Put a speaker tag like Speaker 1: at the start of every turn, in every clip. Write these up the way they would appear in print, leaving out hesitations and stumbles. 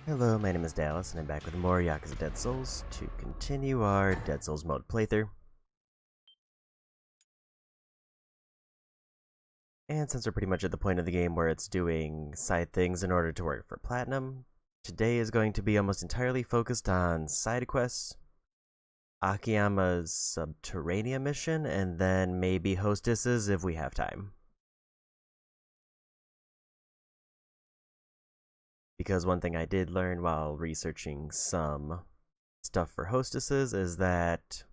Speaker 1: Hello, my name is Dallas, and I'm back with more Yakuza Dead Souls to continue our Dead Souls mode playthrough. And since we're pretty much at the point of the game where it's doing side things in order to work for Platinum, today is going to be almost entirely focused on side quests, Akiyama's Subterranea mission, and then maybe Hostesses if we have time. Because one thing I did learn while researching some stuff for Hostesses is that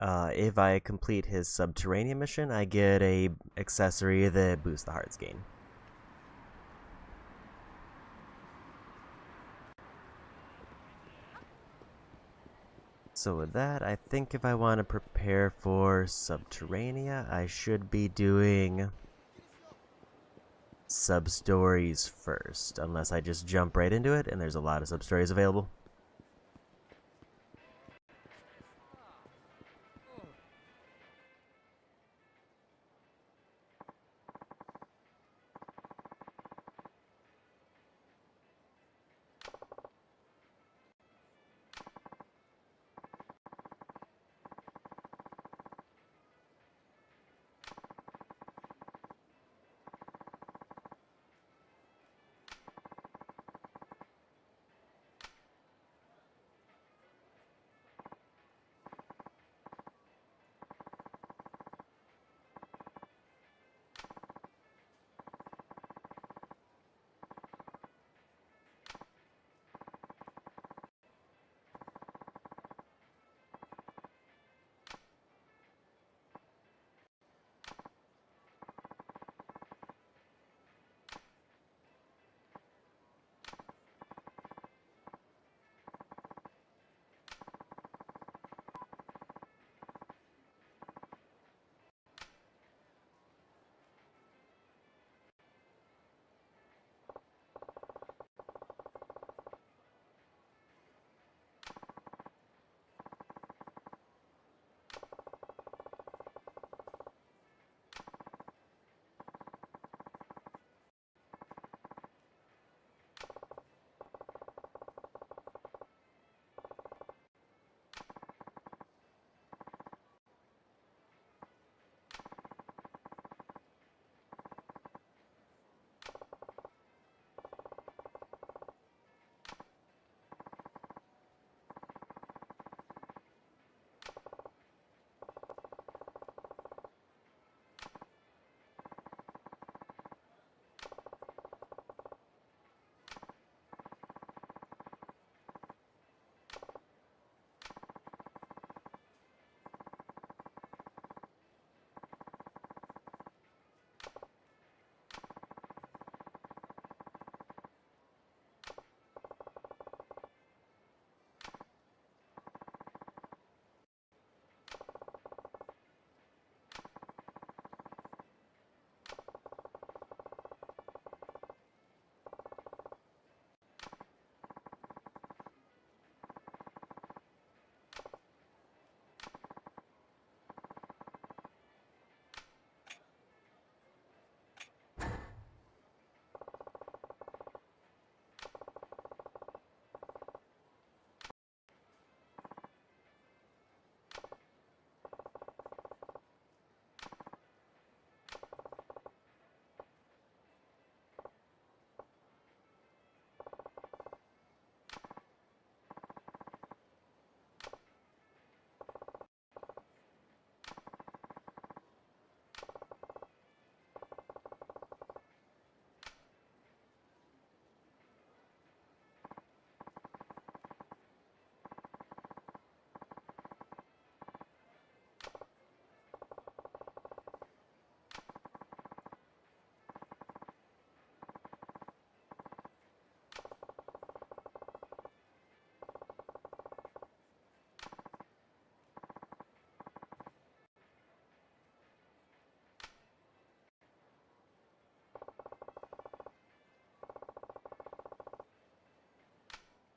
Speaker 1: if I complete his Subterranean mission, I get a accessory that boosts the hearts gain. So with that, I think if I want to prepare for Subterranea, I should be doing Substories first, unless I just jump right into it, and there's a lot of Substories available.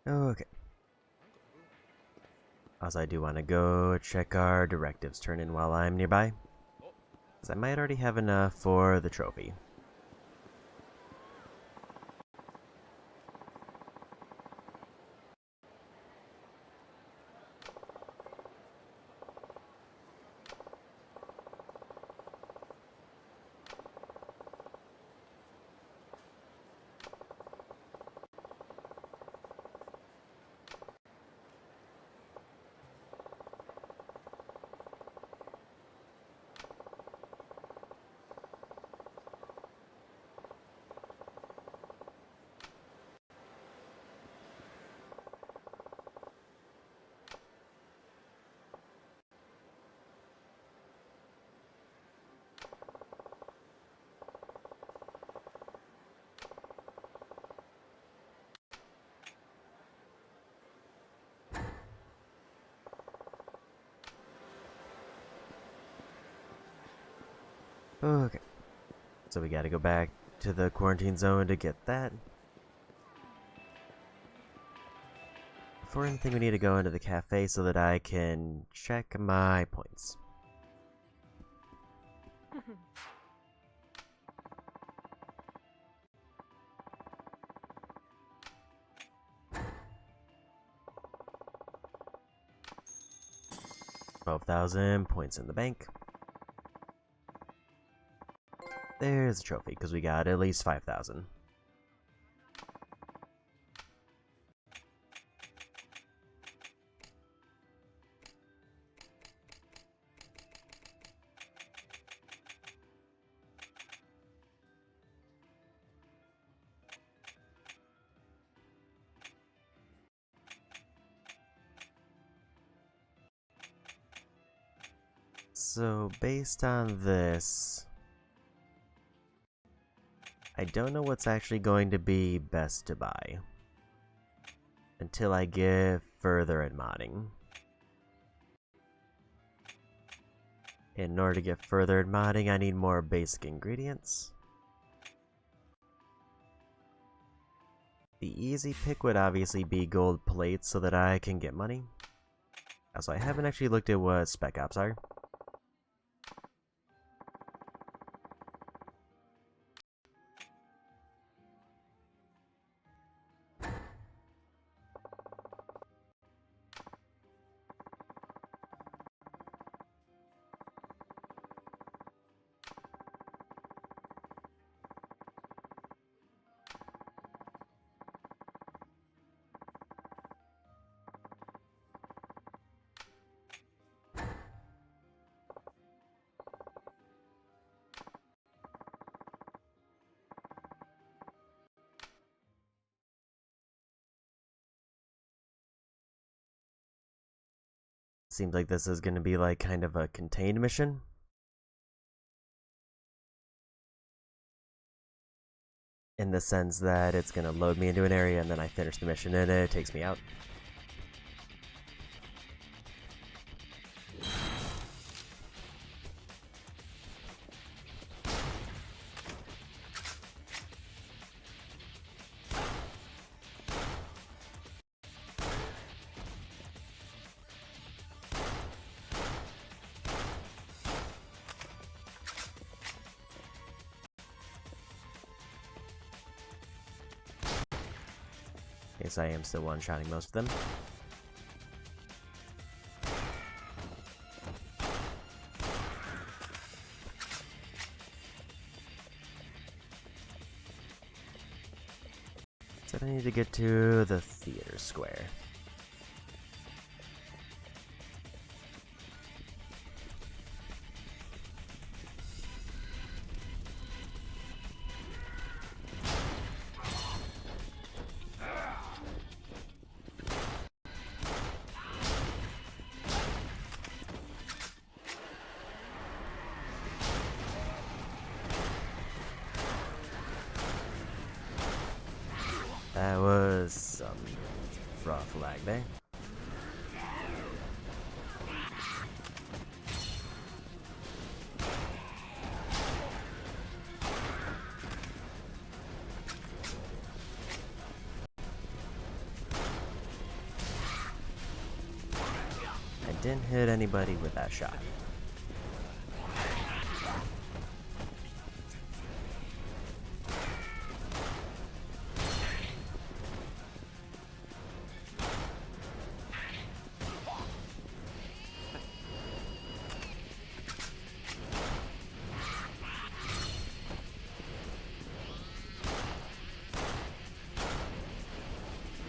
Speaker 1: Okay. Also, I do want to go check our directives turn in while I'm nearby, because I might already have enough for the trophy. Okay. So we gotta go back to the quarantine zone to get that. Before anything, we need to go into the cafe so that I can check my points. $12,000 points in the bank. There's a trophy, because we got at least 5,000. So, based on this, I don't know what's actually going to be best to buy until I get further at modding. In order to get further at modding, I need more basic ingredients. The easy pick would obviously be gold plates so that I can get money. Also, I haven't actually looked at what spec ops are. Seems like this is going to be like kind of a contained mission. In the sense that it's going to load me into an area and then I finish the mission and it takes me out. Yes, I am still one-shotting most of them. So I need to get to the theater square. That was some rough lag there. I didn't hit anybody with that shot.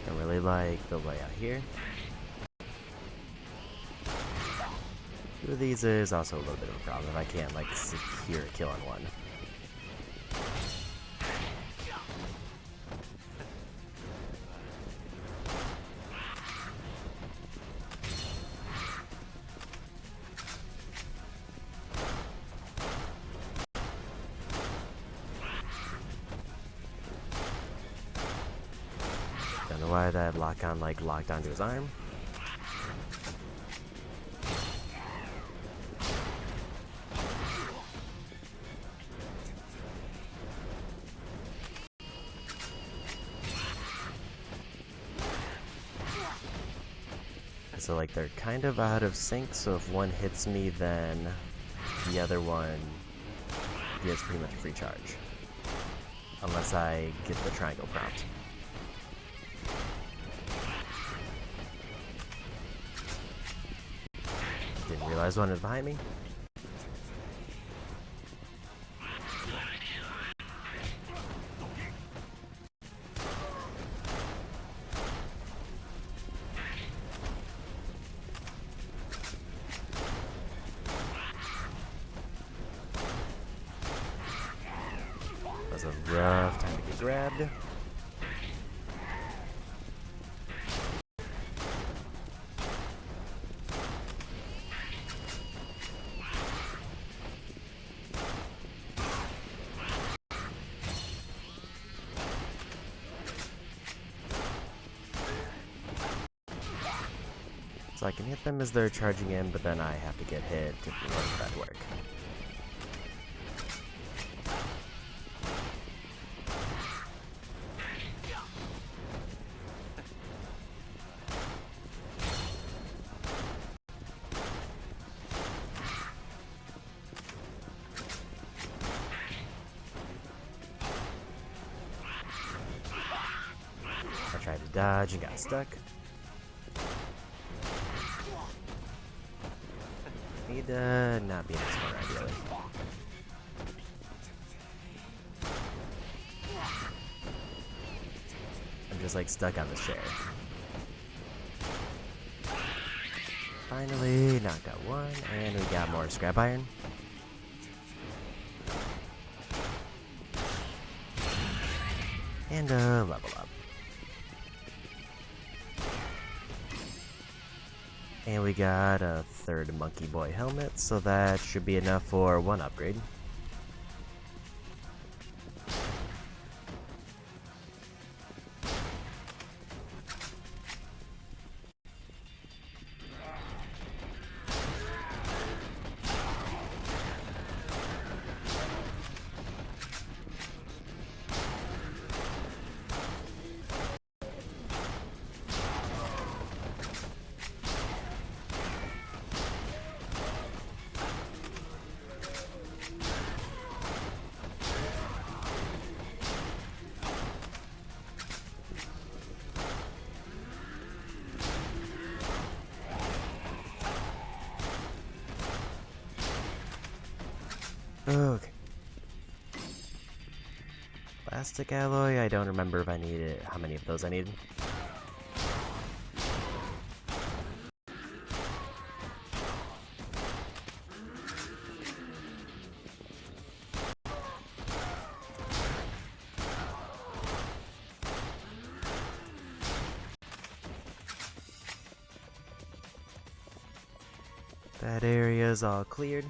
Speaker 1: I really like the layout here. Two of these is also a little bit of a problem if I can't like secure a kill on one. Don't know why that lock-on like locked onto his arm. so like they're kind of out of sync, so if one hits me, then the other one gets pretty much a free charge. Unless I get the triangle prompt. Didn't realize one was behind me. That was a rough time to get grabbed. So I can hit them as they're charging in, but then I have to get hit in order for that to work. I tried to dodge and got stuck. Need to not be in this corner, ideally. I'm just like stuck on this chair. Finally, knocked out one, and we got more scrap iron. And level up. And we got a third Monkey Boy helmet, so that should be enough for one upgrade. Okay. Plastic alloy, I don't remember if I needed how many of those I needed. That area's all cleared.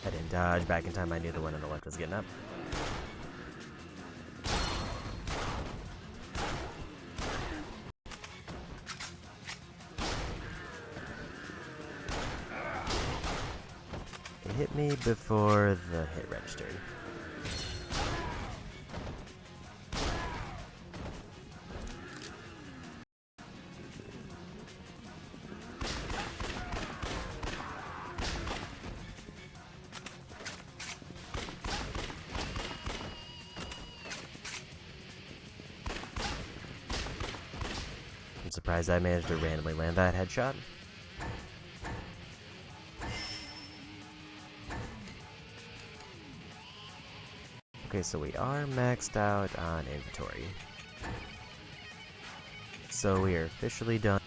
Speaker 1: I didn't dodge back in time. I knew the one on the left was getting up. It hit me before the hit registered. I'm surprised I managed to randomly land that headshot. Okay, so we are maxed out on inventory. So we are officially done.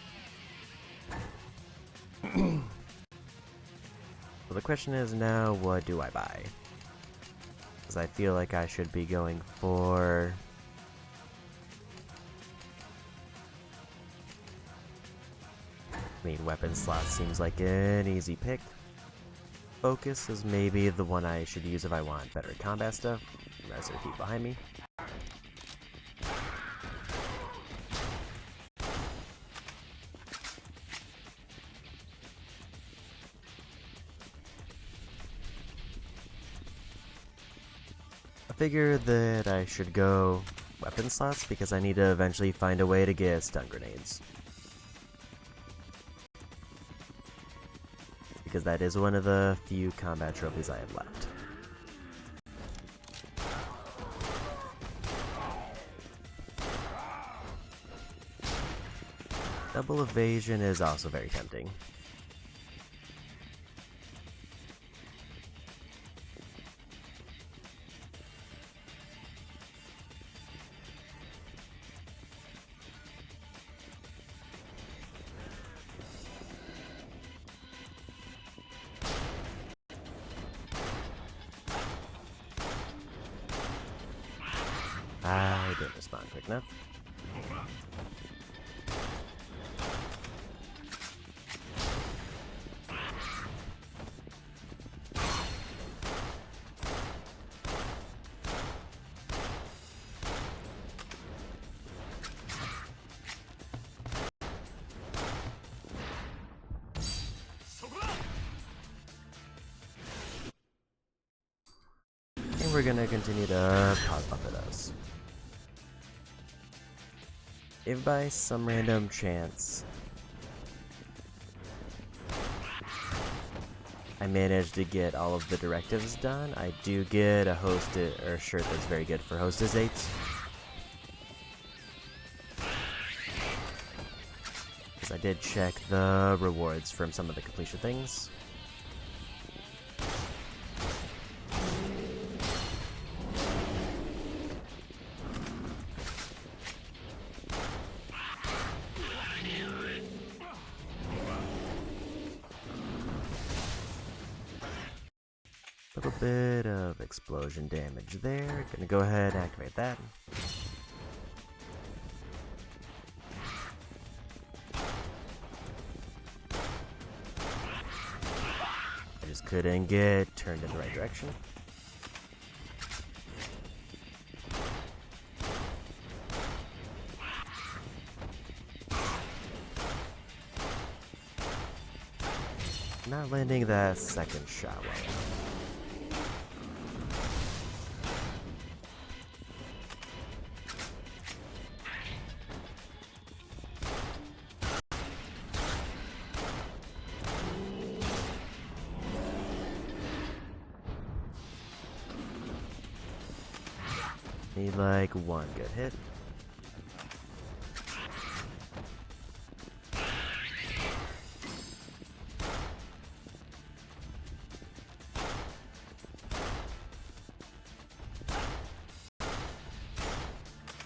Speaker 1: So the question is now, what do I buy? Because I feel like I should be going for... I mean, weapon slot seems like an easy pick. Focus is maybe the one I should use if I want better combat stuff. Unless there are people behind me. I figure that I should go weapon slots because I need to eventually find a way to get stun grenades. Because that is one of the few combat trophies I have left. Double evasion is also very tempting. I didn't respond quick enough. And we're gonna continue to pause buffer those. If by some random chance I manage to get all of the directives done, I do get a shirt that's very good for hostess 8s. Because I did check the rewards from some of the completion things. Little bit of explosion damage there. Gonna go ahead and activate that. I just couldn't get turned in the right direction. Not landing that second shot well enough. Need like one good hit.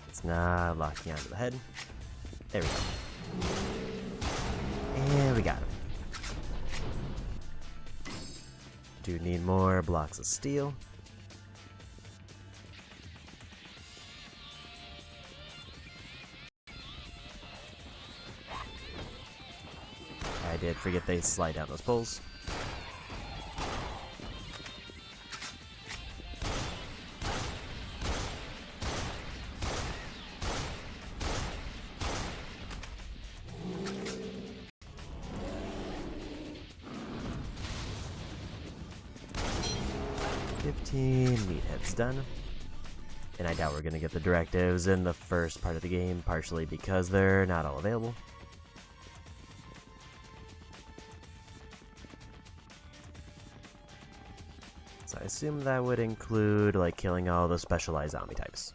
Speaker 1: It's not locking onto the head. There we go. And we got him. Do need more blocks of steel. I did forget they slide down those poles. Meatheads done. And I doubt we're gonna get the directives in the first part of the game, partially because they're not all available. So I assume that would include like killing all the specialized zombie types.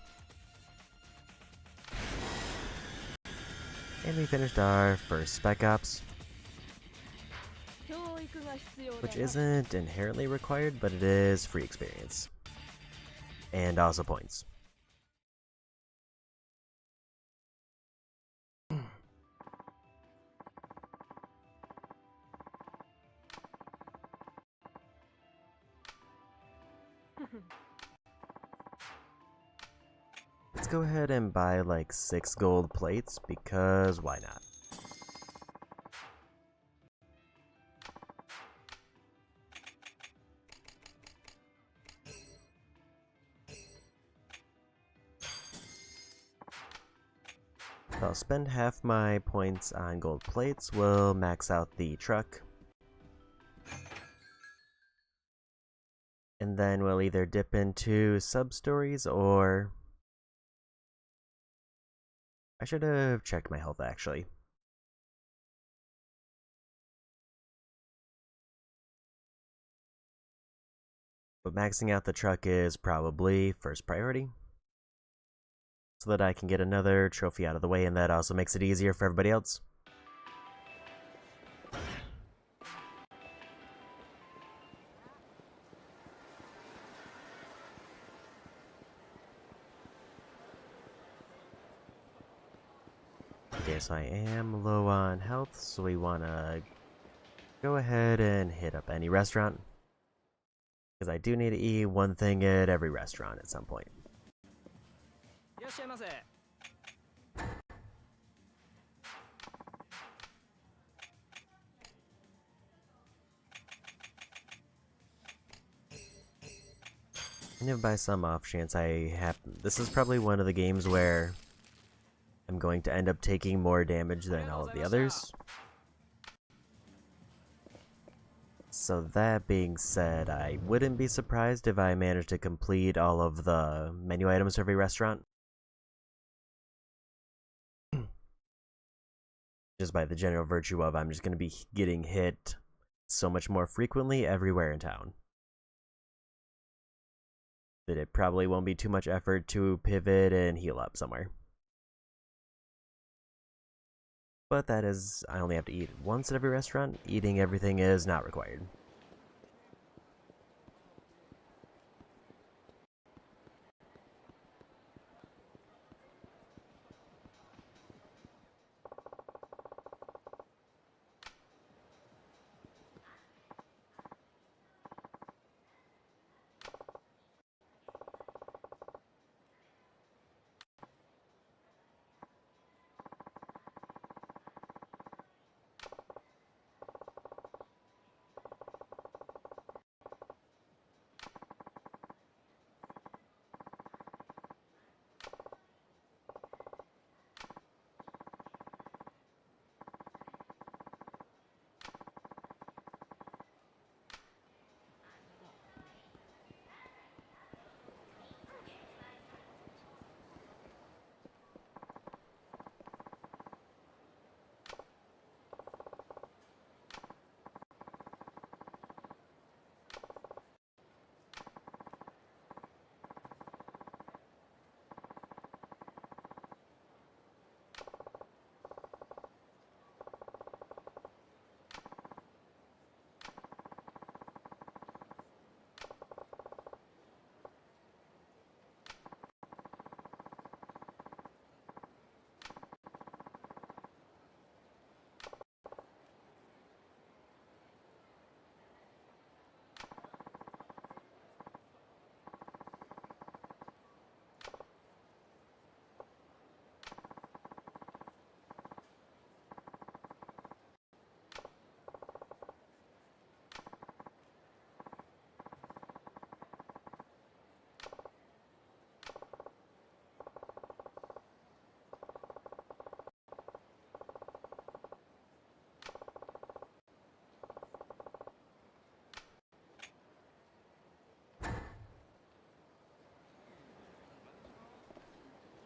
Speaker 1: And we finished our first Spec Ops, which isn't inherently required, but it is free experience. And also points. Let's go ahead and buy like 6 gold plates, because why not? I'll spend half my points on gold plates, we'll max out the truck. And then we'll either dip into Substories or... I should have checked my health actually. But maxing out the truck is probably first priority, so that I can get another trophy out of the way, and that also makes it easier for everybody else. Okay, so I am low on health, so we want to go ahead and hit up any restaurant, because I do need to eat one thing at every restaurant at some point. And if by some off chance I happen... This is probably one of the games where I'm going to end up taking more damage than all of the others. So that being said, I wouldn't be surprised if I managed to complete all of the menu items for every restaurant. Just by the general virtue of I'm just going to be getting hit so much more frequently everywhere in town, that it probably won't be too much effort to pivot and heal up somewhere. But that is, I only have to eat once at every restaurant. Eating everything is not required.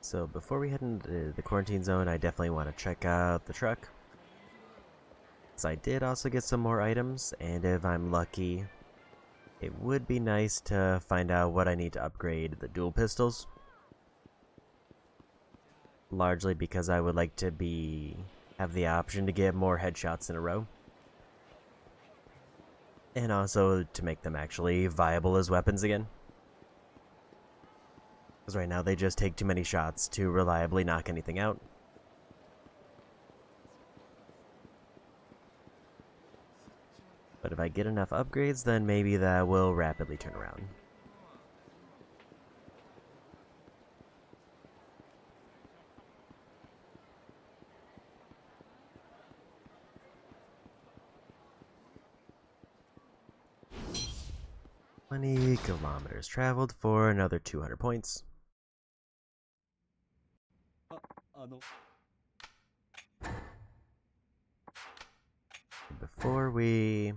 Speaker 1: So before we head into the quarantine zone, I definitely want to check out the truck. So I did also get some more items, and if I'm lucky, it would be nice to find out what I need to upgrade the dual pistols. Largely because I would like to have the option to get more headshots in a row. And also to make them actually viable as weapons again. Because right now they just take too many shots to reliably knock anything out. But if I get enough upgrades, then maybe that will rapidly turn around. "20 kilometers traveled for another 200 points." before we...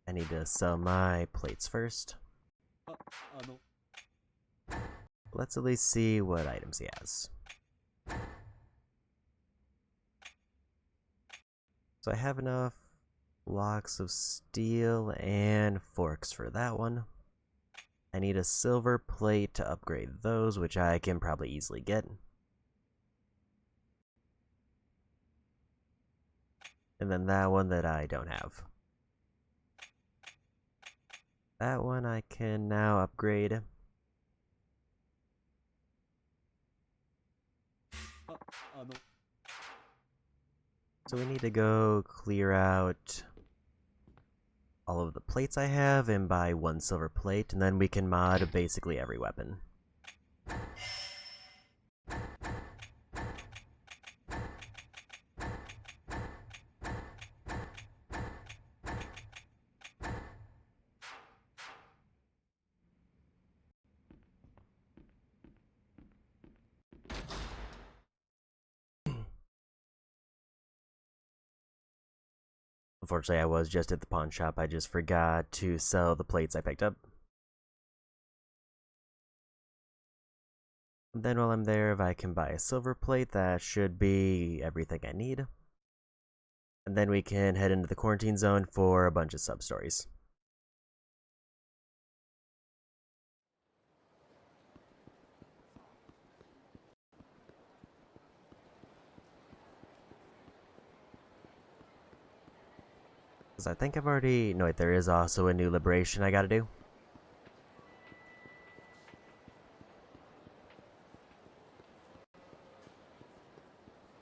Speaker 1: I need to sell my plates first. Let's at least see what items he has. So I have enough blocks of steel and forks for that one. I need a silver plate to upgrade those, which I can probably easily get. And then that one that I don't have. That one I can now upgrade. So we need to go clear out all of the plates I have and buy one silver plate, and then we can mod basically every weapon. Unfortunately, I was just at the pawn shop. I just forgot to sell the plates I picked up. Then while I'm there, if I can buy a silver plate, that should be everything I need. And then we can head into the quarantine zone for a bunch of sub-stories. Because I think I've already... No, wait, there is also a new liberation I gotta do.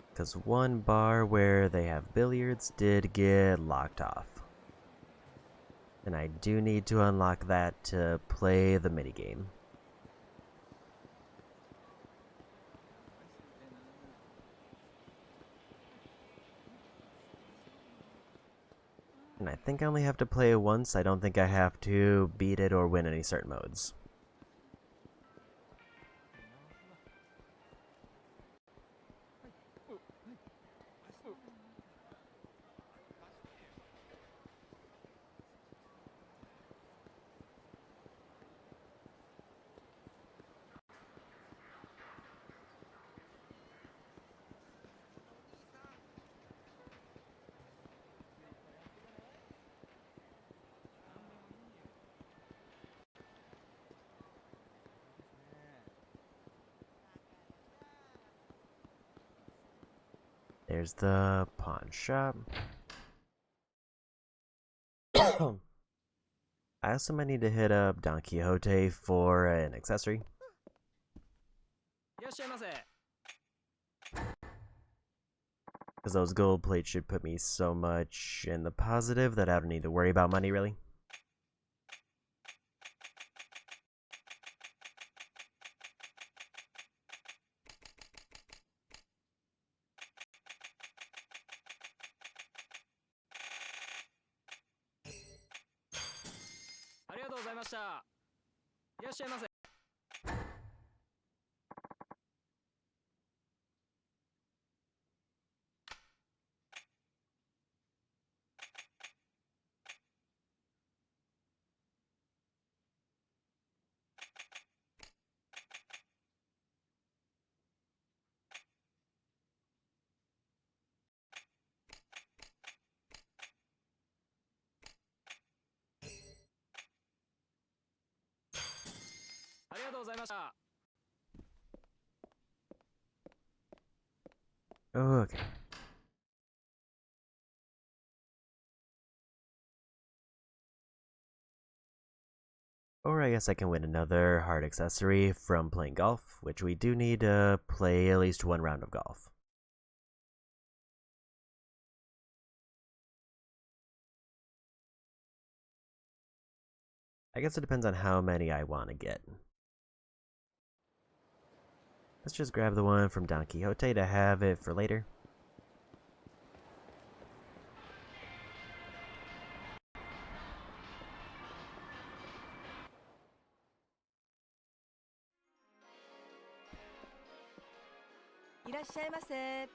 Speaker 1: Because one bar where they have billiards did get locked off. And I do need to unlock that to play the minigame. And I think I only have to play it once. I don't think I have to beat it or win any certain modes. There's the pawn shop. I also might need to hit up Don Quixote for an accessory. Because those gold plates should put me so much in the positive that I don't need to worry about money, really. Okay. Or I guess I can win another hard accessory from playing golf, which we do need to play at least one round of golf. I guess it depends on how many I want to get. Let's just grab the one from Don Quixote to have it for later.
Speaker 2: いらっしゃいませ。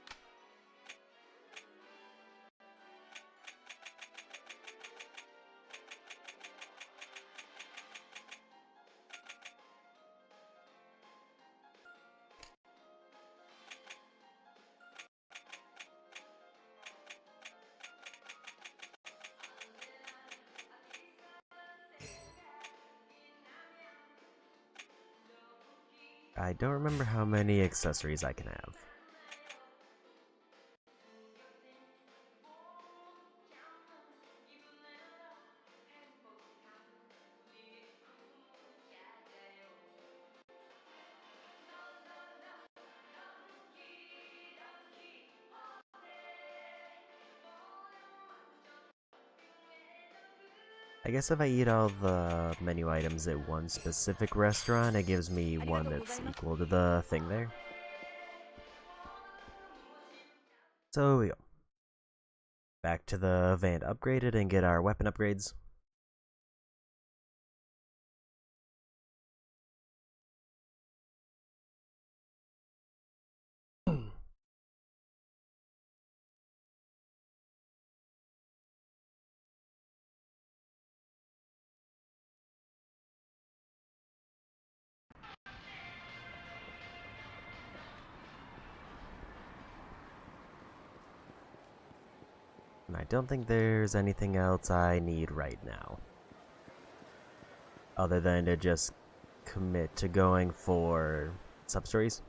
Speaker 1: I don't remember how many accessories I can have. I guess if I eat all the menu items at one specific restaurant, it gives me one that's equal to the thing there. So we go. Back to the van to upgrade it and get our weapon upgrades. And I don't think there's anything else I need right now. Other than to just commit to going for Substories.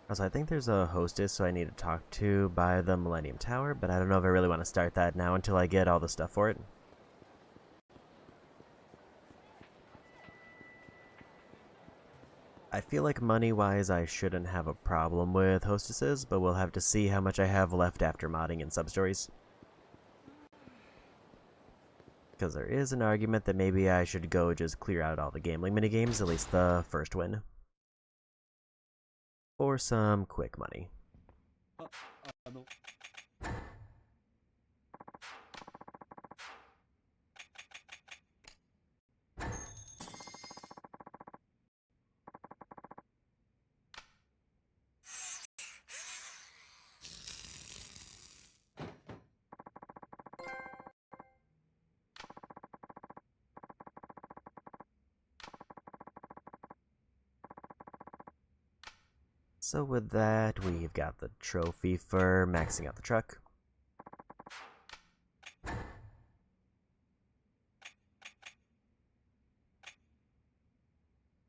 Speaker 1: Also, I think there's a hostess so I need to talk to by the Millennium Tower, but I don't know if I really want to start that now until I get all the stuff for it. I feel like money-wise I shouldn't have a problem with hostesses, but we'll have to see how much I have left after modding in Substories. Because there is an argument that maybe I should go just clear out all the gambling minigames, at least the first win. For some quick money. So with that, we've got the trophy for maxing out the truck.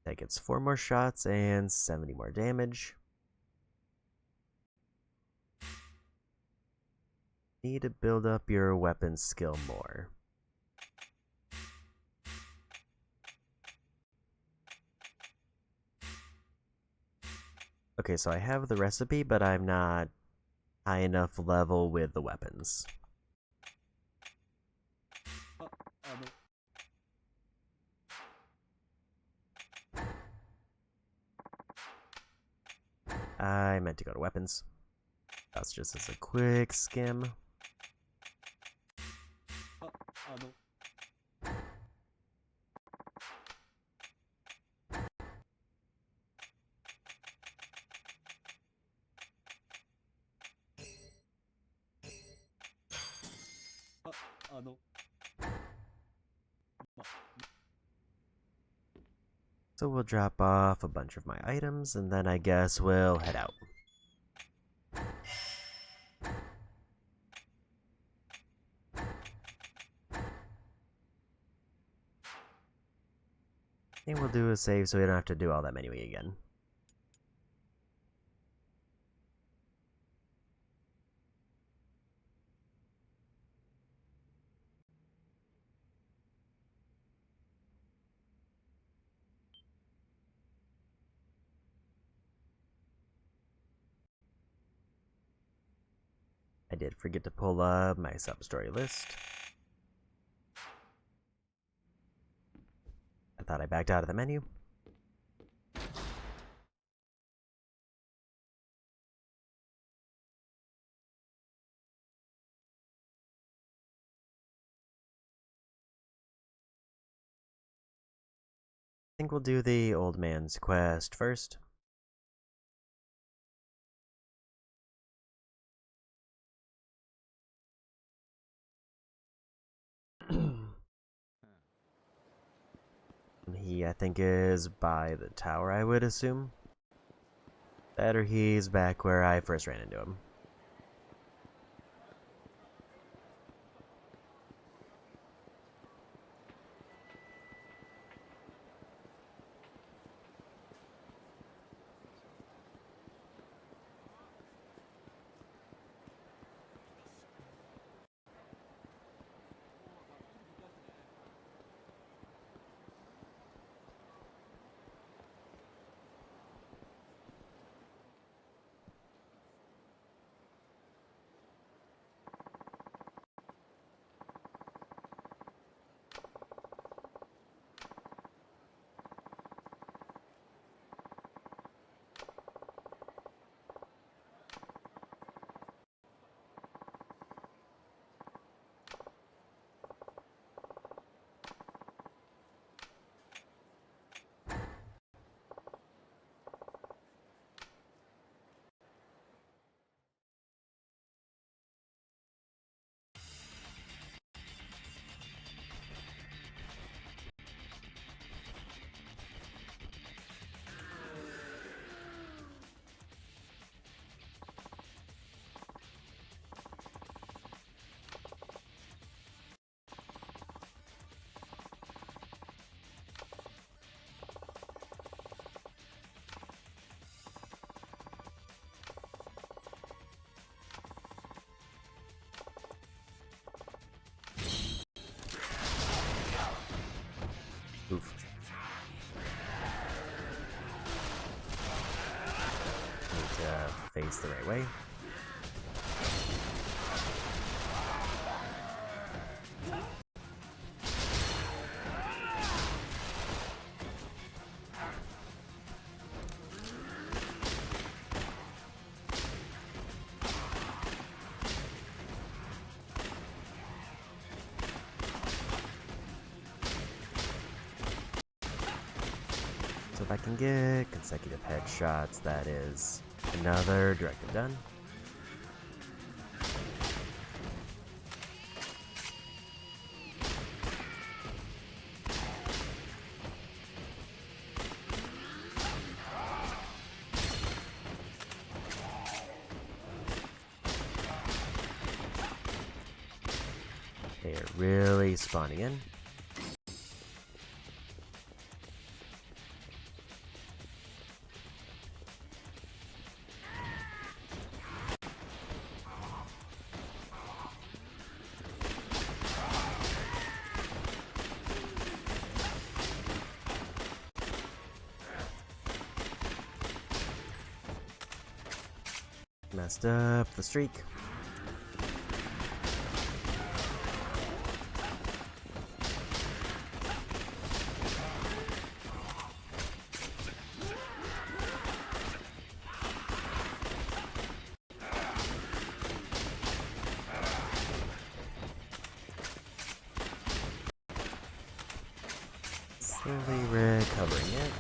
Speaker 1: That gets 4 more shots and 70 more damage. Need to build up your weapon skill more. Okay, so I have the recipe, but I'm not high enough level with the weapons. I meant to go to weapons. That's just as a quick skim. So we'll drop off a bunch of my items, and then I guess we'll head out. And we'll do a save so we don't have to do all that menuing again. did forget to pull up my sub-story list. I thought I backed out of the menu. I think we'll do the old man's quest first. He, I think, is by the tower, I would assume. That or he's back where I first ran into him. Oof. Need to face the right way. So if I can get consecutive headshots, that is another directive done. They are really spawning in. Messed up the streak. Slowly recovering it.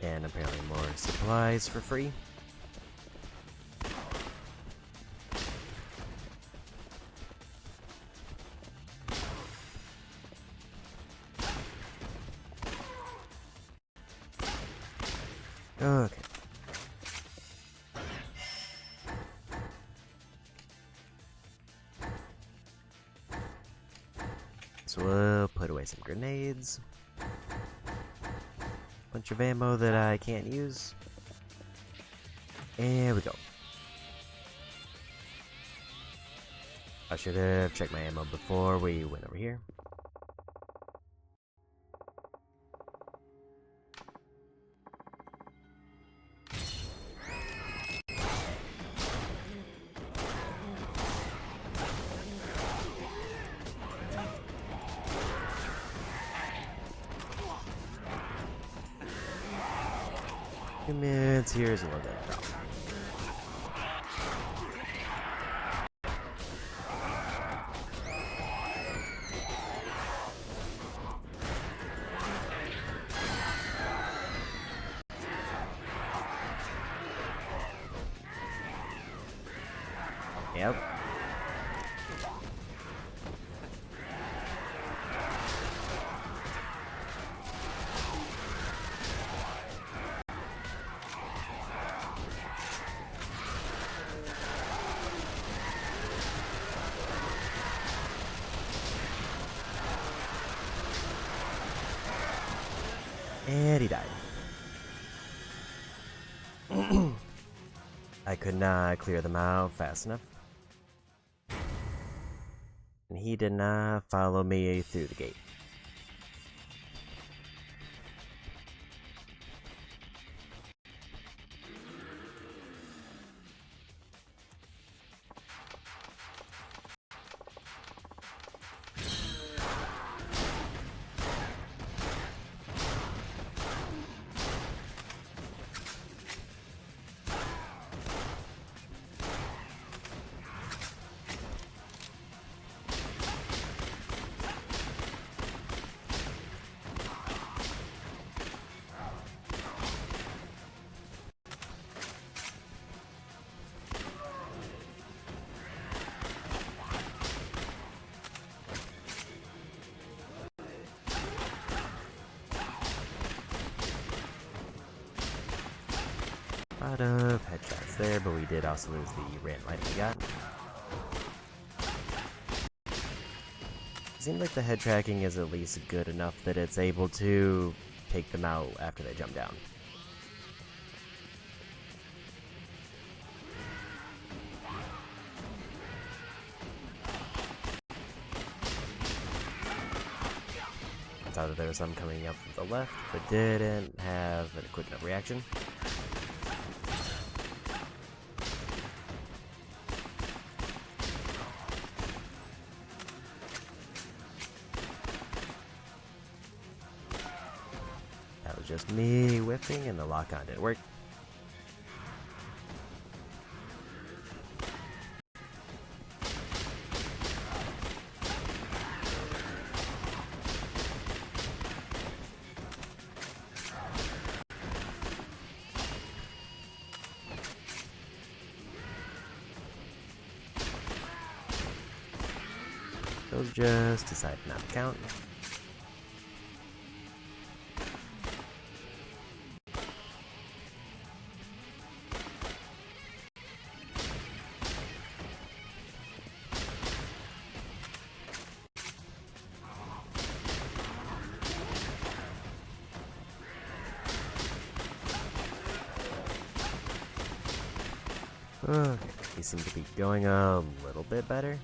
Speaker 1: And apparently more supplies for free. Okay. So we'll put away some grenades. Bunch of ammo that I can't use. There we go. I should have checked my ammo before we went over here. Mids here is a little bit of a problem. Yep. And he died. I could not clear them out fast enough. And he did not follow me through the gate. A lot of headshots there, but we did also lose the rant light we got. Seems like the head tracking is at least good enough that it's able to take them out after they jump down. I thought that there was some coming up from the left, but didn't have a quick enough reaction. That was just me whiffing and the lock-on didn't work. Those just decided not to count. Okay, we seem to be going a little bit better.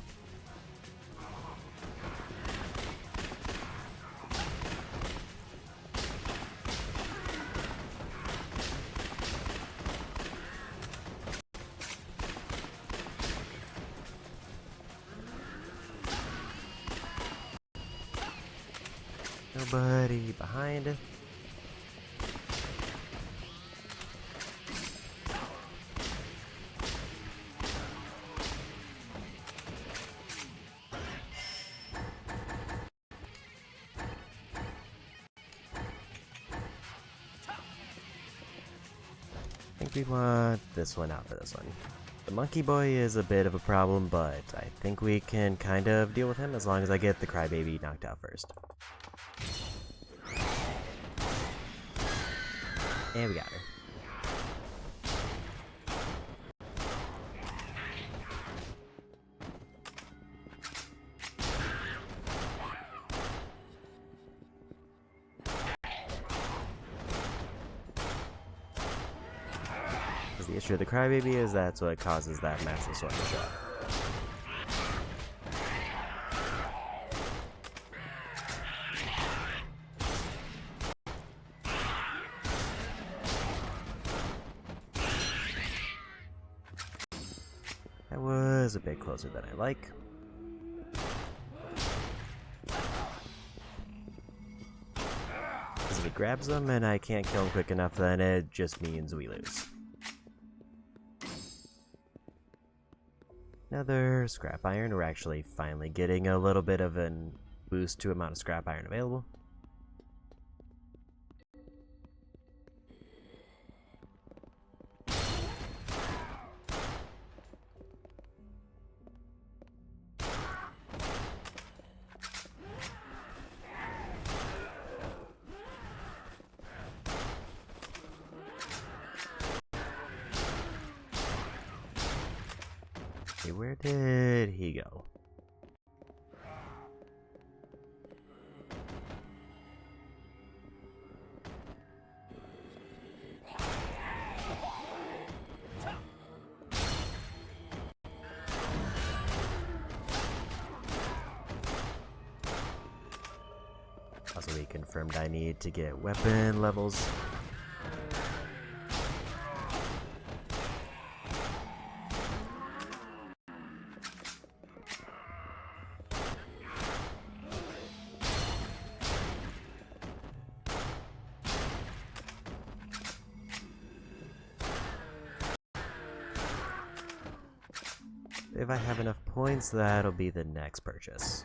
Speaker 1: Nobody behind. I think we want this one out for this one. The monkey boy is a bit of a problem, but I think we can kind of deal with him as long as I get the crybaby knocked out first. And we got her. The issue of the crybaby is that's what causes that massive sword to show up. That was a bit closer than I like. Because if he grabs them and I can't kill him quick enough, then it just means we lose. Another scrap iron. We're actually finally getting a little bit of a boost to amount of scrap iron available. Okay, where did he go? Also, we confirmed I need to get weapon levels. If I have enough points, that'll be the next purchase.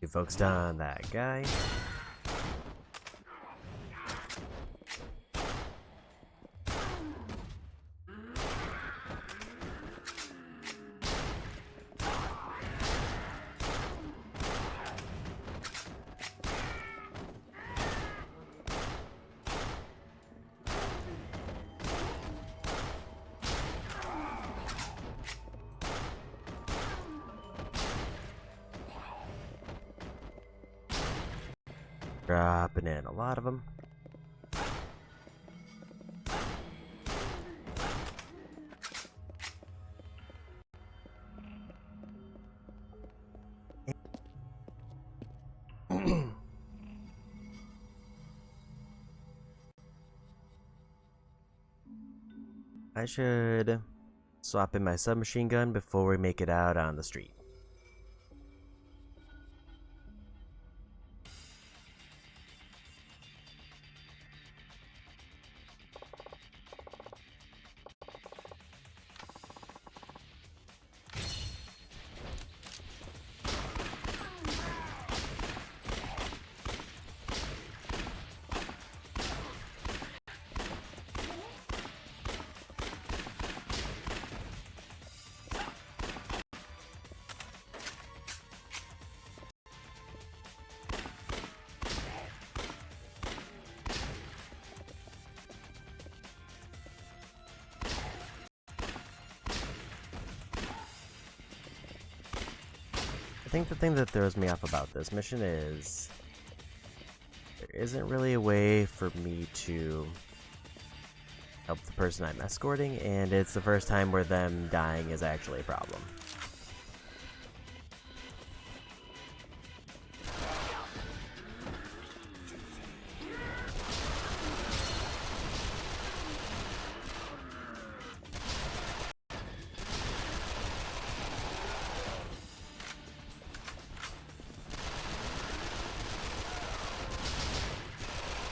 Speaker 1: You focused on that guy. Dropping in a lot of them. I should swap in my submachine gun before we make it out on the street. I think the thing that throws me off about this mission is there isn't really a way for me to help the person I'm escorting, and it's the first time where them dying is actually a problem.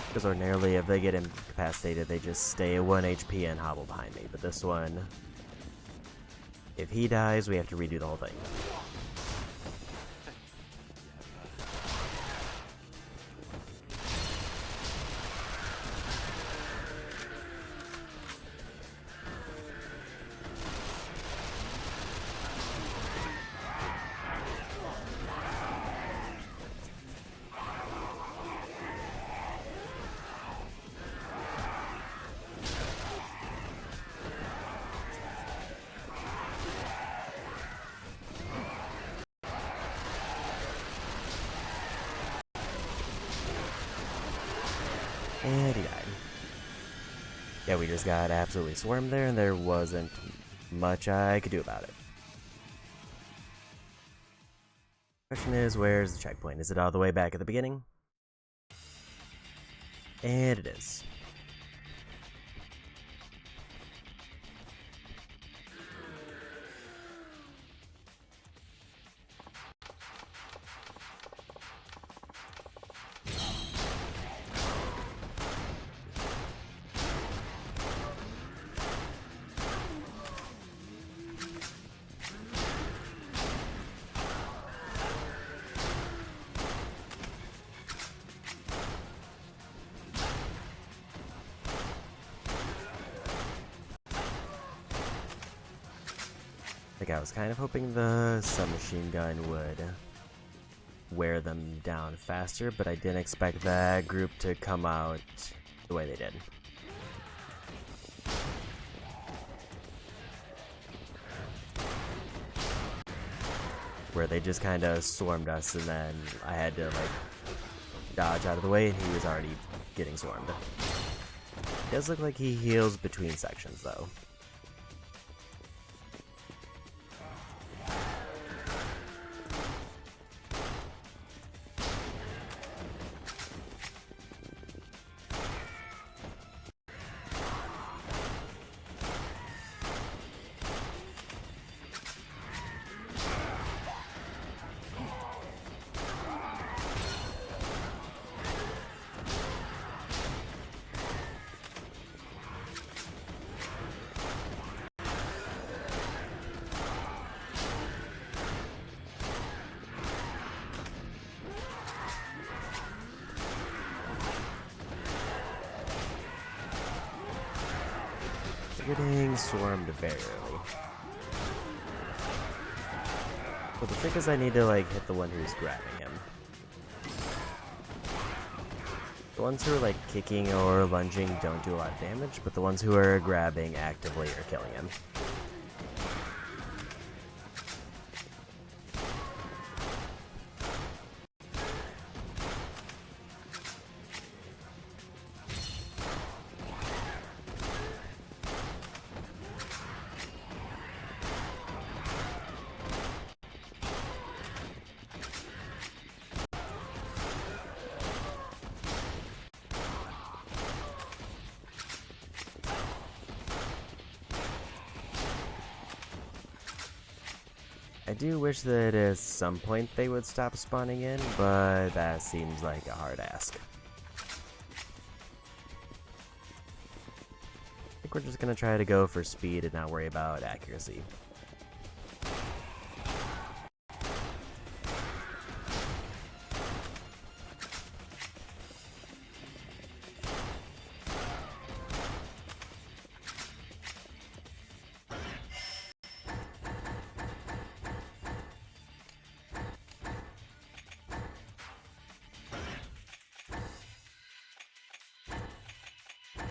Speaker 1: Because ordinarily, if they get incapacitated, they just stay at 1 HP and hobble behind me. But this one, if he dies, we have to redo the whole thing. And he died. Yeah, we just got absolutely swarmed there, and there wasn't much I could do about it. Question is, where's the checkpoint? Is it all the way back at the beginning? And it is. Like, I was kind of hoping the submachine gun would wear them down faster, but I didn't expect that group to come out the way they did. Where they just kind of swarmed us, and then I had to, like, dodge out of the way, and he was already getting swarmed. It does look like he heals between sections, though. Getting swarmed very early. So the trick is I need to, like, hit the one who's grabbing him. The ones who are, like, kicking or lunging don't do a lot of damage, but the ones who are grabbing actively are killing him. I do wish that at some point they would stop spawning in, but that seems like a hard ask. I think we're just gonna try to go for speed and not worry about accuracy.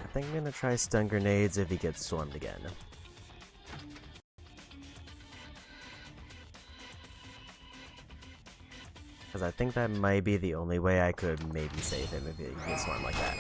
Speaker 1: I think I'm gonna try stun grenades if he gets swarmed again. Because I think that might be the only way I could maybe save him if he gets swarmed like that.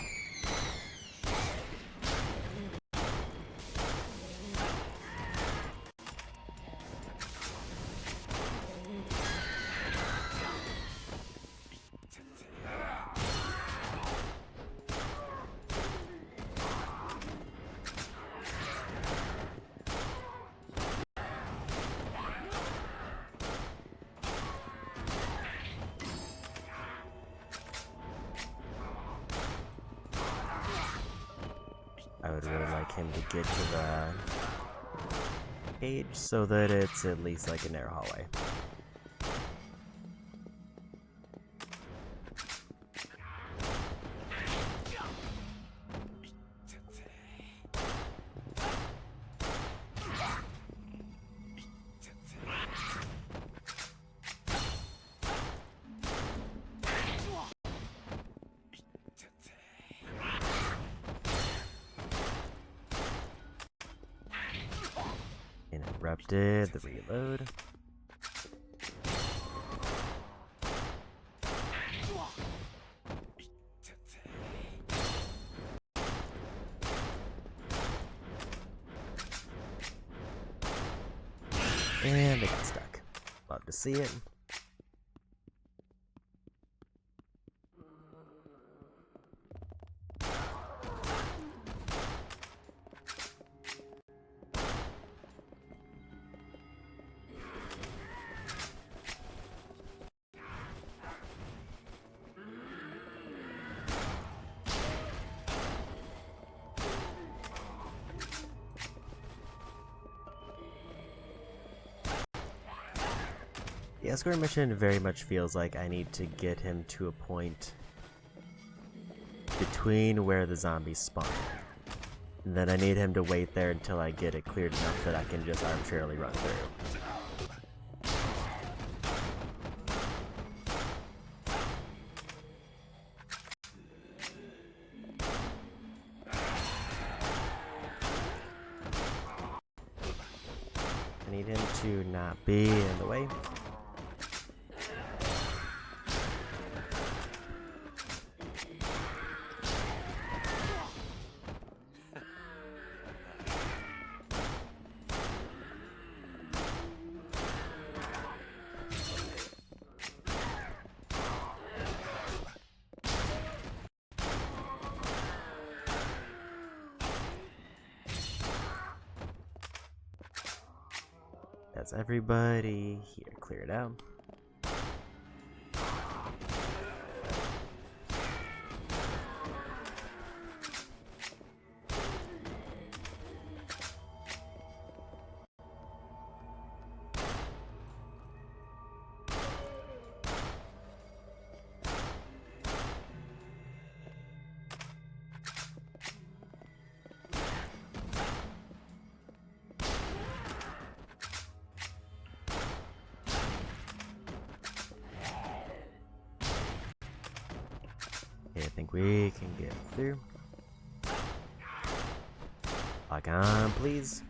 Speaker 1: I would really like him to get to the cage so that it's at least like a narrow hallway. Interrupted the reload. And they got stuck. Love to see it. The escort mission very much feels like I need to get him to a point between where the zombies spawn. And then I need him to wait there until I get it cleared enough that I can just arbitrarily run through. I need him to not be in the way. That's everybody here. Clear it out. I think we can get through. Lock on, please.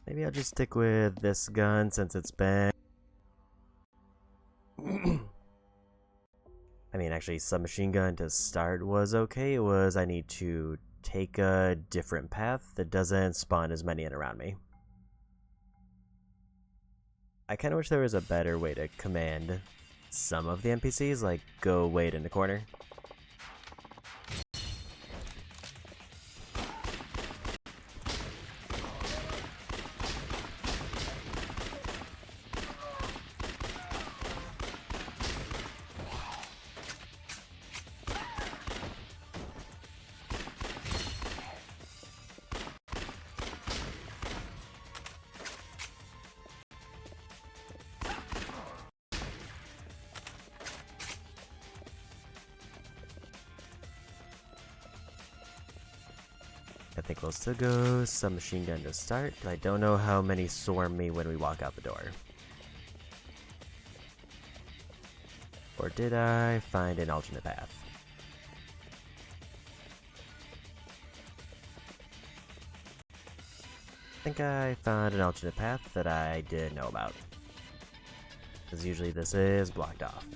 Speaker 1: Maybe I'll just stick with this gun since it's been... I mean, actually, submachine gun to start was okay. It was I need to take a different path that doesn't spawn as many in around me. I kind of wish there was a better way to command some of the NPCs, like go wait in the corner. I think we'll still go submachine gun to start. I don't know how many swarm me when we walk out the door. Or did I find an alternate path? I think I found an alternate path that I didn't know about. Because usually this is blocked off.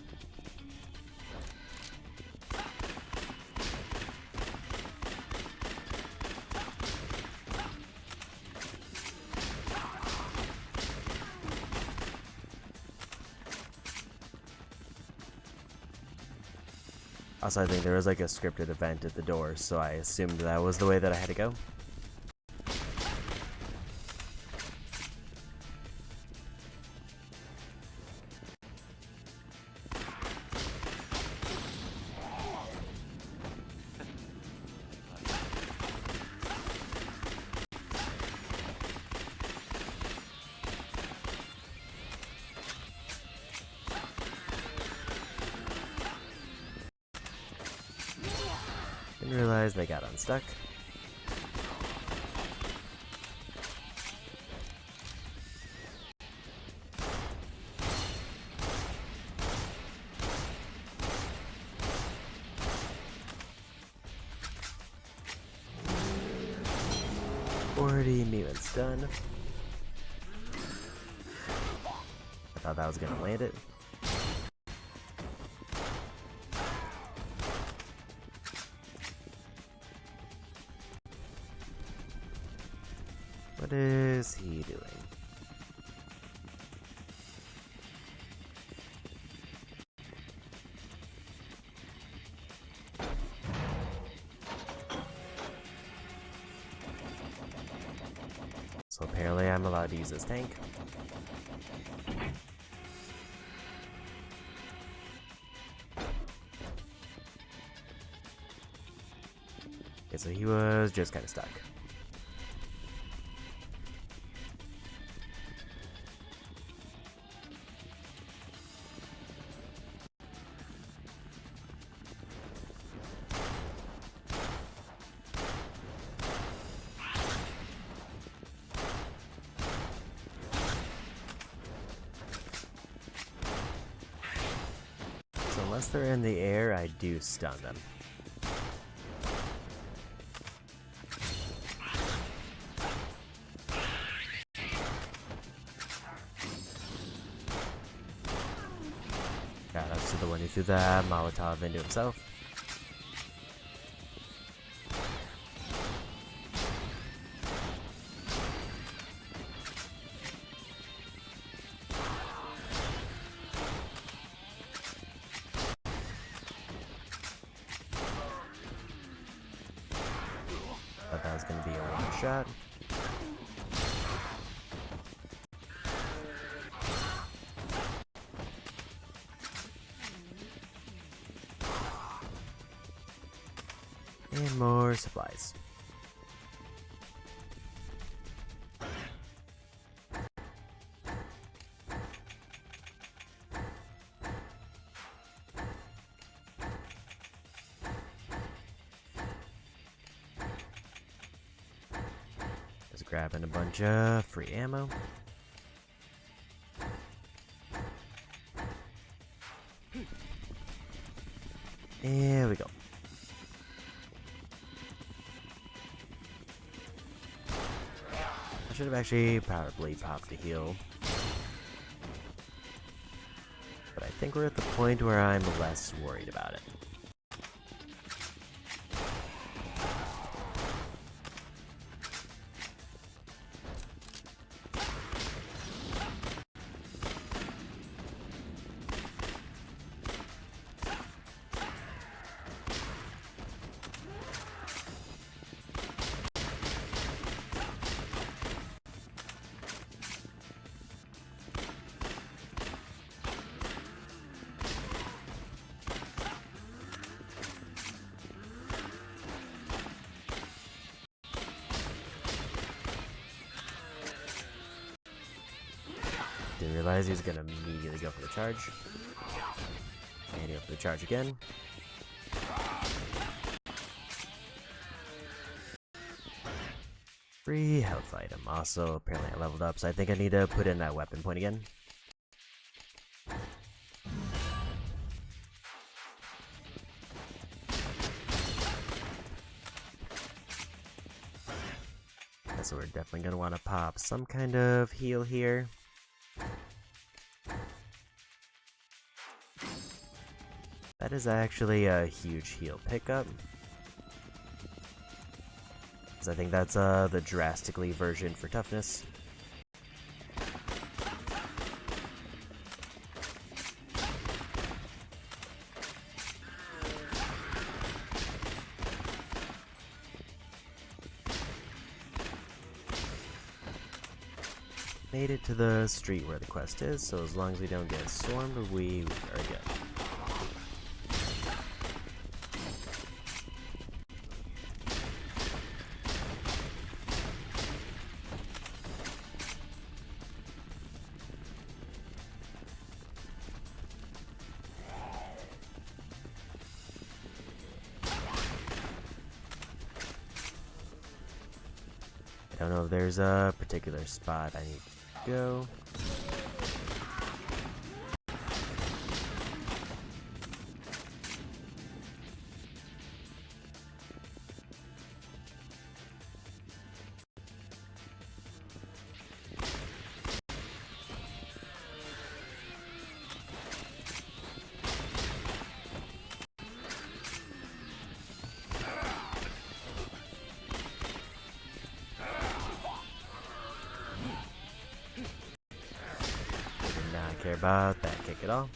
Speaker 1: Also, I think there was like a scripted event at the door, so I assumed that was the way that I had to go. Didn't realize they got unstuck. Already mutants done. I thought that was gonna land it. What is he doing? So apparently I'm allowed to use this tank. Okay, so he was just kind of stuck. So unless they're in the air, I do stun them. Yeah, that's the one who threw the Molotov into himself. Thought that was going to be a one-shot. And more supplies. Just grabbing a bunch of free ammo. There we go. I should have actually probably popped a heal. But I think we're at the point where I'm less worried about it. Didn't realize he was gonna immediately go for the charge. And he go for the charge again. Free health item. Also, apparently I leveled up, so I think I need to put in that weapon point again. So we're definitely gonna want to pop some kind of heal here. That is actually a huge heal pickup. Because I think that's the drastically version for toughness. Made it to the street where the quest is, so as long as we don't get swarmed, we are good. I don't know if there's a particular spot I need to go. care about that kick at all.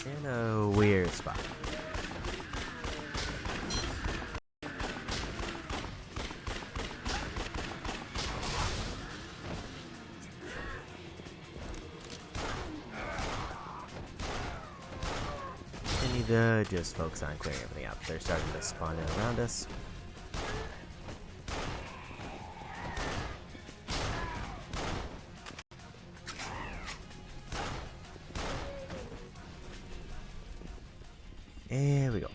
Speaker 1: In a weird spot. We need to just focus on clearing everything out. They're starting to spawn in around us. Here we go.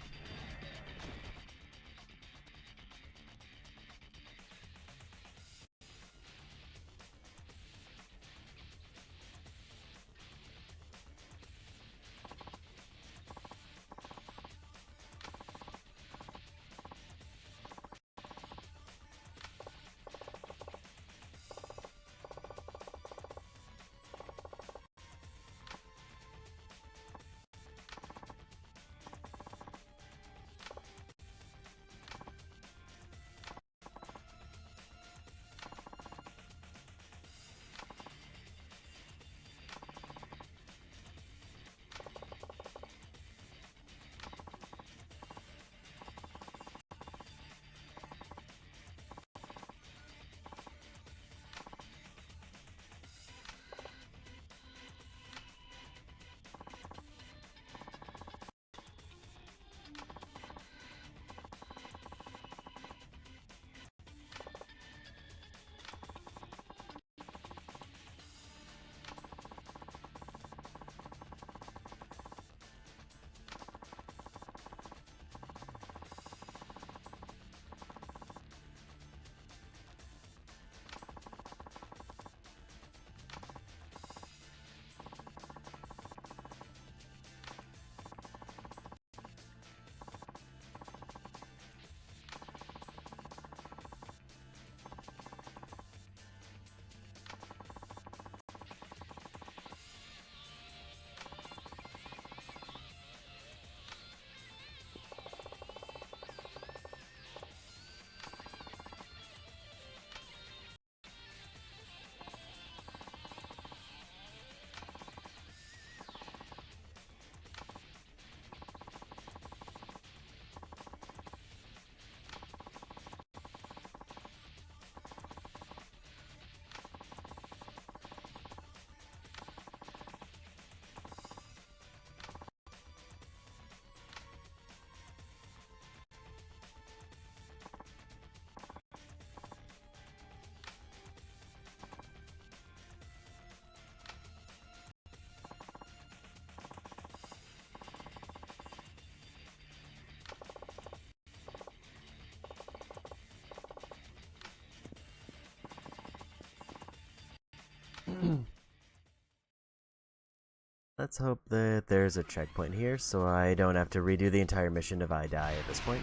Speaker 1: Let's hope that there's a checkpoint here so I don't have to redo the entire mission if I die at this point.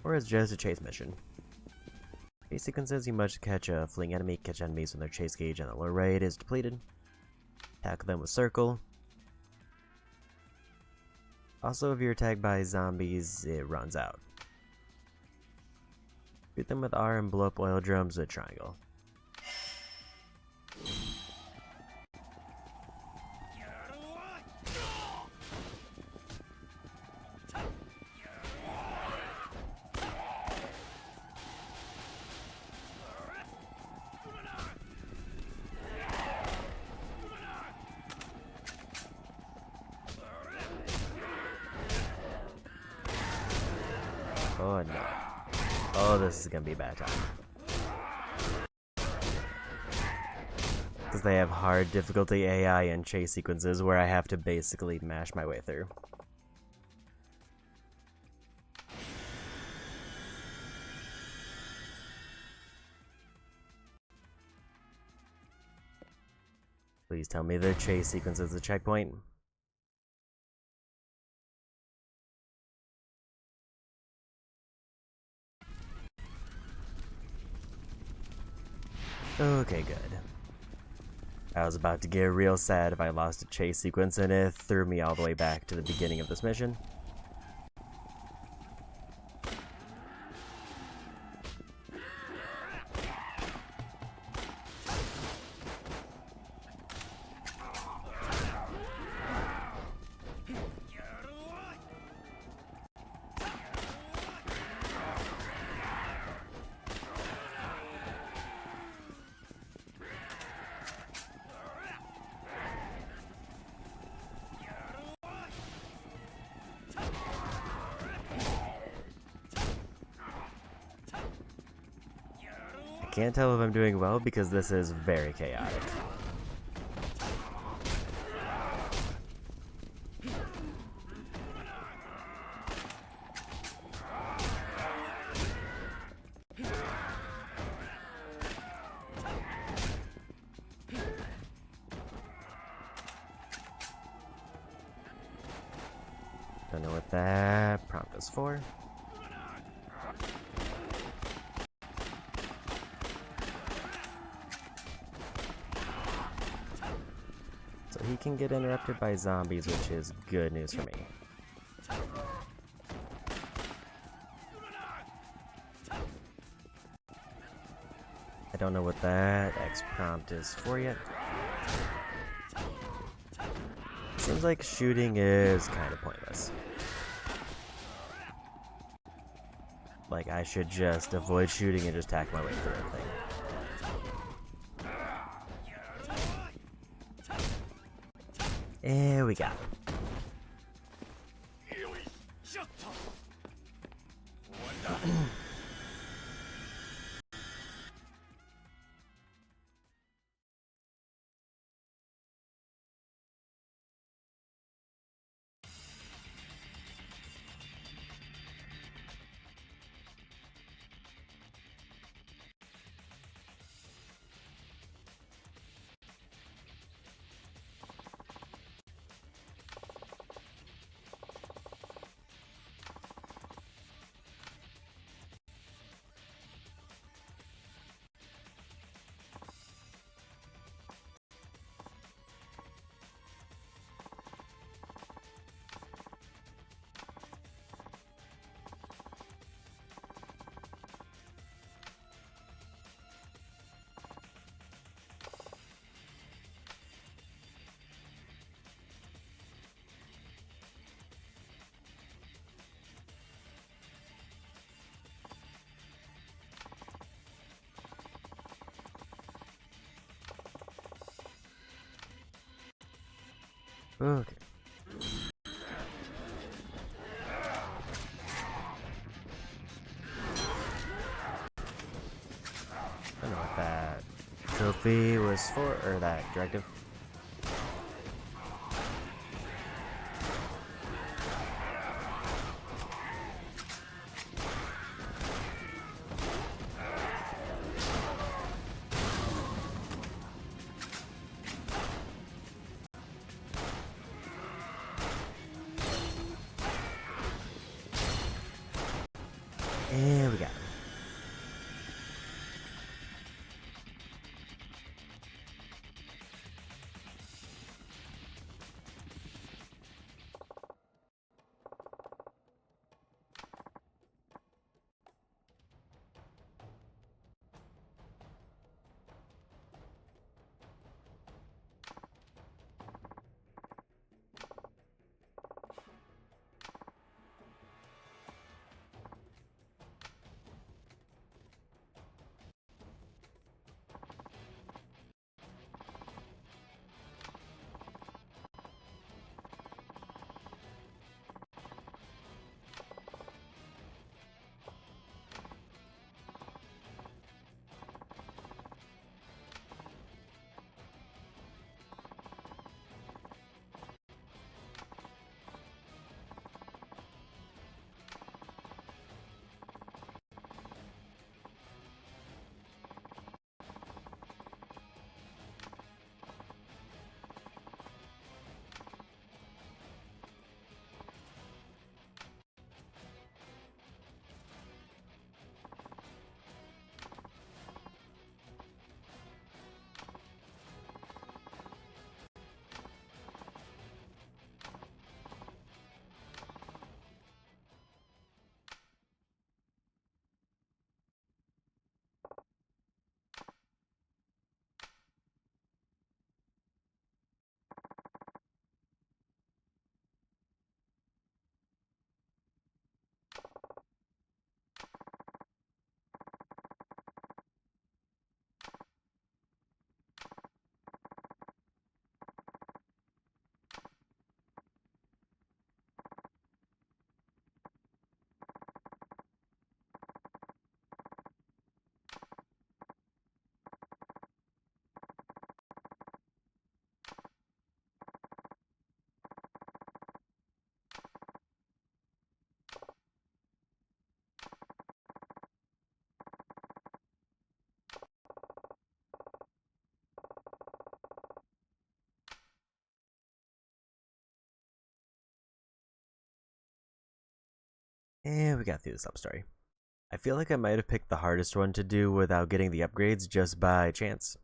Speaker 1: Or it's just a chase mission. Chase sequences, you must catch a fleeing enemy, catch enemies when their chase gauge on the lower right is depleted. Tackle them with circle. Also, if you're attacked by zombies, it runs out. Shoot them with R and blow up oil drums with triangle. Oh no. Oh, this is gonna be a bad time. Because they have hard difficulty AI and chase sequences where I have to basically mash my way through. Please tell me the chase sequence is a checkpoint. Okay, good. I was about to get real sad if I lost a chase sequence, and it threw me all the way back to the beginning of this mission. Can't tell if I'm doing well because this is very chaotic. Don't know what that prompt is for. So he can get interrupted by zombies, which is good news for me. I don't know what that X prompt is for yet. Seems like shooting is kind of pointless. Like, I should just avoid shooting and just tack my way through everything. There we go. Okay. I don't know what that trophy was for, or that directive. And we got it. And we got through the substory. I feel like I might have picked the hardest one to do without getting the upgrades just by chance.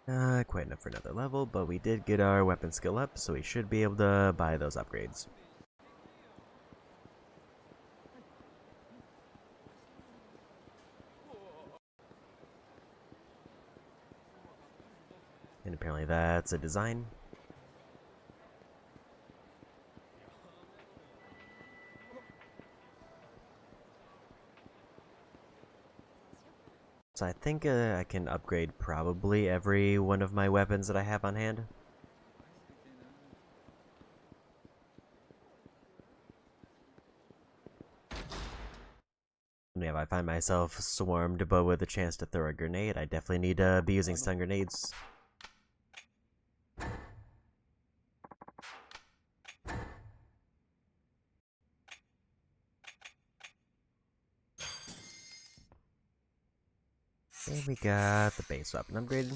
Speaker 1: Not quite enough for another level, but we did get our weapon skill up, so we should be able to buy those upgrades. And apparently that's a design. So I think I can upgrade probably every one of my weapons that I have on hand. And if I find myself swarmed but with a chance to throw a grenade, I definitely need to be using stun grenades. And we got the base weapon upgrade.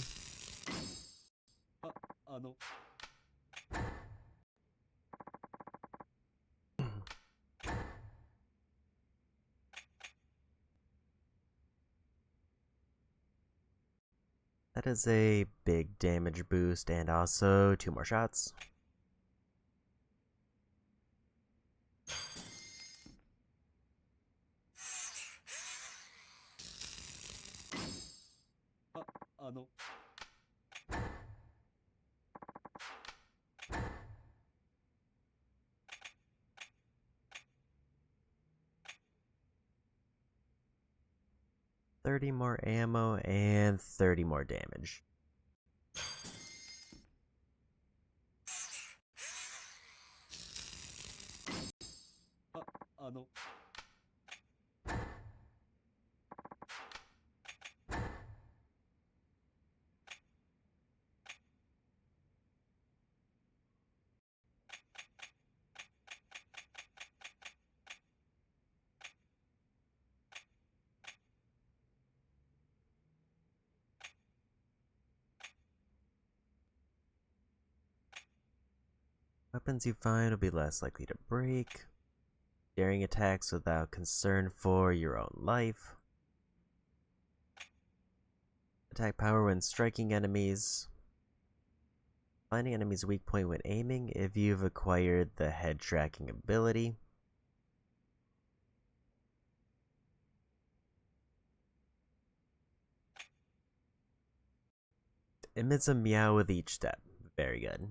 Speaker 1: That is a big damage boost and also 2 more shots. $30 more ammo and 30 more damage. Weapons you find will be less likely to break. Daring attacks without concern for your own life. Attack power when striking enemies. Finding enemies' weak point when aiming if you've acquired the head tracking ability. Emits a meow with each step. Very good.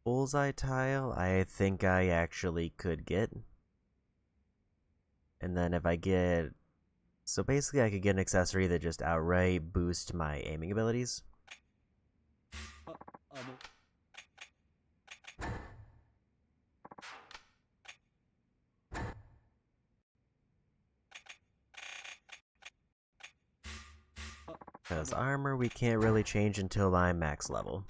Speaker 1: Bullseye tile, I think I actually could get. And then if I get... So basically I could get an accessory that just outright boosts my aiming abilities. Because armor we can't really change until I'm max level.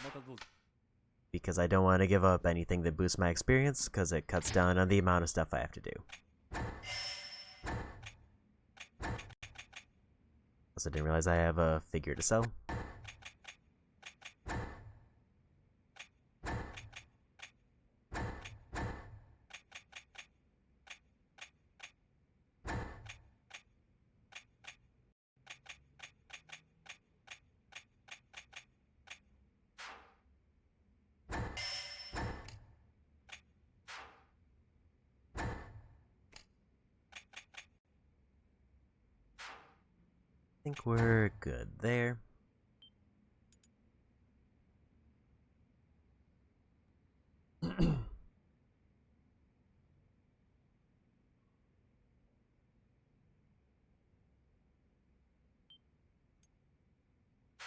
Speaker 1: Because I don't want to give up anything that boosts my experience, because it cuts down on the amount of stuff I have to do. Also didn't realize I have a figure to sell. think we're good there.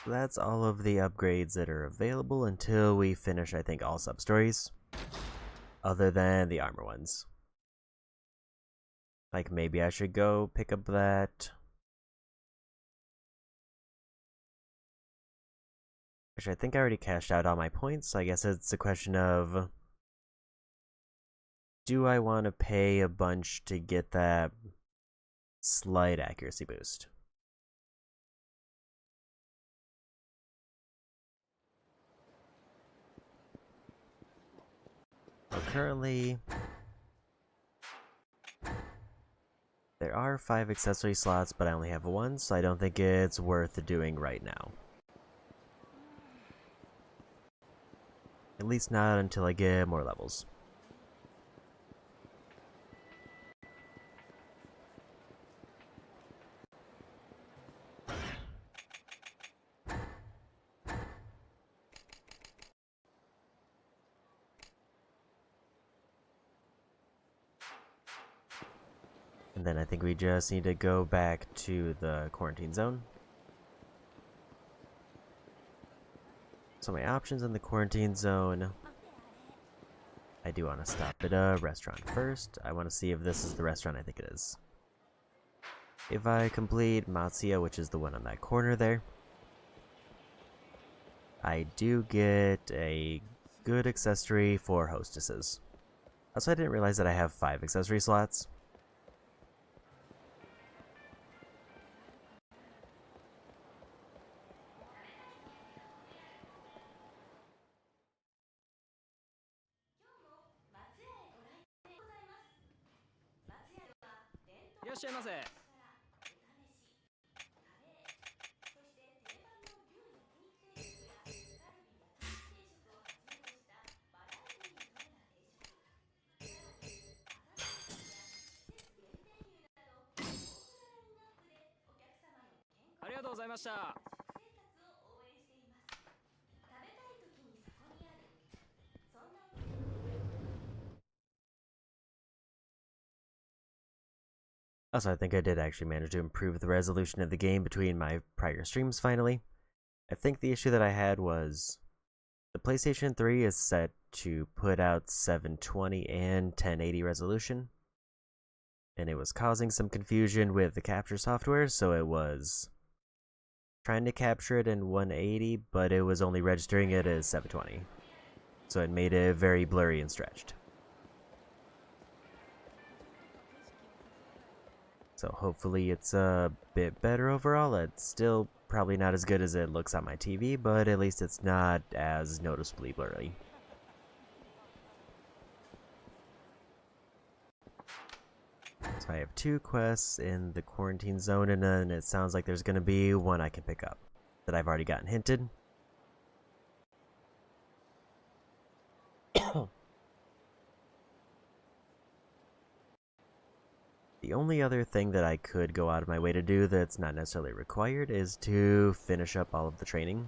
Speaker 1: That's all of the upgrades that are available until we finish, I think, all Substories. Other than the armor ones. Like, maybe I should go pick up that... Actually, I think I already cashed out all my points, so I guess it's a question of... Do I want to pay a bunch to get that slight accuracy boost? Well, currently... There are 5 accessory slots, but I only have 1, so I don't think it's worth doing right now. At least not until I get more levels. And then I think we just need to go back to the quarantine zone. So my options in the quarantine zone... I do want to stop at a restaurant first. I want to see if this is the restaurant I think it is. If I complete Matsuya, which is the one on that corner there, I do get a good accessory for hostesses. Also, I didn't realize that I have 5 accessory slots. Also, I think I did actually manage to improve the resolution of the game between my prior streams finally. I think the issue that I had was the PlayStation 3 is set to put out 720 and 1080 resolution, and it was causing some confusion with the capture software, so it was trying to capture it in 180, but it was only registering it as 720. So it made it very blurry and stretched. So hopefully it's a bit better overall. It's still probably not as good as it looks on my TV, but at least it's not as noticeably blurry. So I have 2 quests in the quarantine zone, and then it sounds like there's going to be one I can pick up that I've already gotten hinted. The only other thing that I could go out of my way to do that's not necessarily required is to finish up all of the training.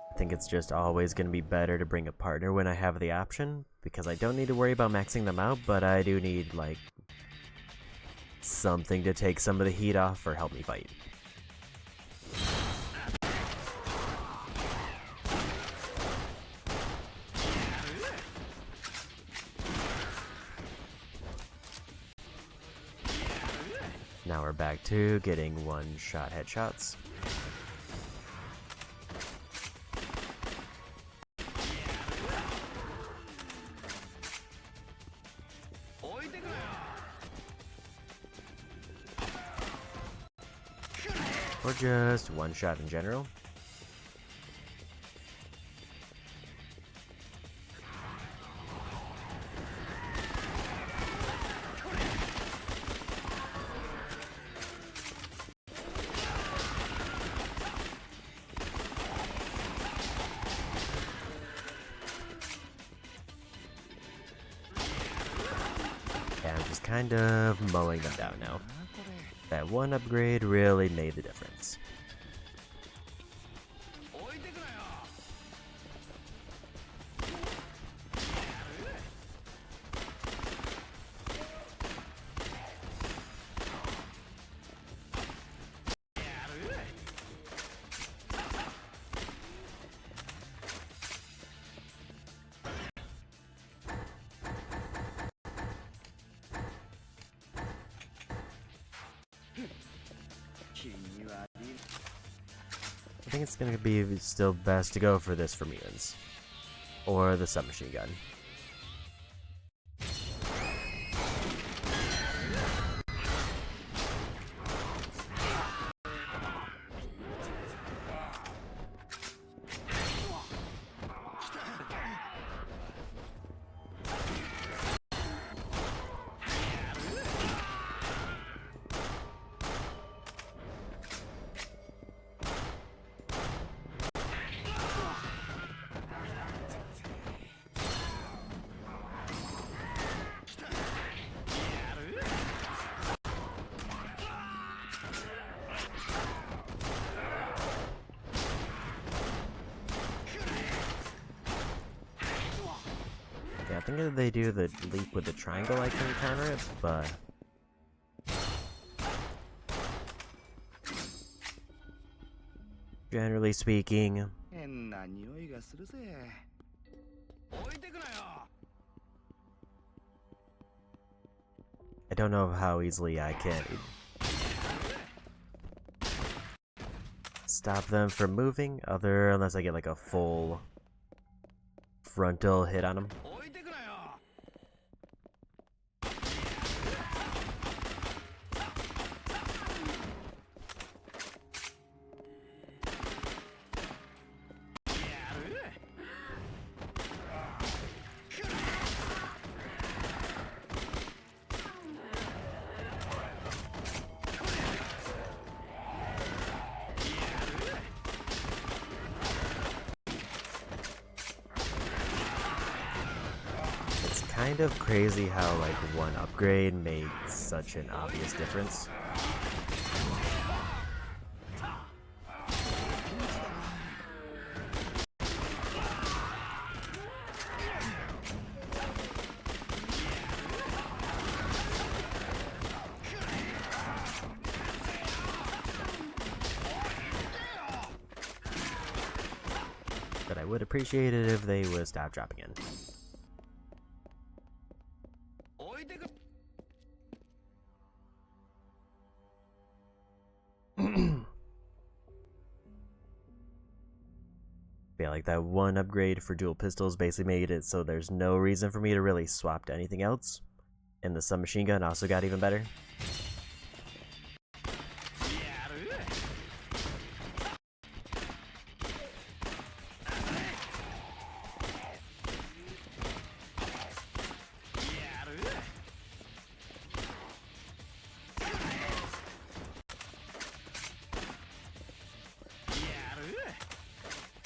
Speaker 1: I think it's just always going to be better to bring a partner when I have the option, because I don't need to worry about maxing them out, but I do need, like, something to take some of the heat off or help me fight. Now we're back to getting one-shot headshots. Or just one shot in general. kind of mowing them down now. That one upgrade really made the difference. I think it's gonna be still best to go for this for mutants. Or the submachine gun. I think if they do the leap with the triangle, I can counter it, but... generally speaking... I don't know how easily I can stop them from moving, unless I get like a full frontal hit on them. Kind of crazy how like one upgrade made such an obvious difference. But I would appreciate it if they would stop dropping in. Yeah, like that one upgrade for dual pistols basically made it so there's no reason for me to really swap to anything else. And the submachine gun also got even better.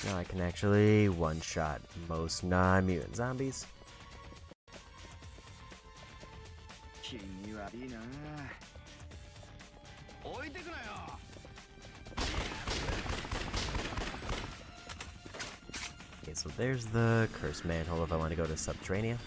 Speaker 1: Now I can actually one-shot most non-mutant zombies. Okay, so there's the cursed manhole if I want to go to Subterranea.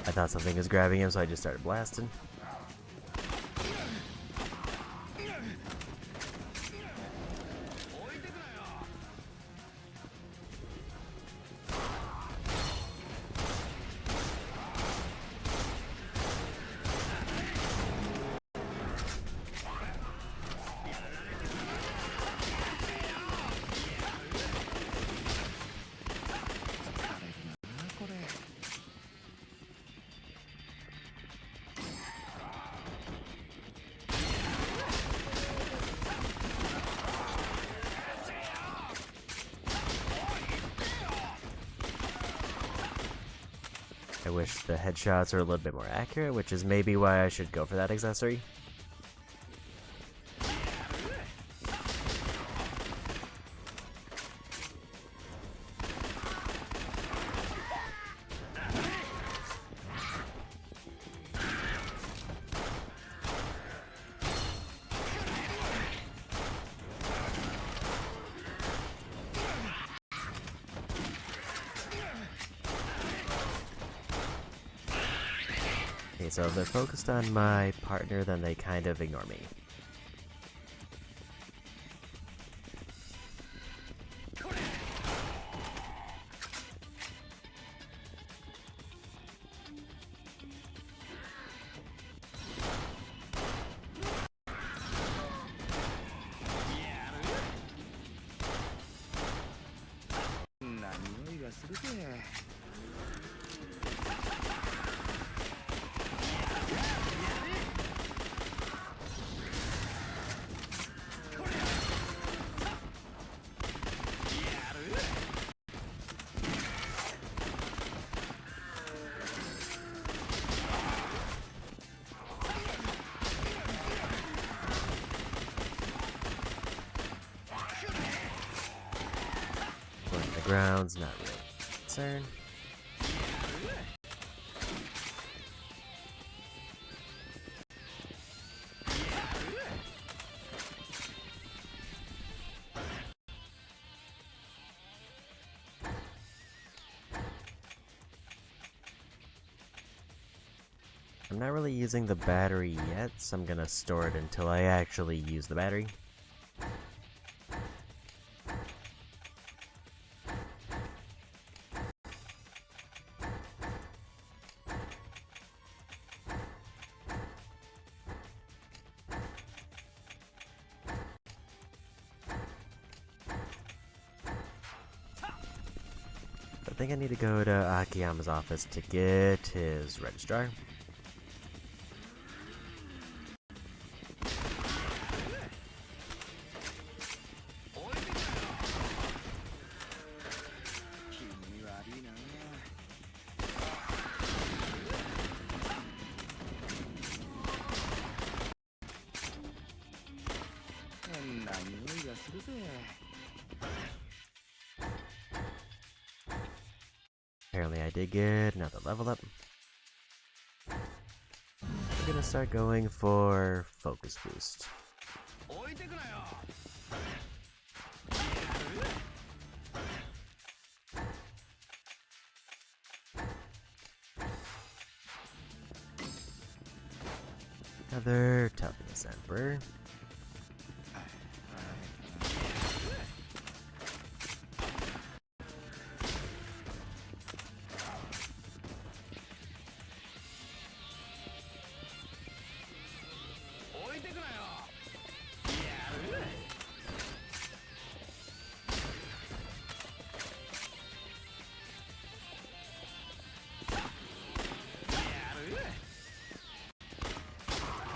Speaker 1: I thought something was grabbing him, so I just started blasting. I wish the headshots were a little bit more accurate, which is maybe why I should go for that accessory. Okay, so if they're focused on my partner, then they kind of ignore me. The ground's not really a concern. I'm not really using the battery yet, so I'm gonna store it until I actually use the battery. I think I need to go to Akiyama's office to get his registrar. Apparently I did get another level up. I'm gonna start going for focus boost. Another toughness emperor.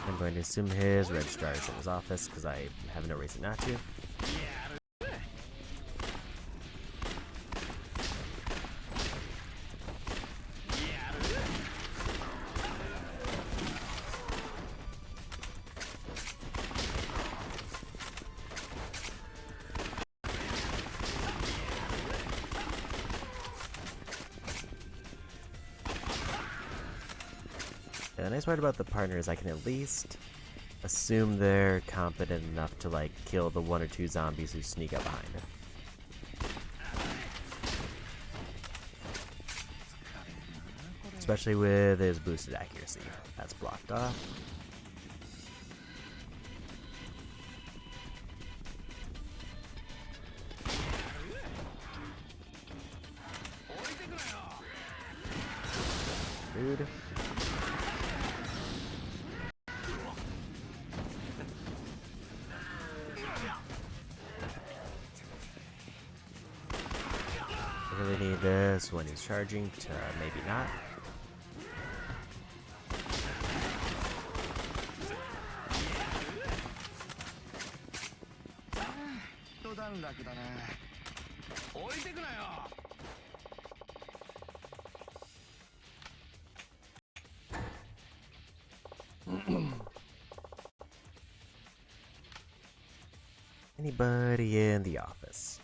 Speaker 1: I'm going to assume his registrar is in his office because I have no reason not to. And the nice part about the partner is I can at least assume they're competent enough to like kill the 1 or 2 zombies who sneak up behind. Especially with his boosted accuracy. That's blocked off. Dude. I really need this when he's charging to maybe not. Anybody in the office?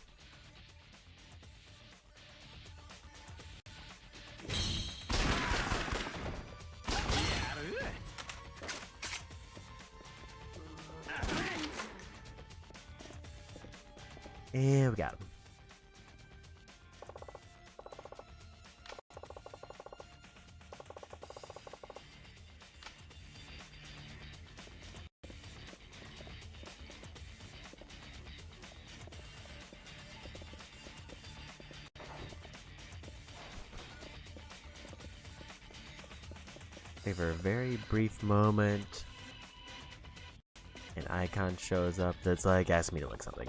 Speaker 1: And we got him. For a very brief moment, an icon shows up that's like, ask me to look something.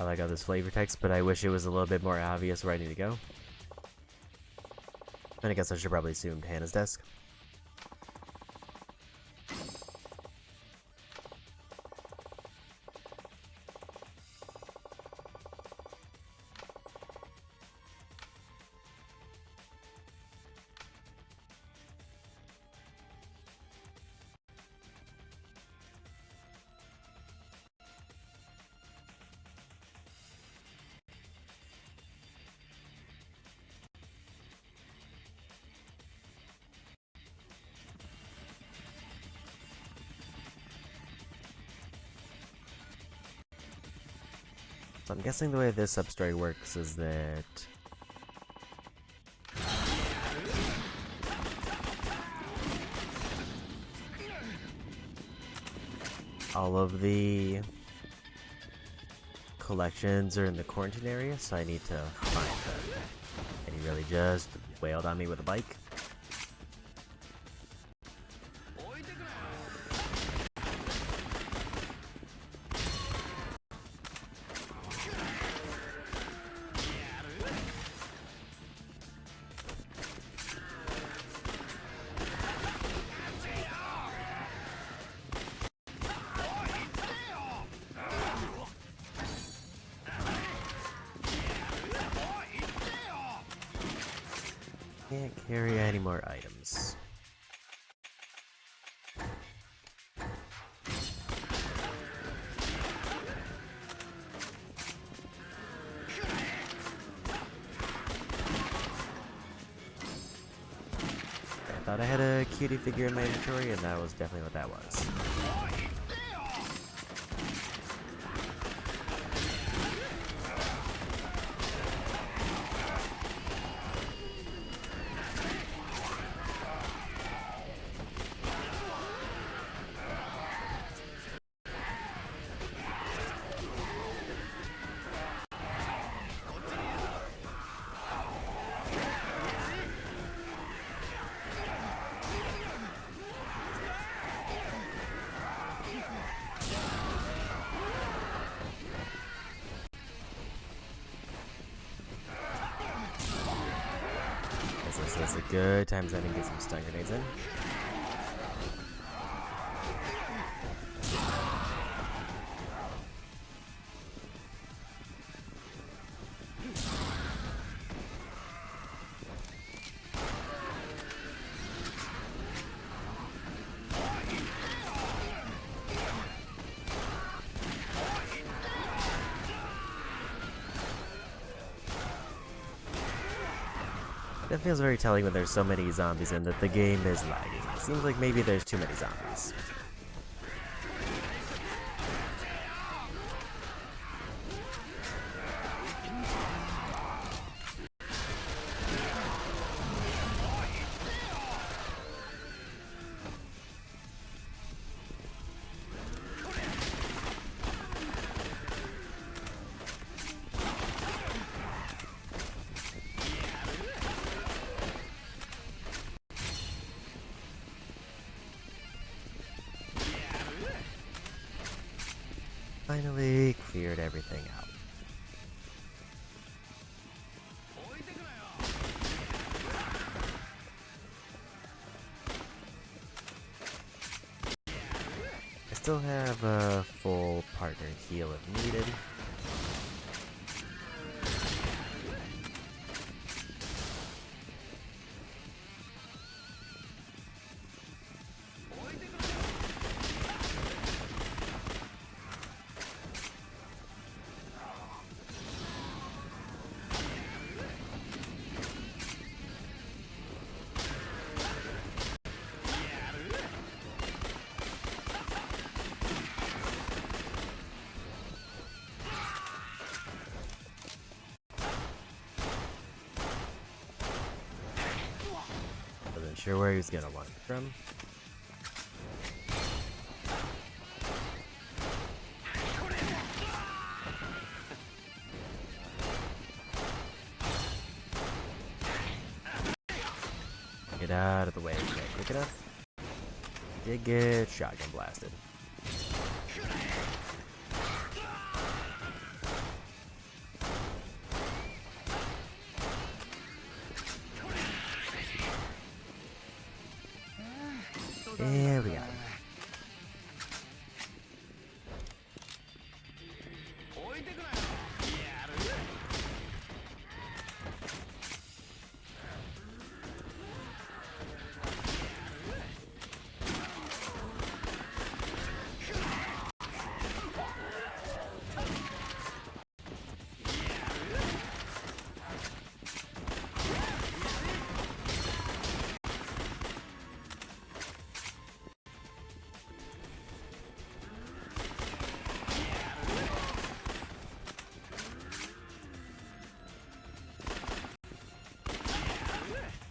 Speaker 1: I like all this flavor text, but I wish it was a little bit more obvious where I need to go. And I guess I should probably assume Hannah's desk. So I'm guessing the way this substory works is that all of the collections are in the quarantine area, so I need to find them. And he really just wailed on me with a bike. Can't carry any more items. I thought I had a cutie figure in my inventory, and that was definitely what that was. This is a good time so I can get some stun grenades in. That feels very telling when there's so many zombies in that the game is lagging. It seems like maybe there's too many zombies. finally cleared everything out. I still have a full partner heal if needed. Wasn't sure where he was gonna want it from. Get out of the way, okay, quick enough. Did get shotgun blasted. There we go.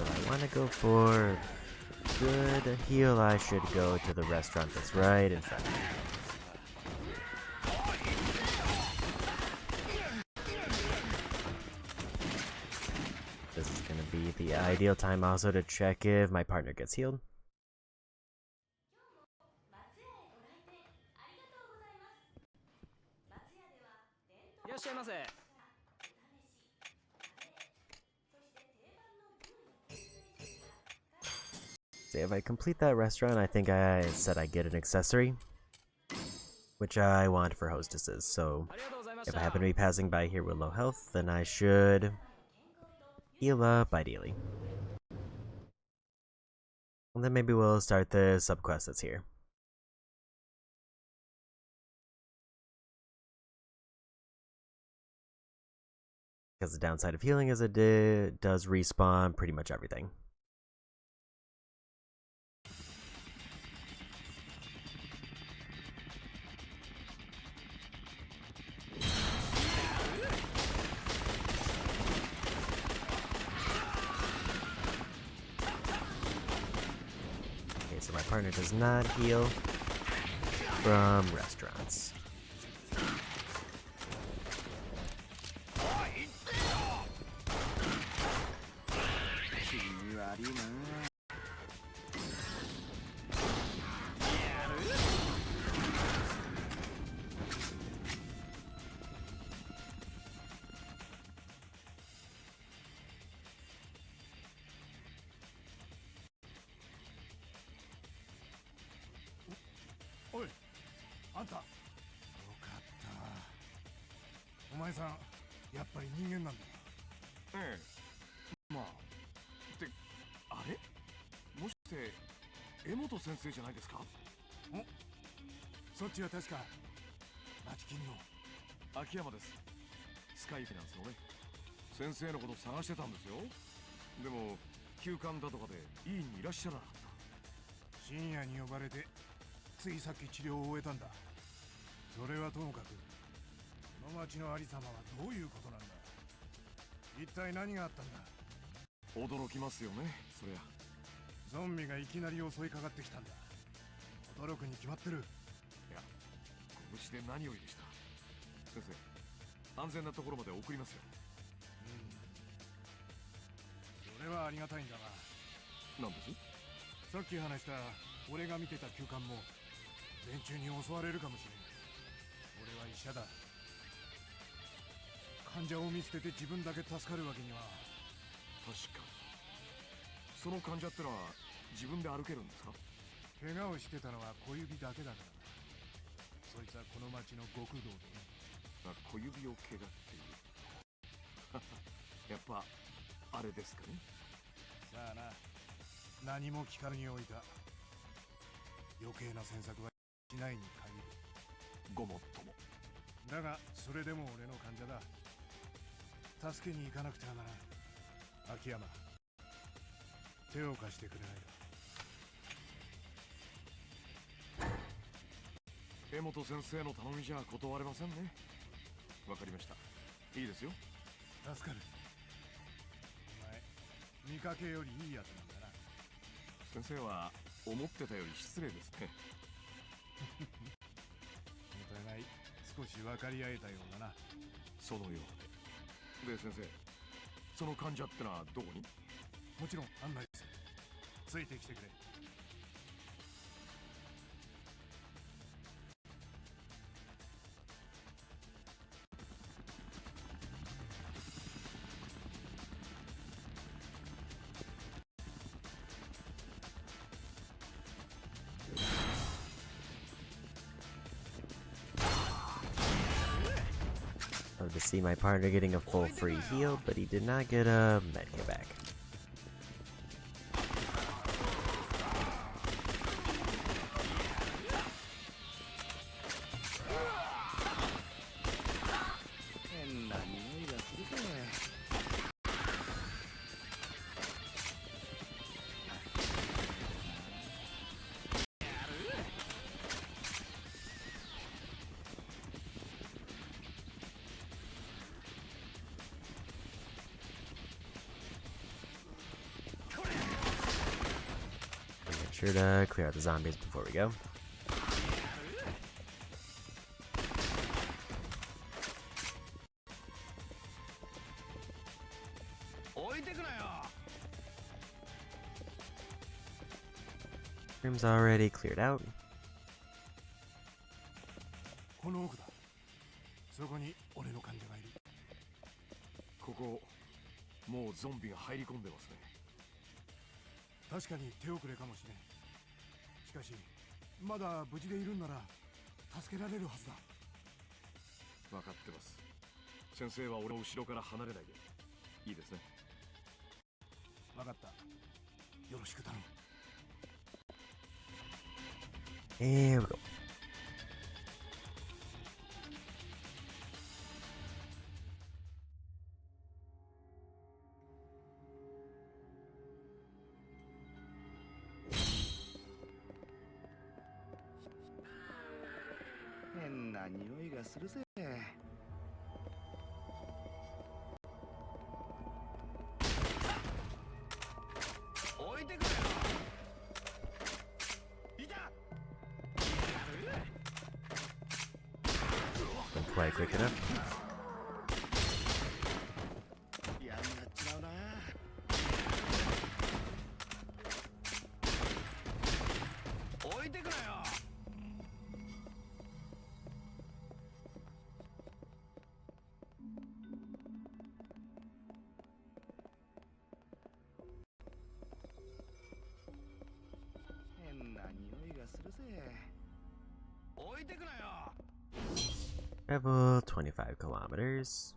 Speaker 1: I want to go for good heal. I should go to the restaurant that's right in front of me. This is going to be the ideal time also to check if my partner gets healed. So if I complete that restaurant, I think I said I get an accessory, which I want for hostesses. So if I happen to be passing by here with low health, then I should heal up ideally. And then maybe we'll start the subquest that's here. Because the downside of healing is it does respawn pretty much everything. Okay, so my partner does not heal from restaurants.
Speaker 2: おい、あんた。よかった。お前さん、やっぱり人間なんだな。ええ。まあ。って、あれ？もしかして江本先生じゃないですか？お、そっちは確か町金の秋山です。スカイフィナンスのね。先生のこと探してたんですよ。でも休館だとかで医院にいらっしゃらなかった。深夜に呼ばれて。ついさっき治療を終えたんだ。それはともかくこの町のありさまはどういうことなんだ。一体何があったんだ。驚きますよね、そりゃ。ゾンビがいきなり襲いかかってきたんだ。驚くに決まってる。いや、拳で何よりでした。先生、安全なところまで送りますよ。それはありがたいんだが。何です？さっき話した俺が見てた休館も連中に襲われるかもしれん。俺は医者だ。患者を見捨てて自分だけ助かるわけには。
Speaker 3: 確かに。その患者ってのは自分で歩けるんですか？
Speaker 2: 怪我をしてたのは小指だけだからな。そいつはこの町の極道でね。
Speaker 3: 小指を怪我っていうやっぱあれですかね。
Speaker 2: さあな、何も聞かぬに置いた。余計な詮索はしないに限る。
Speaker 3: ごもっとも。
Speaker 2: だがそれでも俺の患者だ。助けに行かなくてはならん。秋山、手を貸してくれないか。
Speaker 3: 江本先生の頼みじゃ断れませんね。わかりました。いいですよ。
Speaker 2: 助かる。お前、見かけよりいいやつなんだな。
Speaker 3: 先生は思ってたより失礼ですね。
Speaker 2: お互い少し分かり合えたようだな。
Speaker 3: そのようで。で、先生、その患者ってのはどこに？
Speaker 2: もちろん案内する。ついてきてくれ。
Speaker 1: Love to see my partner getting a full free heal, but he did not get a medkit back. Make sure to clear out the zombies before we go. Room's already cleared out.
Speaker 2: この奥だ。そこに俺の患者がいる。
Speaker 3: ここ、もうゾンビが入り込んでますね。
Speaker 2: 確かに手遅れかもしれん。しかしまだ無事でいるんなら助けられるはずだ。
Speaker 3: 分かってます。先生は俺の後ろから離れないで。いいですね。
Speaker 2: 分かった。よろしく頼む。
Speaker 1: Here we go. Not quite quick enough. Travel 25 kilometers.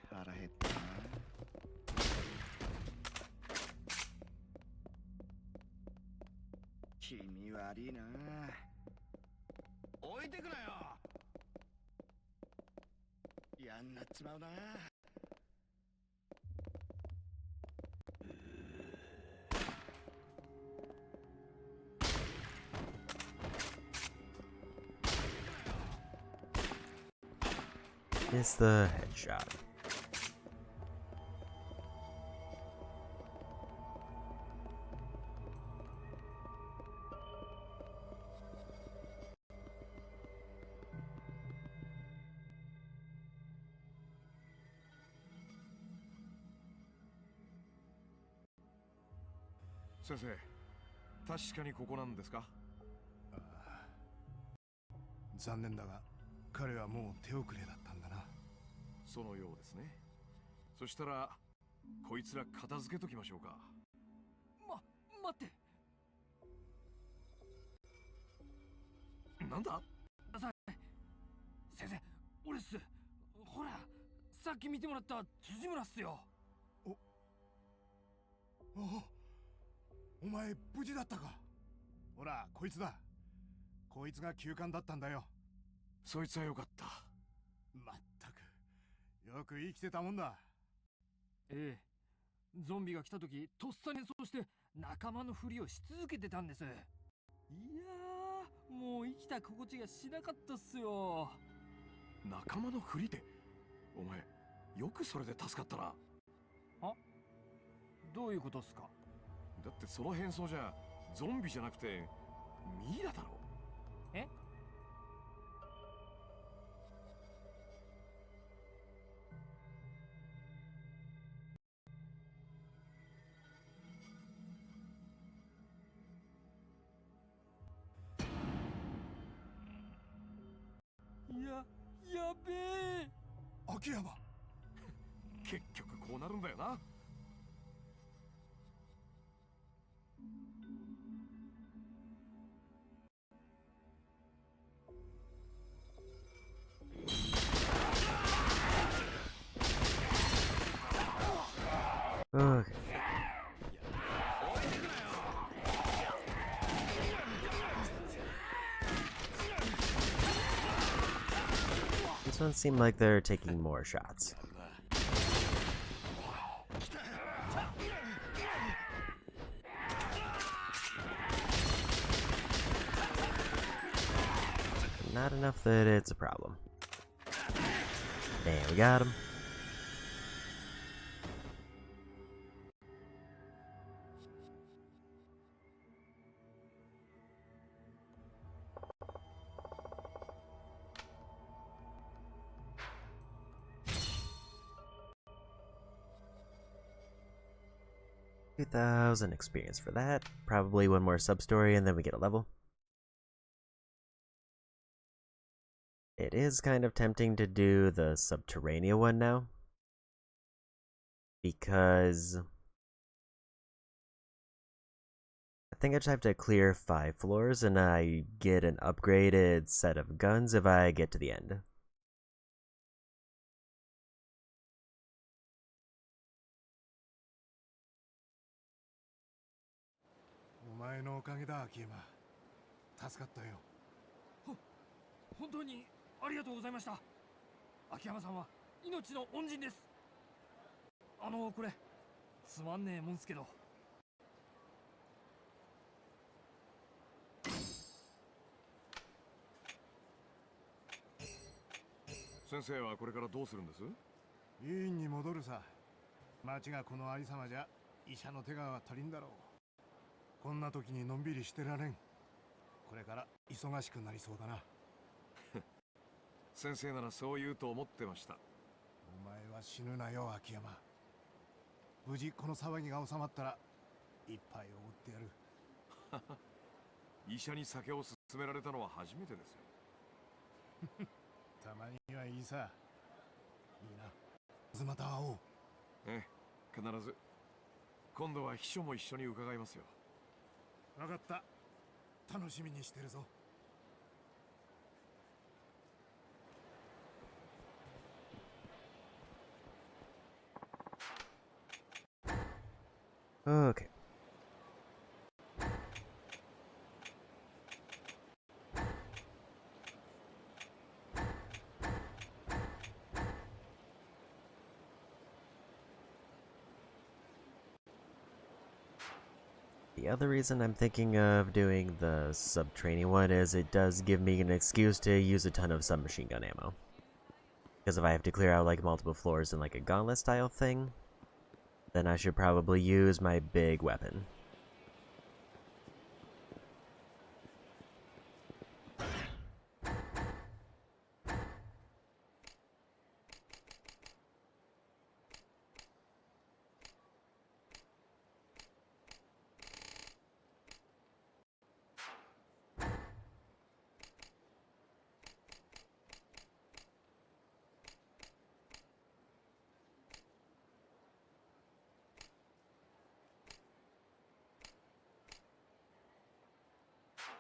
Speaker 4: 腹減ったな。君悪いな。置いてくなよ。嫌になっちまうな。
Speaker 1: Is the headshot.
Speaker 3: Sensei, 確かにここなんですか？
Speaker 2: 残念だが彼はもう手遅れだったんだな。
Speaker 3: そのようですね。そしたらこいつら片付けときましょうか。
Speaker 5: 待って。
Speaker 3: なんだ。
Speaker 5: 先生、俺っす。ほら、さっき見てもらった辻村っすよ。
Speaker 2: お前無事だったか。ほらこいつだ。こいつが警官だったんだよ。
Speaker 3: そいつはよかった。
Speaker 2: まったくよく生きてたもんだ。
Speaker 5: ええ、ゾンビが来た時とっさに演奏して仲間のふりをし続けてたんです。いやー、もう生きた心地がしなかったっすよ。
Speaker 3: 仲間のふりで。お前よくそれで助かったな。
Speaker 5: どういうことっすか。
Speaker 3: だってその変装じゃゾンビじゃなくてミイラだろ。
Speaker 5: え。やべえ。
Speaker 2: 秋山。
Speaker 3: 結局こうなるんだよな。
Speaker 1: Okay. This one seemed like they're taking more shots. Not enough that it's a problem. Damn, we got him. $2,000 experience for that. Probably one more sub-story and then we get a level. It is kind of tempting to do the Subterranea one now, because I think I just have to clear 5 floors and I get an upgraded set of guns if I get to the end.
Speaker 5: Oh, 本当にありがとうございました。秋山さんは命の恩人です。これつまんねえもんすけど。
Speaker 3: 先生はこれからどうするんです？
Speaker 2: 医院に戻るさ。町がこのありさまじゃ医者の手が足りんだろう。こんな時にのんびりしてられん。これから忙しくなりそうだな。
Speaker 3: 先生ならそう言うと思ってました。
Speaker 2: お前は死ぬなよ秋山。無事この騒ぎが収まったら一杯おごってやる。
Speaker 3: 医者に酒を勧められたのは初めてですよ。
Speaker 2: たまにはいいさ。いいな。また会おう。
Speaker 3: ええ、必ず。今度は秘書も一緒に伺いますよ。
Speaker 2: 分かった。楽しみにしてるぞ。
Speaker 1: Okay. The other reason I'm thinking of doing the sub-training one is it does give me an excuse to use a ton of submachine gun ammo. Because if I have to clear out like multiple floors in like a gauntlet style thing, then I should probably use my big weapon.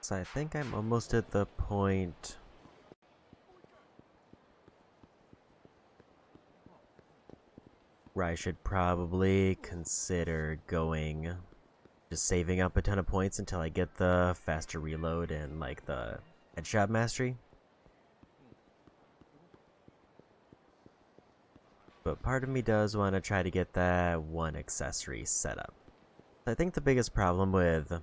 Speaker 1: So I think I'm almost at the point where I should probably consider going, just saving up a ton of points until I get the faster reload and like the headshot mastery. But part of me does want to try to get that one accessory set up. I think the biggest problem with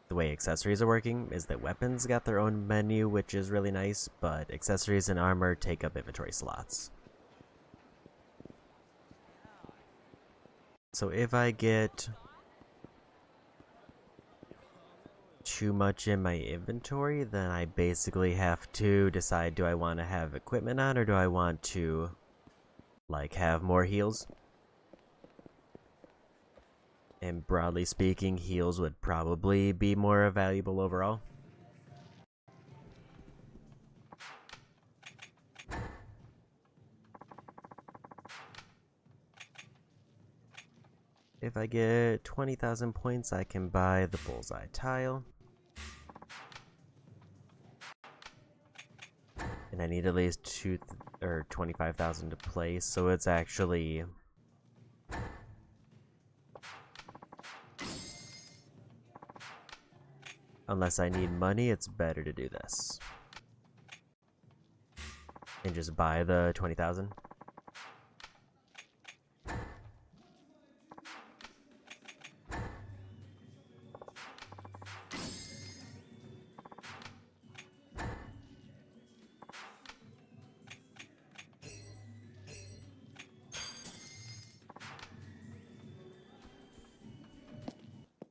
Speaker 1: the way accessories are working is that weapons got their own menu, which is really nice, but accessories and armor take up inventory slots. So if I get too much in my inventory, then I basically have to decide, do I want to have equipment on or do I want to like have more heals? And broadly speaking, heals would probably be more valuable overall. If I get 20,000 points, I can buy the bullseye tile. And I need at least 25,000 to place, so it's actually unless I need money, it's better to do this. And just buy the 20,000.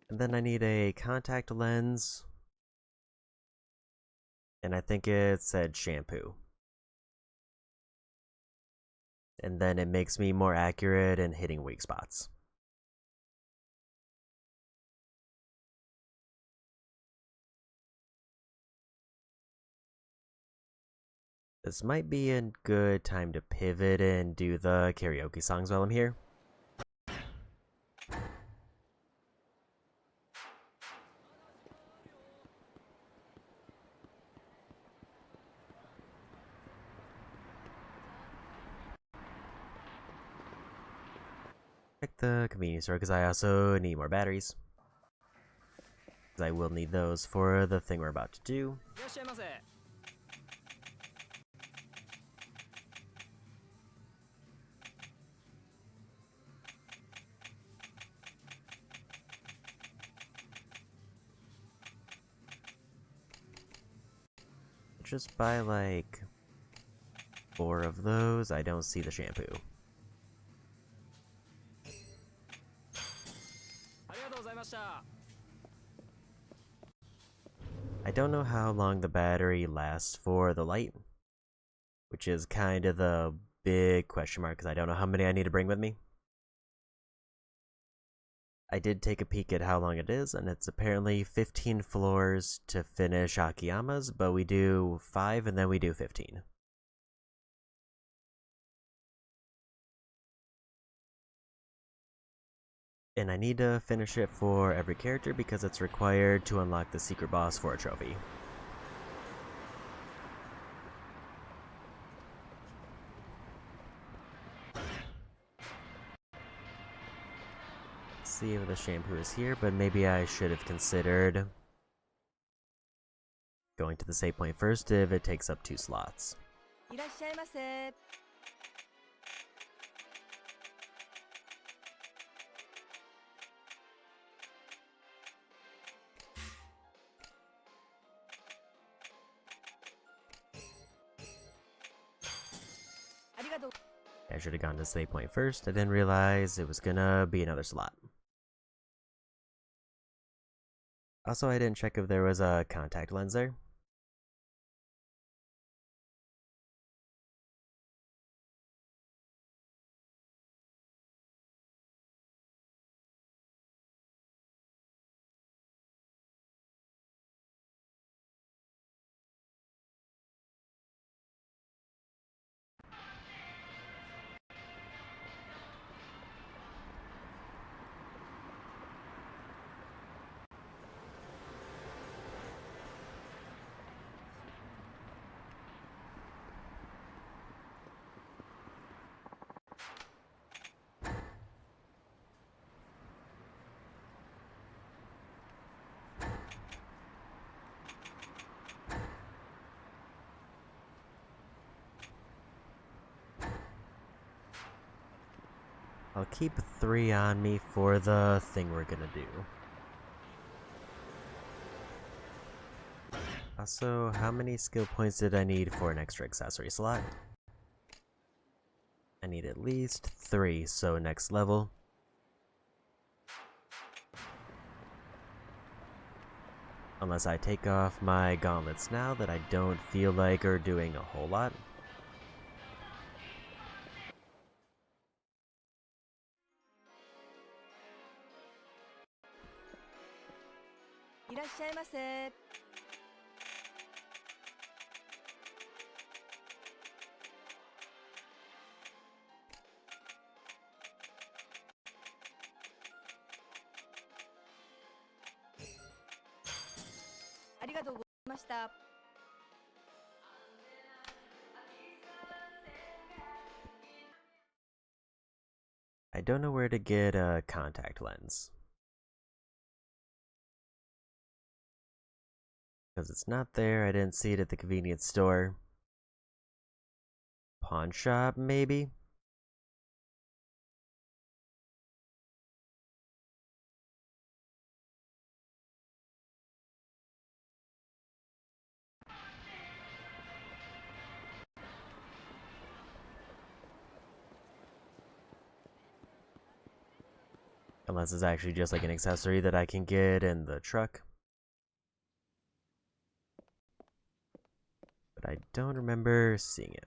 Speaker 1: And then I need a contact lens. And I think it said shampoo. And then it makes me more accurate in hitting weak spots. This might be a good time to pivot and do the karaoke songs while I'm here. Check the convenience store because I also need more batteries. I will need those for the thing we're about to do. Just buy like 4 of those. I don't see the shampoo. I don't know how long the battery lasts for the light, which is kind of the big question mark because I don't know how many I need to bring with me. I did take a peek at how long it is, and it's apparently 15 floors to finish Akiyama's, but we do 5 and then we do 15. And I need to finish it for every character because it's required to unlock the secret boss for a trophy. Let's see if the shampoo is here, but maybe I should have considered going to the save point first if it takes up 2 slots. I should have gone to save point first. I didn't realize it was gonna be another slot. Also, I didn't check if there was a contact lens there. I'll keep 3 on me for the thing we're gonna do. Also, how many skill points did I need for an extra accessory slot? I need at least 3, so next level. Unless I take off my gauntlets now that I don't feel like are doing a whole lot. I don't know where to get a contact lens. Because it's not there, I didn't see it at the convenience store. Pawn shop, maybe? Unless it's actually just like an accessory that I can get in the truck. But I don't remember seeing it.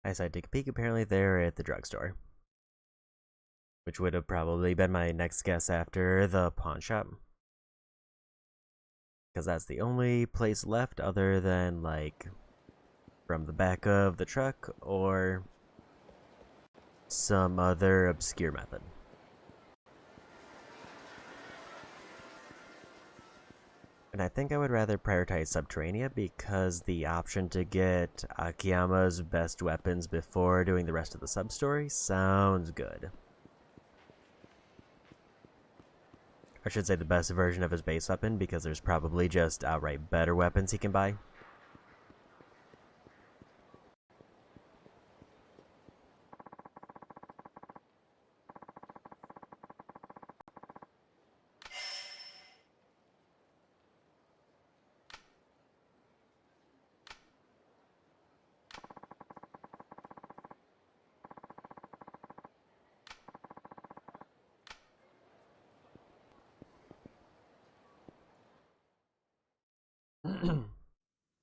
Speaker 1: I decided to take a peek. Apparently they're at the drugstore. Which would have probably been my next guess after the pawn shop. Because that's the only place left other than, like, from the back of the truck or some other obscure method. And I think I would rather prioritize Subterranea because the option to get Akiyama's best weapons before doing the rest of the sub-story sounds good. I should say the best version of his base weapon because there's probably just outright better weapons he can buy.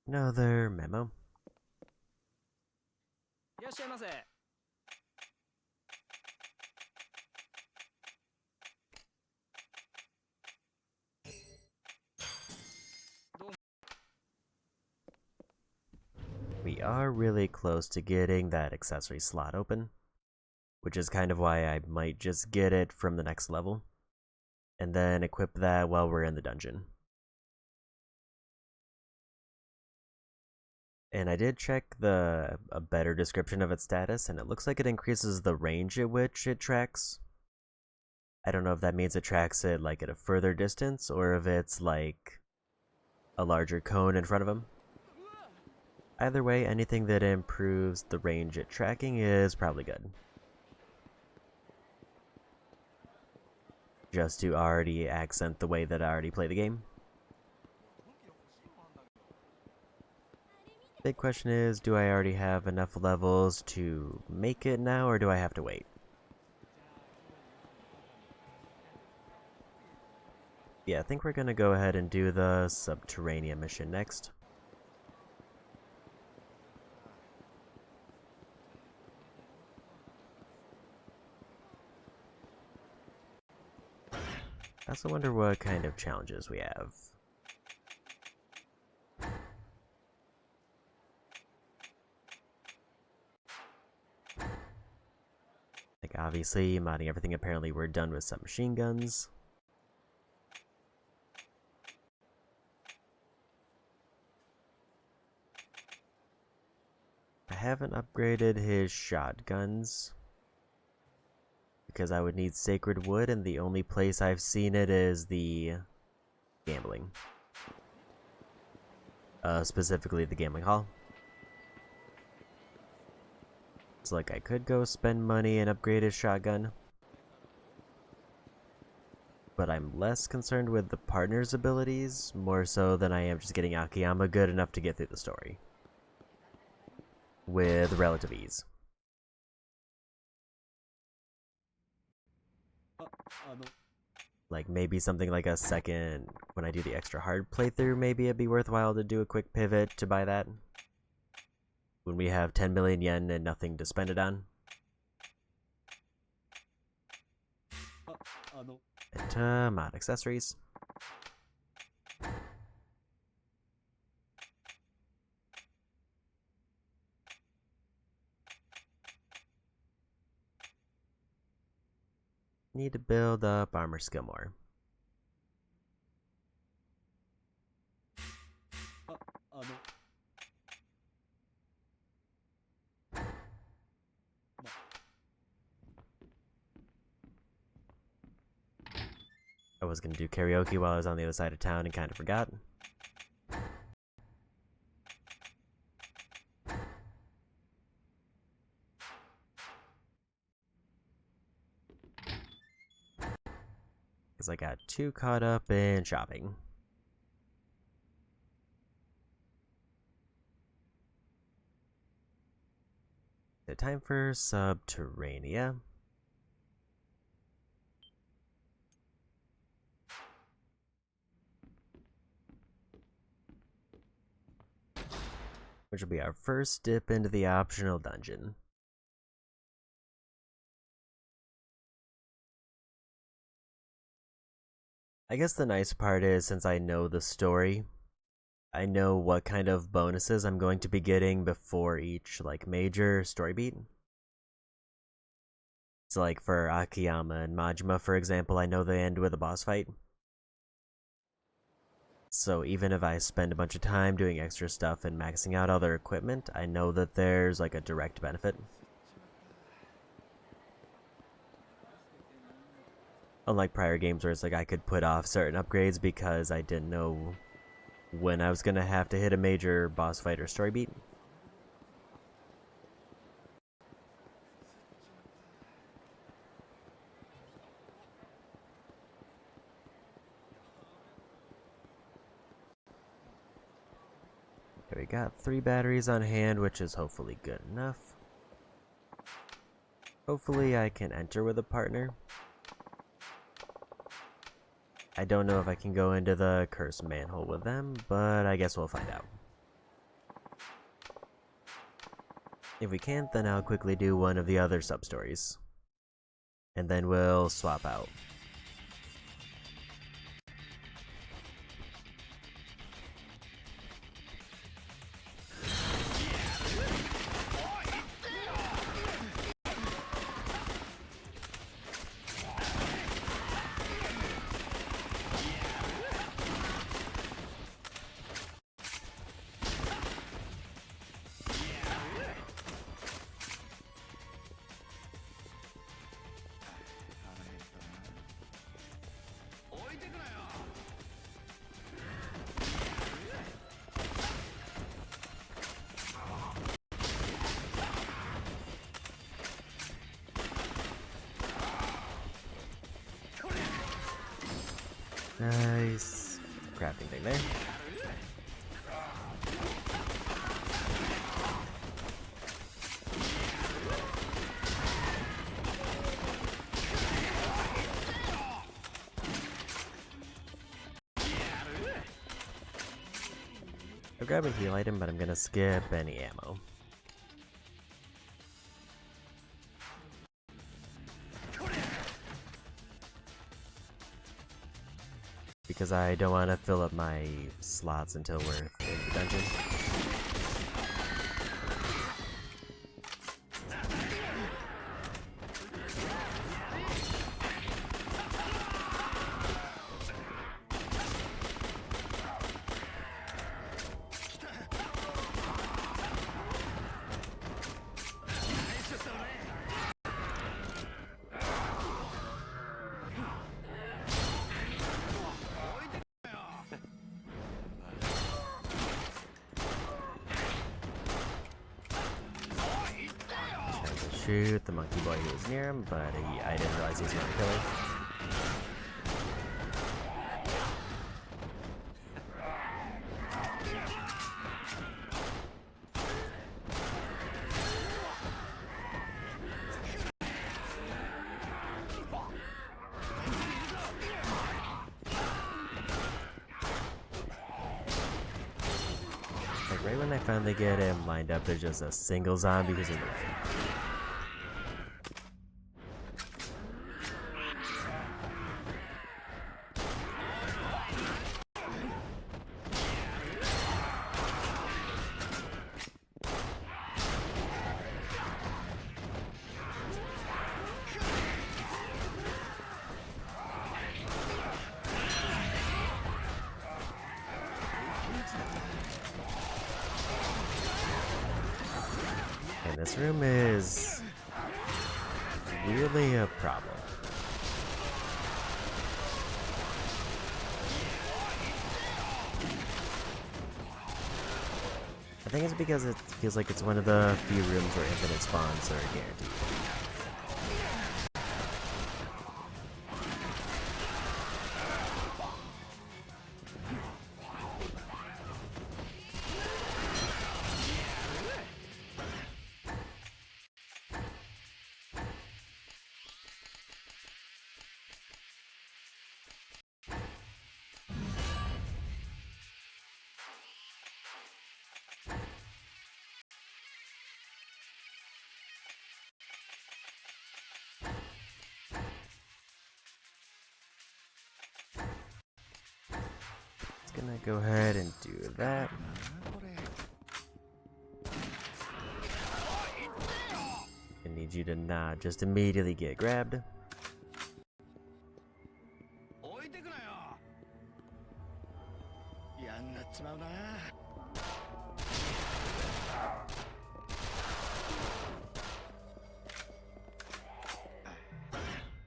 Speaker 1: Another memo. We are really close to getting that accessory slot open, which is kind of why I might just get it from the next level, and then equip that while we're in the dungeon. And I did check a better description of its status, and it looks like it increases the range at which it tracks. I don't know if that means it tracks it like at a further distance, or if it's like a larger cone in front of him. Either way, anything that improves the range at tracking is probably good. Just to already accent the way that I already play the game. Big question is, do I already have enough levels to make it now, or do I have to wait? Yeah, I think we're gonna go ahead and do the Subterranean mission next. I also wonder what kind of challenges we have. Like, obviously, modding everything, apparently we're done with submachine guns. I haven't upgraded his shotguns because I would need sacred wood, and the only place I've seen it is the gambling. Specifically the gambling hall. So like I could go spend money and upgrade his shotgun, but I'm less concerned with the partner's abilities, more so than I am just getting Akiyama good enough to get through the story. With relative ease. Like maybe something like a second, when I do the extra hard playthrough, maybe it'd be worthwhile to do a quick pivot to buy that. When we have 10 million yen and nothing to spend it on. And mod accessories. Need to build up armor skill more. I was gonna do karaoke while I was on the other side of town and kind of forgot. Because I got too caught up in shopping. So time for Subterranea. Which will be our first dip into the optional dungeon. I guess the nice part is, since I know the story, I know what kind of bonuses I'm going to be getting before each, like, major story beat. So, like, for Akiyama and Majima, for example, I know they end with a boss fight. So even if I spend a bunch of time doing extra stuff and maxing out other equipment, I know that there's, like, a direct benefit. Unlike prior games where it's like I could put off certain upgrades because I didn't know when I was gonna have to hit a major boss fight or story beat. Okay, we got 3 batteries on hand, which is hopefully good enough. Hopefully I can enter with a partner. I don't know if I can go into the cursed manhole with them, but I guess we'll find out. If we can't, then I'll quickly do one of the other sub-stories. And then we'll swap out. Nice crafting thing there. I'll grab a heal item, but I'm gonna skip any ammo. Because I don't want to fill up my slots until we're in the dungeon. Shoot the monkey boy who was near him, but I didn't realize he was going to kill him. Like right when I finally get him lined up, there's just a single zombie who's in the way. And this room is really a problem. I think it's because it feels like it's one of the few rooms where infinite spawns are guaranteed. Gonna go ahead and do that. I need you to not just immediately get grabbed.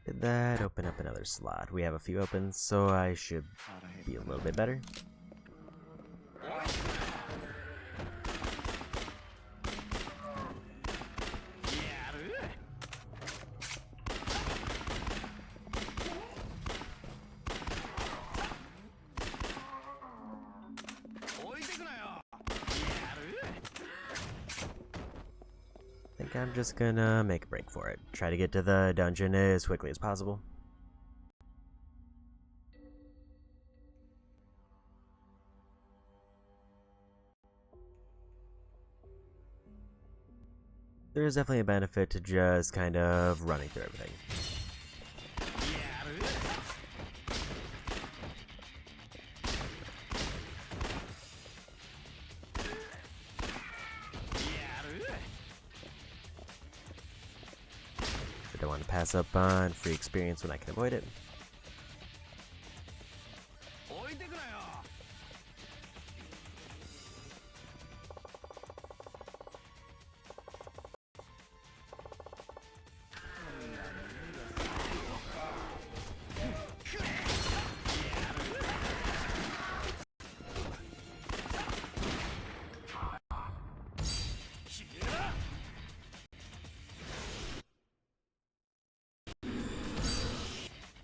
Speaker 1: Did that open up another slot? We have a few opens, so I should be a little bit better. I think I'm just gonna make a break for it. Try to get to the dungeon as quickly as possible. There is definitely a benefit to just kind of running through everything. I don't want to pass up on free experience when I can avoid it.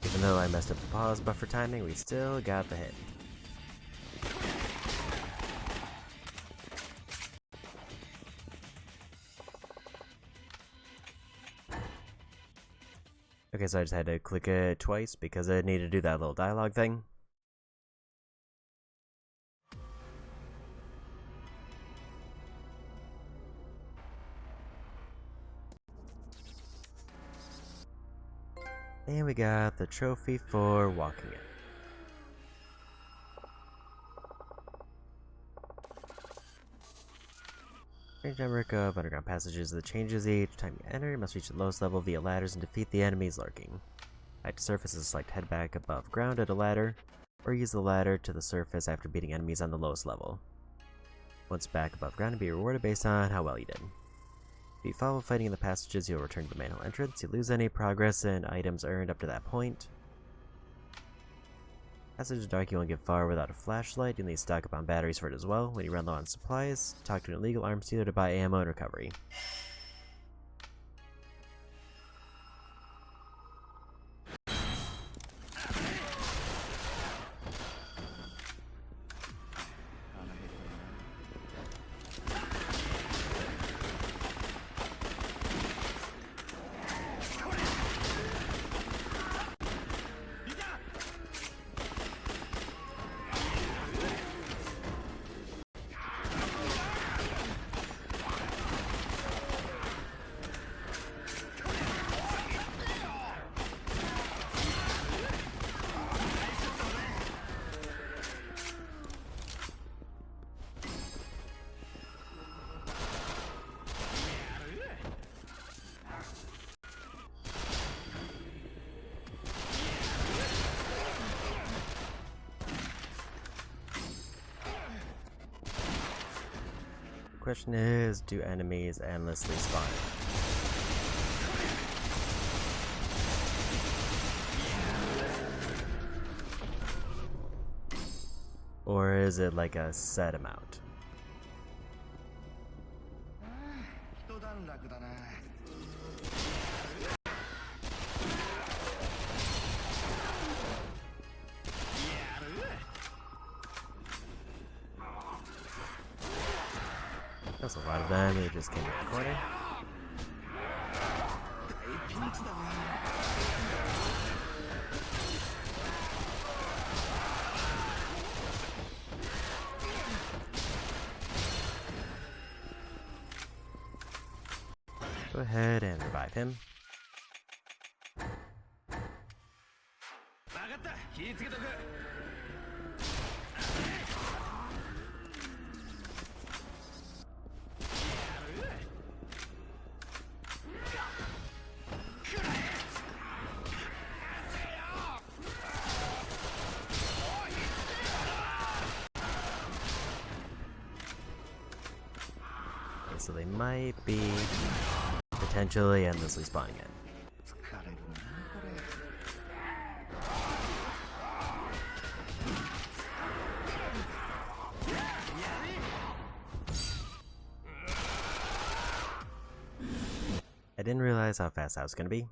Speaker 1: Even though I messed up the pause buffer timing, we still got the hit. Okay, so I just had to click it twice because I needed to do that little dialogue thing. And we got the trophy for walking it. Strange network of underground passages that changes each time you enter. You must reach the lowest level via ladders and defeat the enemies lurking. Back to surface is select head back above ground at a ladder, or use the ladder to the surface after beating enemies on the lowest level. Once back above ground, you'll be rewarded based on how well you did. If you follow fighting in the passages, you'll return to the main hall entrance. You lose any progress and items earned up to that point. Passage is dark, you won't get far without a flashlight. You'll need to stock up on batteries for it as well. When you run low on supplies, talk to an illegal arms dealer to buy ammo and recovery. Question is, do enemies endlessly spawn? Or is it like a set amount?
Speaker 4: 一段落だな。
Speaker 1: That's a lot of them, they just came in the corner.
Speaker 4: 大ピンチだな。
Speaker 1: Go ahead and revive him.
Speaker 4: 分かった。気ぃつけとく。
Speaker 1: So they might be potentially endlessly spawning in.
Speaker 4: 疲れるなこれ。
Speaker 1: I didn't realize how fast I was gonna be.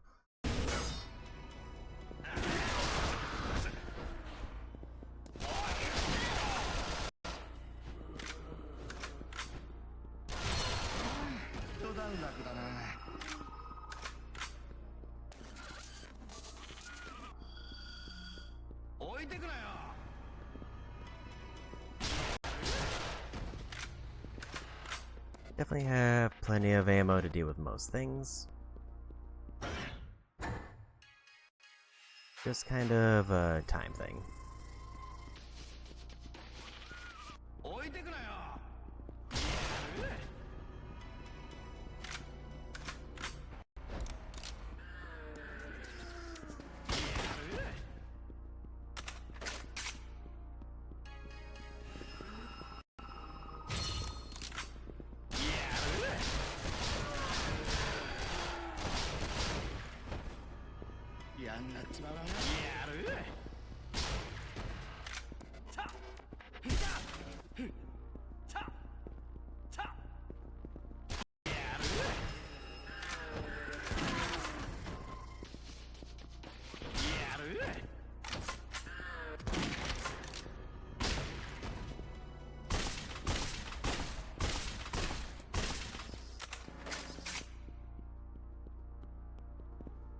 Speaker 1: Definitely have plenty of ammo to deal with most things. Just kind of a time thing.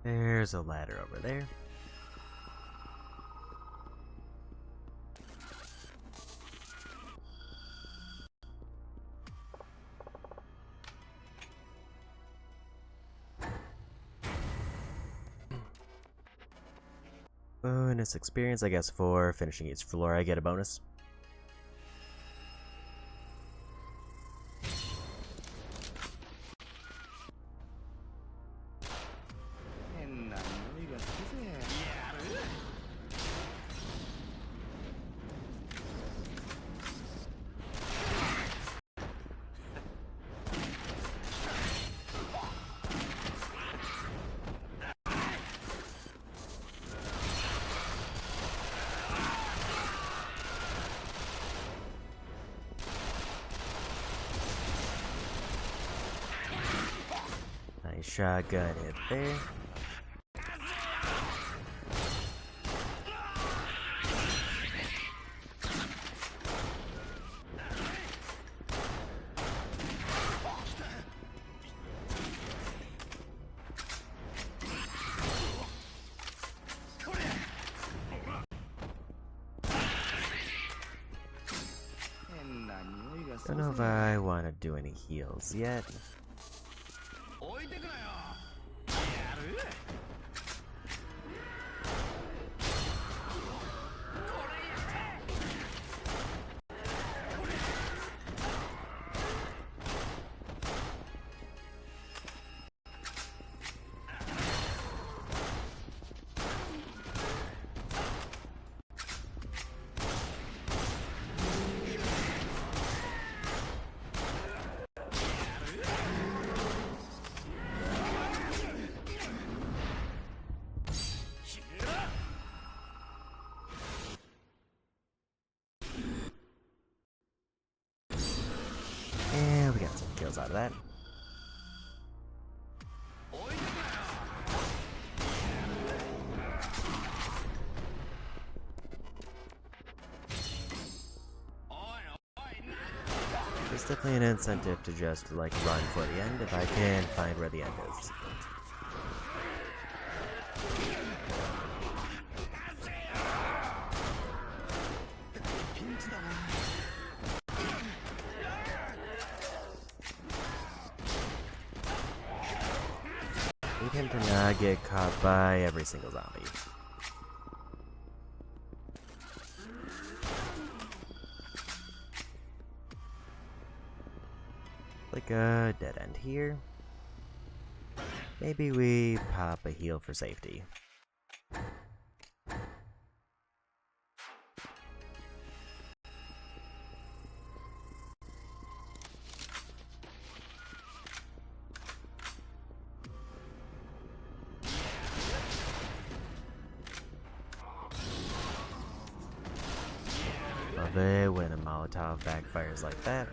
Speaker 1: There's a ladder over there. Bonus experience, I guess, for finishing each floor. I get a bonus. Nice shotgun hit there. Don't know if I want to do any heals yet. Yeah, we got some kills out of that. There's definitely an incentive to just, like, run for the end if I can find where the end is. Need him to not get caught by every single zombie. Like a dead end here. Maybe we pop a heal for safety. Love it when a Molotov backfires like that.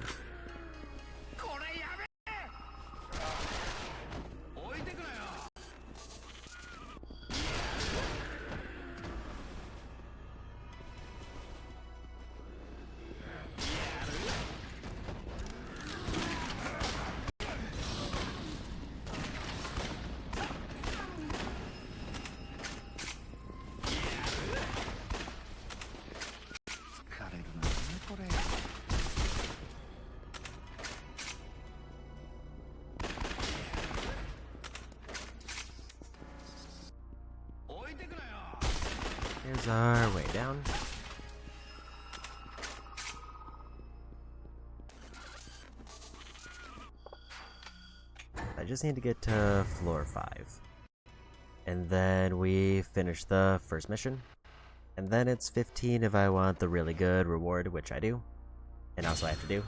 Speaker 1: Here's our way down. I just need to get to floor 5. And then we finish the first mission. And then it's 15 if I want the really good reward, which I do. And also I have to do.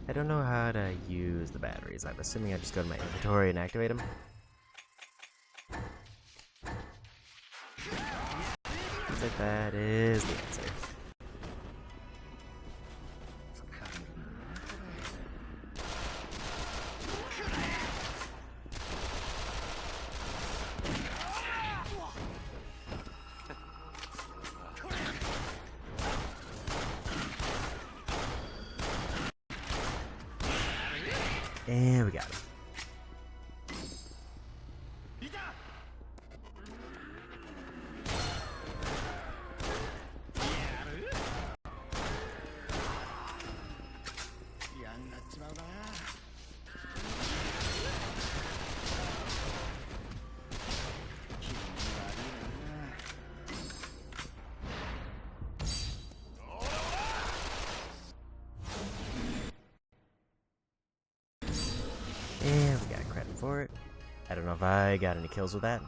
Speaker 1: I don't know how to use the batteries. I'm assuming I just go to my inventory and activate them. Looks like that is the answer. got him. And we got credit for it. I don't know if I got any kills with that.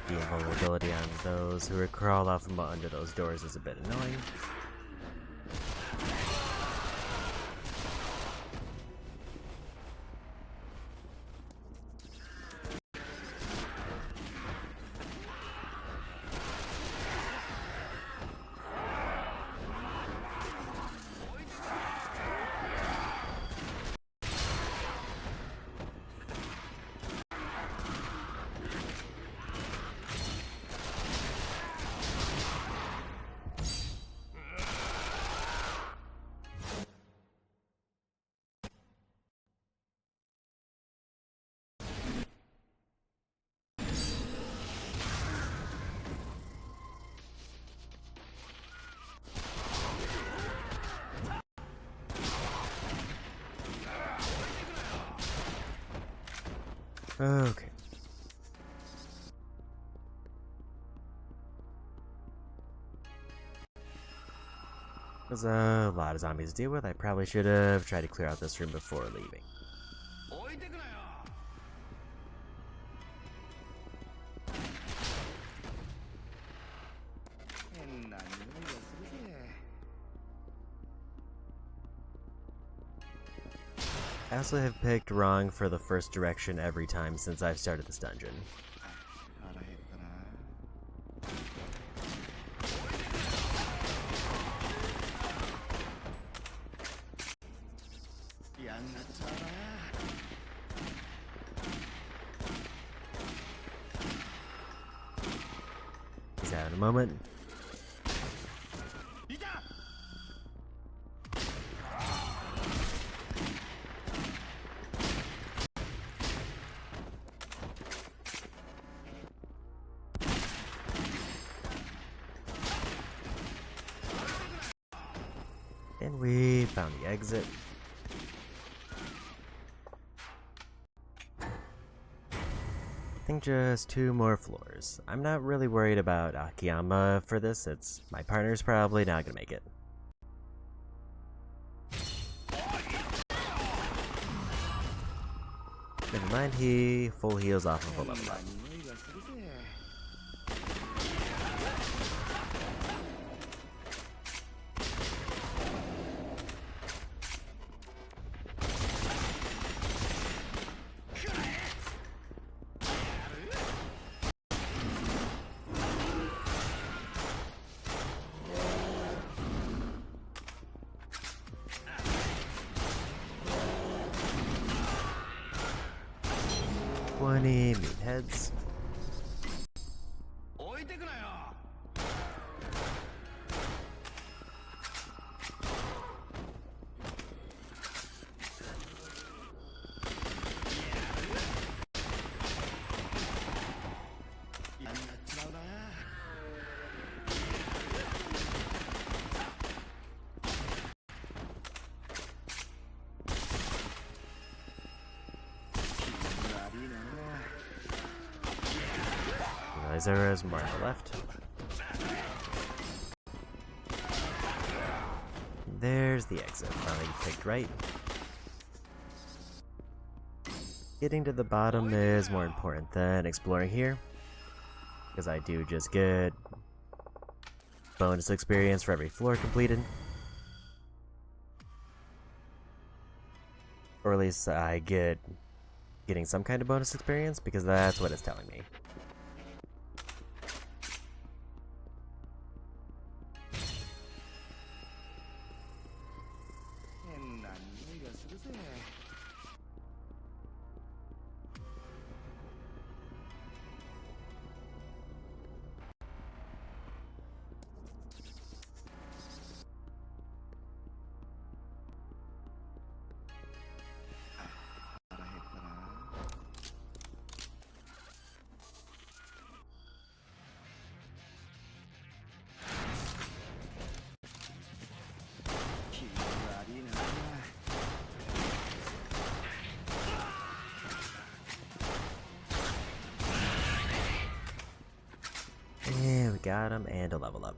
Speaker 1: The invulnerability on those who are crawled out from under those doors is a bit annoying. Okay. There's a lot of zombies to deal with. I probably should have tried to clear out this room before leaving. I also have picked wrong for the first direction every time since I've started this dungeon. He's out in a moment. And we found the exit. I think just 2 more floors. I'm not really worried about Akiyama for this. My partner's probably not gonna make it. Never mind, he full heals off of a level up. Meatheads. There's more on the left. There's the exit. Finally picked right. Getting to the bottom is more important than exploring here, because I do just get bonus experience for every floor completed. Or at least I getting some kind of bonus experience, because that's what it's telling me.
Speaker 4: 気がするぜ。腹減ったな。気味悪いな。
Speaker 1: And we got him, and a level up.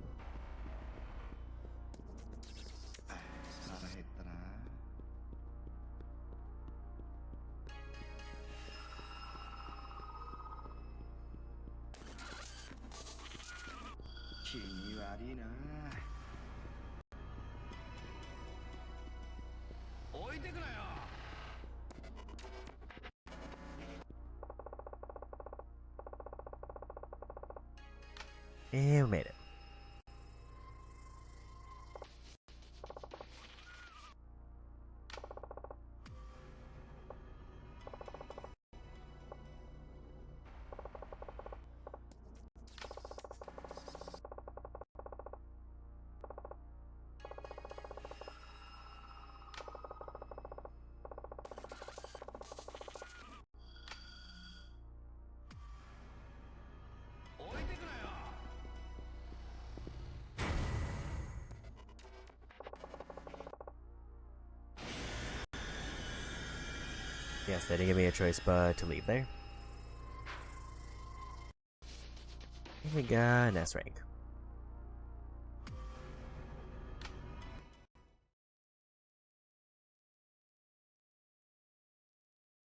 Speaker 4: 腹減ったな。気味悪いな。置いてくなよ。
Speaker 1: And we made it. Yes, they didn't give me a choice but to leave there. And we got an S rank.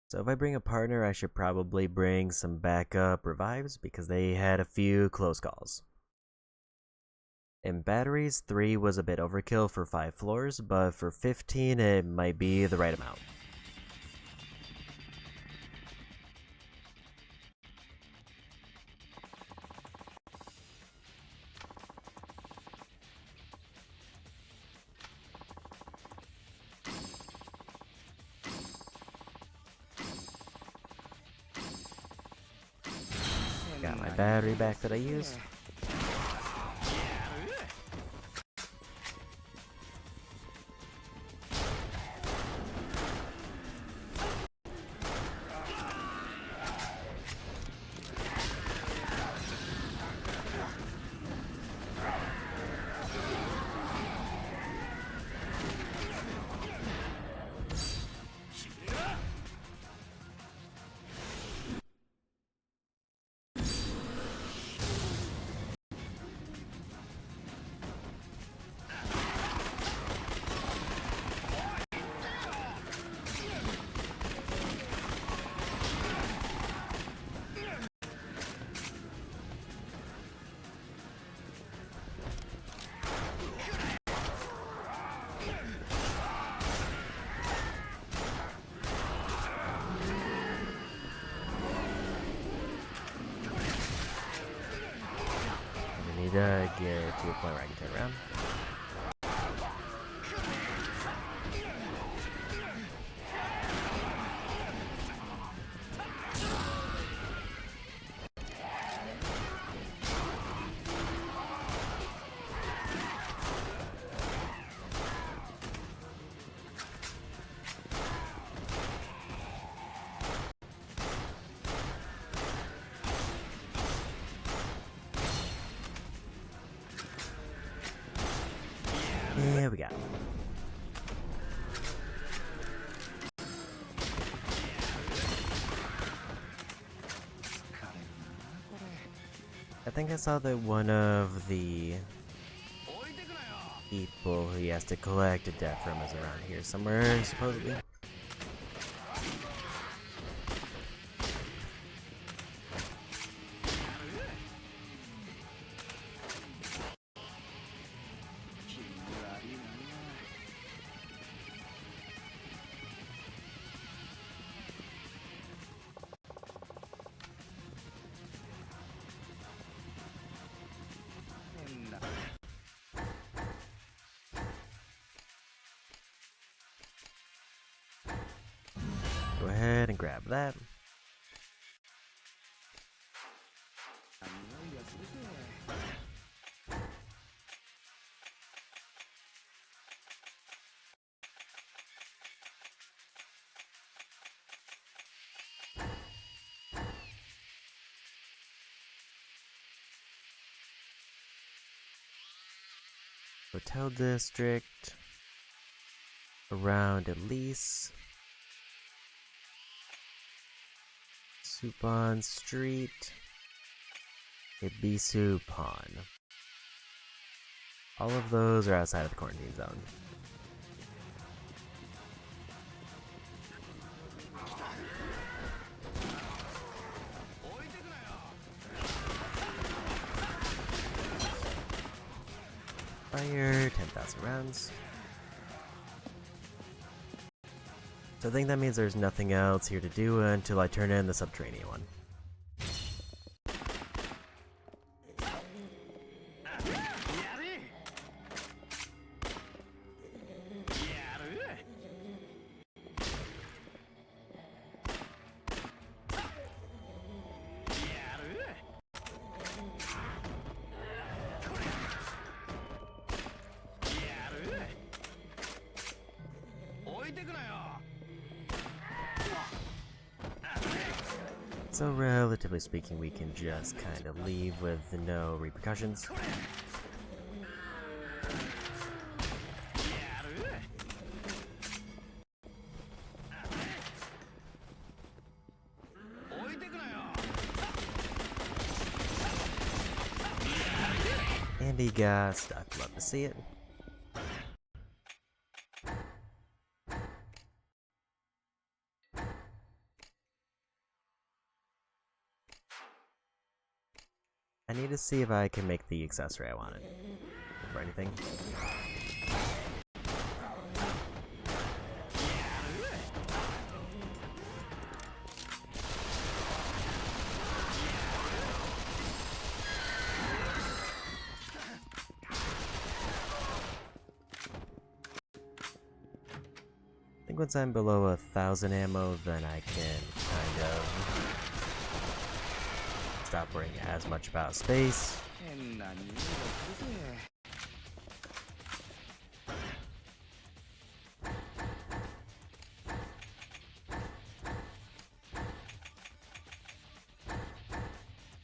Speaker 1: So if I bring a partner, I should probably bring some backup revives because they had a few close calls. In batteries, 3 was a bit overkill for 5 floors, but for 15 it might be the right amount. Got my battery back that I used. Need to get to a point where I can turn around. There we go. I think I saw that one of the people he has to collect a death from is around here somewhere, supposedly. Go ahead and grab that. Hotel district. Around Elise. Supon Street. Ibisu Pawn. All of those are outside of the quarantine zone. Fire, 10,000 rounds. So I think that means there's nothing else here to do until I turn in the subterranean one. So relatively speaking, we can just kind of leave with no repercussions. And he got stuck. Love to see it. I need to see if I can make the accessory I wanted. For anything. I think once I'm below 1,000 ammo, then I can kind of stop worrying as much about space.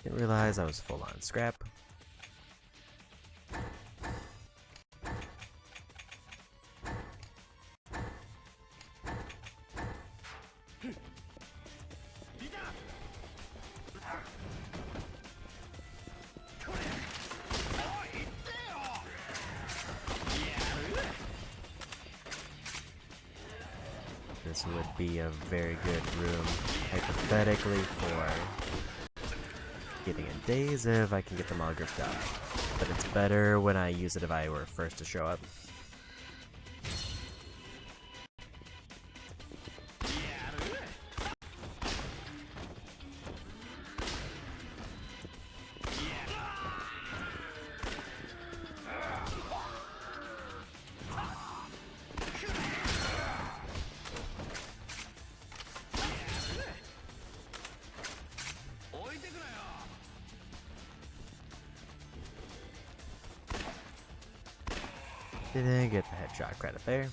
Speaker 1: Didn't realize I was full on scrap. This would be a very good room, hypothetically, for getting in days if I can get them all gripped up. But it's better when I use it if I were first to show up. Didn't get the headshot credit there.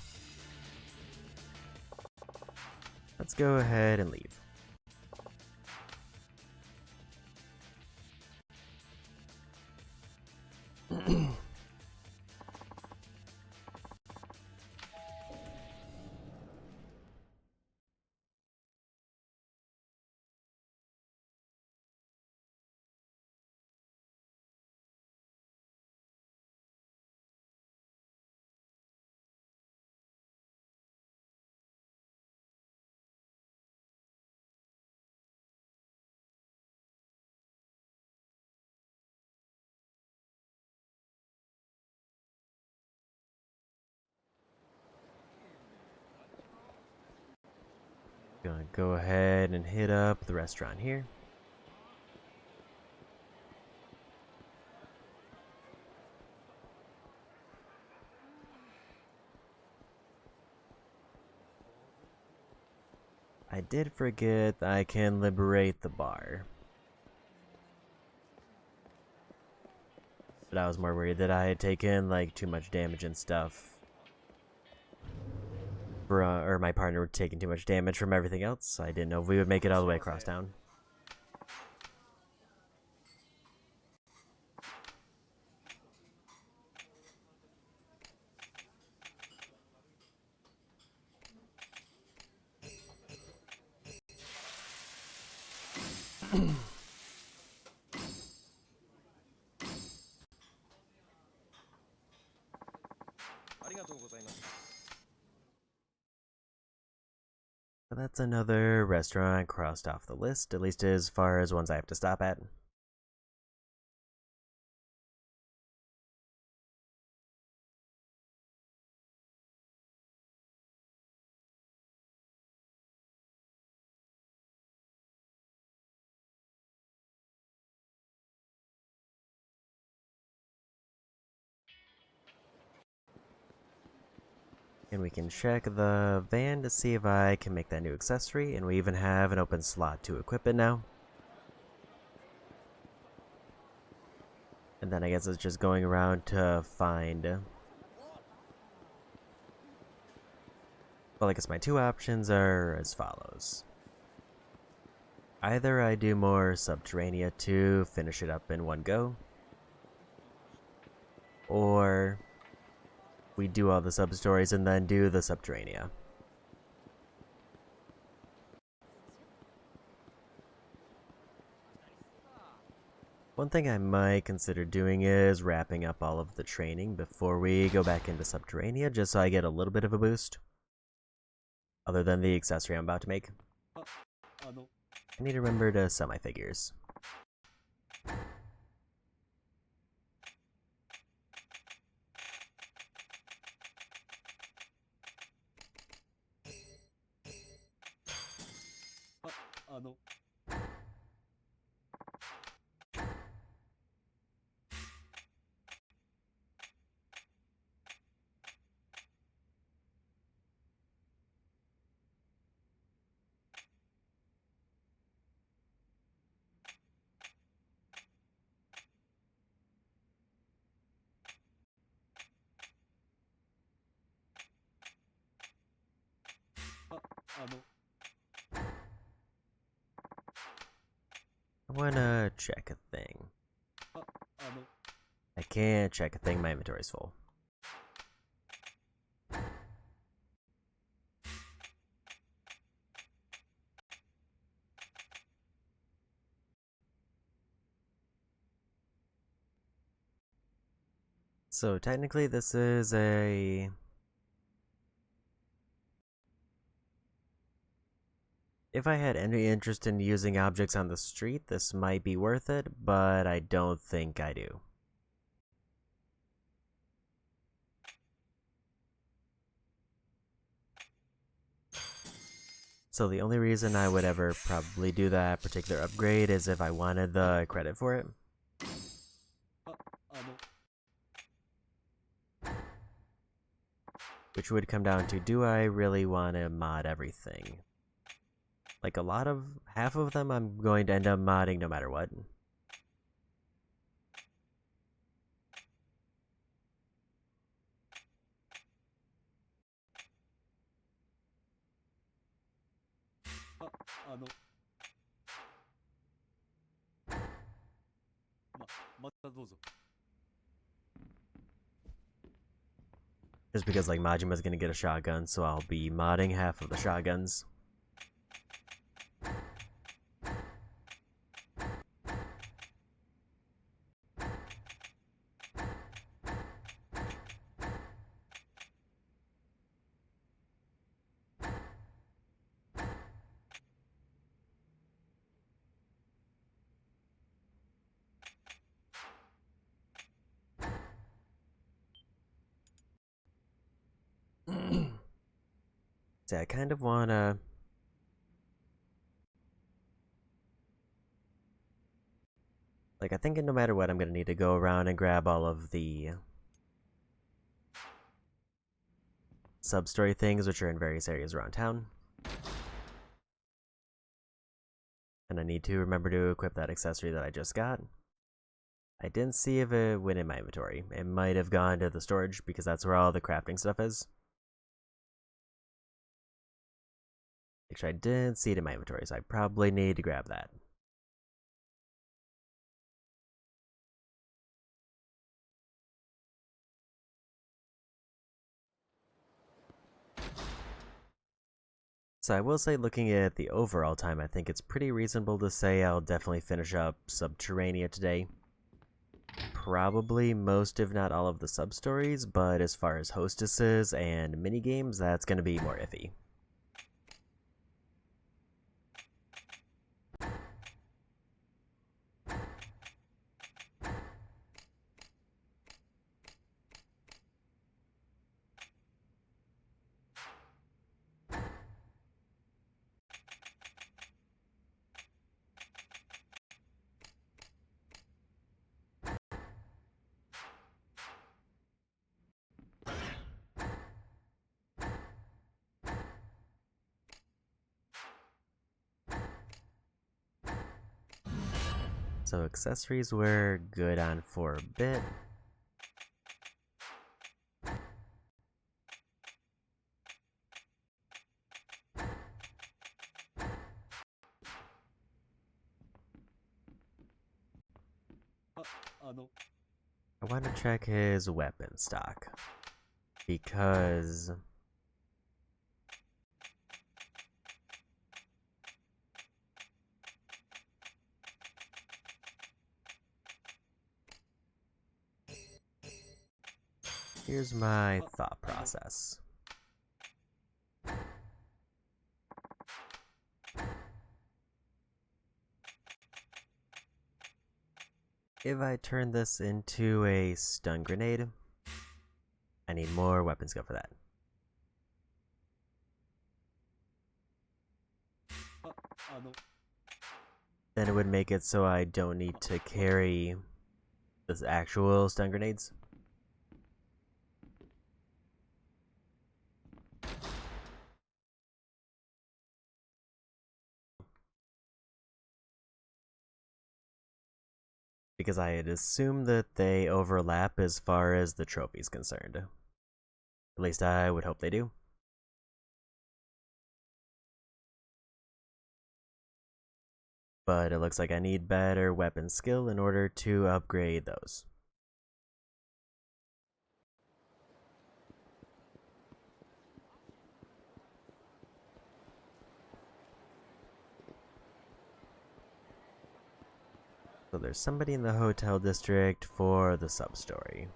Speaker 1: Let's go ahead and leave. Gonna go ahead and hit up the restaurant here. I did forget that I can liberate the bar. But I was more worried that I had taken like too much damage and stuff. Or my partner would taking too much damage from everything else. I didn't know if we would make it all the way across town. So that's another restaurant crossed off the list, at least as far as ones I have to stop at. And we can check the van to see if I can make that new accessory, and we even have an open slot to equip it now. And then I guess it's just going around to find... Well, I guess my two options are as follows. Either I do more Subterranea to finish it up in one go, or we do all the Substories and then do the Subterranea. One thing I might consider doing is wrapping up all of the training before we go back into Subterranea, just so I get a little bit of a boost. Other than the accessory I'm about to make. I need to remember to sell my figures. I wanna check a thing. I can't check a thing, my inventory's full. So technically this is a... If I had any interest in using objects on the street, this might be worth it, but I don't think I do. So the only reason I would ever probably do that particular upgrade is if I wanted the credit for it. Which would come down to, do I really want to mod everything? Like half of them I'm going to end up modding no matter what. Just because like Majima's gonna get a shotgun, so I'll be modding half of the shotguns. See, I kind of wanna... Like, I think no matter what, I'm gonna need to go around and grab all of the sub-story things, which are in various areas around town. And I need to remember to equip that accessory that I just got. I didn't see if it went in my inventory. It might have gone to the storage because that's where all the crafting stuff is. Actually, I didn't see it in my inventory, so I probably need to grab that. So I will say, looking at the overall time, I think it's pretty reasonable to say I'll definitely finish up Subterranea today. Probably most, if not all, of the sub-stories, but as far as hostesses and minigames, that's going to be more iffy. So accessories were good on for a bit. I want to check his weapon stock. Because here's my thought process. If I turn this into a stun grenade, I need more weapon skill for that. Then it would make it so I don't need to carry the actual stun grenades. Because I had assumed that they overlap as far as the trophy's concerned. At least I would hope they do. But it looks like I need better weapon skill in order to upgrade those. So there's somebody in the hotel district for the sub-story.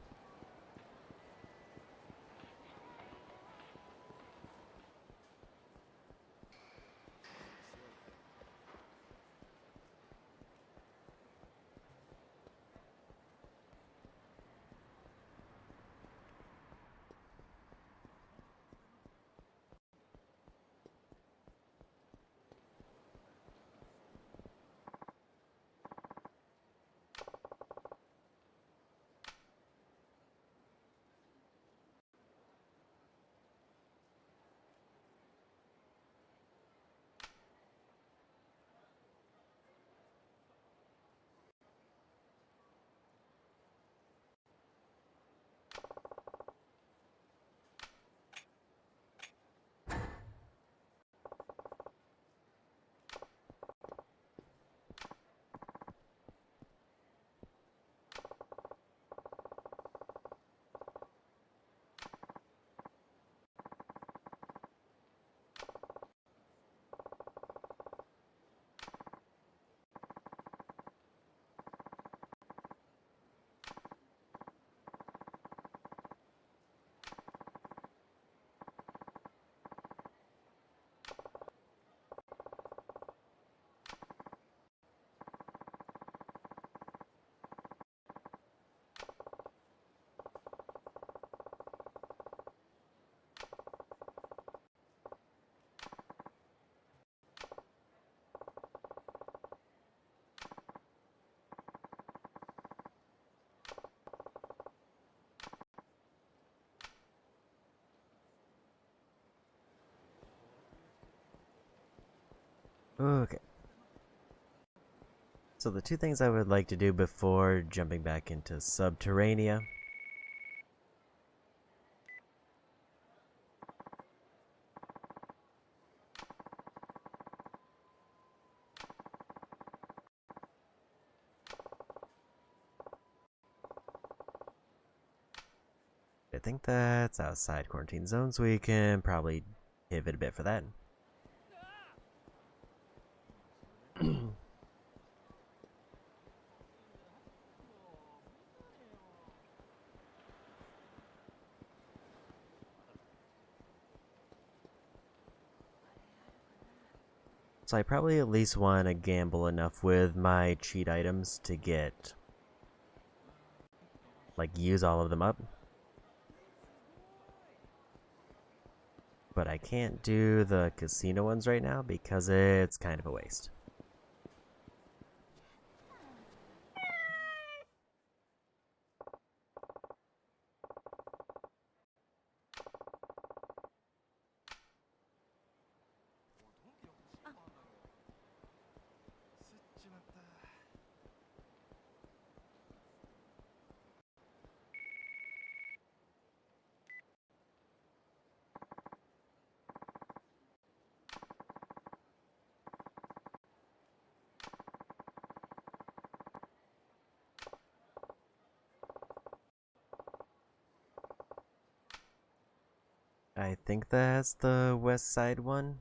Speaker 1: Okay. So the two things I would like to do before jumping back into Subterranea I think that's outside quarantine zone, so we can probably pivot a bit for that. So I probably at least want to gamble enough with my cheat items to get, like, use all of them up. But I can't do the casino ones right now because it's kind of a waste. I think that's the west side one.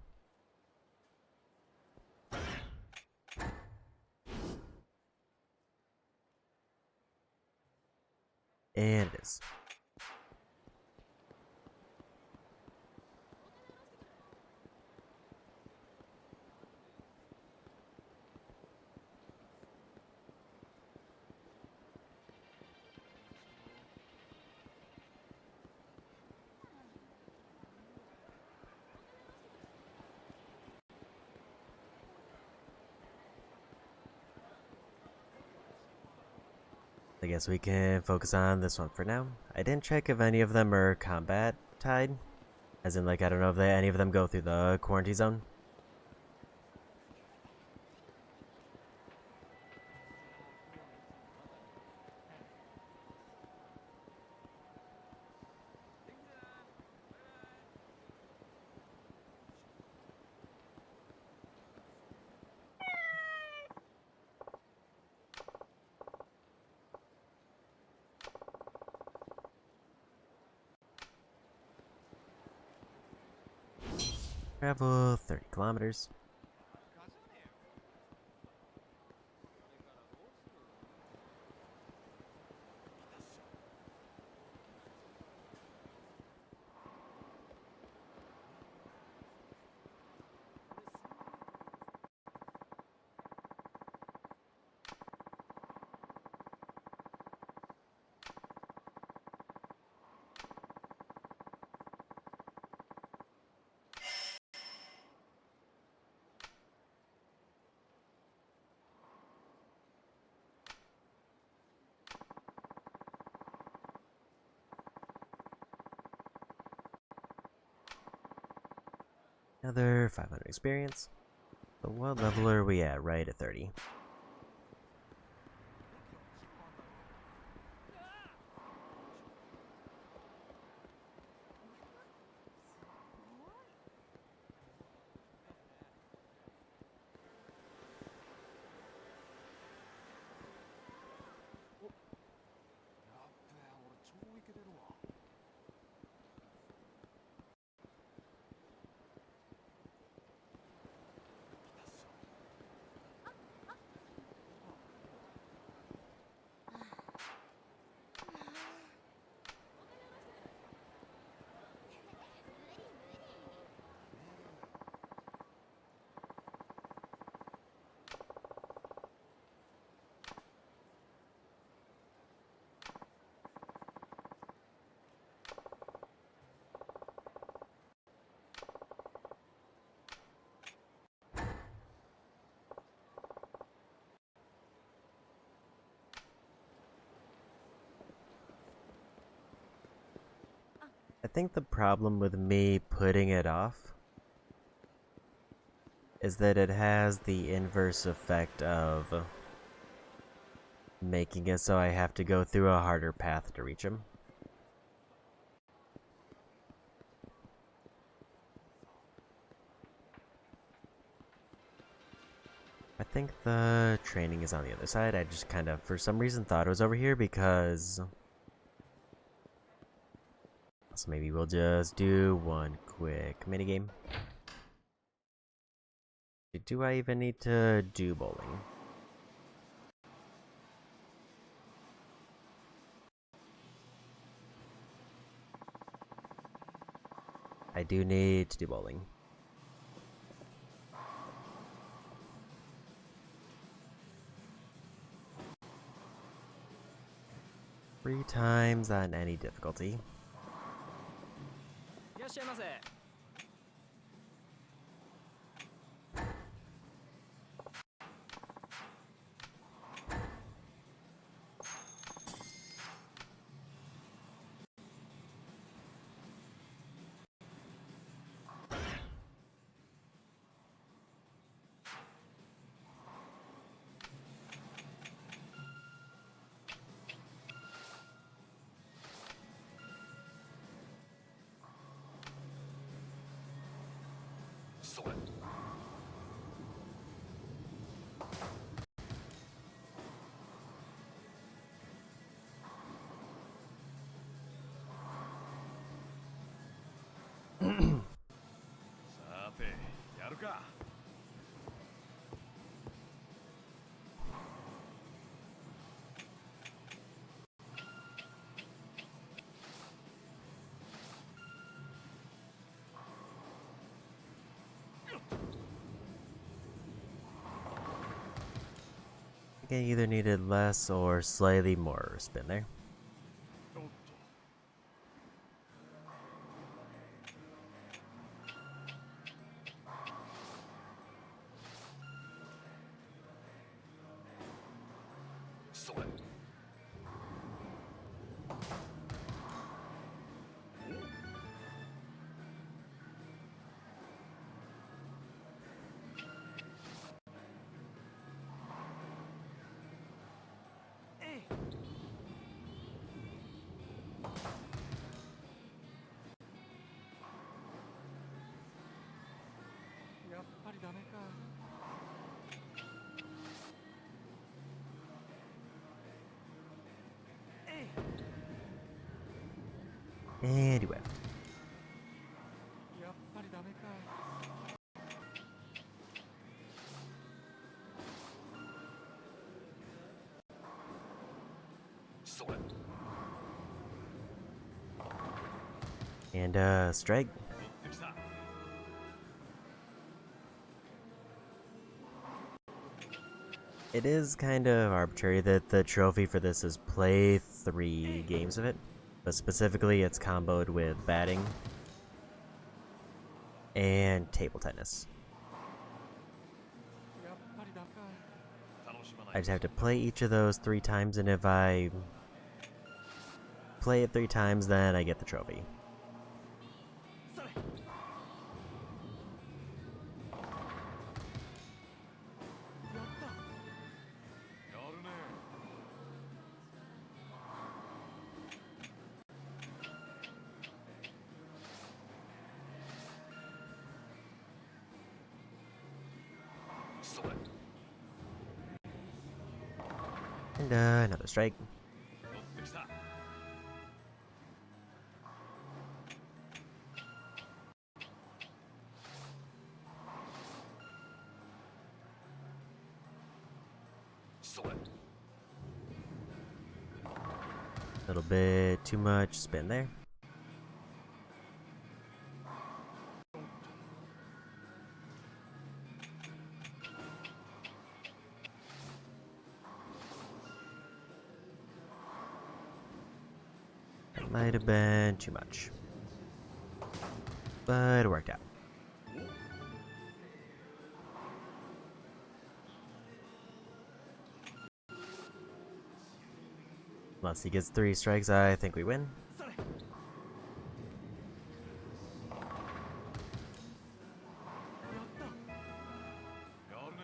Speaker 1: And it is. I guess we can focus on this one for now. I didn't check if any of them are combat tied. As in, like, I don't know if any of them go through the quarantine zone. Travel 30 kilometers. Another 500 experience. So what level are we at? Right at 30. I think the problem with me putting it off is that it has the inverse effect of making it so I have to go through a harder path to reach him. I think the training is on the other side. I just kind of, for some reason, thought it was over here because... So maybe we'll just do one quick minigame. Do I even need to do bowling? I do need to do bowling. Three times on any difficulty.
Speaker 5: いらっしゃいませ。
Speaker 3: さてやるか。
Speaker 1: I think I either needed less or slightly more spin there.
Speaker 3: おっと。それ。
Speaker 5: やっぱりダメか。
Speaker 1: And he whiffed.
Speaker 5: やっぱりダメか。
Speaker 3: それ。
Speaker 1: And strike.
Speaker 3: できた。
Speaker 1: It is kind of arbitrary that the trophy for this is play 3 games of it, but specifically it's comboed with batting and table tennis.
Speaker 5: やっぱりダメか。
Speaker 3: 楽しまない。
Speaker 1: I just have to play each of those 3 times, and if I play it 3 times, then I get the trophy.
Speaker 5: それ。
Speaker 3: やるね。 それ。
Speaker 1: And another strike.
Speaker 3: 乗ってきた。 それ。
Speaker 1: A little bit too much spin there. That might have been too much. But it worked out. Unless he gets 3 strikes, I think we win.
Speaker 5: それ。
Speaker 3: やるね。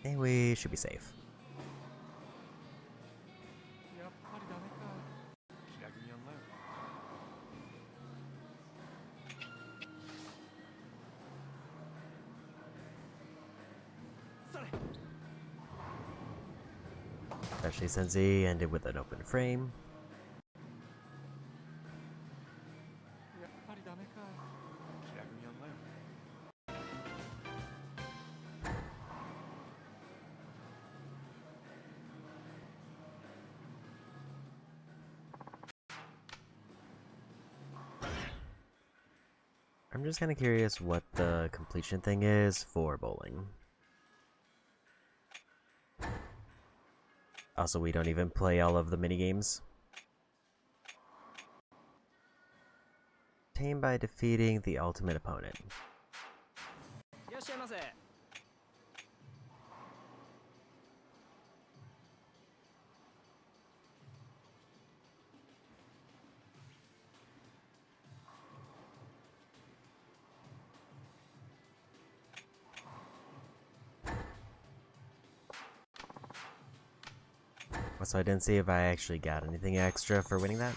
Speaker 1: And we should be safe.
Speaker 5: やっぱりダメか。
Speaker 3: 気楽にやんなよ。
Speaker 1: Especially since he ended with an open frame.
Speaker 5: やっぱりダメか。
Speaker 3: 気楽にやんなよ。
Speaker 1: I'm just kind of curious what the completion thing is for bowling. Also, we don't even play all of the minigames. Obtained by defeating the ultimate opponent.
Speaker 5: いらっしゃいませ。
Speaker 1: So I didn't see if I actually got anything extra for winning that.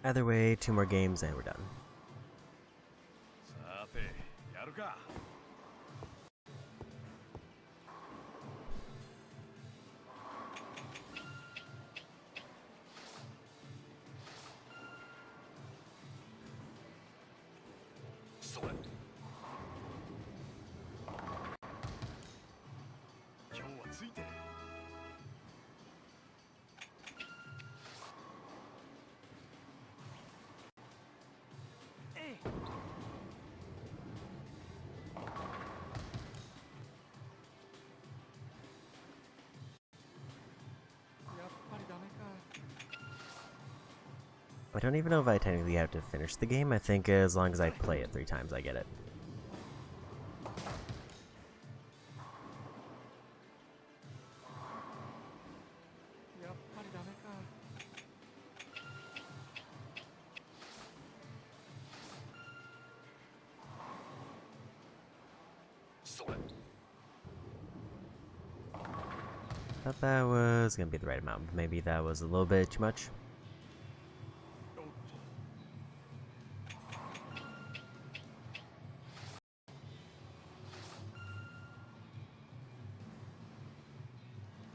Speaker 1: Either way, 2 more games and we're done.
Speaker 3: さて、やるか。 それ。 今日はついて。
Speaker 5: やっぱりダメか。
Speaker 1: I don't even know if I technically have to finish the game. I think as long as I play it 3 times, I get it.
Speaker 5: やっぱりダメか。
Speaker 3: それ。
Speaker 1: Thought that was gonna be the right amount. Maybe that was a little bit too much.
Speaker 3: おっ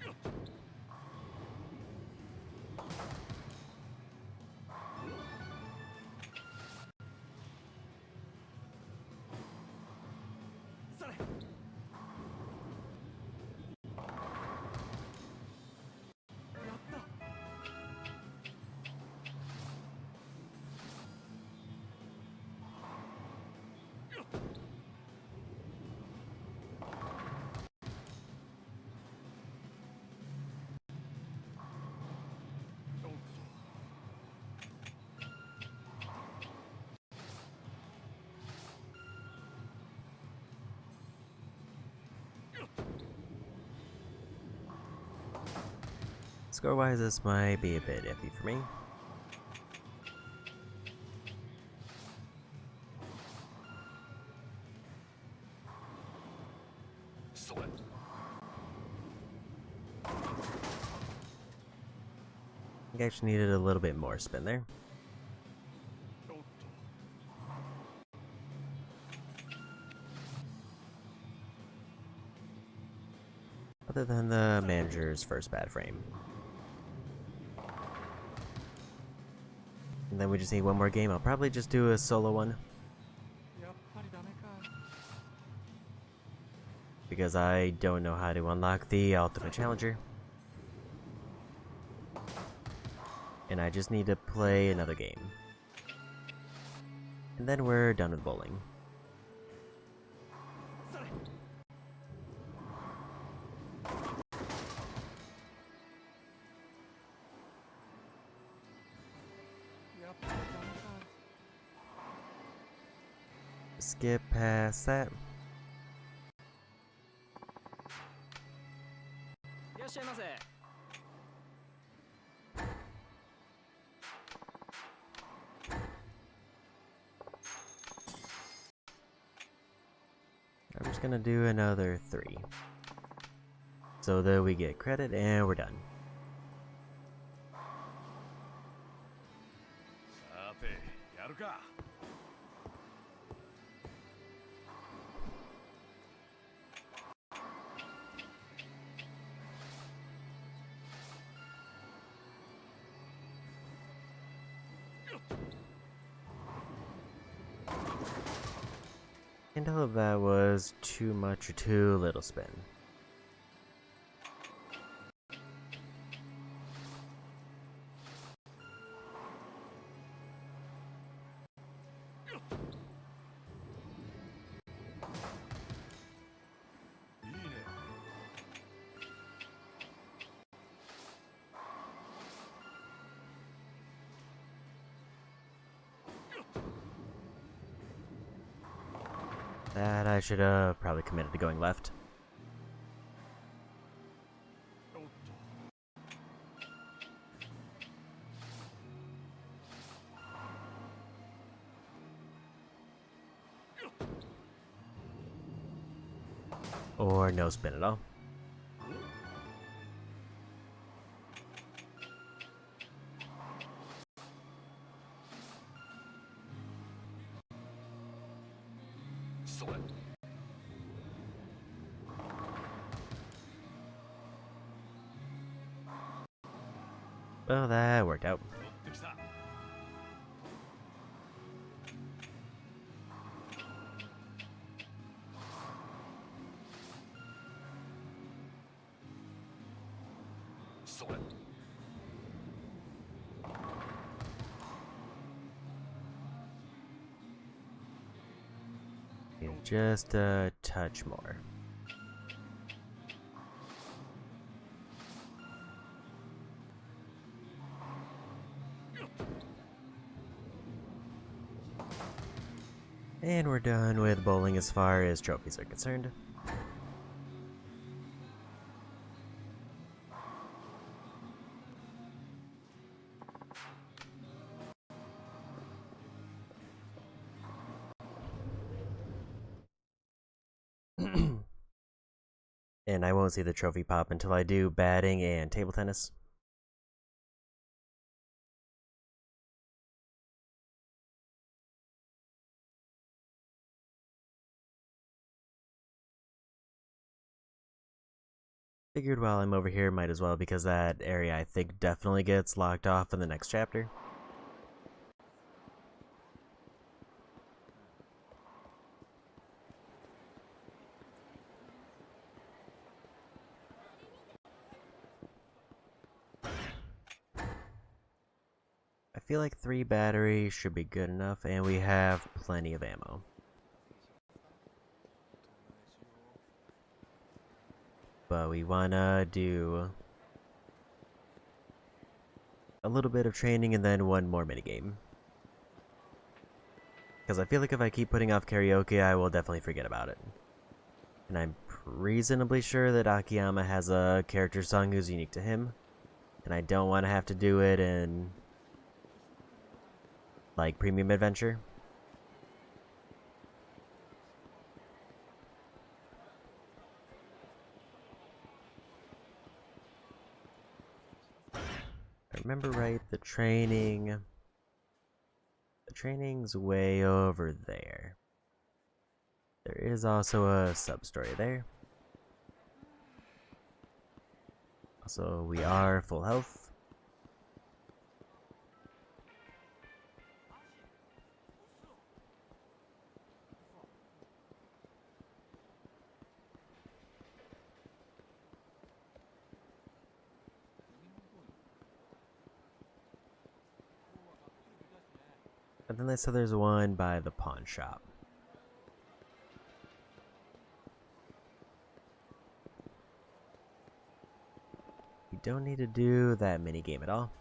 Speaker 3: と。 それ。 やった。 おっと。
Speaker 1: Score-wise, this might be a bit iffy for me.
Speaker 3: それ。
Speaker 1: I think I actually needed a little bit more spin there.
Speaker 3: おっと。
Speaker 1: Other than the manager's first bad frame. And then we just need 1 more game. I'll probably just do a solo one.
Speaker 5: やっぱりダメか。
Speaker 1: Because I don't know how to unlock the ultimate challenger. And I just need to play another game. And then we're done with bowling.
Speaker 3: それ。
Speaker 5: やっぱりダメか。
Speaker 1: Skip past that.
Speaker 5: いらっしゃいませ。
Speaker 3: そ
Speaker 1: just gonna do another 3. So that we get credit and we're done.
Speaker 3: さてやるか。
Speaker 1: Can't tell if that was too much or too little spin. That I should have probably committed to going left. Or no spin at all. Well, that worked out. Just a touch more. And we're done with bowling as far as trophies are concerned. And I won't see the trophy pop until I do batting and table tennis. Figured while I'm over here, might as well, because that area I think definitely gets locked off in the next chapter. I feel like 3 batteries should be good enough, and we have plenty of ammo. But we wanna do a little bit of training and then one more minigame. Because I feel like if I keep putting off karaoke, I will definitely forget about it. And I'm reasonably sure that Akiyama has a character song who's unique to him. And I don't want to have to do it in, like, Premium Adventure. If I remember right, the training's way over there. There is also a sub-story there. Also, we are full health. And then they said there's one by the pawn shop. We don't need to do that mini game at all.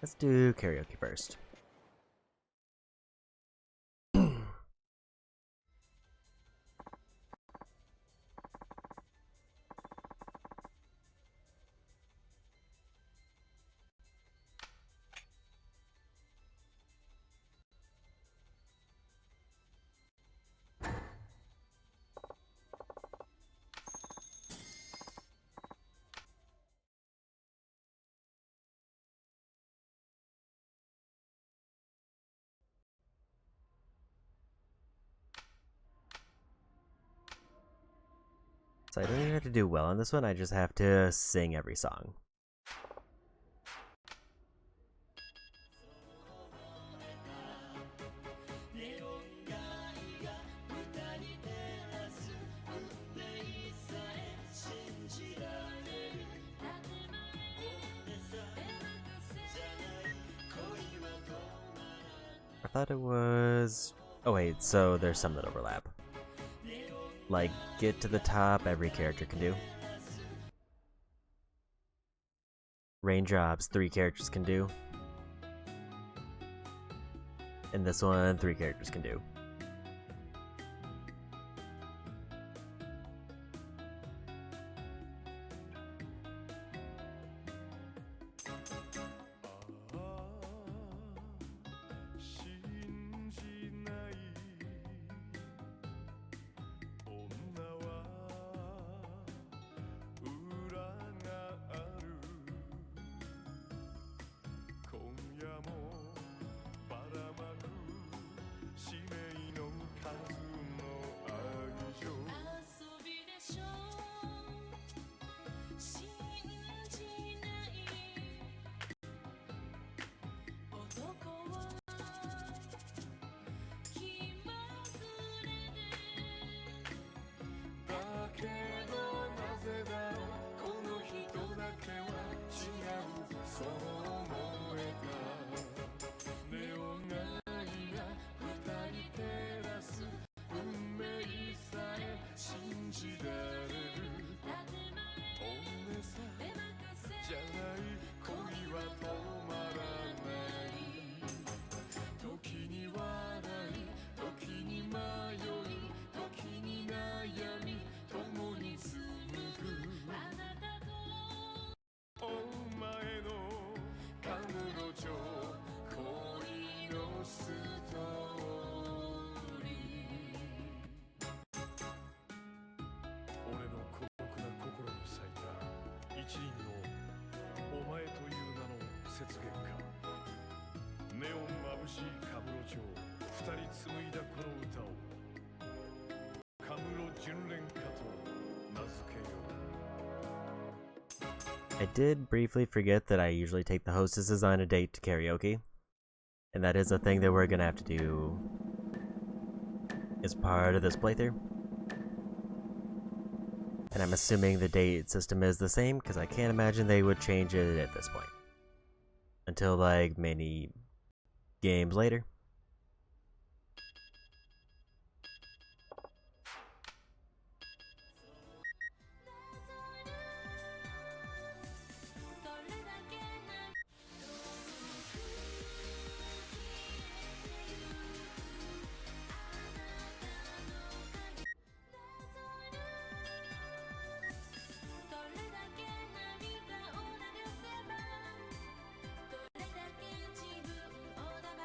Speaker 1: Let's do karaoke first. So I don't even have to do well on this one, I just have to sing every song. I thought it was... Oh wait, so there's some that overlap. Like, get to the top, every character can do. Raindrops, 3 characters can do. And this one, 3 characters can do. I did briefly forget that I usually take the hostesses on a date to karaoke. And that is a thing that we're gonna have to do as part of this playthrough. And I'm assuming the date system is the same, because I can't imagine they would change it at this point. Until, like, many games later.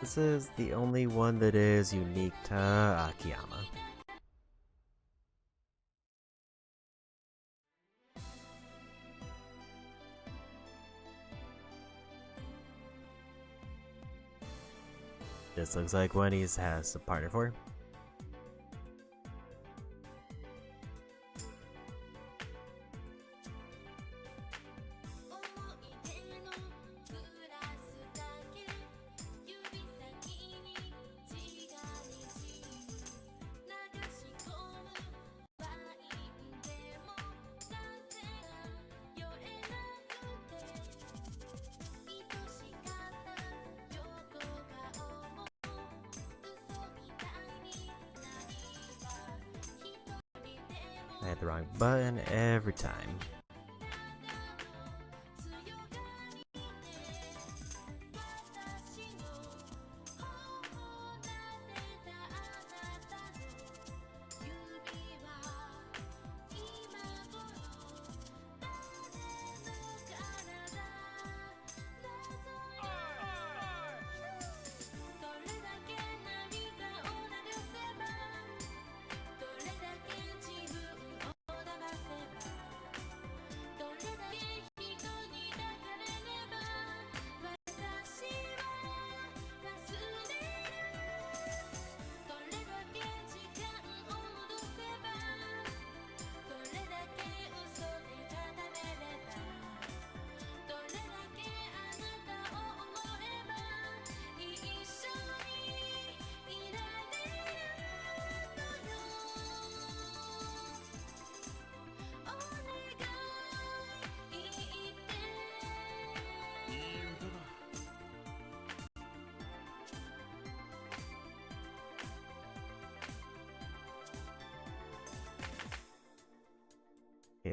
Speaker 1: This is the only one that is unique to Akiyama. This looks like one he has a partner for. I had the wrong button every time.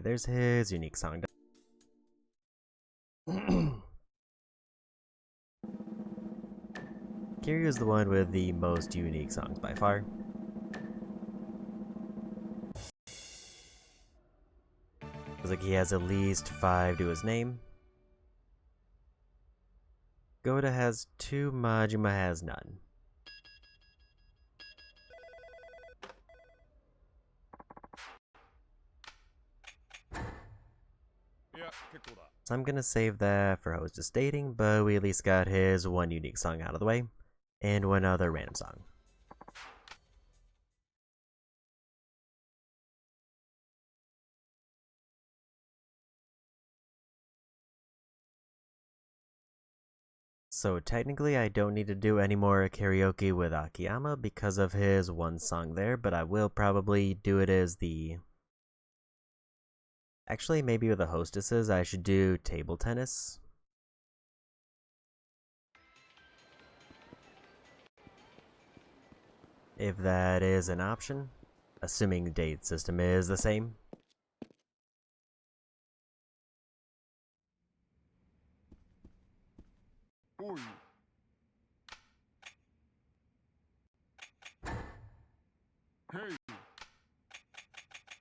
Speaker 1: Okay, there's his unique song. Kiryu is the one with the most unique songs by far. Looks like he has at least 5 to his name. Goda has 2, Majima has none. So I'm gonna save that for host is stating, but we at least got his 1 unique song out of the way, and 1 other random song. So technically I don't need to do any more karaoke with Akiyama because of his 1 song there, but I will probably do it as the... Actually, maybe with the hostesses I should do table tennis. If that is an option, assuming the date system is the same.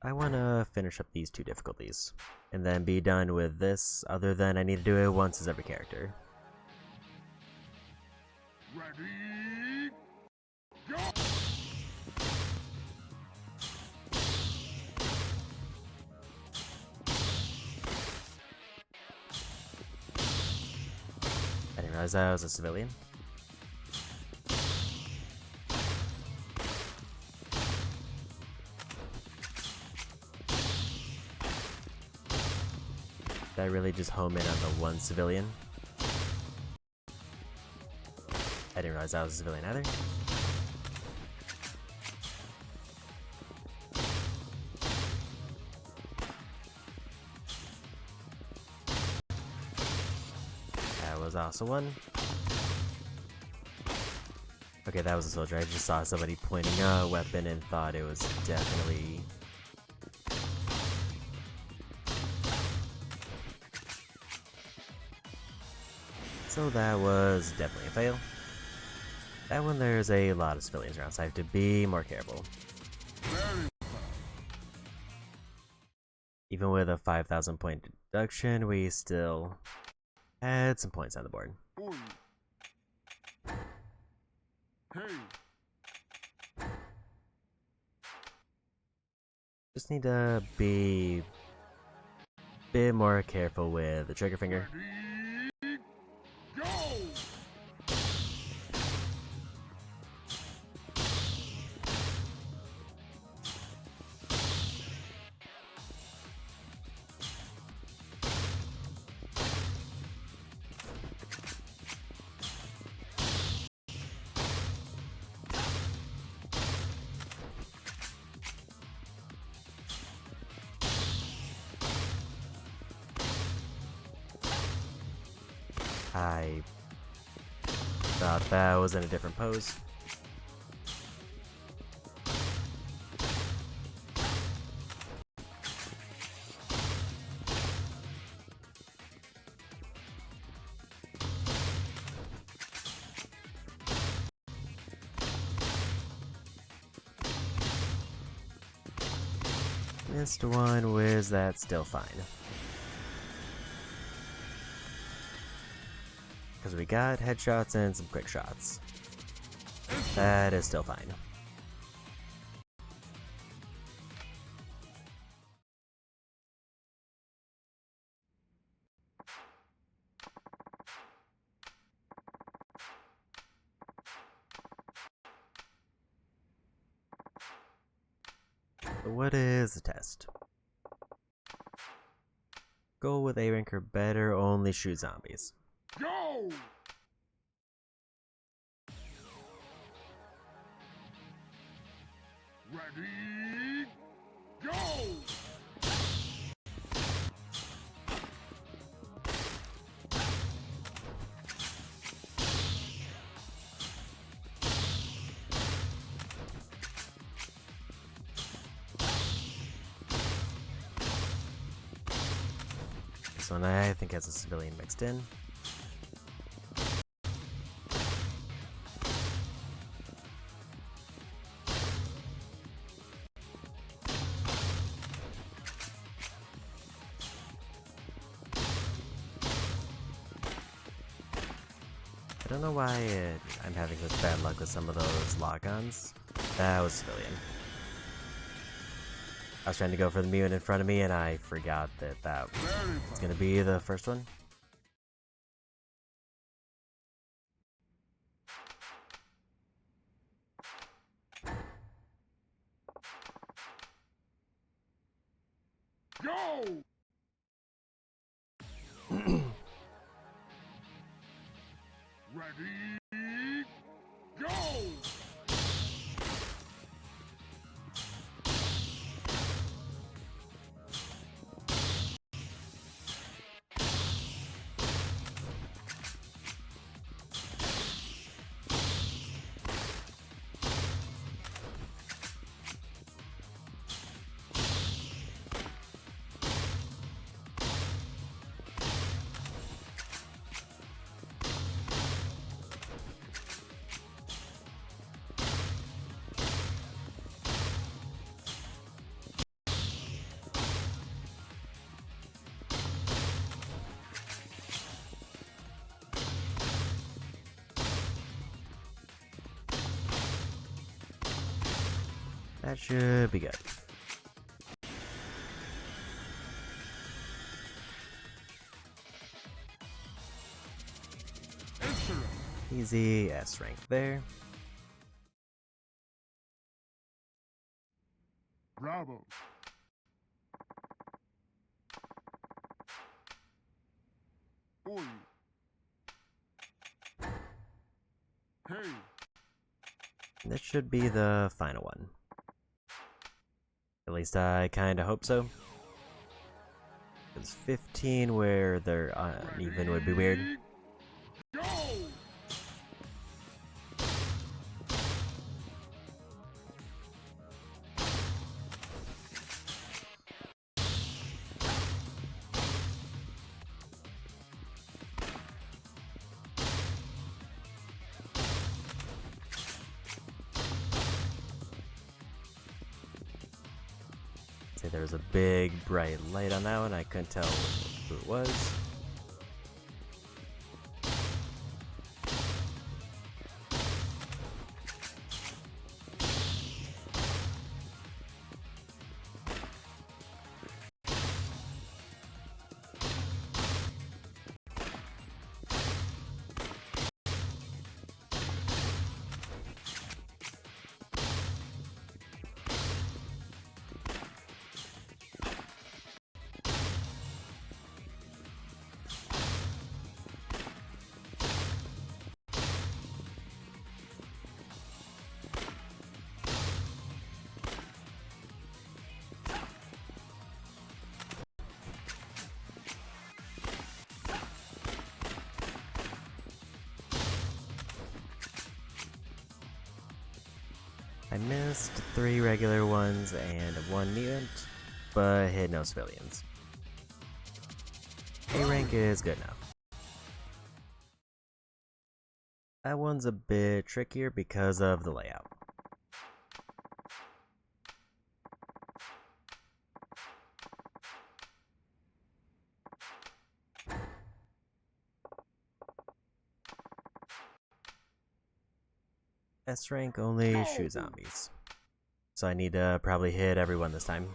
Speaker 1: I want to finish up these 2 difficulties, and then be done with this, other than I need to do it once as every character.
Speaker 2: Ready, go!
Speaker 1: I didn't realize I was a civilian. Did I really just home in on the 1 civilian? I didn't realize I was a civilian either. That was also 1. Okay, that was a soldier. I just saw somebody pointing a weapon and thought it was definitely... So that was definitely a fail. That one, there's a lot of civilians around, so I have to be more careful. Even with a 5,000 point deduction, we still had some points on the board. Just need to be a bit more careful with the trigger finger. I thought that was in a different pose. Missed one, was that still fine? Because we got headshots and some quick shots. That is still fine. But what is the test? Go with A rank or better, only shoot zombies.
Speaker 2: Go! Ready, go!
Speaker 1: This one I think has a civilian mixed in. I don't know why I'm having such bad luck with some of those lock-ons. That was civilian. I was trying to go for the mutant in front of me and I forgot that that was going to be the first one.
Speaker 2: Go! Ready, go!
Speaker 1: That should be good.
Speaker 2: Excellent.
Speaker 1: Easy S rank there.
Speaker 2: Bravo. Oi. Hey.
Speaker 1: This should be the final one. At least I kinda hope so. Because 15 where they're uneven would be weird.
Speaker 2: Go!
Speaker 1: Say there was a big bright light on that one, I couldn't tell who it was. I missed 3 regular ones and 1 mutant, but hit no civilians. A rank is good enough. That one's a bit trickier because of the layout. S rank only shoot zombies. So I need to probably hit everyone this time.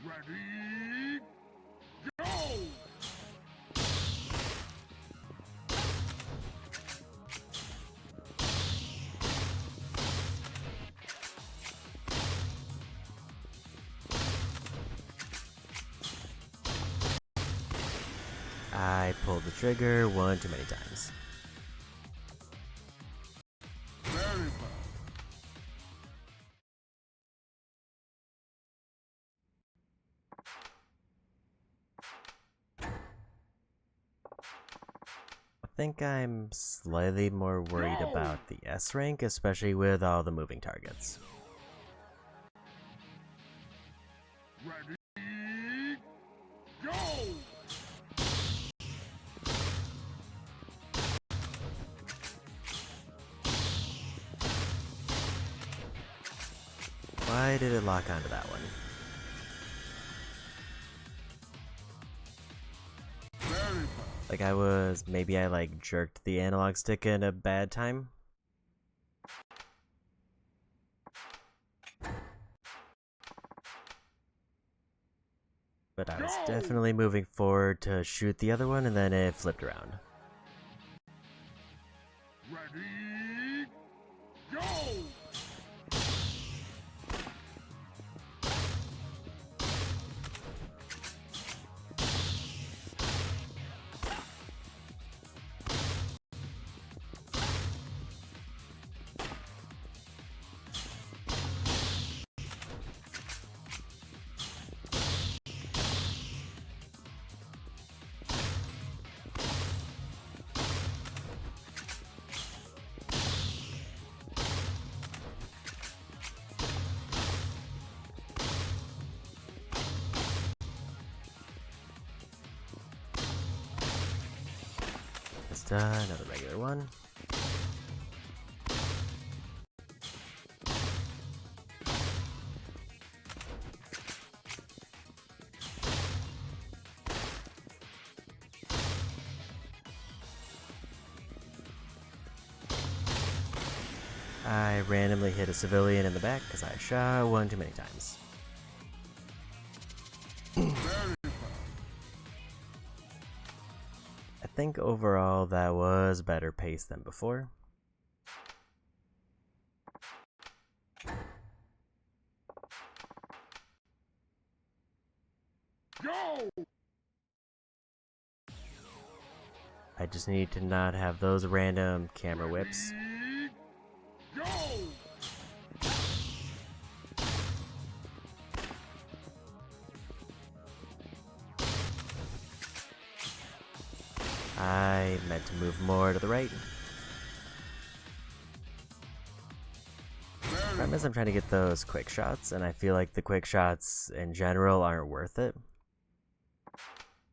Speaker 2: Ready, go!
Speaker 1: I pulled the trigger one too many times.
Speaker 2: Very fast.
Speaker 1: I think I'm slightly more worried about the S rank, especially with all the moving targets.
Speaker 2: Ready,
Speaker 1: Why did it lock onto that one? Like maybe I like jerked the analog stick in a bad time? But I was definitely moving forward to shoot the other one, and then it flipped around.
Speaker 2: Ready, go!
Speaker 1: Just another regular one. I randomly hit a civilian in the back because I shot one too many times. I think overall that was better paced than before.
Speaker 2: Go!
Speaker 1: I just need to not have those random camera whips.
Speaker 2: Go!
Speaker 1: I meant to move more to the right. Problem is I'm trying to get those quick shots, and I feel like the quick shots in general aren't worth it.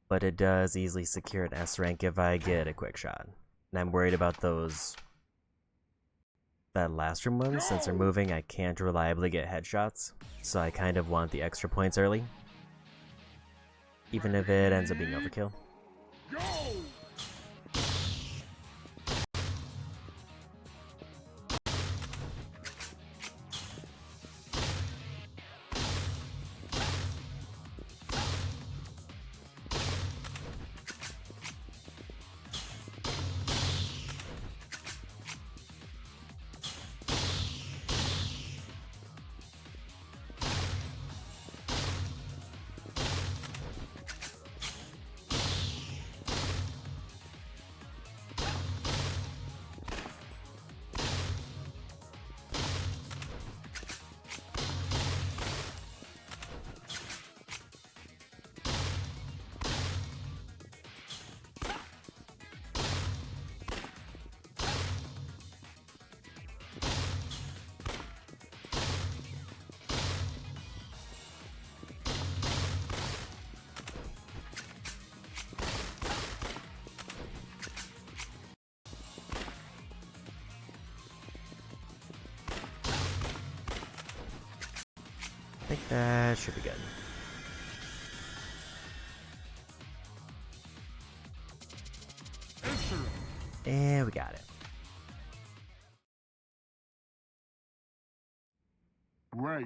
Speaker 1: But it does easily secure an S rank if I get a quick shot. And I'm worried about that last room ones. Since they're moving, I can't reliably get headshots. So I kind of want the extra points early. Even if it ends up being overkill.
Speaker 2: Go!
Speaker 1: I think that should be good.
Speaker 2: Excellent.
Speaker 1: And we got it.
Speaker 2: Right.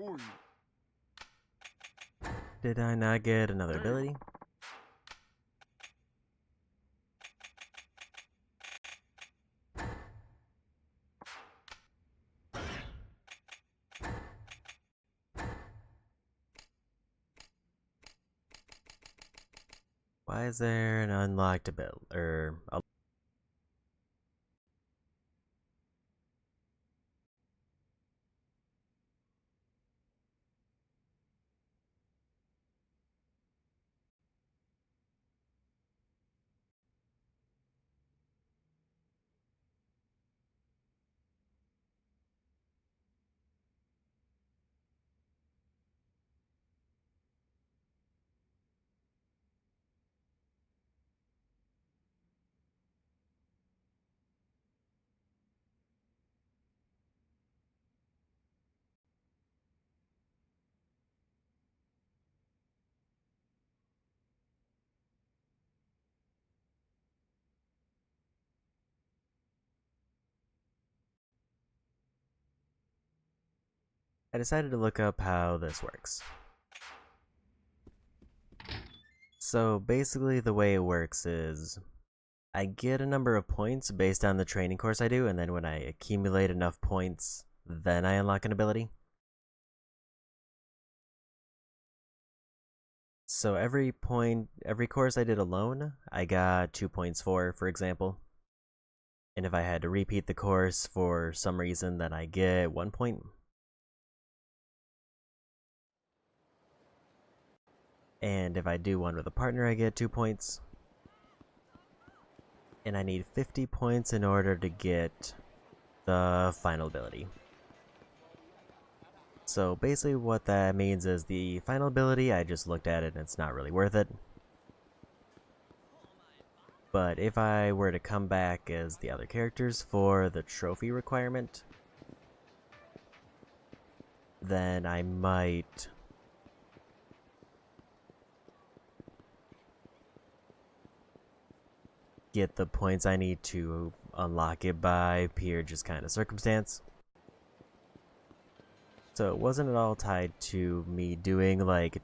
Speaker 2: Oi.
Speaker 1: Did I not get another ability? Why is there an unlocked ability? I decided to look up how this works. So basically the way it works is I get a number of points based on the training course I do, and then when I accumulate enough points, then I unlock an ability. So every course I did alone, I got 2 points for example. And if I had to repeat the course for some reason, then I get 1 point. And if I do one with a partner, I get 2 points. And I need 50 points in order to get the final ability. So basically what that means is the final ability, I just looked at it and it's not really worth it. But if I were to come back as the other characters for the trophy requirement, then I might get the points I need to unlock it by pure just kind of circumstance. So it wasn't at all tied to me doing like it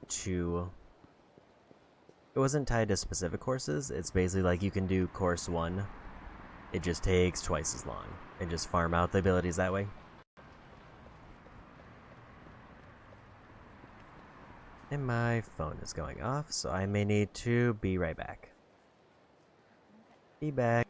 Speaker 1: wasn't tied to specific courses. It's basically like you can do course 1. It just takes twice as long and just farm out the abilities that way. And my phone is going off, so I may need to be right back. Be back.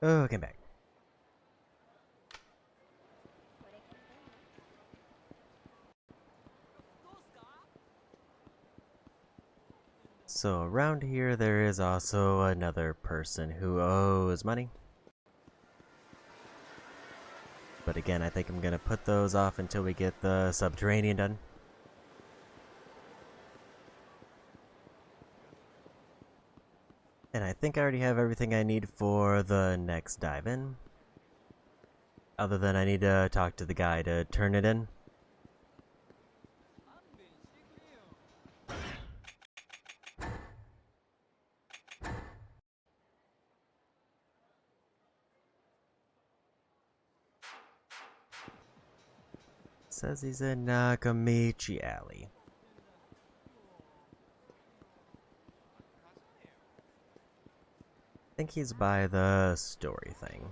Speaker 1: Okay, I'm back. So around here there is also another person who owes money. But again, I think I'm gonna put those off until we get the subterranean done. And I think I already have everything I need for the next dive in. Other than I need to talk to the guy to turn it in. Says he's in Nakamichi Alley. I think he's by the story thing.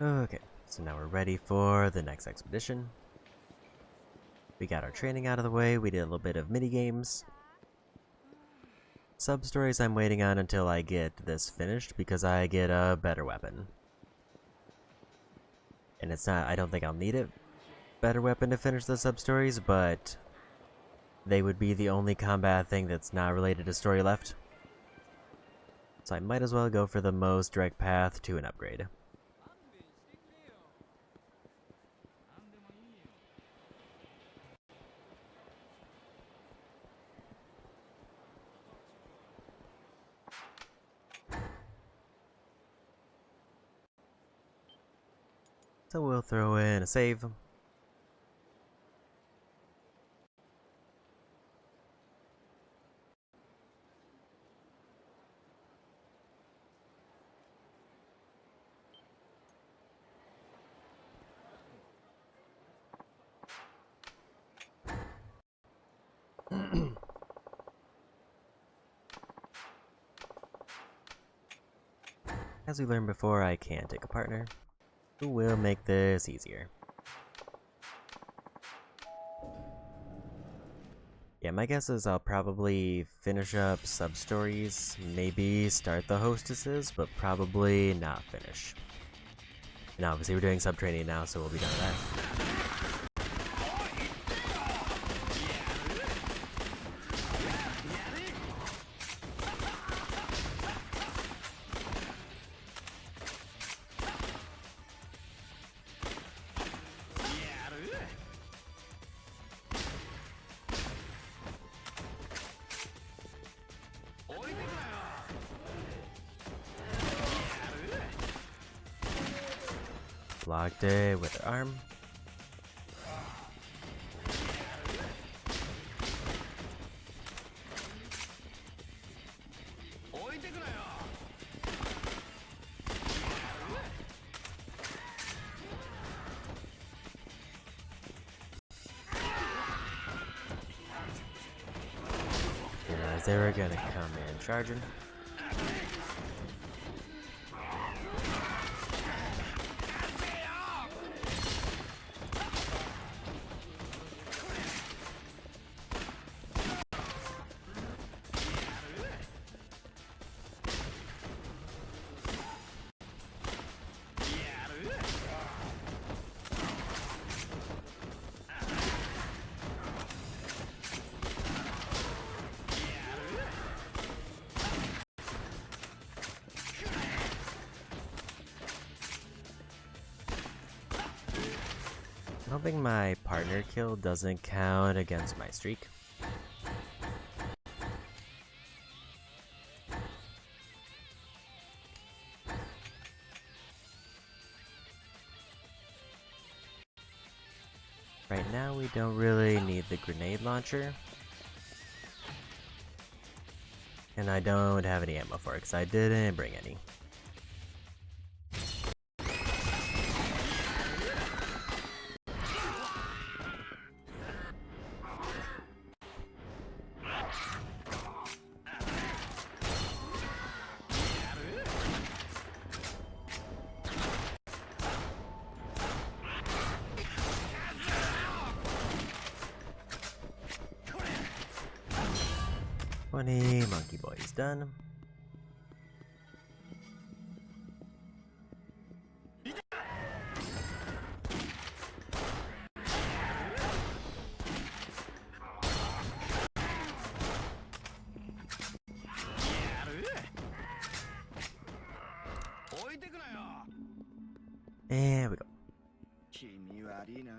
Speaker 1: Okay, so now we're ready for the next expedition. We got our training out of the way, we did a little bit of mini games. Substories I'm waiting on until I get this finished because I get a better weapon. And it's not, I don't think I'll need a better weapon to finish the substories, but they would be the only combat thing that's not related to story left. So I might as well go for the most direct path to an upgrade. So we'll throw in a save. As we learned before, I can take a partner, who will make this easier. Yeah, my guess is I'll probably finish up Substories, maybe start the hostesses, but probably not finish. And obviously we're doing sub-training now, so we'll be done with that. Blocked it with her arm. Realized they were gonna come in charging. Hoping my partner kill doesn't count against my streak. Right now we don't really need the grenade launcher. And I don't have any ammo for it because I didn't bring any. Monkey boys done. And we go.
Speaker 4: 君悪いな。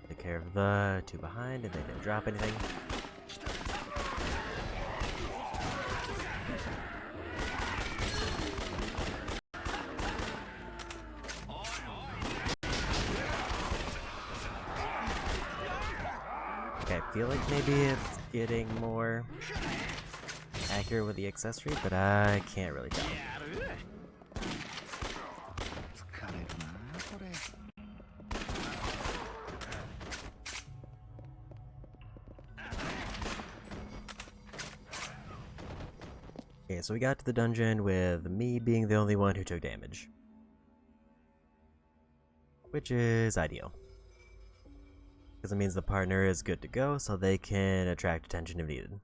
Speaker 1: Take care of the two behind, and they didn't drop anything. Okay, I feel like maybe it's getting more accurate with the accessory, but I can't really tell.
Speaker 4: 疲れるなこれ。
Speaker 1: Okay, so we got to the dungeon with me being the only one who took damage. Which is ideal. Because it means the partner is good to go, so they can attract attention if needed.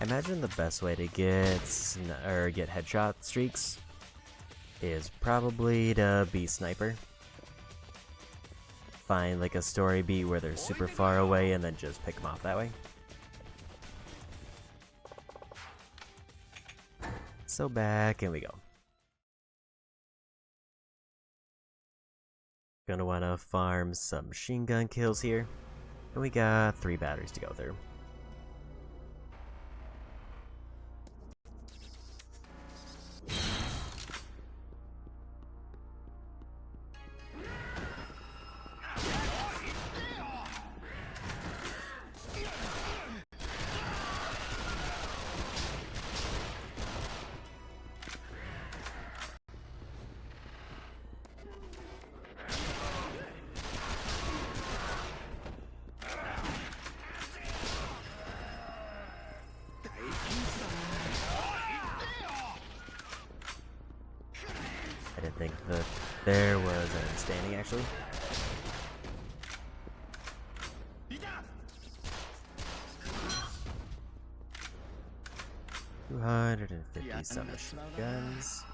Speaker 1: I imagine the best way to get headshot streaks is probably to be sniper. Find like a story beat where they're super far away and then just pick them off that way. So back and we go. Gonna wanna farm some machine gun kills here. And we got 3 batteries to go through. I didn't think that there was any standing actually. $250 machine guns.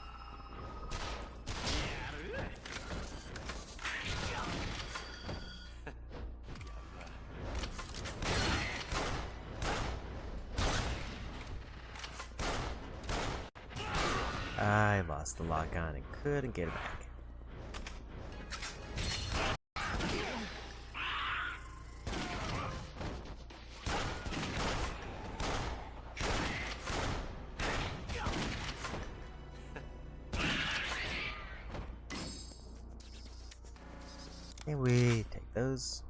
Speaker 1: I lost the lock on and couldn't get it back. And we take those.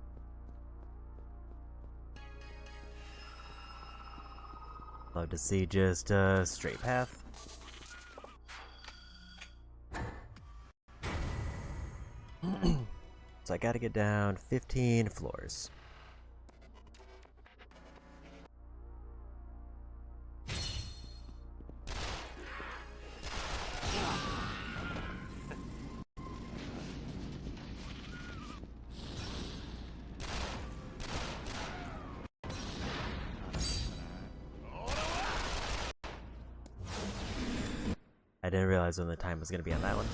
Speaker 1: Love to see just a straight path. So I gotta get down 15 floors. I didn't realize when the time was gonna be on that one.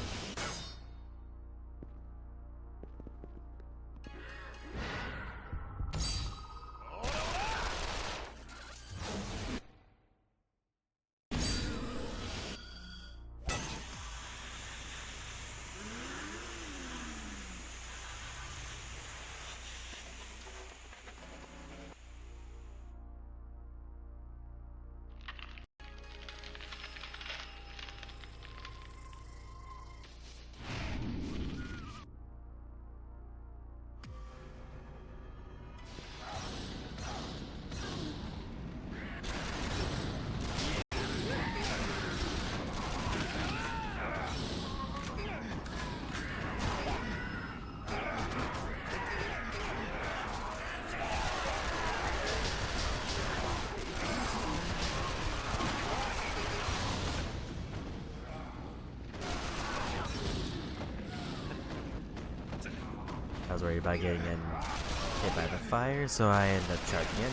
Speaker 1: I was worried about getting hit by the fire, so I ended up charging in.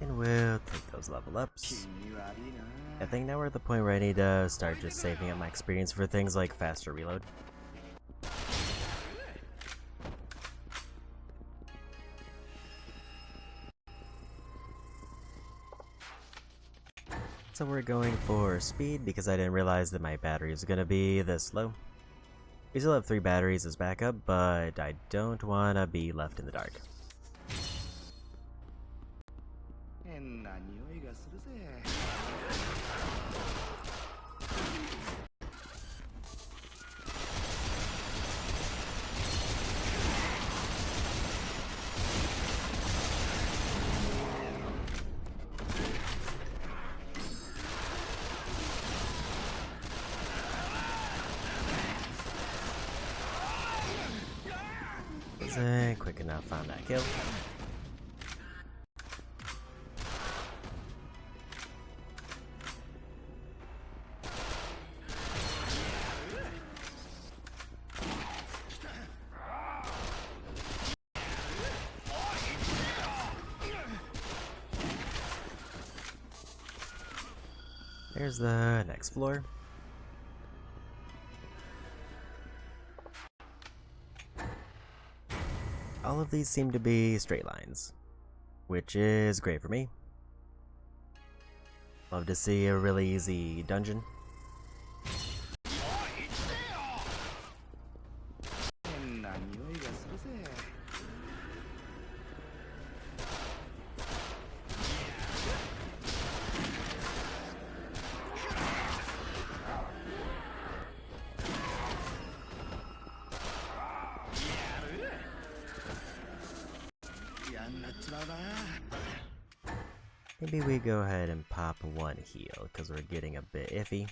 Speaker 1: And we'll take those level ups. I think now we're at the point where I need to start just saving up my experience for things like faster reload. So we're going for speed because I didn't realize that my battery was going to be this low. We still have 3 batteries as backup, but I don't want to be left in the dark. Wasn't quick enough on that kill. There's the next floor. All of these seem to be straight lines, which is great for me. Love to see a really easy dungeon. Maybe we go ahead and pop one heal, because we're getting a bit iffy.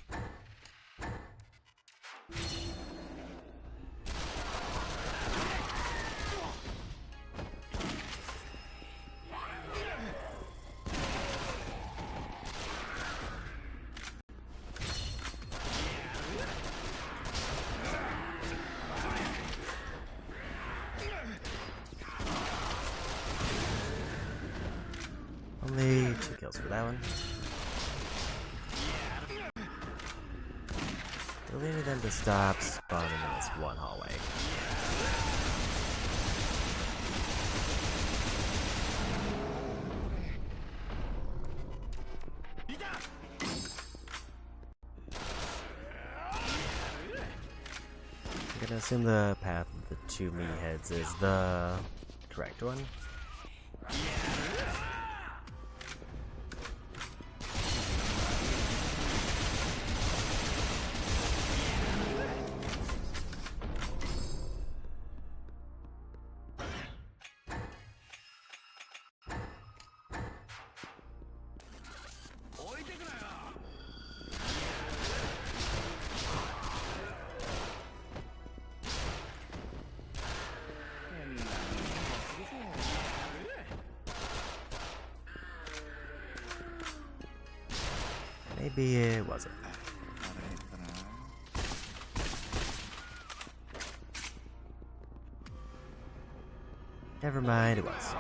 Speaker 1: Only 2 kills for that one. Really need them to stop spawning in this one hallway. gonna assume the path of the two me heads is the correct one. Maybe it wasn't. Never mind, it was.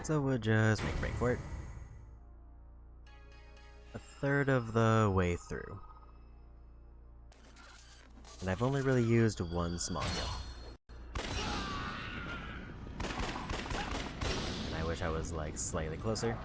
Speaker 1: So we'll just make a break for it. A third of the way through. And I've only really used one small heal. And I wish I was like slightly closer.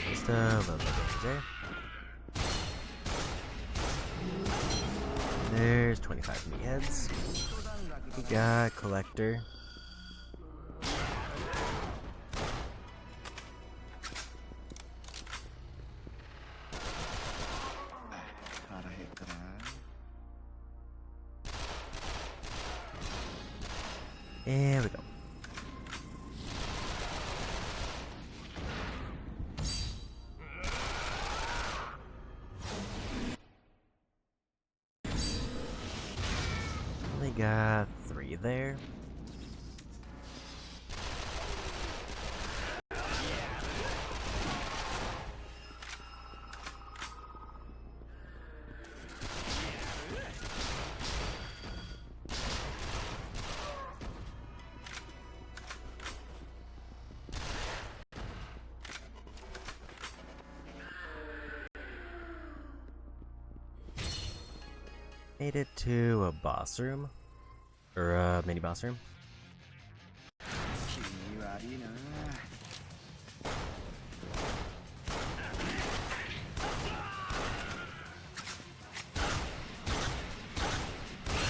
Speaker 1: Just a little bit there. There's 25 meat heads. We got collector. There we go. Only got 3 there. Made it to a boss room. Or a mini boss room.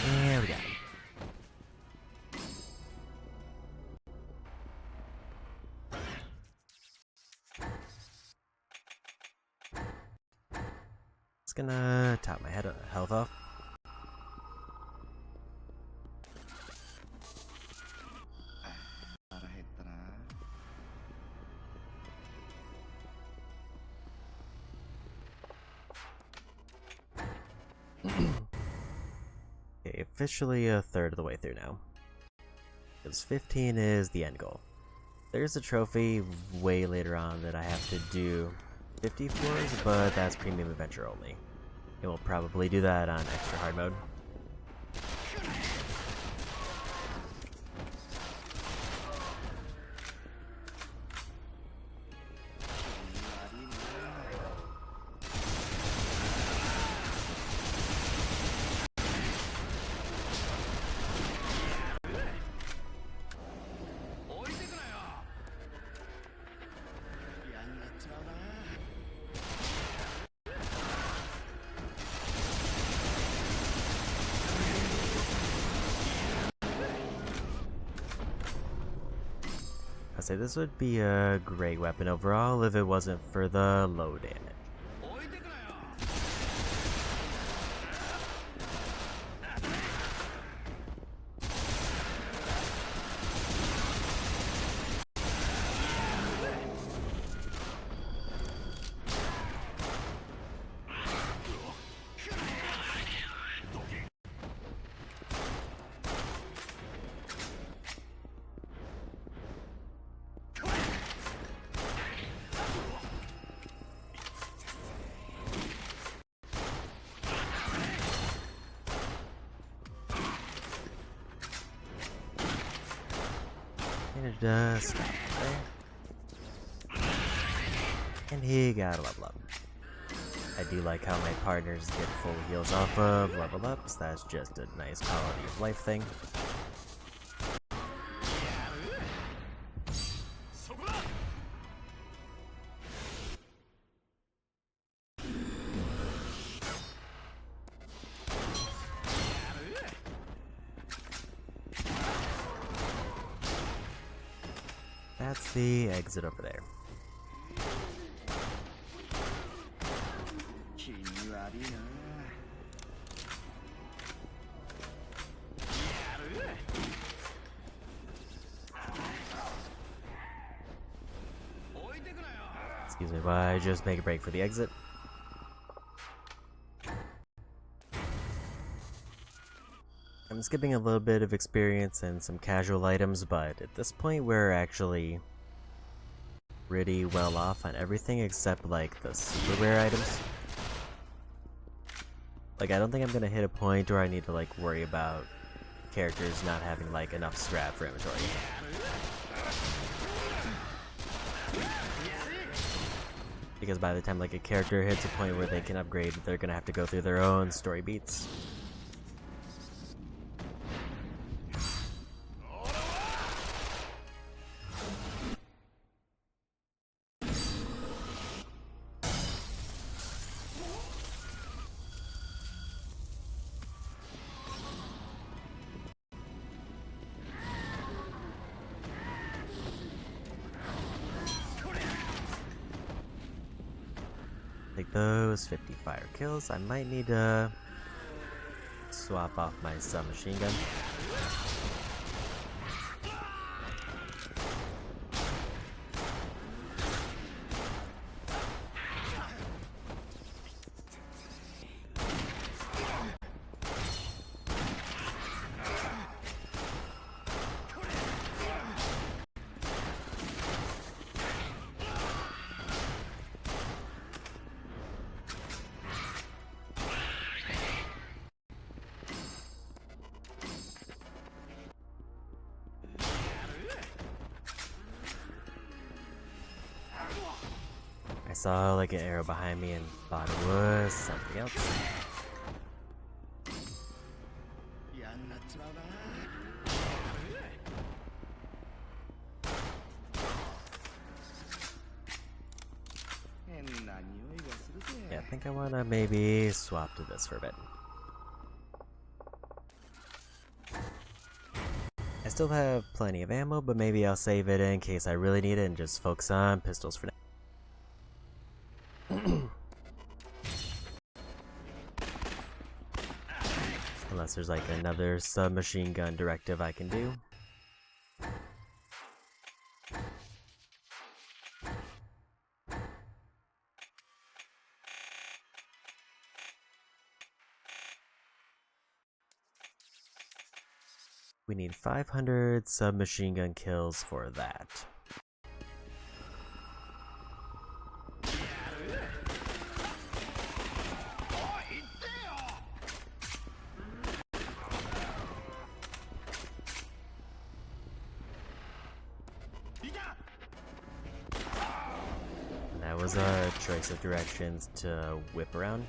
Speaker 1: There we go. Just gonna top my health off. Okay, officially a third of the way through now. Because 15 is the end goal. There's a trophy way later on that I have to do 50 floors, but that's premium adventure only. And we'll probably do that on extra hard mode. say this would be a great weapon overall if it wasn't for the low damage. And it does stop there. And he got a level up. I do like how my partners get full heals off of level ups. That's just a nice quality of life thing. That's the exit over there.
Speaker 4: 気味悪いな。
Speaker 1: Excuse me, but I just make a break for the exit. I'm skipping a little bit of experience and some casual items, but at this point we're actually pretty well off on everything except like the super rare items. Like I don't think I'm gonna hit a point where I need to like worry about characters not having like enough scrap for inventory. Because by the time like a character hits a point where they can upgrade, they're gonna have to go through their own story beats. Like those 50 fire kills, I might need to swap off my submachine gun. I saw like an arrow behind me and thought it was something else.
Speaker 4: 嫌になっちまうな。 変な匂いがするぜ。
Speaker 1: Yeah, I think I wanna maybe swap to this for a bit. I still have plenty of ammo, but maybe I'll save it in case I really need it and just focus on pistols for now. Unless there's like another submachine gun directive I can do. We need 500 submachine gun kills for that. And that was a choice of directions to whip around.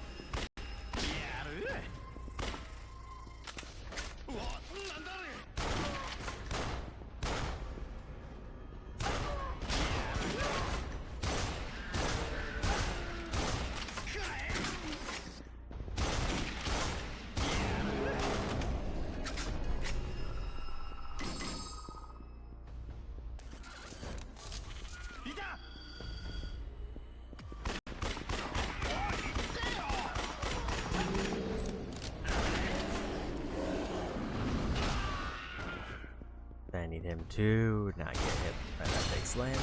Speaker 1: him to not get hit by that big slam.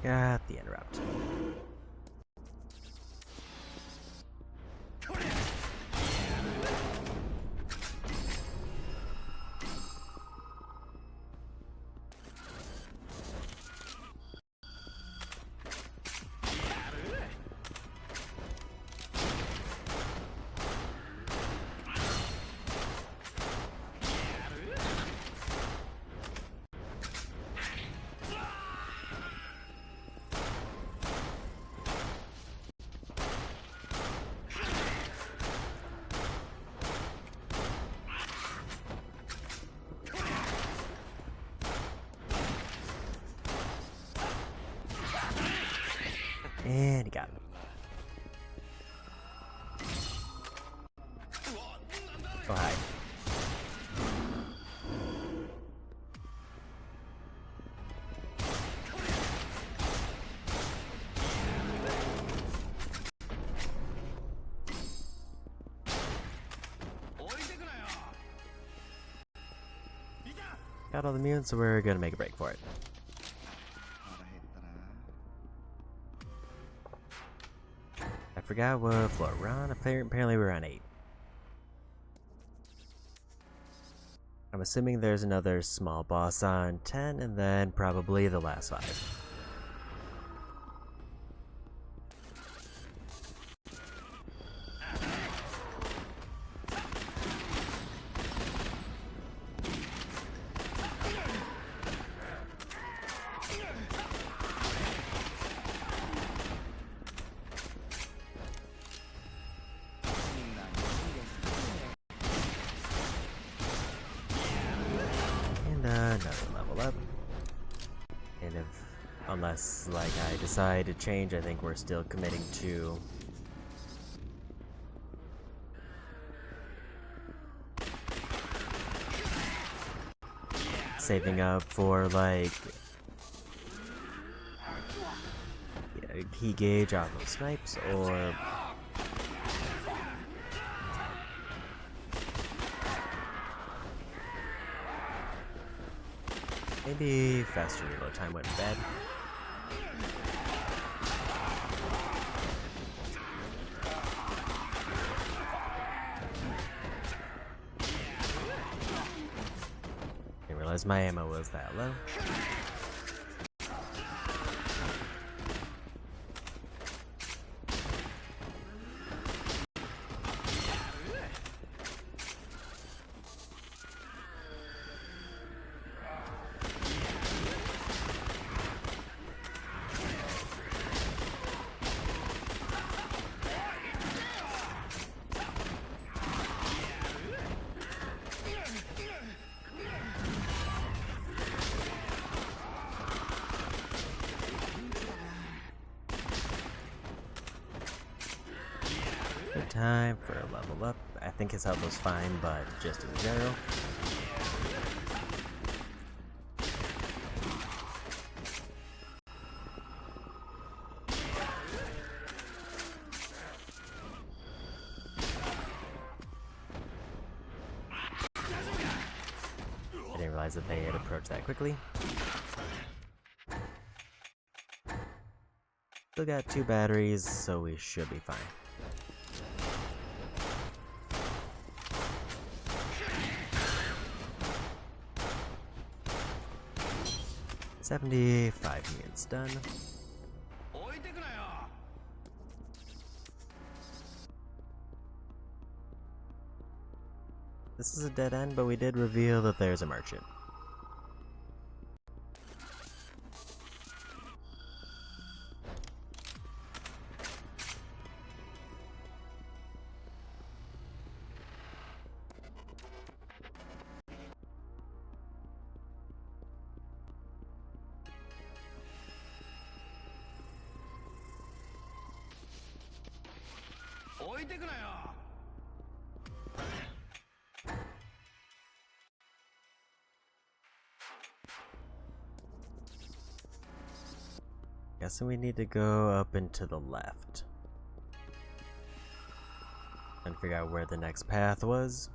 Speaker 1: Got the interrupt. And he got him. Oh, hi. Got all the mutants, so we're gonna make a break for it.
Speaker 4: 腹減ったな。
Speaker 1: I forgot what floor we're on. Apparently we're on 8. I'm assuming there's another small boss on 10, and then probably the last 5. And another level up. And unless, like, I decide to change, I think we're still committing to saving up for, like, key gauge off of snipes, or maybe faster reload time went bad. Didn't realize my ammo was that low. Good time for a level up. I think his health was fine, but just in general. I didn't realize that they had approached that quickly. Still got 2 batteries, so we should be fine. $75 units done. This is a dead end, but we did reveal that there's a merchant. guessing we need to go up and to the left. And figure out where the next path was.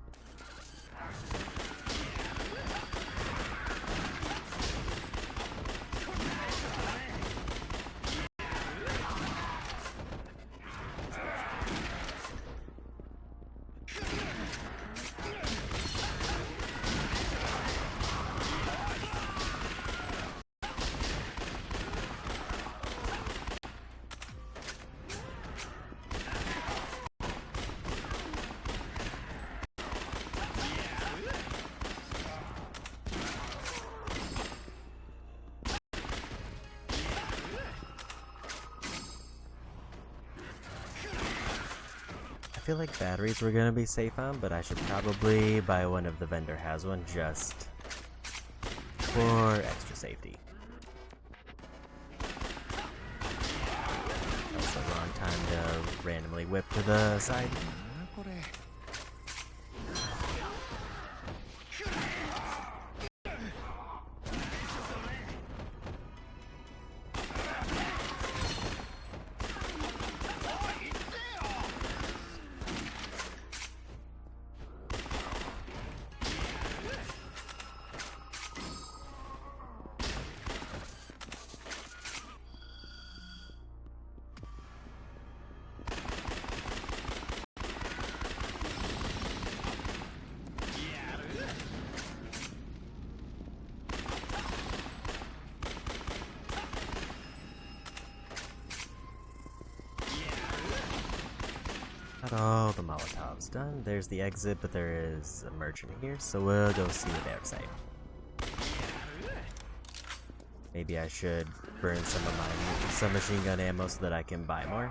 Speaker 1: I feel like batteries we're gonna be safe on, but I should probably buy one if the vendor has one, just for extra safety. Also, wrong time to randomly whip to the side. Got all the Molotovs done. There's the exit, but there is a merchant here, so we'll go see what they have to say. Maybe I should burn some of my submachine gun ammo so that I can buy more.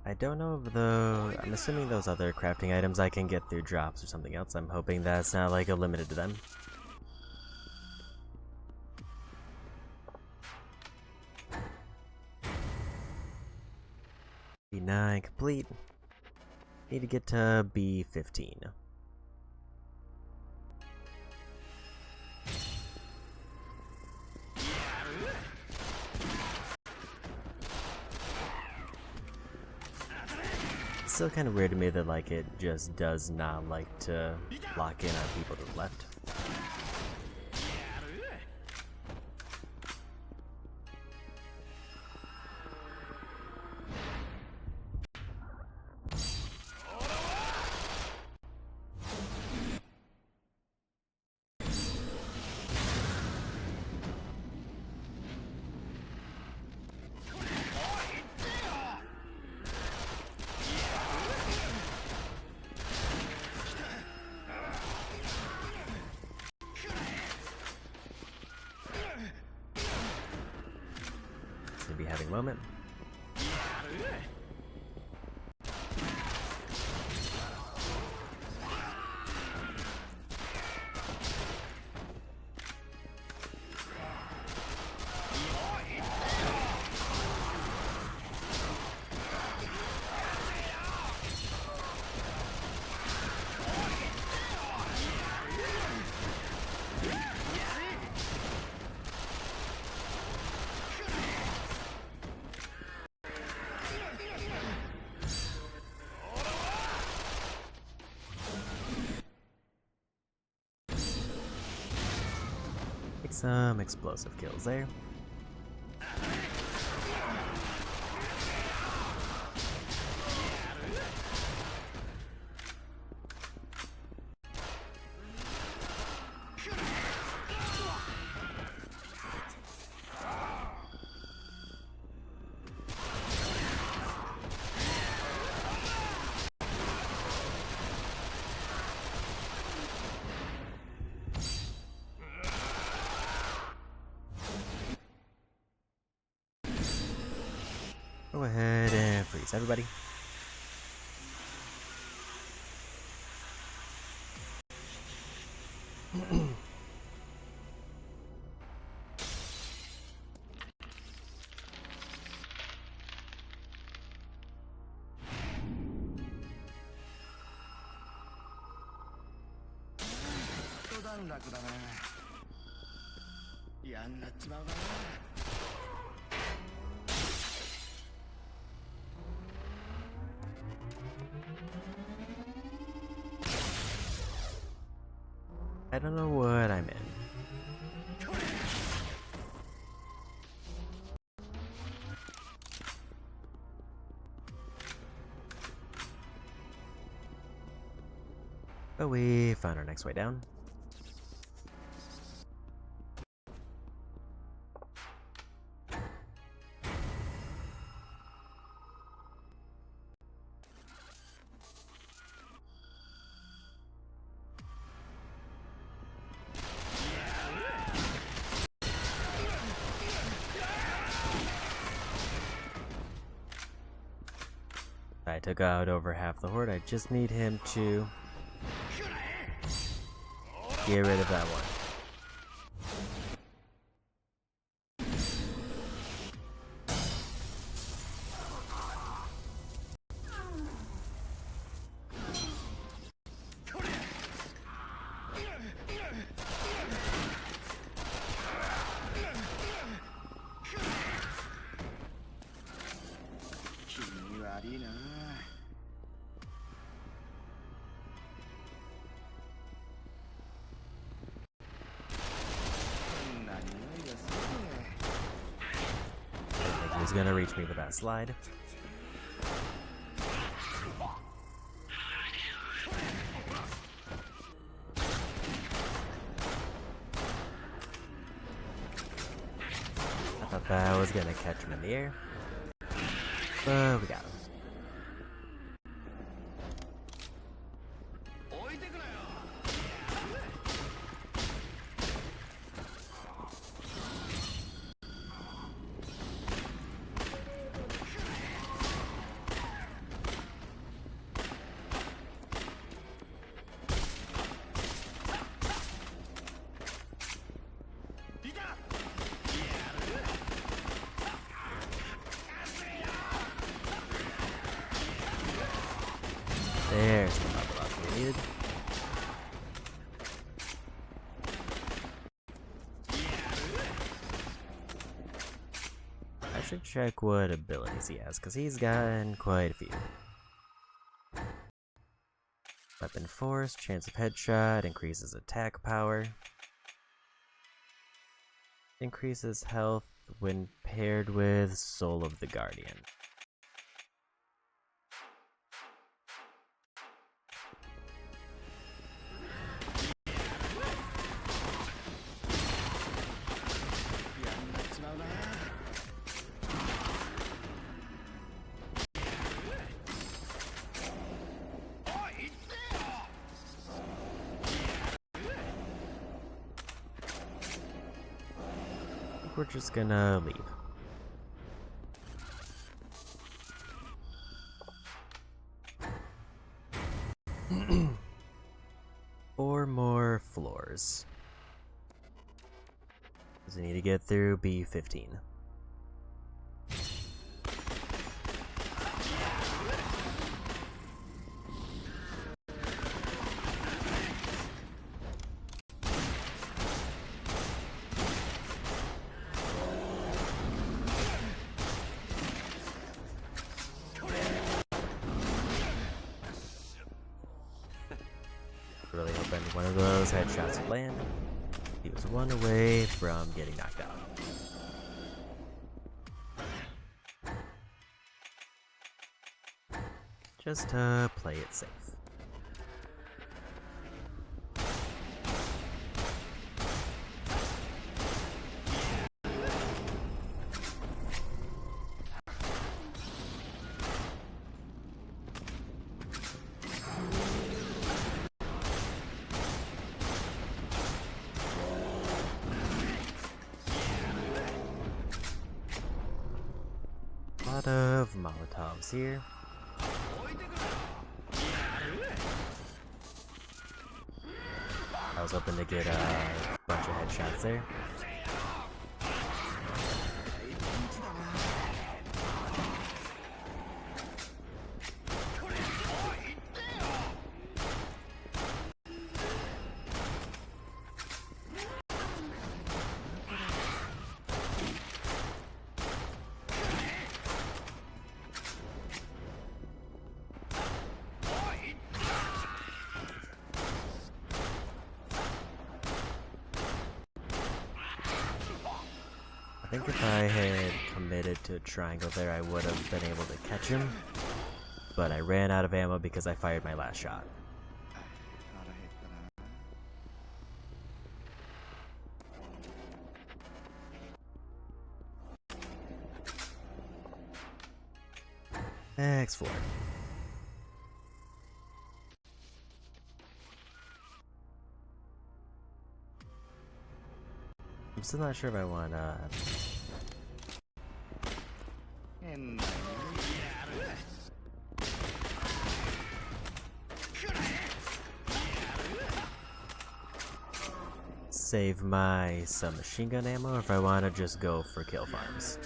Speaker 1: I don't know if I'm assuming those other crafting items I can get through drops or something else. I'm hoping that's not like a limited to them. B9 complete. Need to get to B15. It's still kind of weird to me that like it just does not like to lock in on people to the left. Be having a moment. Some explosive kills there. Go ahead and freeze everybody. I don't know what I'm in. But we found our next way down. I took out over half the horde. I just need him to get rid of that one. He's gonna reach me with that slide. I thought that was gonna catch him in the air, but we got him. There's the level up we needed. I should check what abilities he has, because he's gotten quite a few. Weapon Force, chance of headshot, increases attack power. Increases health when paired with Soul of the Guardian. We're just gonna leave. Four more floors. Because we need to get through B15. Really hoping one of those headshots would land. He was one away from getting knocked out. Just to play it safe. lot of Molotovs here. I was hoping to get a bunch of headshots there. I think if I had committed to a triangle there, I would have been able to catch him. But I ran out of ammo because I fired my last shot. Next floor. I'm still not sure if I want save my submachine gun ammo, or if I want to just go for kill farms.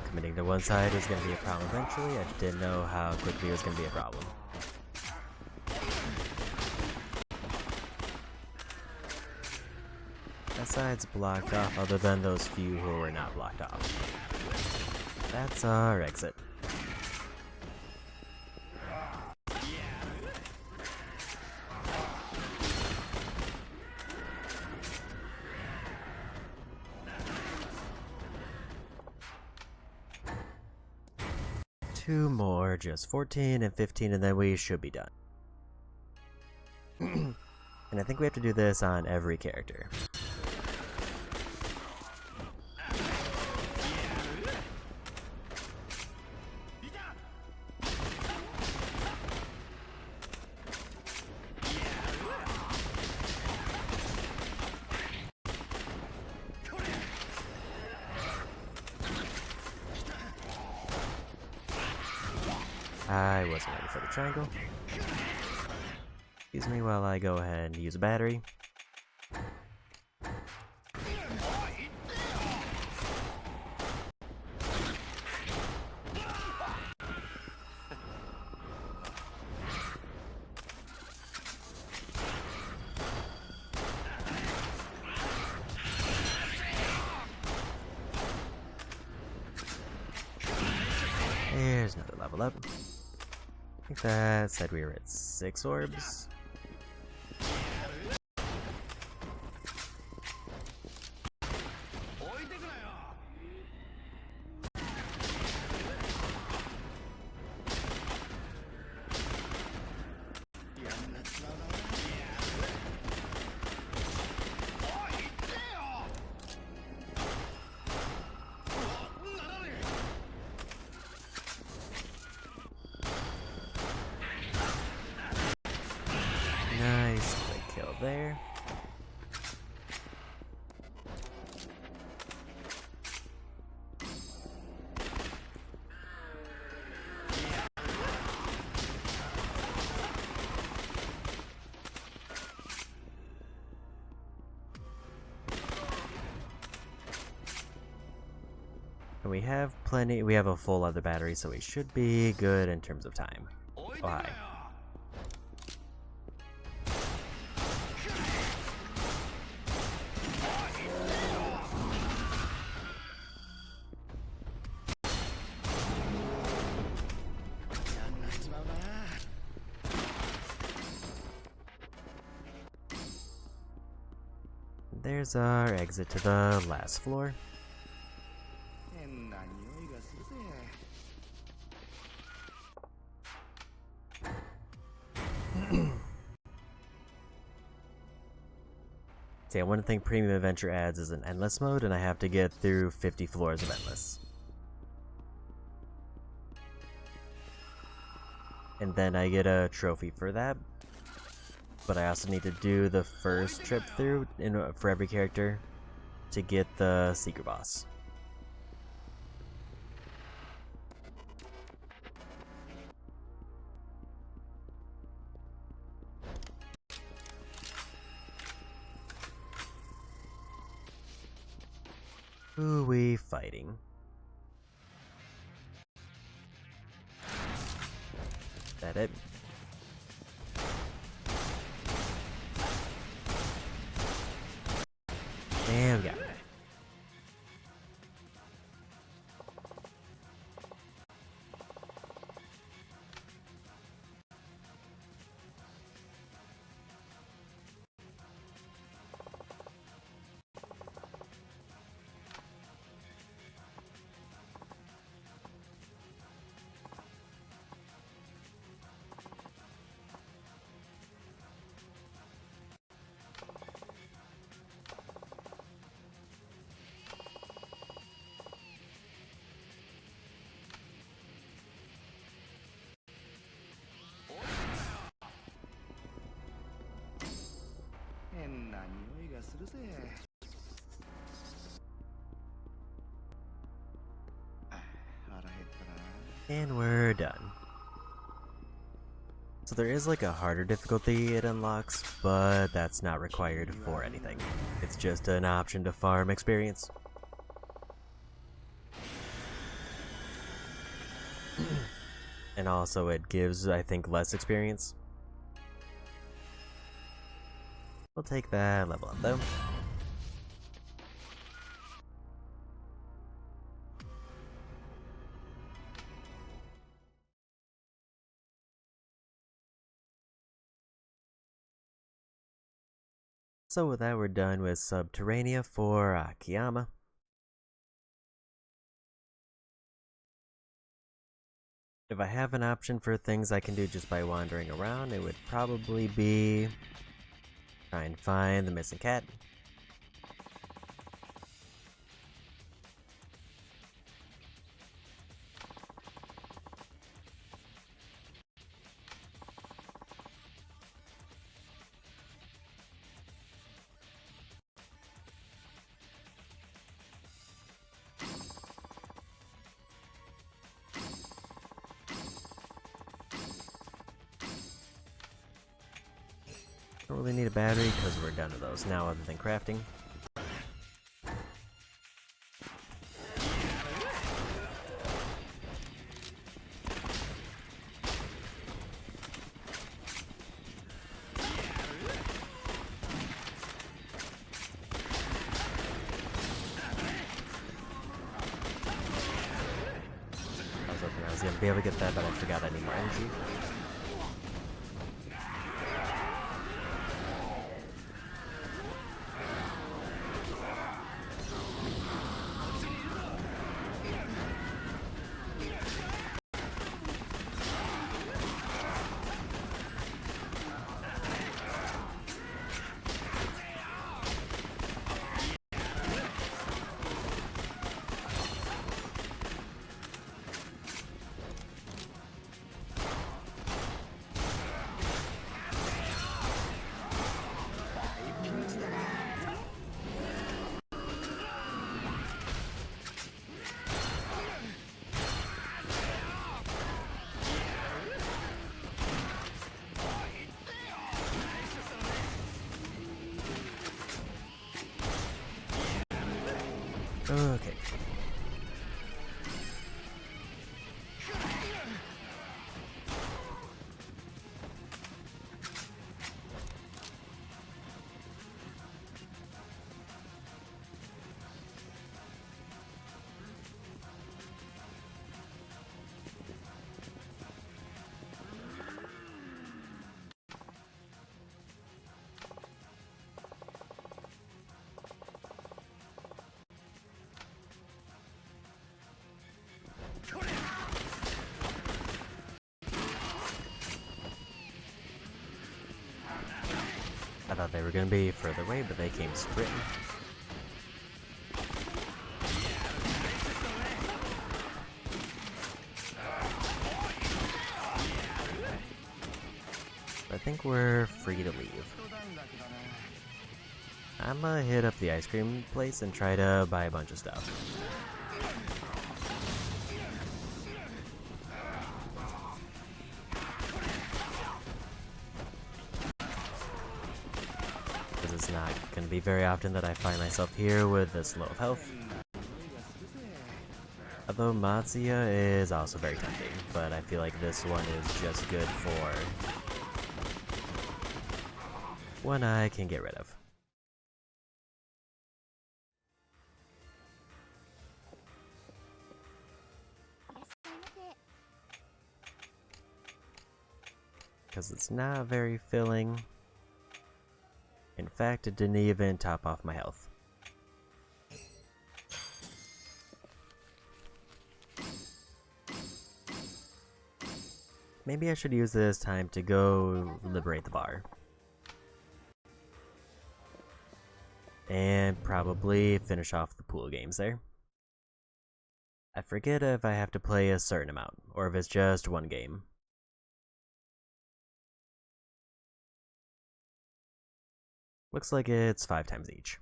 Speaker 1: Committing to one side was going to be a problem eventually. I just didn't know how quickly it was going to be a problem. That side's blocked off, other than those few who were not blocked off. That's our exit. Two more, just 14 and 15, and then we should be done. And I think we have to do this on every character. I wasn't ready for the triangle. Excuse me while I go ahead and use a battery. There's another level up. I think that said we were at 6 orbs. Nice quick kill there. And we have plenty, we have a full other battery, so we should be good in terms of time. Oh, hi. There's our exit to the last floor.
Speaker 4: 変な匂いがするぜ。
Speaker 1: See, one thing Premium Adventure adds is an endless mode, and I have to get through 50 floors of endless. And then I get a trophy for that. But I also need to do the first trip through for every character to get the secret boss. Who we fighting? That it? There we go. And we're done. So there is like a harder difficulty it unlocks, but that's not required for anything. It's just an option to farm experience. And also it gives, I think, less experience. We'll take that level up though. So with that, we're done with Subterranea for Akiyama. If I have an option for things I can do just by wandering around, it would probably be try and find the missing cat. Don't really need a battery because we're done with those now other than crafting. I was hoping I was going to be able to get that, but I forgot I need more energy. Okay. thought they were going to be further away, but they came sprinting. I think we're free to leave. I'm gonna hit up the ice cream place and try to buy a bunch of stuff. Because it's not gonna be very often that I find myself here with this low of health. Although Matsuya is also very tempting, but I feel like this one is just good for one I can get rid of. Because it's not very filling. In fact, it didn't even top off my health. Maybe I should use this time to go liberate the bar. And probably finish off the pool games there. I forget if I have to play a certain amount, or if it's just one game. Looks like it's 5 times each.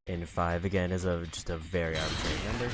Speaker 1: And 5 again is just a very arbitrary number.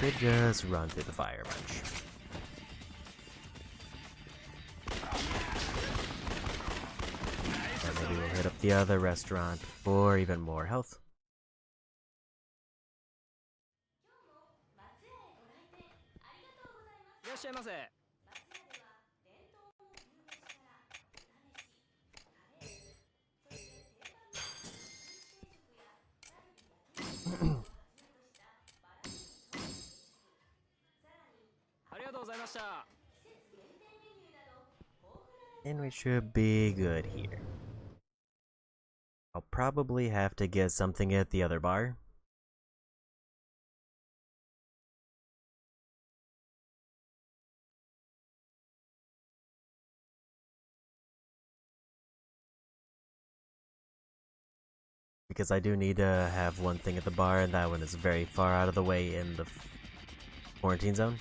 Speaker 1: They did just run through the fire a bunch. And maybe we'll hit up the other restaurant for even more health. And we should be good here. I'll probably have to get something at the other bar. Because I do need to have one thing at the bar, and that one is very far out of the way in the quarantine zone.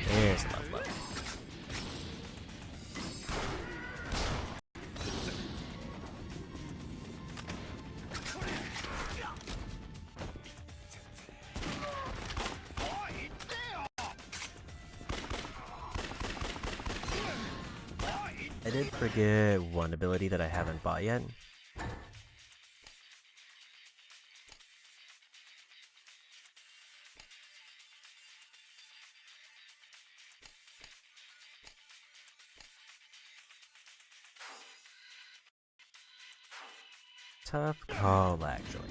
Speaker 1: There's a level up. I did forget one ability that I haven't bought yet. Tough call, actually.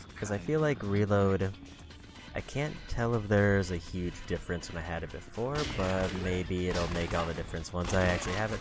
Speaker 1: Because I feel like reload, I can't tell if there's a huge difference when I had it before, but maybe it'll make all the difference once I actually have it.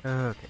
Speaker 1: Okay.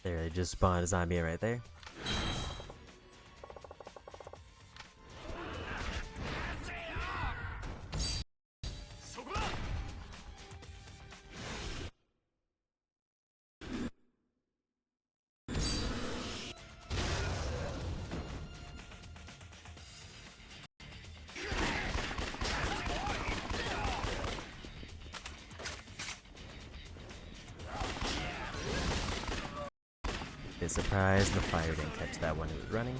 Speaker 1: There, they just spawned a zombie right there. Bit surprised the fire didn't catch that one who was running.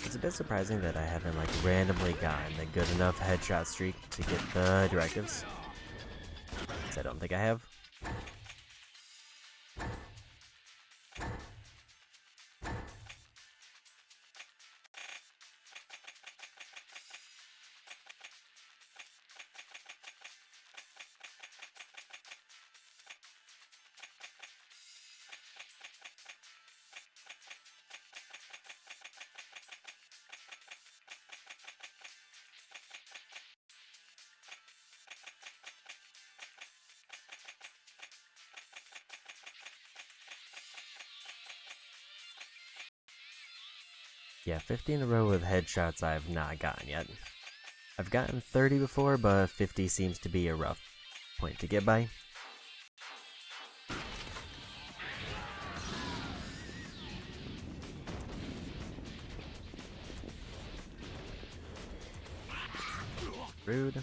Speaker 1: It's a bit surprising that I haven't like randomly gotten a good enough headshot streak to get the directives. 'Cause I don't think I have. Yeah, 50 in a row with headshots I've not gotten yet. I've gotten 30 before, but 50 seems to be a rough point to get by. Rude.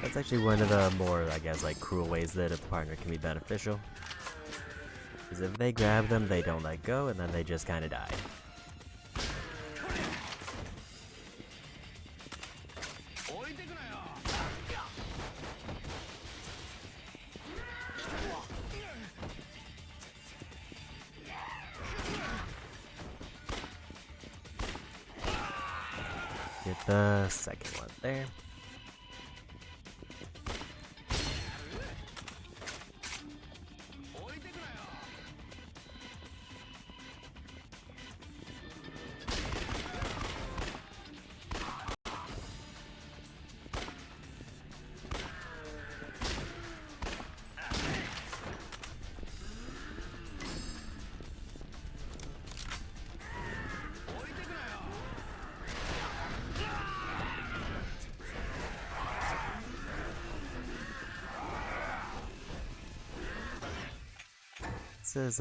Speaker 1: That's actually one of the more, I guess, like cruel ways that a partner can be beneficial. Because if they grab them, they don't let go, and then they just kind of die. Get the second one there. This is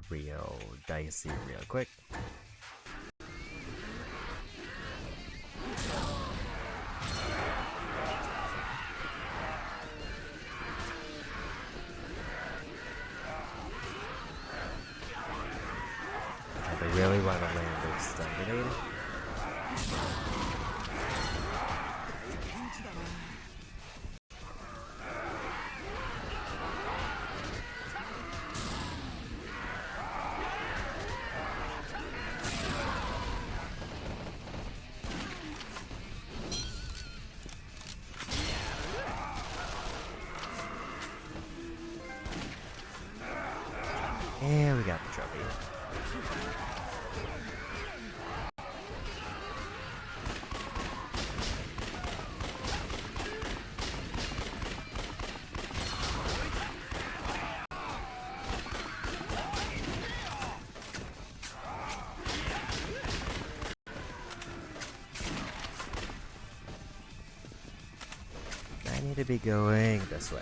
Speaker 1: real dicey real quick. I really want to land this stun grenade. we got the trophy. I need to be going this way.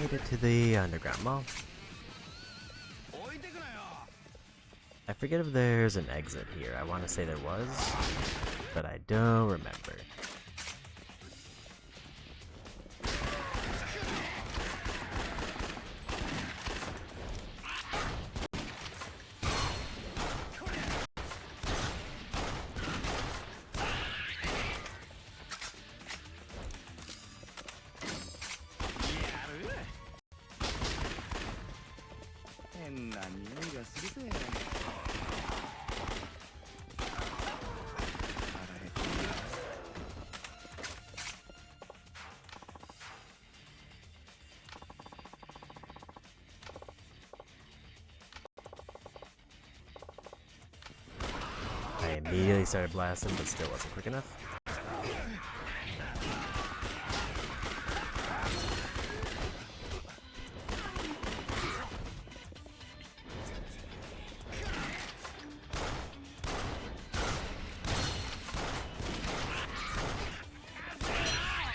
Speaker 1: Made it to the underground mall. I forget if there's an exit here. I want to say there was, but I don't remember. I immediately started blasting, but still wasn't quick enough.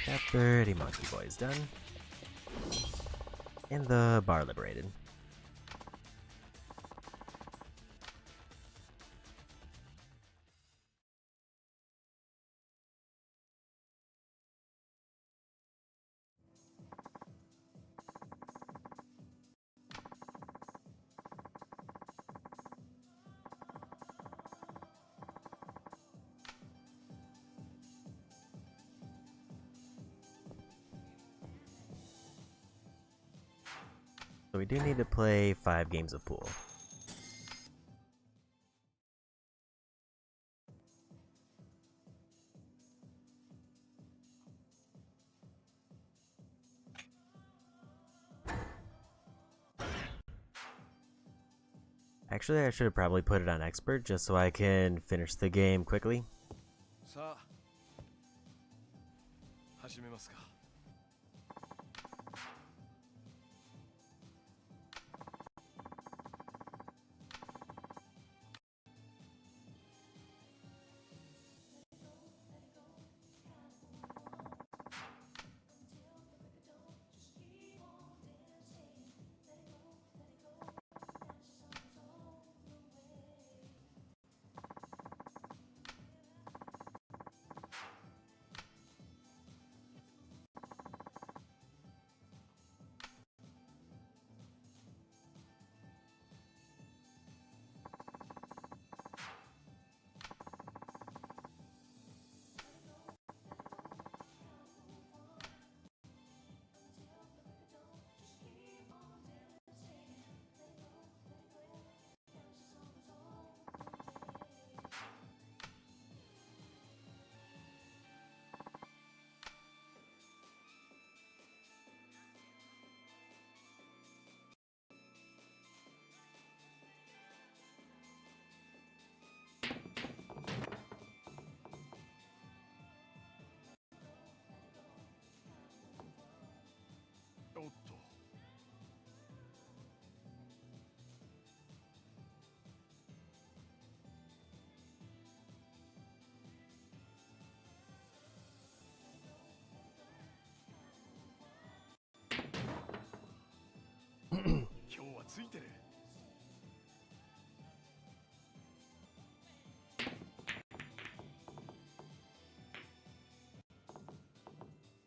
Speaker 1: Got 30 monkey boys done. And the bar liberated. So we do need to play 5 games of pool. Actually, I should have probably put it on expert just so I can finish the game quickly.
Speaker 3: さあ始めますか。おっと。今日はついてる。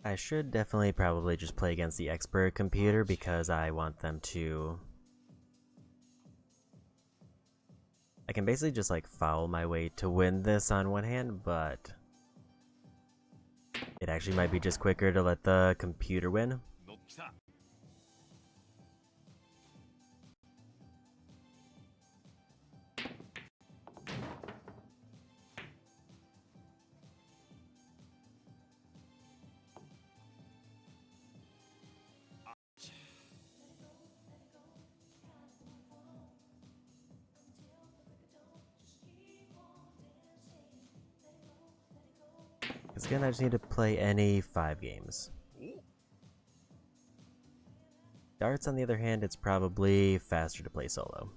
Speaker 1: I should definitely probably just play against the expert computer because I want them to I can basically just like foul my way to win this on one hand, but it actually might be just quicker to let the computer win.
Speaker 3: 乗ってきた
Speaker 1: Because again, I just need to play any 5 games. Darts, on the other hand, it's probably faster to play solo.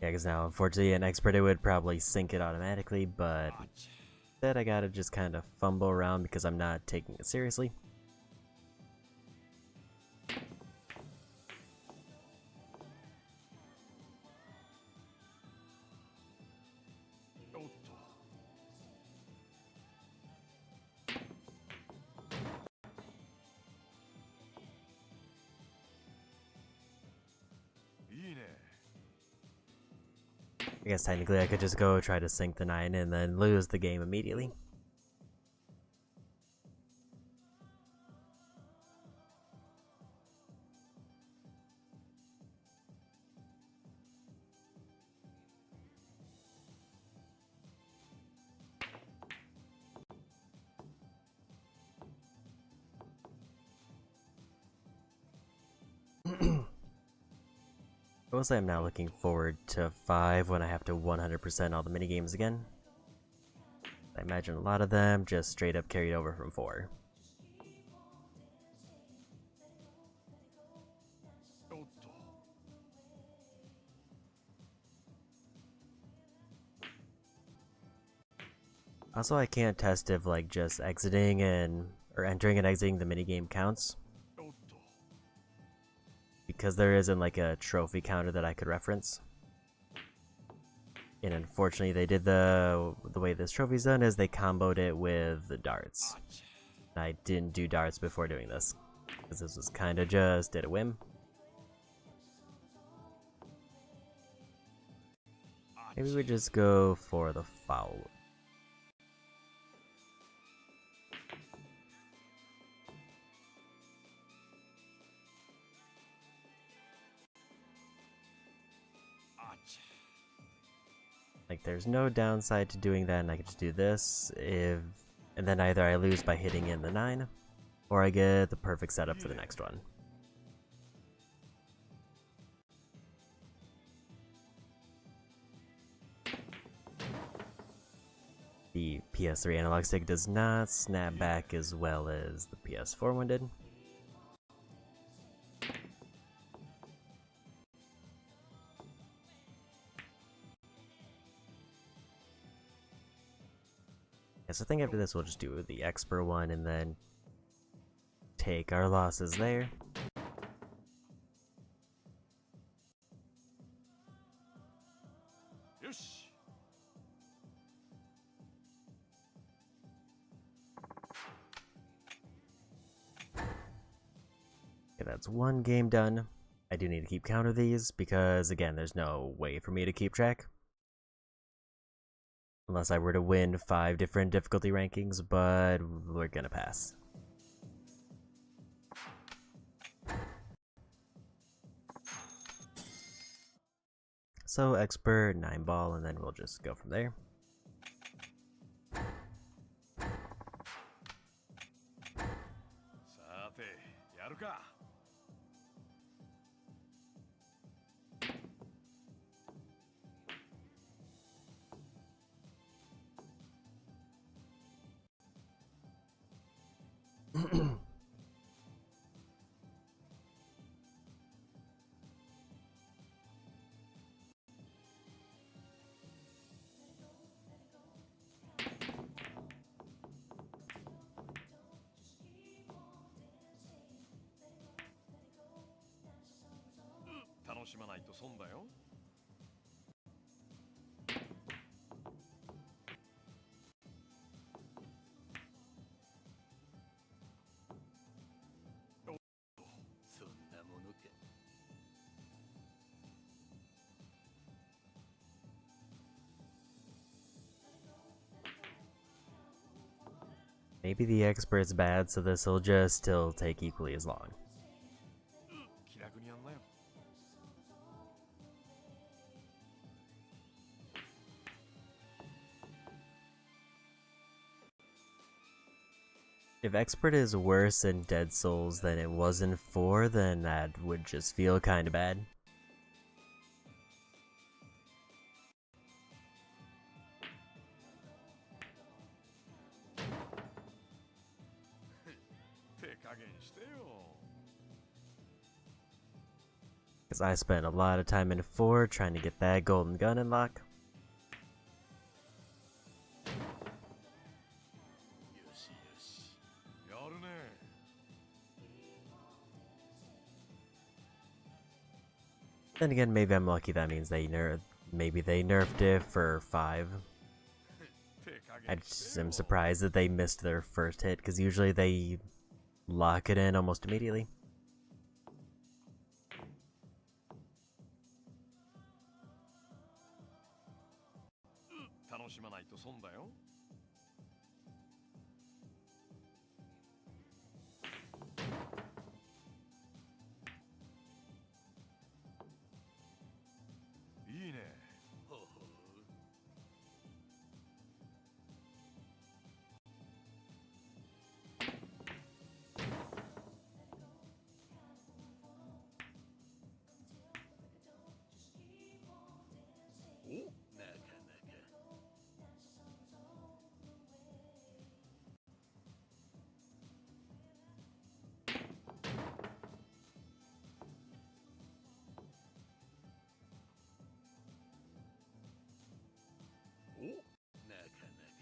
Speaker 1: Yeah, because now, unfortunately, an expert would probably sync it automatically, but instead I gotta just kind of fumble around because I'm not taking it seriously. I guess technically I could just go try to sink the 9 and then lose the game immediately. Mostly I'm now looking forward to 5 when I have to 100% all the minigames again. I imagine a lot of them just straight up carried over from 4. Also, I can't test if like just exiting and or entering and exiting the minigame counts, because there isn't like a trophy counter that I could reference. And unfortunately, they did the way this trophy's done is they comboed it with the darts. And I didn't do darts before doing this, because this was kind of just at a whim. Maybe we just go for the foul. Like, there's no downside to doing that, and I can just do this, and then either I lose by hitting in the 9, or I get the perfect setup for the next one. The PS3 analog stick does not snap back as well as the PS4 one did. So I think after this we'll just do the expert one and then take our losses there. Okay, that's one game done. I do need to keep count of these because again there's no way for me to keep track. Unless I were to win 5 different difficulty rankings, but we're gonna pass. So expert, 9 ball, and then we'll just go from there.
Speaker 3: 楽しまないと損だよ。
Speaker 4: そんなものか。
Speaker 1: Maybe the expert's bad, so this'll just still take equally as long.
Speaker 3: 気楽にやんなよ。
Speaker 1: If expert is worse in Dead Souls than it was in 4, then that would just feel kinda bad.
Speaker 3: 手加減してよ。
Speaker 1: Because I spent a lot of time in 4 trying to get that golden gun unlock.
Speaker 4: よしよし。
Speaker 3: やるね。
Speaker 1: Then again, maybe I'm lucky that means maybe they nerfed it for 5.
Speaker 3: 手加
Speaker 1: I
Speaker 3: 減
Speaker 1: just
Speaker 3: してよ。
Speaker 1: am surprised that they missed their first hit, because usually they lock it in almost immediately.
Speaker 3: 楽しまないと損だよ。いいね。
Speaker 4: ほほう。
Speaker 3: お、
Speaker 4: なかなか。
Speaker 3: お、
Speaker 4: なかなか。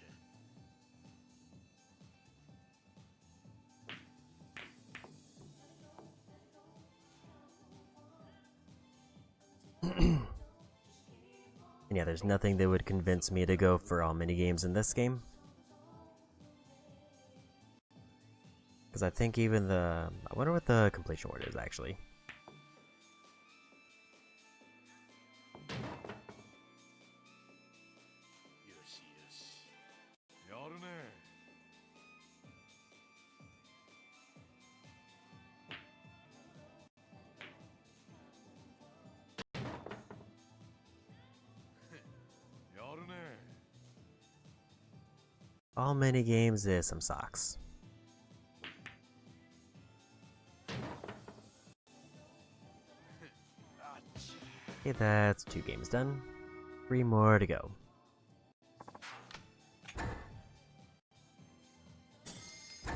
Speaker 1: And yeah, there's nothing that would convince me to go for all minigames in this game. Because I think even I wonder what the completion word is, actually.
Speaker 4: よしよし。
Speaker 3: やるね。 やるね。
Speaker 1: All minigames is some socks. Okay, that's 2 games done. 3 more to go.
Speaker 3: さ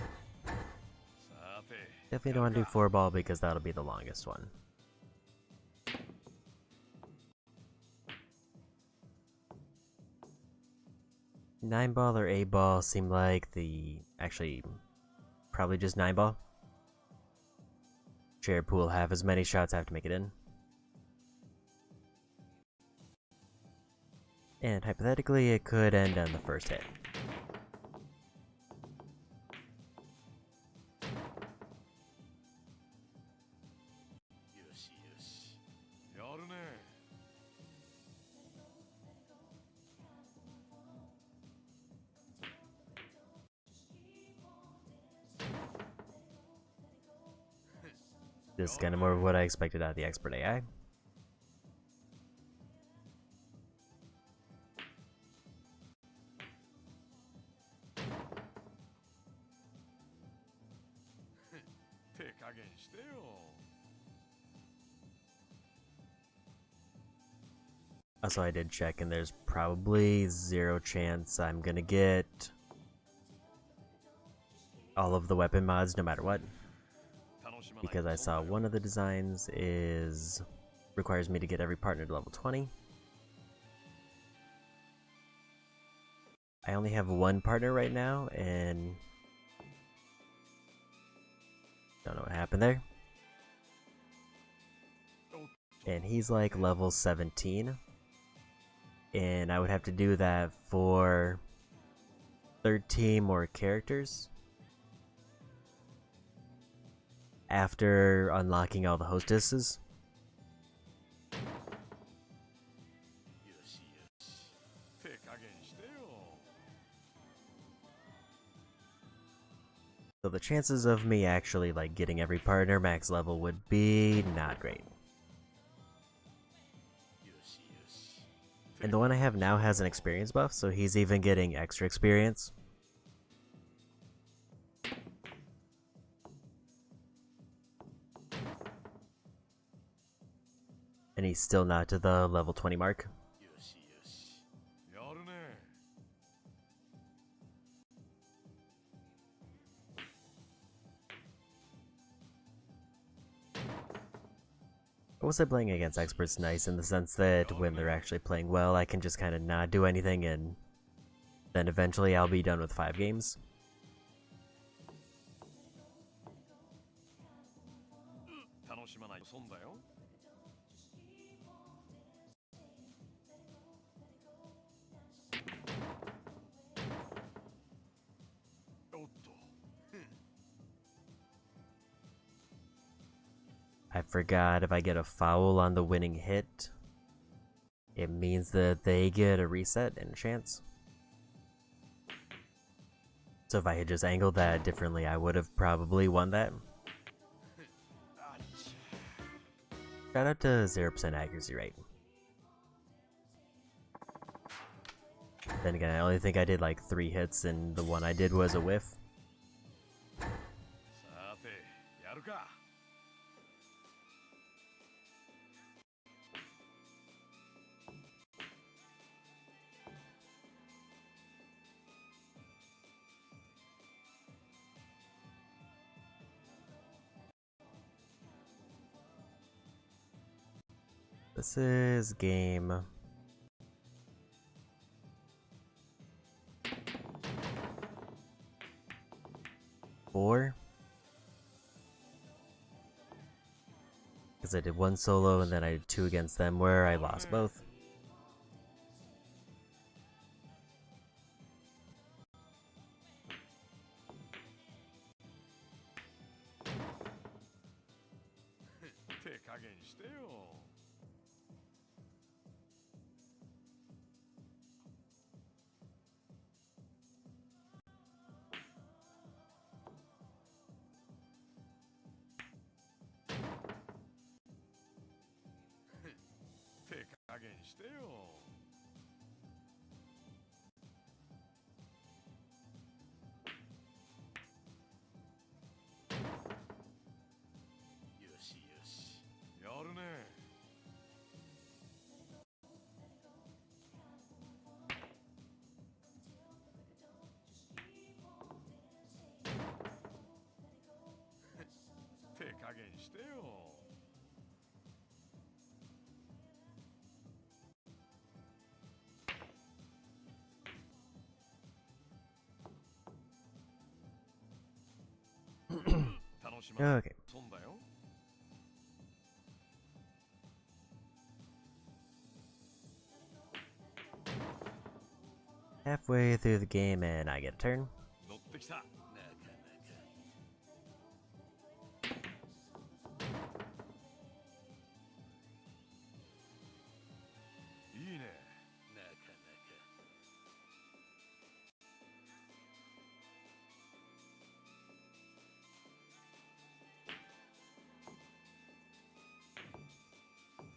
Speaker 3: て。
Speaker 1: Definitely don't want to do 4 ball because that'll be the longest one. Nine ball or 8 ball seem like actually probably just 9 ball. Shared pool half as many shots have to make it in. And hypothetically, it could end on the first hit.
Speaker 4: よしよし。
Speaker 3: やるね。
Speaker 1: This is kind of more of what I expected out of the expert AI.
Speaker 3: 手加減してよ。
Speaker 1: Also, I did check, and there's probably 0 chance I'm gonna get all of the weapon mods no matter what. Because I saw one of the designs requires me to get every partner to level 20. I only have one partner right now, and don't know what happened there. And he's like level 17. And I would have to do that for 13 more characters after unlocking all the hostesses. So the chances of me actually like getting every partner max level would be not great. And the one I have now has an experience buff, so he's even getting extra experience. And he's still not to the level 20 mark. I will say playing against experts nice in the sense that when they're actually playing well, I can just kind of not do anything, and then eventually I'll be done with 5 games. I forgot if I get a foul on the winning hit, it means that they get a reset and a chance. So if I had just angled that differently, I would have probably won that. Shout out to 0% accuracy rate. Then again, I only think I did like 3 hits, and the one I did was a whiff. This is game 4. Because I did 1 solo and then I did 2 against them where I lost both. Okay. Halfway through the game and I get a turn.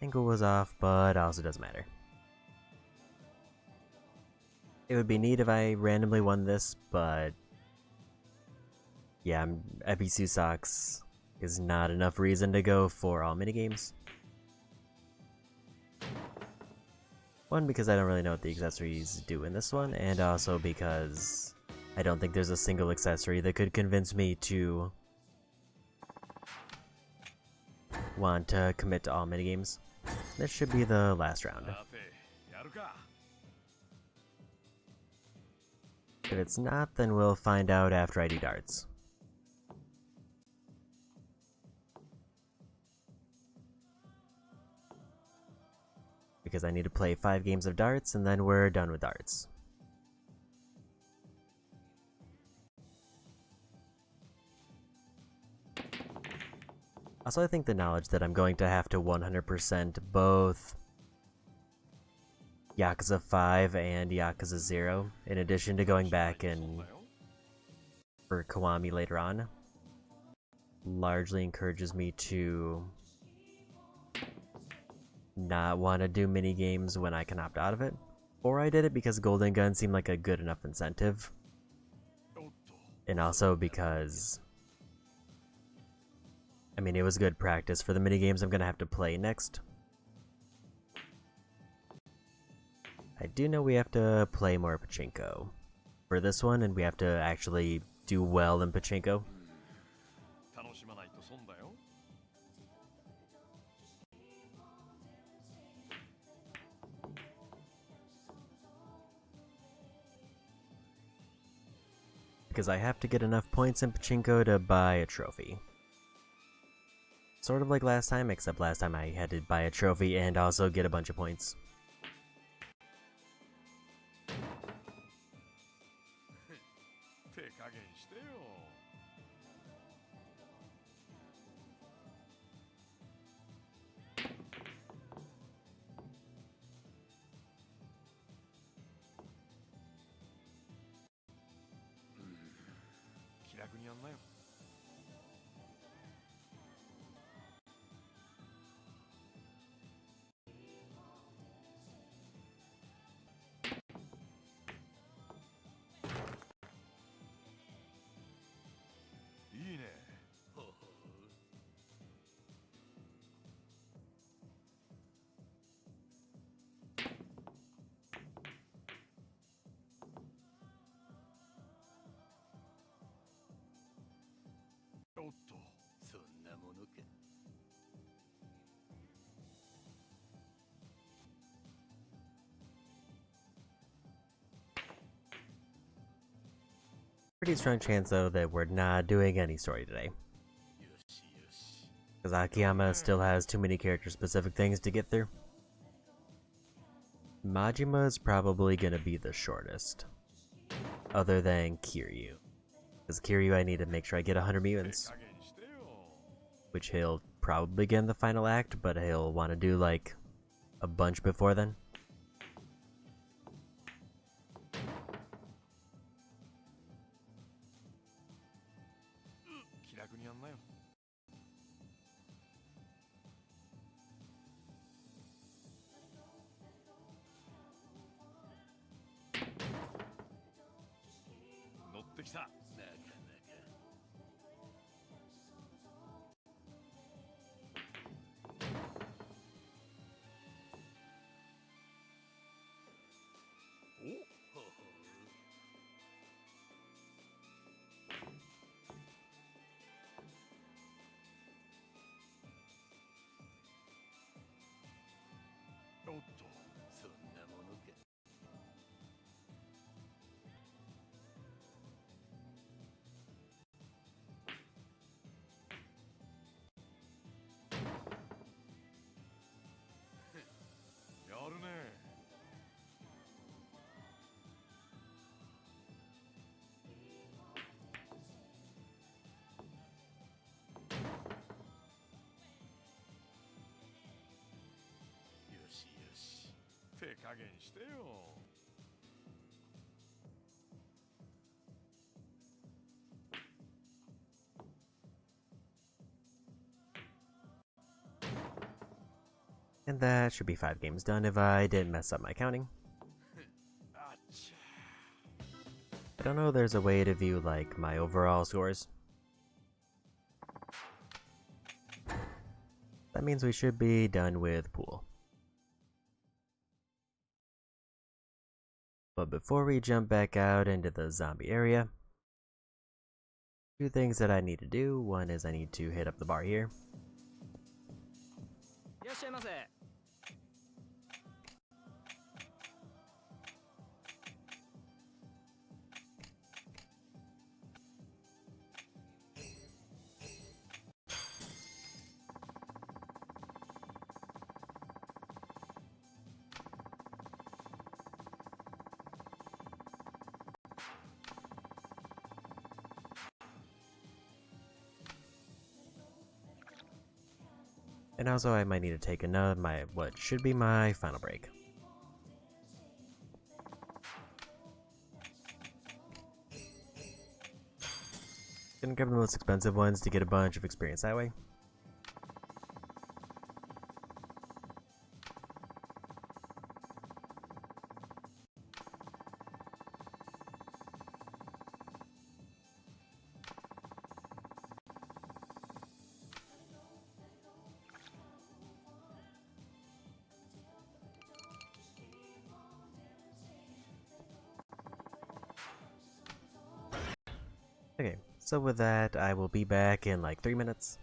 Speaker 1: Angle was off, but also doesn't matter. It would be neat if I randomly won this, but yeah, Episu Socks is not enough reason to go for all minigames. One, because I don't really know what the accessories do in this one, and also because I don't think there's a single accessory that could convince me to want to commit to all minigames. This should be the last round.
Speaker 3: さてやるか
Speaker 1: If it's not, then we'll find out after I do darts. Because I need to play 5 games of darts, and then we're done with darts. Also, I think the knowledge that I'm going to have to 100% both Yakuza 5 and Yakuza 0, in addition to going back and for Kiwami later on, largely encourages me to not want to do mini games when I can opt out of it. Or I did it because Golden Gun seemed like a good enough incentive. And also because, I mean, it was good practice for the mini games I'm going to have to play next. I do know we have to play more pachinko for this one, and we have to actually do well in pachinko.
Speaker 3: 楽しまないと損だよ
Speaker 1: Because I have to get enough points in pachinko to buy a trophy. Sort of like last time, except last time I had to buy a trophy and also get a bunch of points.
Speaker 3: 手加減してよ 気楽にやんなよ いいね おっと
Speaker 4: そんなものか
Speaker 1: Pretty strong chance though that we're not doing any story today.
Speaker 4: よしよし
Speaker 1: Because Akiyama still has too many character specific things to get through. Majima's probably gonna be the shortest. Other than Kiryu. Because Kiryu I need to make sure I get 100
Speaker 3: 手
Speaker 1: mutants.
Speaker 3: 加減してよ
Speaker 1: Which he'll probably get in the final act, but he'll want to do like a bunch before then.
Speaker 3: 気楽にやんなよ 乗ってきた
Speaker 4: なかなか
Speaker 3: お
Speaker 4: ほほう
Speaker 3: おっと
Speaker 4: そんなものか
Speaker 3: やるね
Speaker 4: よしよし
Speaker 3: 手加減してよ
Speaker 1: And that should be 5 games done if I didn't mess up my counting.
Speaker 3: あっち
Speaker 1: I don't know if there's a way to view like my overall scores. That means we should be done with pool. But before we jump back out into the zombie area, two things that I need to do. One is I need to hit up the bar here. And also I might need to take what should be my final break. Gonna grab the most expensive ones to get a bunch of experience that way. Okay, so with that, I will be back in like 3 minutes.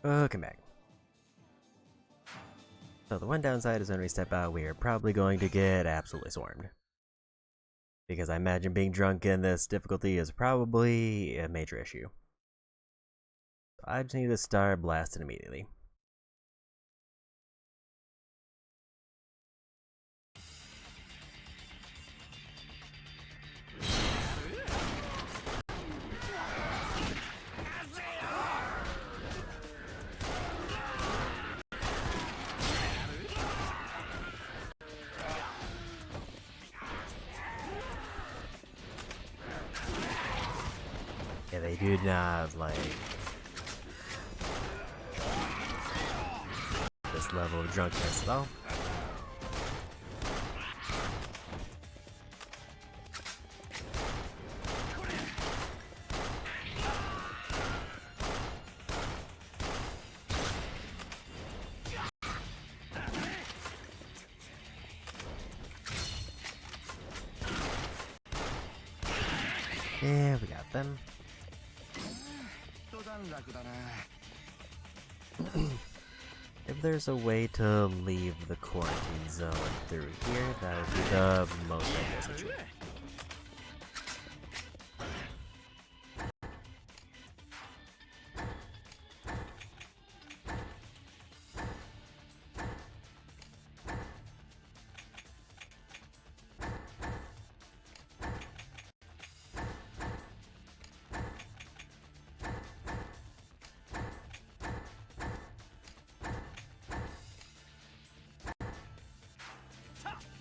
Speaker 1: Welcome back. So the one downside is when we step out, we are probably going to get absolutely swarmed. Because I imagine being drunk in this difficulty is probably a major issue. So I just need to start blasting immediately. Yeah, they do not like this level of drunkenness at all. Yeah, we got them. If there's a way to leave the quarantine zone through here, that would be the most ideal situation.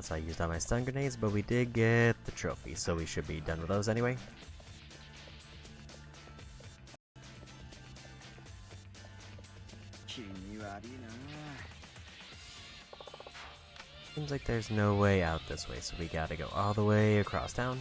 Speaker 1: So I used all my stun grenades, but we did get the trophy, so we should be done with those anyway. Seems like there's no way out this way, so we gotta go all the way across town.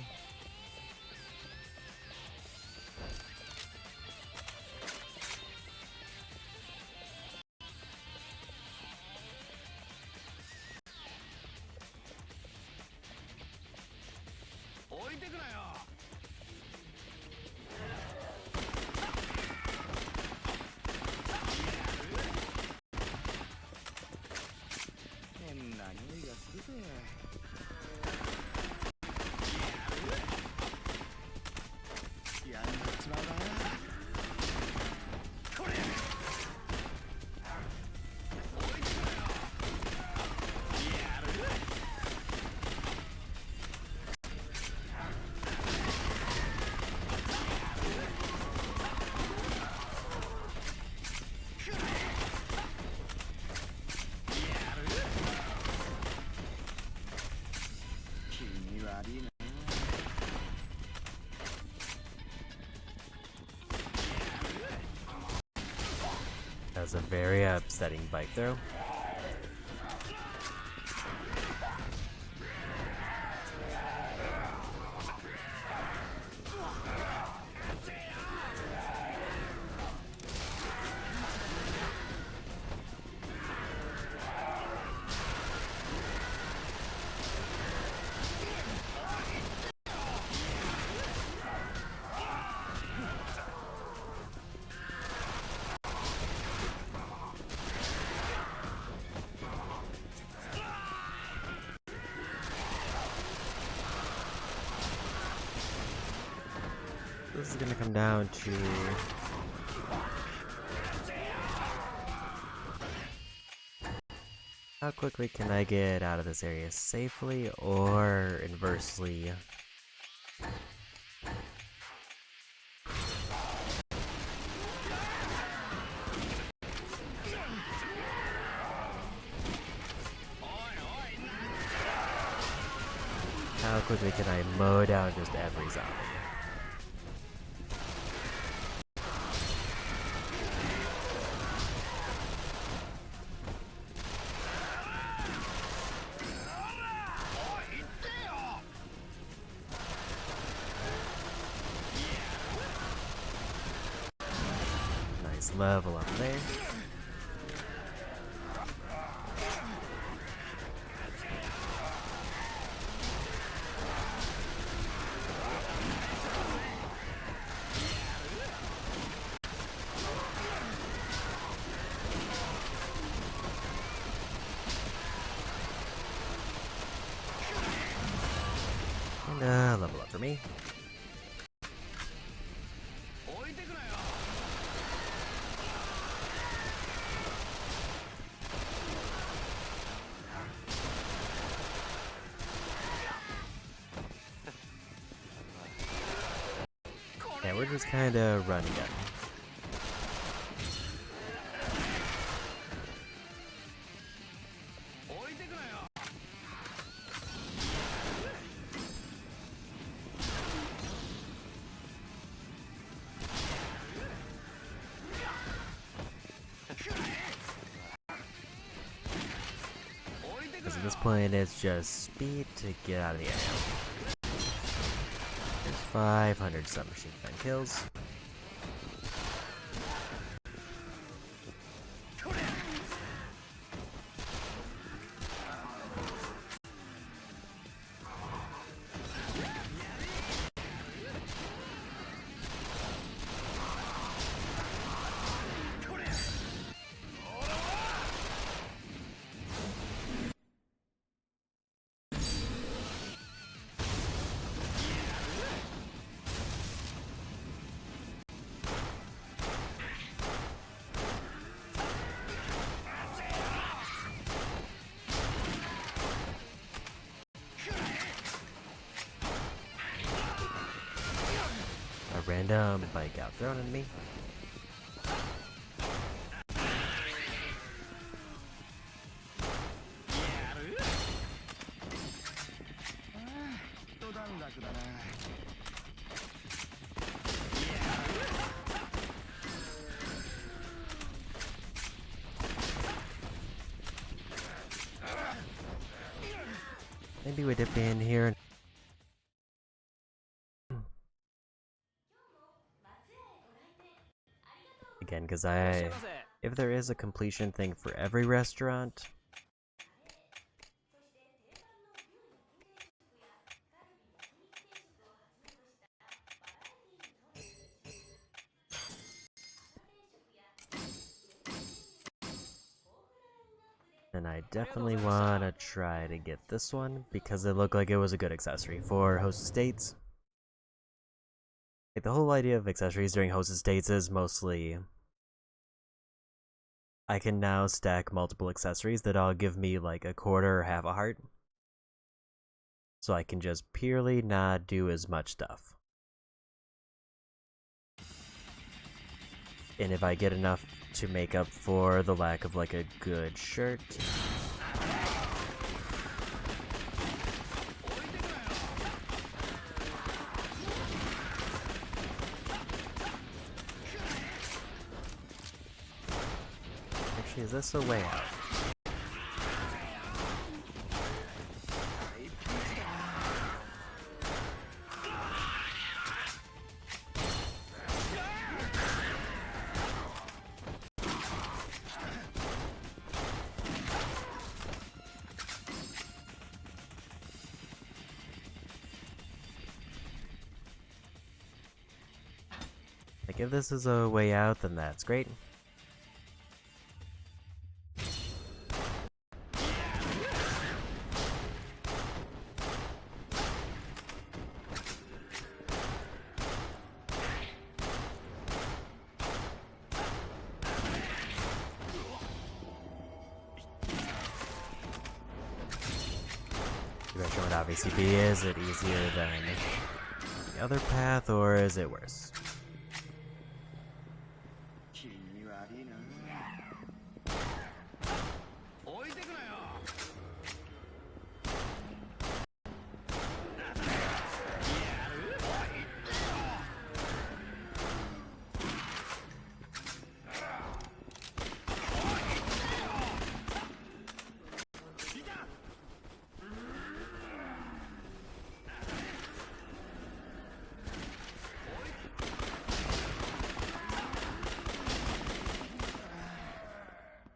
Speaker 1: That's a very upsetting bike throw. This is gonna come down to how quickly can I get out of this area safely, or inversely how quickly can I mow down just every zombie? Nice level up there. Yeah, we're just kind of running it. Because at this point, it's just speed to get out of the area. There's 500 submachine gun kills. A random bike got thrown at me. Maybe we dip in here. Again, because if there is a completion thing for every restaurant, then I definitely want to try to get this one because it looked like it was a good accessory for Host Estates. Like, the whole idea of accessories during Host Estates is mostly I can now stack multiple accessories that all give me like a quarter or half a heart. So I can just purely not do as much stuff. And if I get enough to make up for the lack of like a good shirt, actually, is this a way out? Like, if this is a way out, then that's great. You guys know what obviously be. Is it easier than the other path, or is it worse?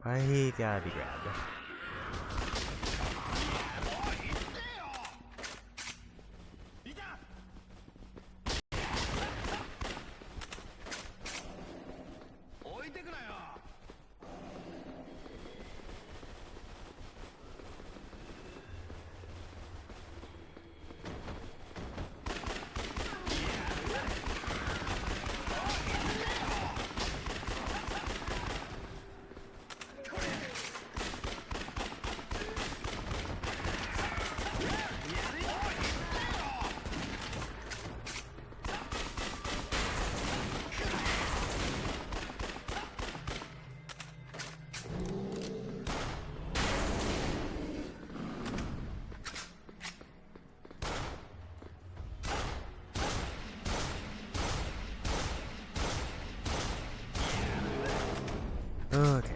Speaker 1: Why he gotta be grabbed? Okay.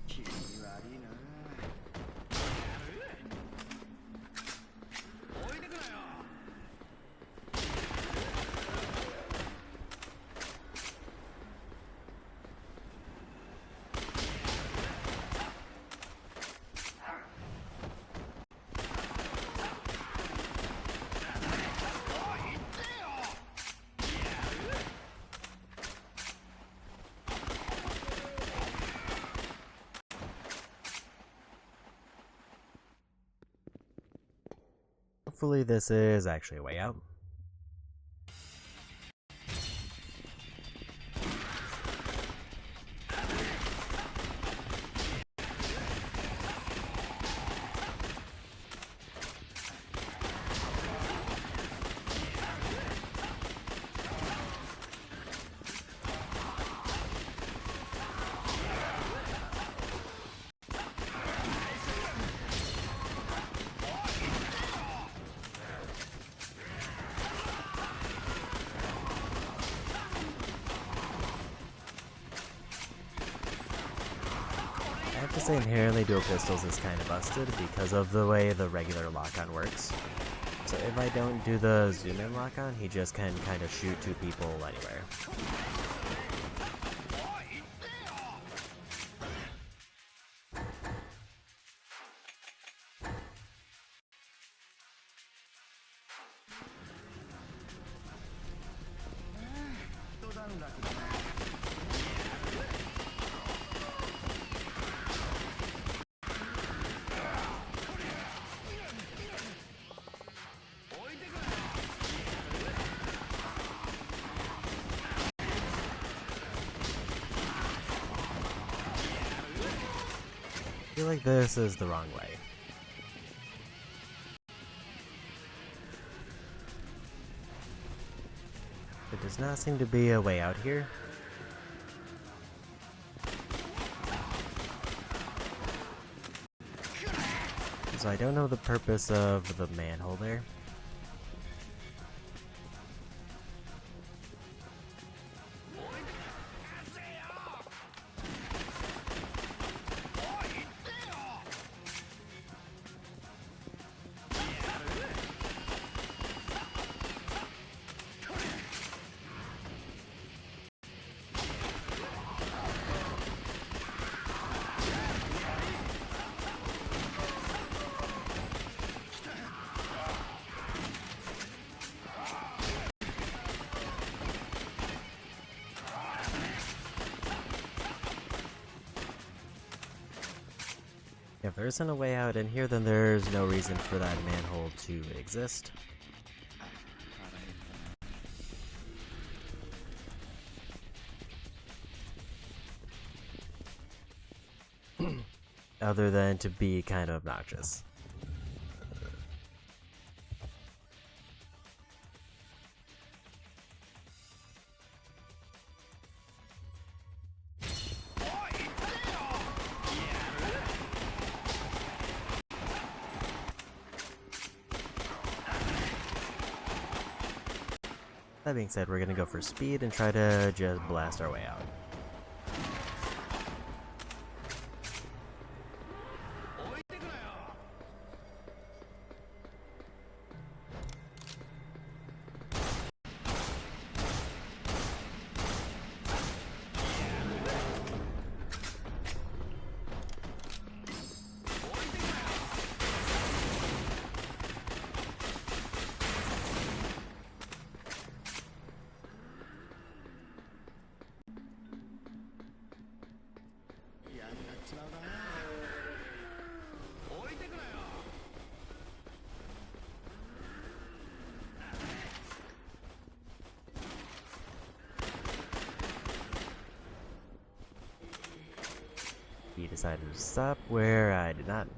Speaker 4: 気味悪いな。置いてくなよ。
Speaker 1: Hopefully this is actually a way out. I have to say inherently dual pistols is kind of busted because of the way the regular lock-on works. So if I don't do the zoom-in lock-on, he just can kind of shoot two people anywhere. I feel like this is the wrong way. There does not seem to be a way out here. So I don't know the purpose of the manhole there. If there isn't a way out in here, then there's no reason for that manhole to exist. Other than to be kind of obnoxious. That being said, we're gonna go for speed and try to just blast our way out. He decided to stop where I did not.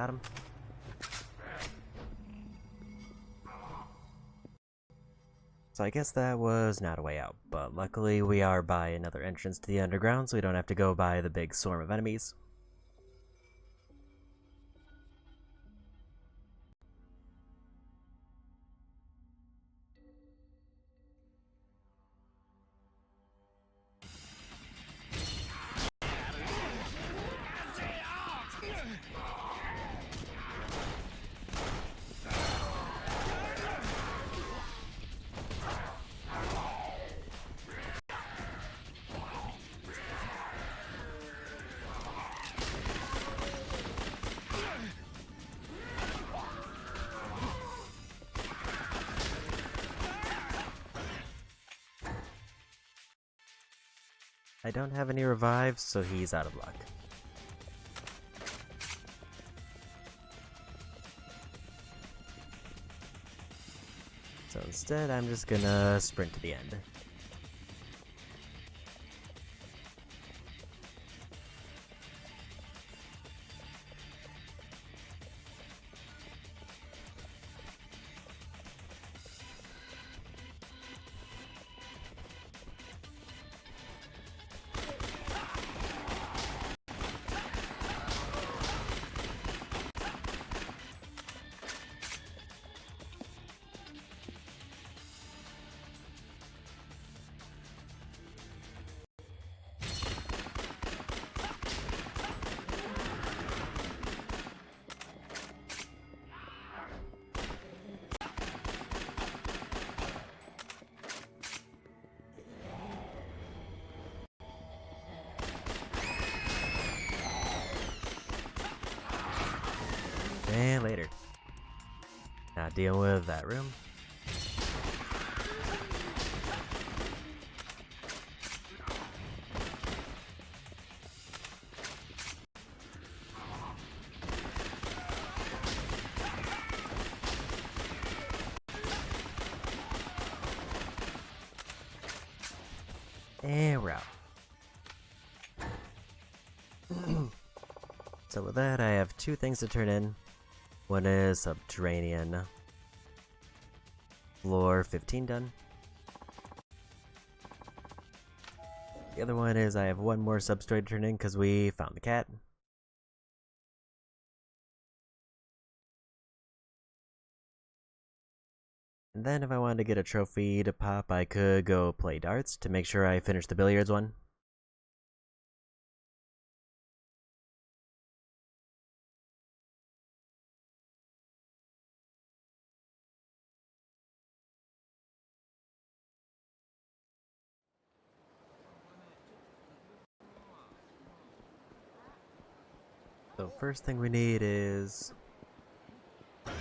Speaker 1: got him. So I guess that was not a way out, but luckily we are by another entrance to the underground, so we don't have to go by the big swarm of enemies. I don't have any revives, so he's out of luck. So instead, I'm just gonna sprint to the end. And later. Now deal with that room. And we're out. So with that, I have two things to turn in. One is Subterranean Floor 15 done. The other one is I have one more substory to turn in because we found the cat. And then if I wanted to get a trophy to pop, I could go play darts to make sure I finish the billiards one. So first thing we need is to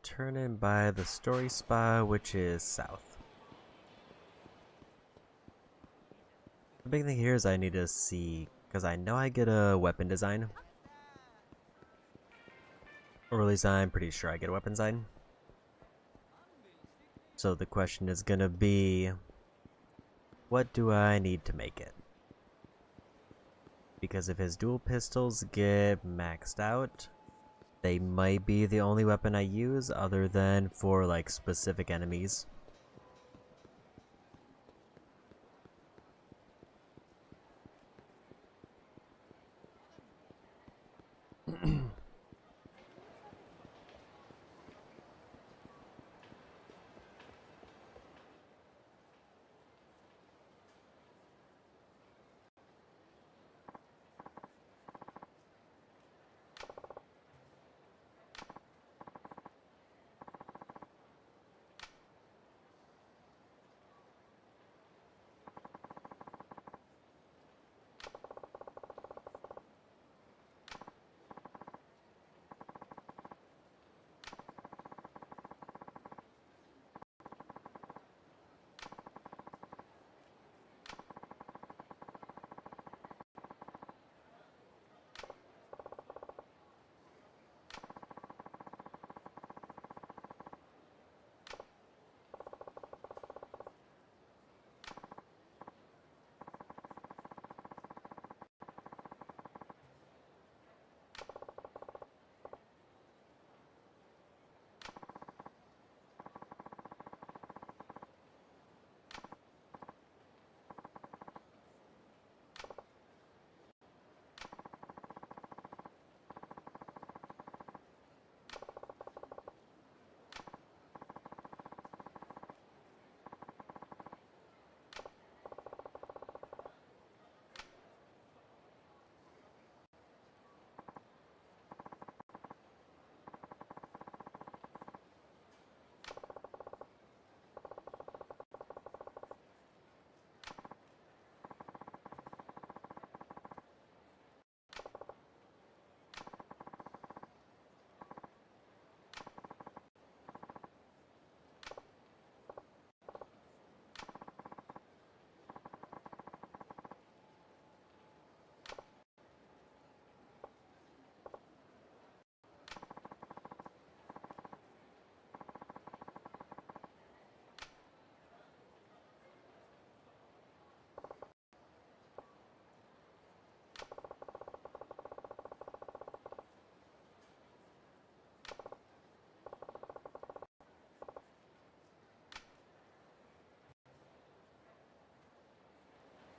Speaker 1: turn in by the story spa, which is south. The big thing here is I need to see, because I know I get a weapon design. Or at least I'm pretty sure I get a weapon design. So the question is gonna be, what do I need to make it? Because if his dual pistols get maxed out, they might be the only weapon I use other than for like specific enemies.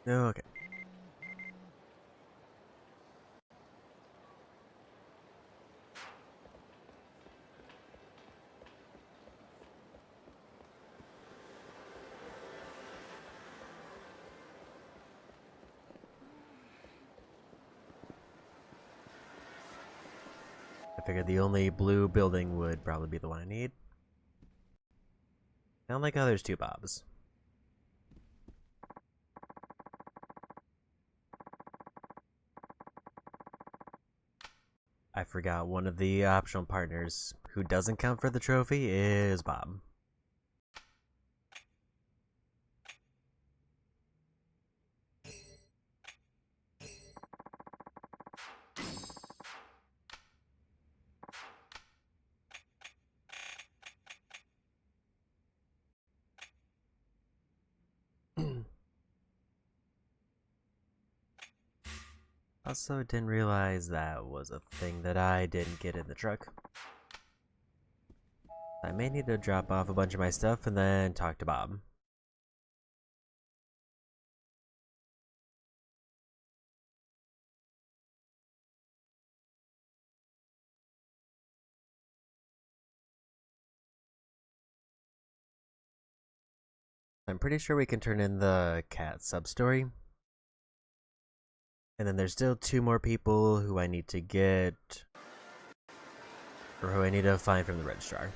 Speaker 1: Okay. I figured the only blue building would probably be the one I need. I don't like how there's two Bobs. I forgot one of the optional partners who doesn't count for the trophy is Bob. Also, didn't realize that was a thing that I didn't get in the truck. I may need to drop off a bunch of my stuff and then talk to Bob. I'm pretty sure we can turn in the cat substory. And then there's still two more people who I need to get, or who I need to find from the registrar.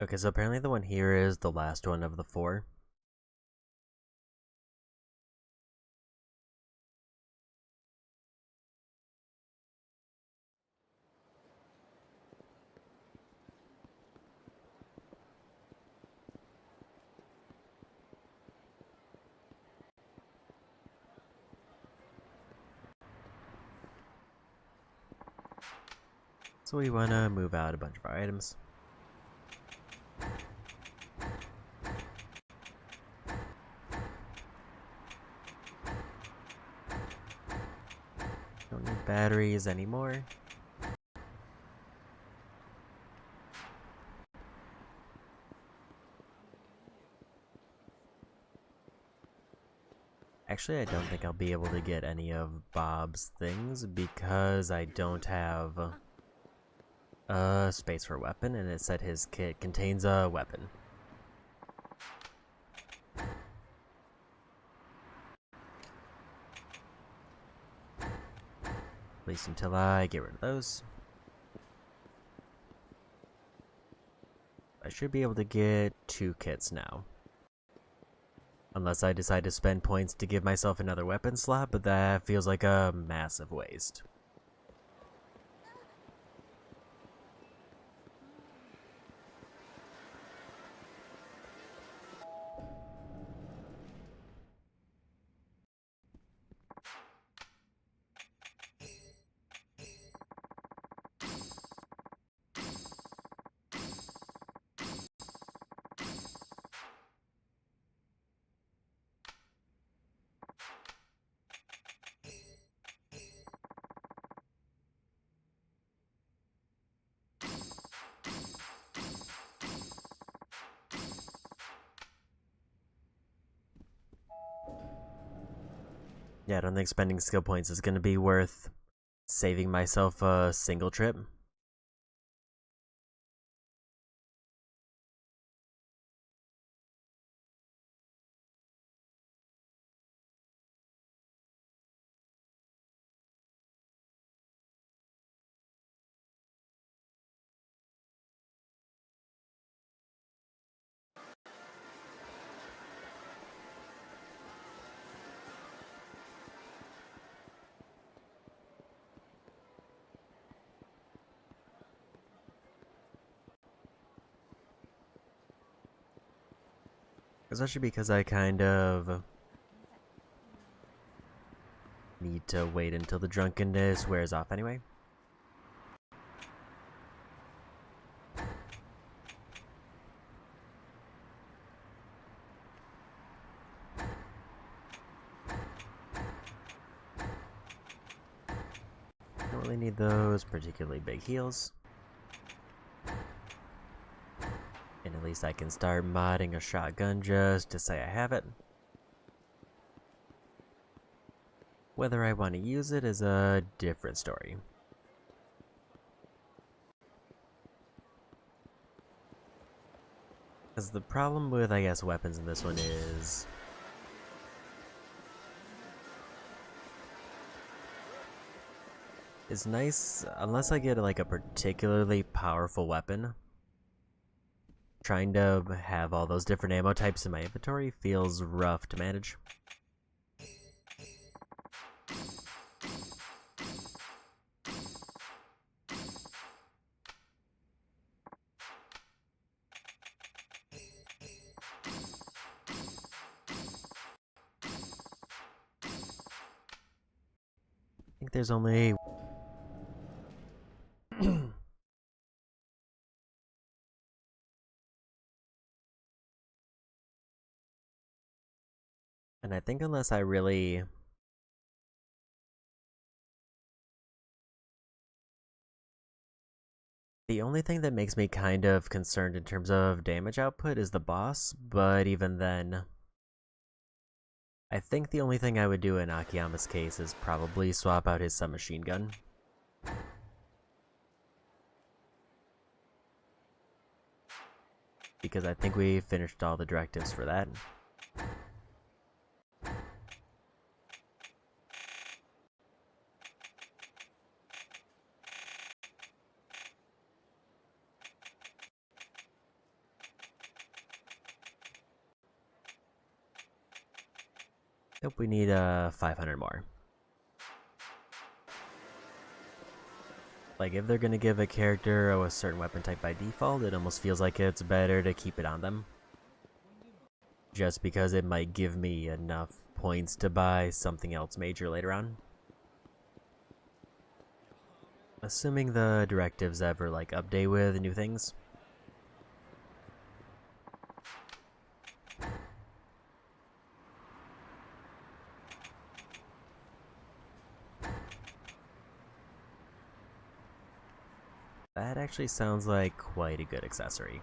Speaker 1: Okay, so apparently the one here is the last one of the four. So we want to move out a bunch of our items. Don't need batteries anymore. Actually, I don't think I'll be able to get any of Bob's things because I don't have a space for a weapon, and it said his kit contains a weapon. At least until I get rid of those. I should be able to get 2 kits now. Unless I decide to spend points to give myself another weapon slot, but that feels like a massive waste. Yeah, I don't think spending skill points is going to be worth saving myself a single trip. Especially because I kind of need to wait until the drunkenness wears off anyway. Don't really need those particularly big heals. And at least I can start modding a shotgun just to say I have it. Whether I want to use it is a different story. Because the problem with, I guess, weapons in this one is... it's nice, unless I get like a particularly powerful weapon, trying to have all those different ammo types in my inventory feels rough to manage. I think there's only... and I think unless I really... the only thing that makes me kind of concerned in terms of damage output is the boss, but even then... I think the only thing I would do in Akiyama's case is probably swap out his submachine gun. Because I think we finished all the directives for that. Nope, we need 500 more. Like, if they're gonna give a character a certain weapon type by default, it almost feels like it's better to keep it on them. Just because it might give me enough points to buy something else major later on. Assuming the directives ever, like, update with new things. That actually sounds like quite a good accessory.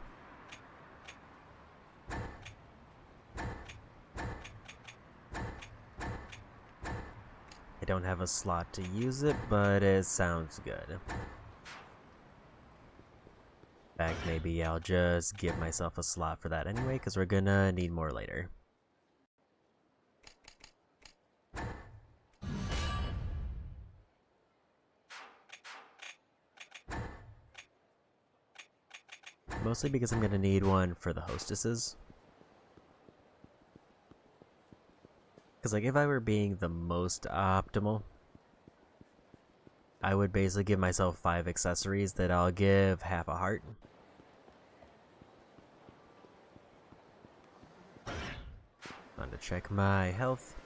Speaker 1: I don't have a slot to use it, but it sounds good. In fact, maybe I'll just give myself a slot for that anyway, because we're gonna need more later. Mostly because I'm gonna need one for the hostesses. Because, like, if I were being the most optimal, I would basically give myself 5 accessories that I'll give half a heart. Time to check my health.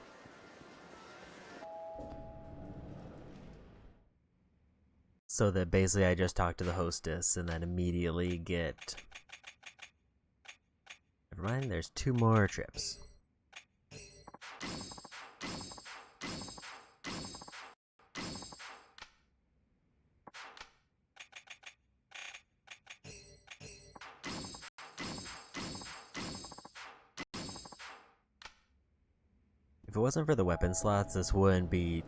Speaker 1: So that basically I just talk to the hostess and then immediately get... never mind, there's 2 more trips. If it wasn't for the weapon slots, this wouldn't be...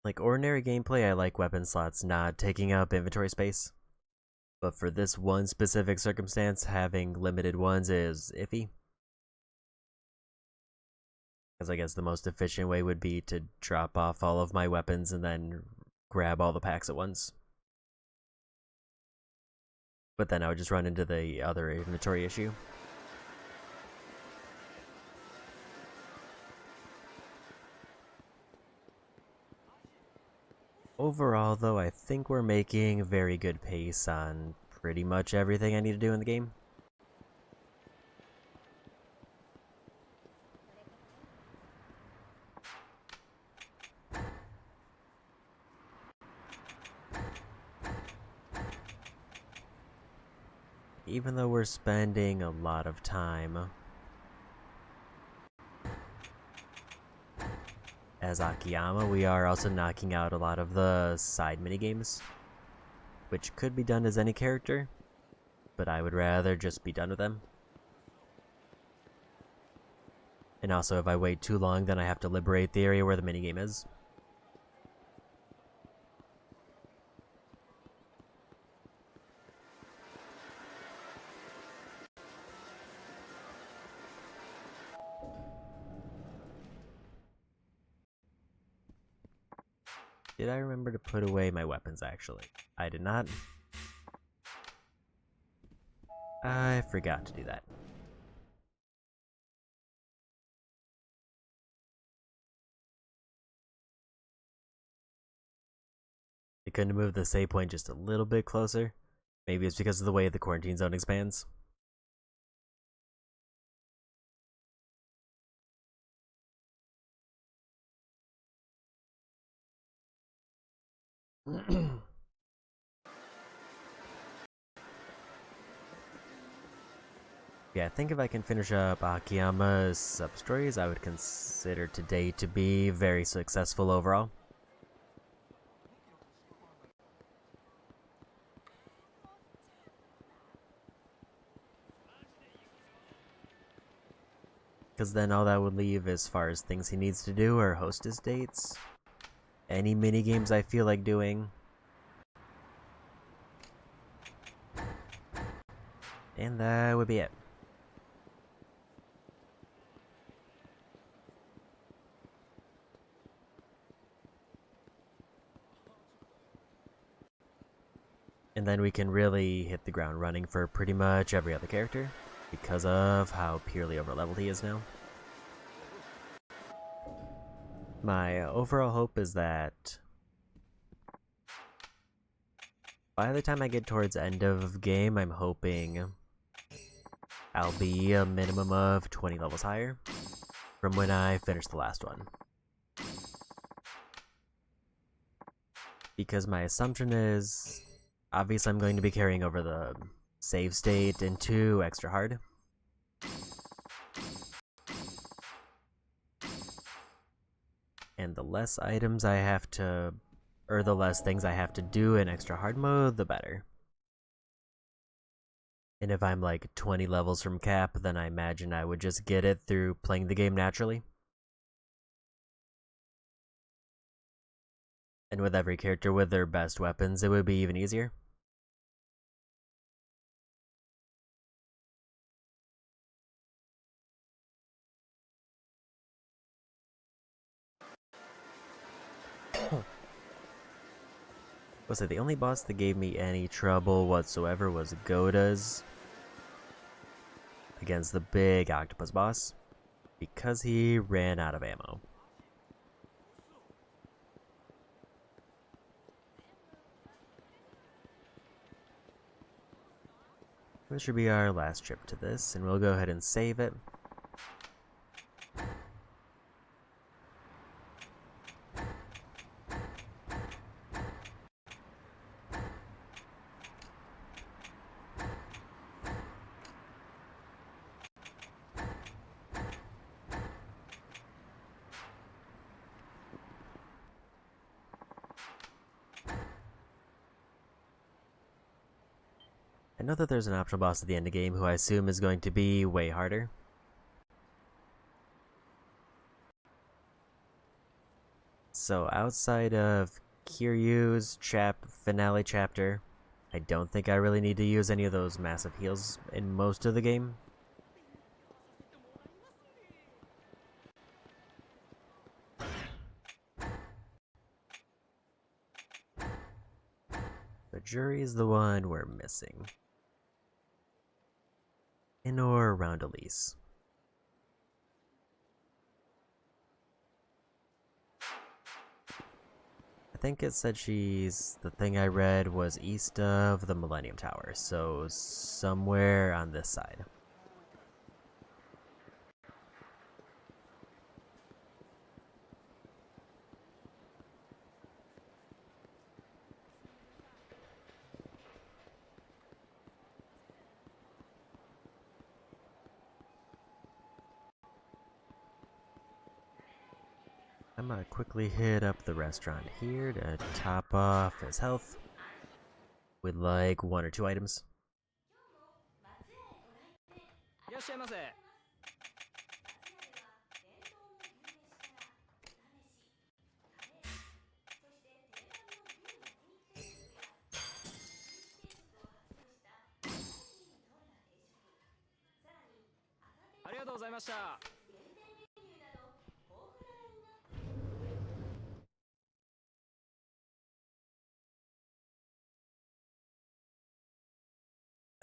Speaker 1: like, ordinary gameplay, I like weapon slots not taking up inventory space. But for this one specific circumstance, having limited ones is iffy. Because I guess the most efficient way would be to drop off all of my weapons and then grab all the packs at once. But then I would just run into the other inventory issue. Overall, though, I think we're making very good pace on pretty much everything I need to do in the game. Even though we're spending a lot of time as Akiyama, we are also knocking out a lot of the side minigames, which could be done as any character, but I would rather just be done with them. And also, if I wait too long, then I have to liberate the area where the minigame is. Did I remember to put away my weapons, actually? I did not. I forgot to do that. I couldn't move the save point just a little bit closer. Maybe it's because of the way the quarantine zone expands. Yeah, I think if I can finish up Akiyama's Substories, I would consider today to be very successful overall. Because then all that would leave as far as things he needs to do are hostess dates, any minigames I feel like doing, and that would be it. And then we can really hit the ground running for pretty much every other character, because of how purely overleveled he is now. My overall hope is that by the time I get towards end of game, I'm hoping I'll be a minimum of 20 levels higher from when I finished the last one. Because my assumption is, obviously I'm going to be carrying over the save state into extra hard. And the less items I have to, or the less things I have to do in extra hard mode, the better. And if I'm like 20 levels from cap, then I imagine I would just get it through playing the game naturally. And with every character with their best weapons, it would be even easier. Was it the only boss that gave me any trouble whatsoever was Goda's against the big octopus boss, because he ran out of ammo. This should be our last trip to this, and we'll go ahead and save it. I know that there's an optional boss at the end of the game who I assume is going to be way harder. So outside of Kiryu's finale chapter, I don't think I really need to use any of those massive heals in most of the game. The jury is the one we're missing. In or around Elise. I think it said the thing I read was east of the Millennium Tower, so somewhere on this side. I'm gonna quickly hit up the restaurant here to top off his health with like 1 or 2 items.
Speaker 5: いらっしゃいませ。ありがとうございました。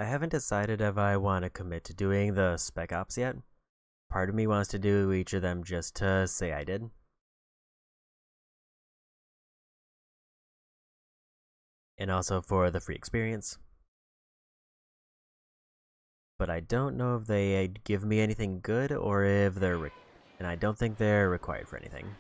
Speaker 1: I haven't decided if I want to commit to doing the Spec Ops yet. Part of me wants to do each of them just to say I did. And also for the free experience. But I don't know if they give me anything good or if they're and I don't think they're required for anything.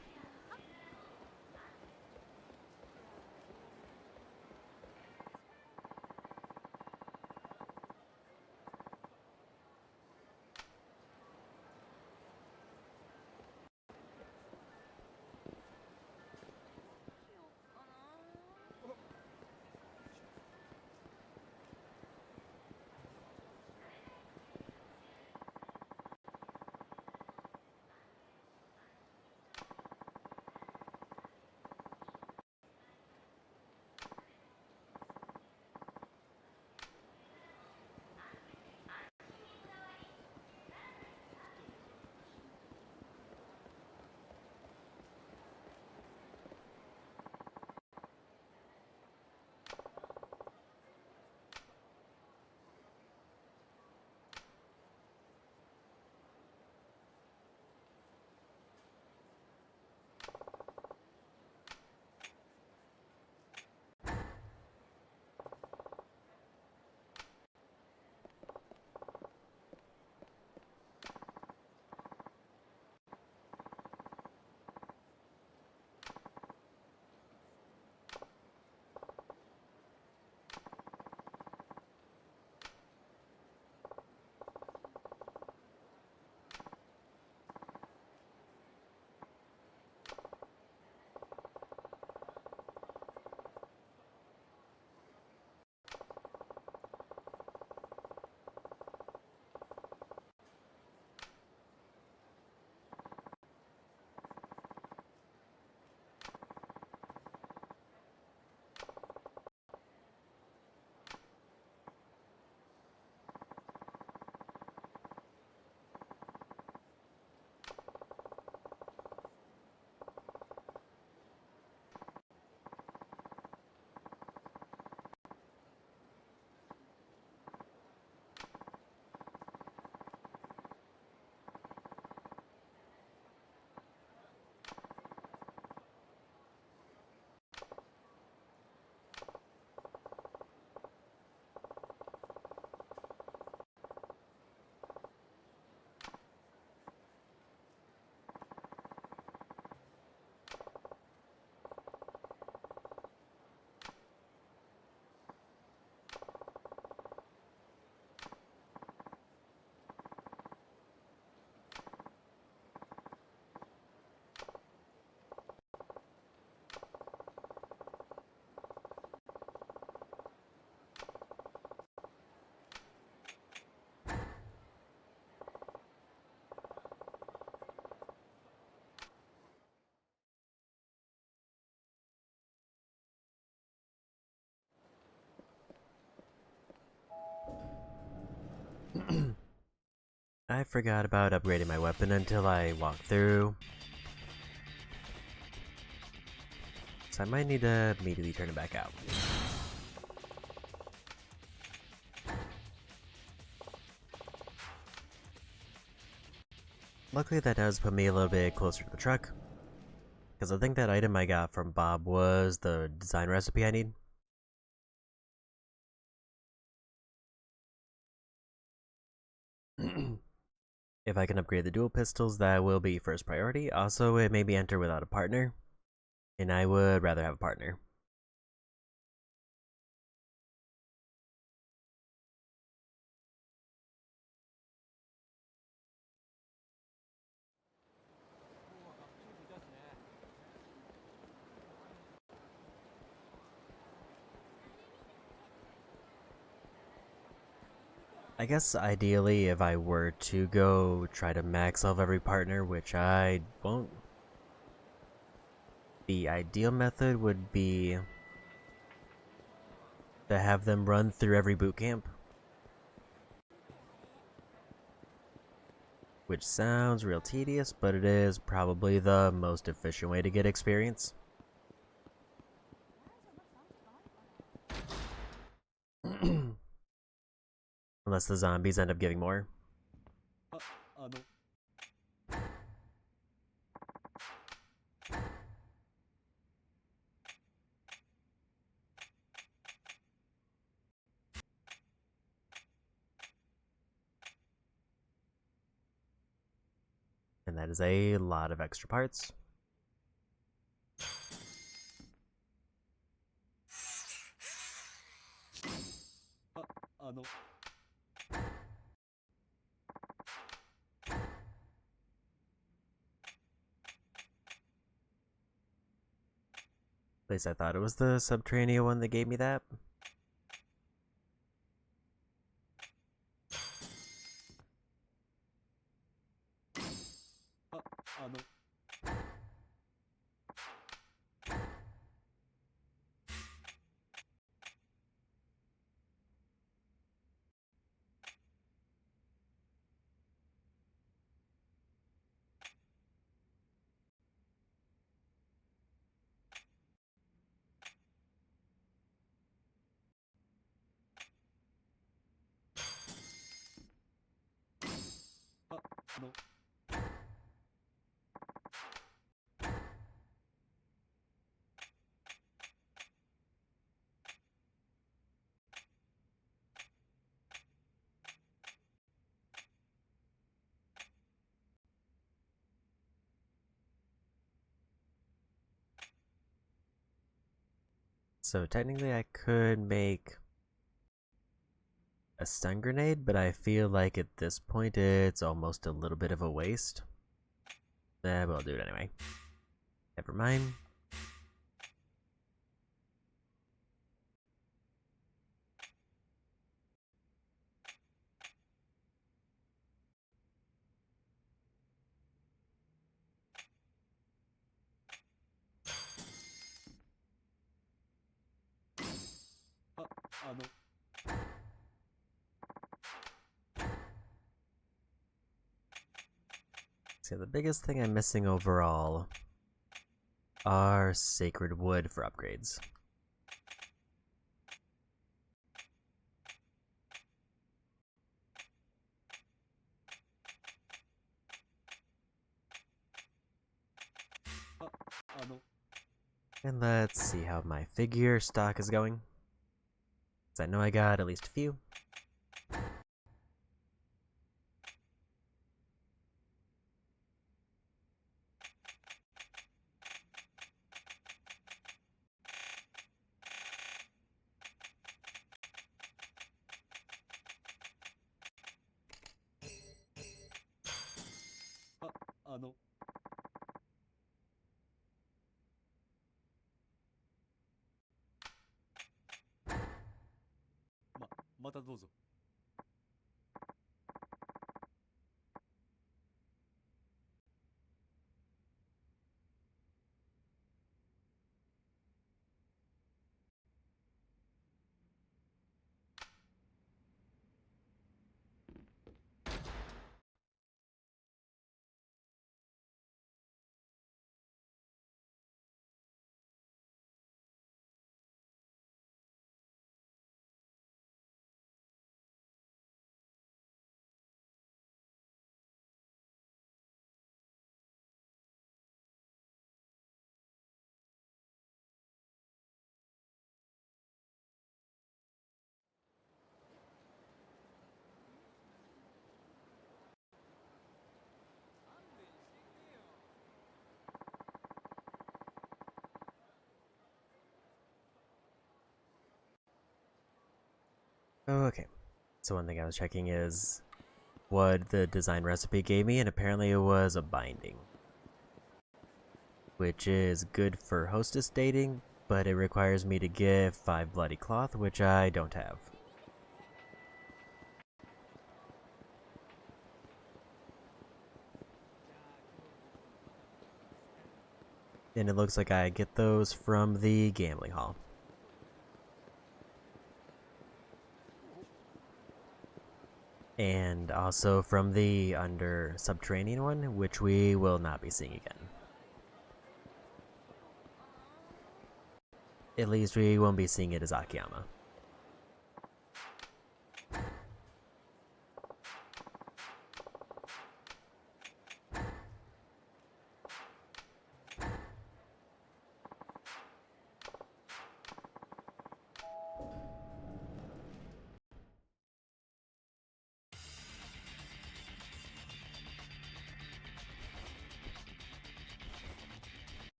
Speaker 1: I forgot about upgrading my weapon until I walked through. So I might need to immediately turn it back out. Luckily that does put me a little bit closer to the truck. Because I think that item I got from Bob was the design recipe I need. If I can upgrade the dual pistols, that will be first priority. Also, it may be enter without a partner, and I would rather have a partner. I guess ideally, if I were to go try to max level every partner, which I won't, the ideal method would be to have them run through every boot camp. Which sounds real tedious, but it is probably the most efficient way to get experience. Unless the zombies end up giving more. And that is a lot of extra parts. At least I thought it was the Subterranea one that gave me that. So technically I could make a stun grenade, but I feel like at this point it's almost a little bit of a waste. But I'll do it anyway. Never mind. So the biggest thing I'm missing overall are sacred wood for upgrades. And let's see how my figure stock is going. 'Cause I know I got at least a few. Okay, so one thing I was checking is what the design recipe gave me, and apparently it was a binding. Which is good for hostess dating, but it requires me to give 5 bloody cloth, which I don't have. And it looks like I get those from the gambling hall. And also from the under subterranean one, which we will not be seeing again. At least we won't be seeing it as Akiyama.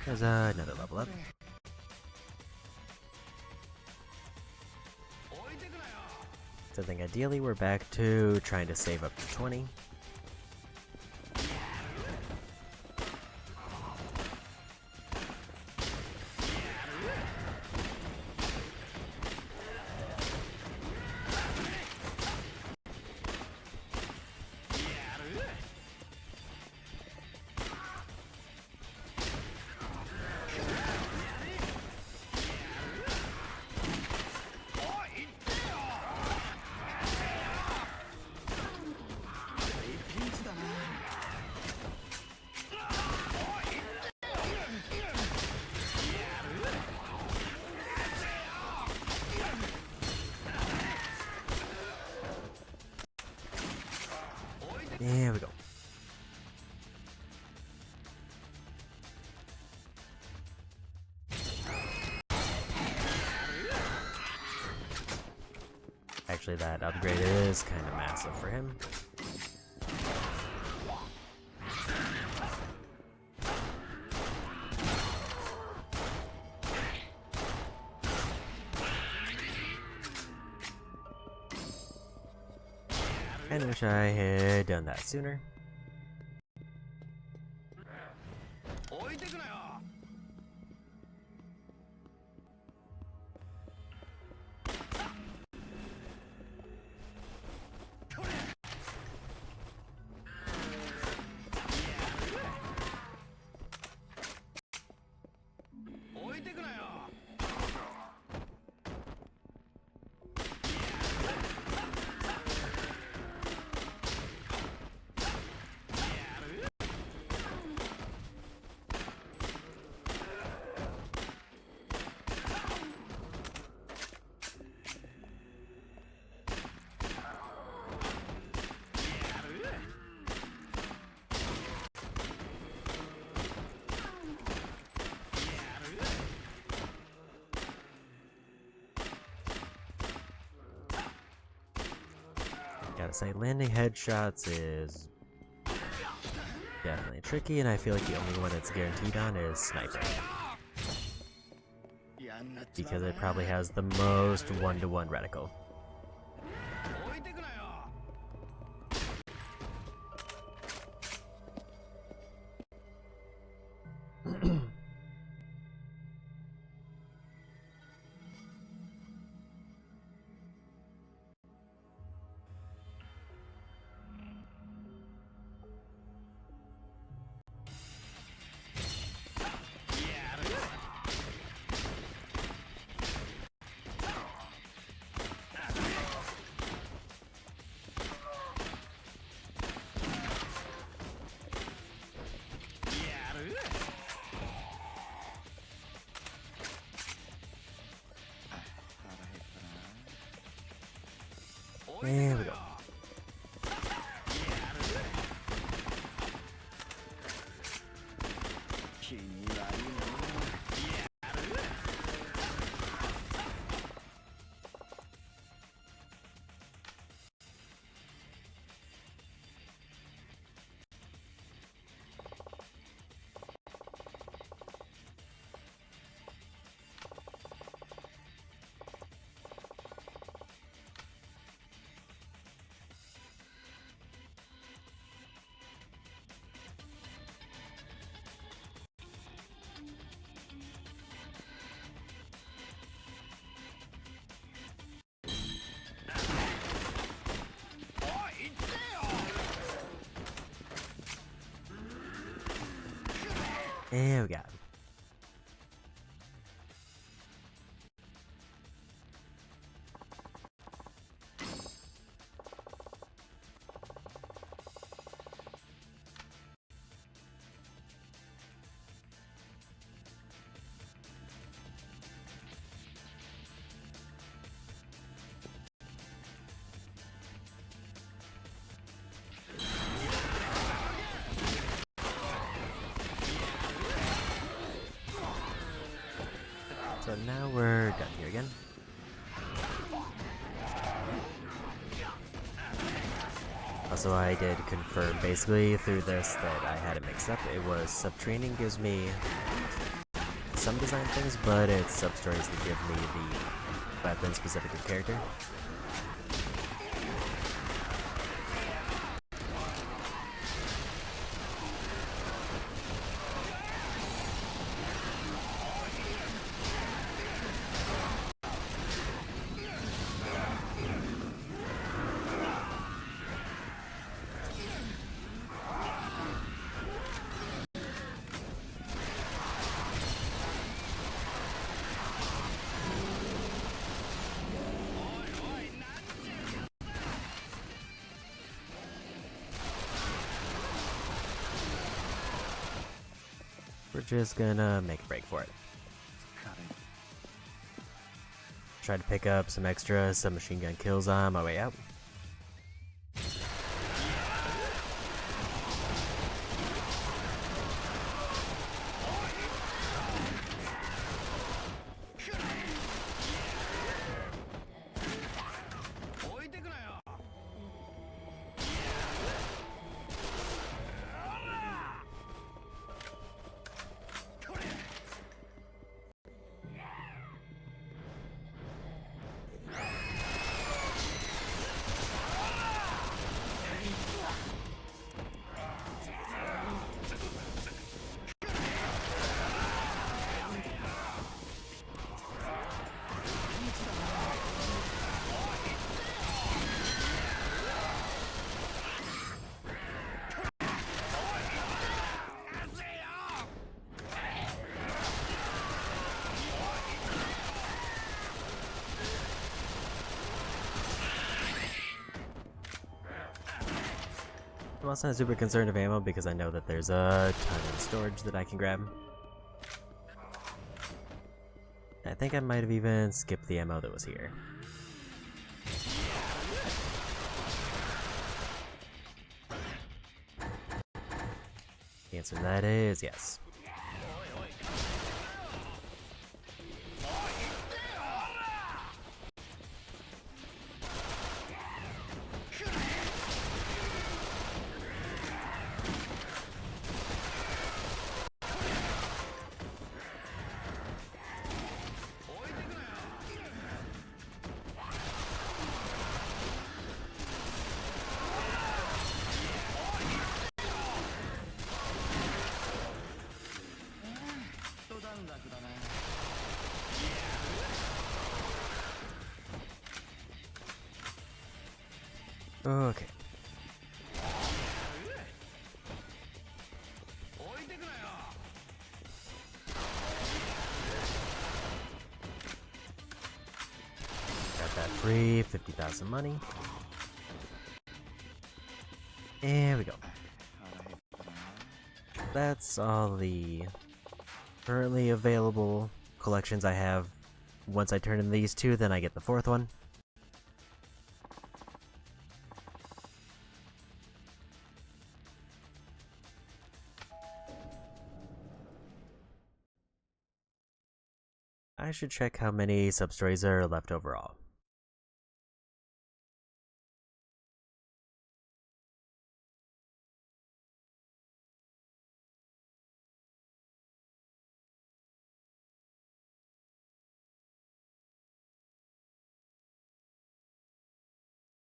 Speaker 1: There's another level up. So I think ideally we're back to trying to save up to 20. There we go. Actually, that upgrade is kind of massive for him. I wish I had done that sooner. Gotta say, landing headshots is definitely tricky, and I feel like the only one it's guaranteed on is sniping. Because it probably has the most one-to-one reticle. There we go. And we got him. So now we're done here again. Also, I did confirm basically through this that I had it mixed up. It was sub-training gives me some design things, but it's Substories that give me the weapon specific to the character. We're just gonna make a break for it. Try to pick up some extra submachine gun kills on my way out. I'm also not super concerned of ammo because I know that there's a ton of storage that I can grab. I think I might have even skipped the ammo that was here. The answer to that is yes. Okay. Got that free, 50,000 money. There we go. That's all the currently available collections I have. Once I turn in these two, then I get the fourth one. I should check how many substories are left overall.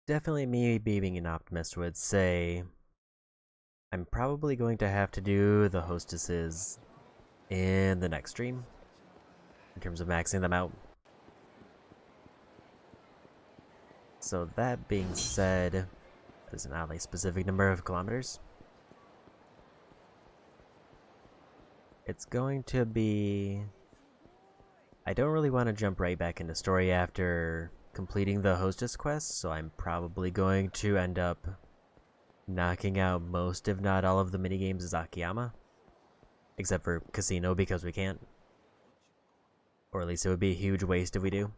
Speaker 1: Definitely me being an optimist would say I'm probably going to have to do the hostesses in the next stream in terms of maxing them out. So that being said, there's an oddly specific number of kilometers. It's going to be... I don't really want to jump right back into story after completing the hostess quest, so I'm probably going to end up knocking out most, if not all, of the minigames as Akiyama. Except for Casino, because we can't. Or at least it would be a huge waste if we do.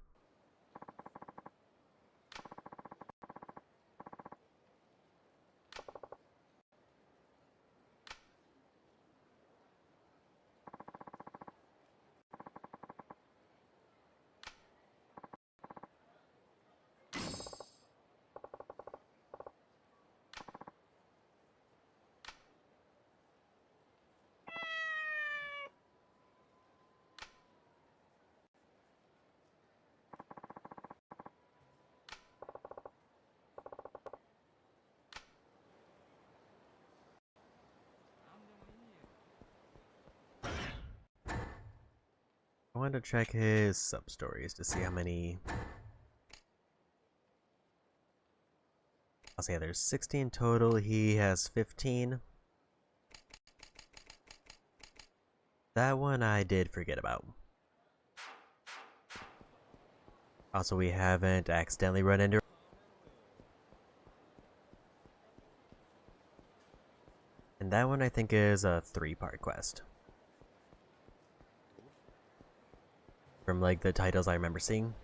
Speaker 1: I want to check his Substories to see how many... I'll say there's 16 total, he has 15. That one I did forget about. Also, we haven't accidentally run into... And that one I think is a 3-part quest. From like the titles I remember seeing.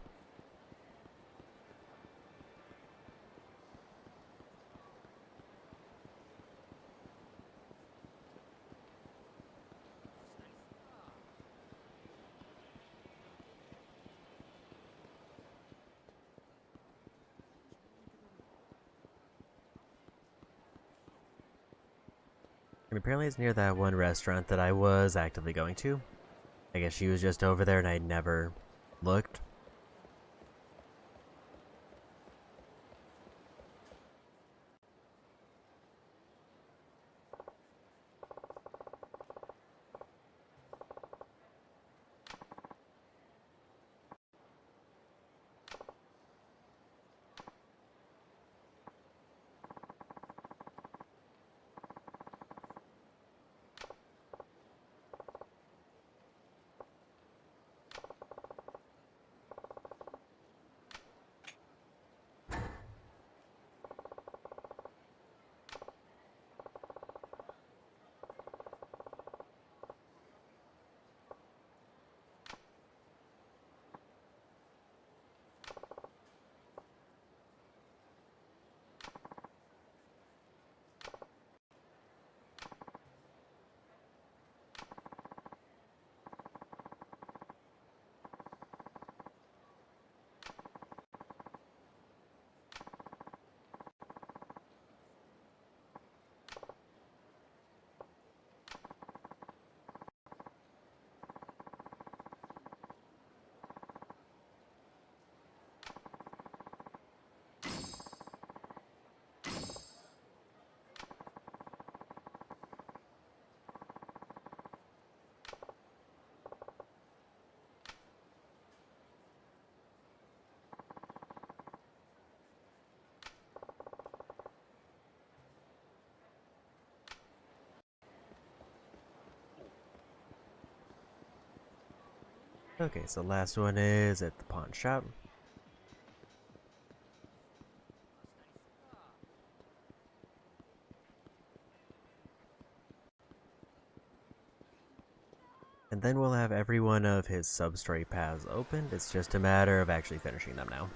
Speaker 1: And apparently it's near that one restaurant that I was actively going to. I guess she was just over there and I never looked. Okay, so last one is at the pawn shop. And then we'll have every one of his sub-story paths opened. It's just a matter of actually finishing them now.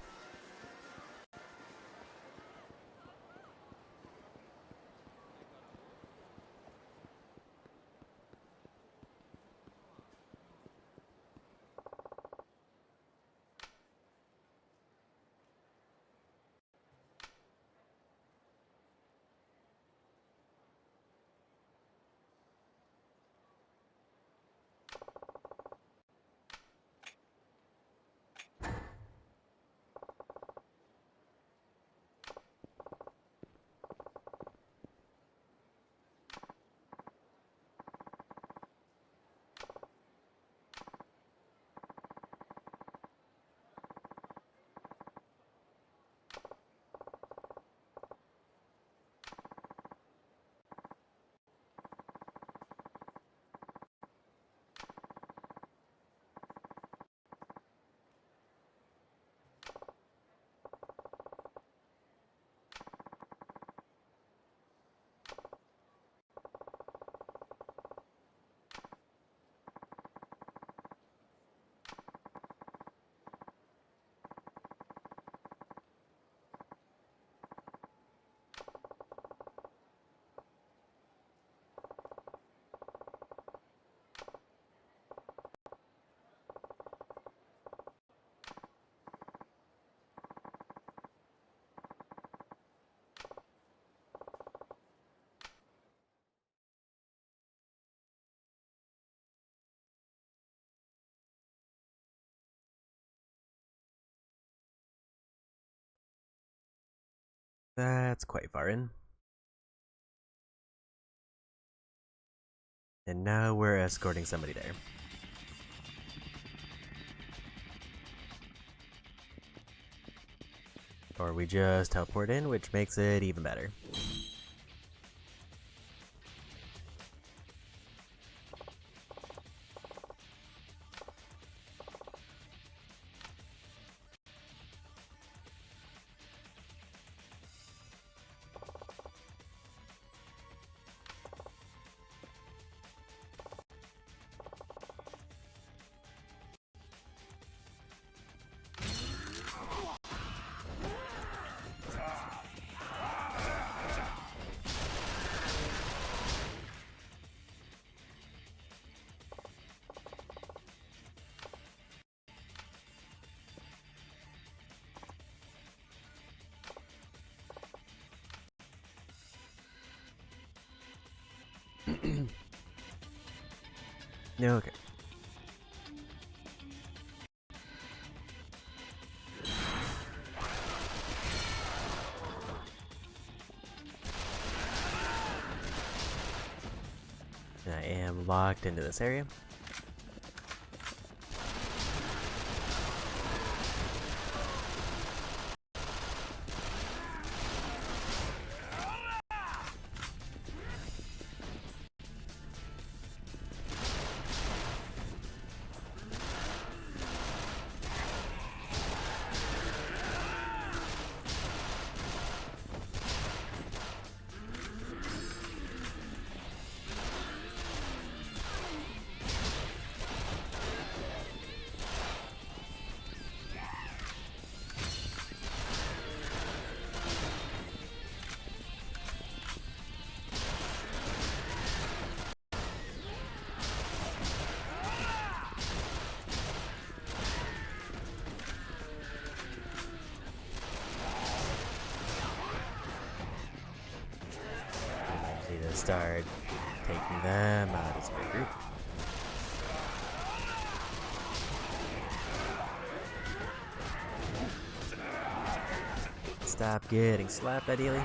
Speaker 1: That's quite far in. And now we're escorting somebody there. Or we just teleport in, which makes it even better. Okay. I am locked into this area. Need to start taking them out as a group. Stop getting slapped, ideally.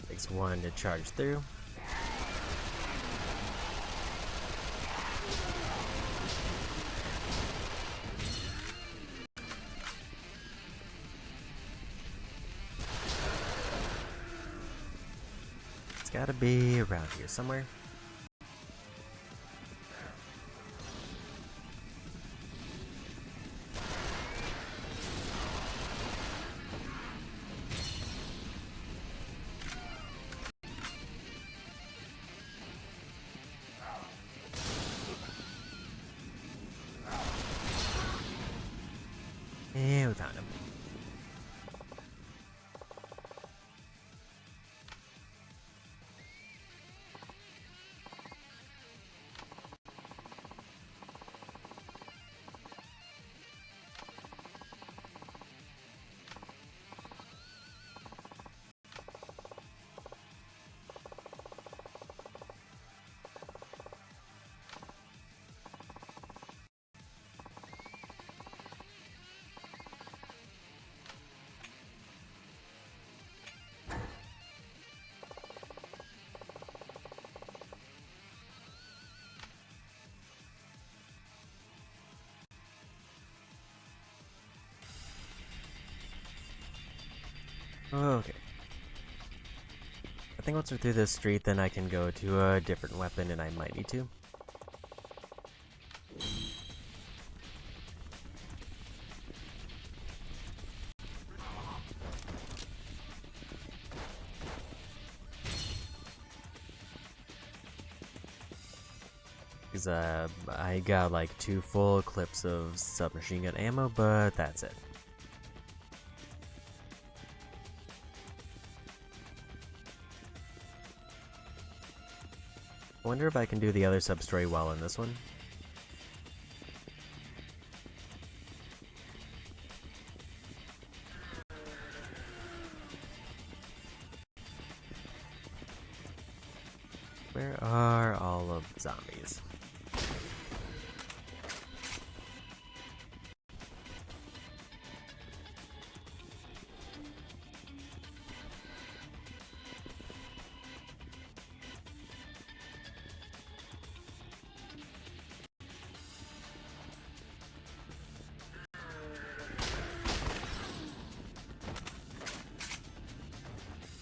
Speaker 1: Takes one to charge through. It's gotta be around here somewhere. And we found him. Okay. I think once we're through this street, then I can go to a different weapon, and I might need to. Because I got like 2 full clips of submachine gun ammo, but that's it. wonder if I can do the other sub-story while in this one. Where are all of the zombies?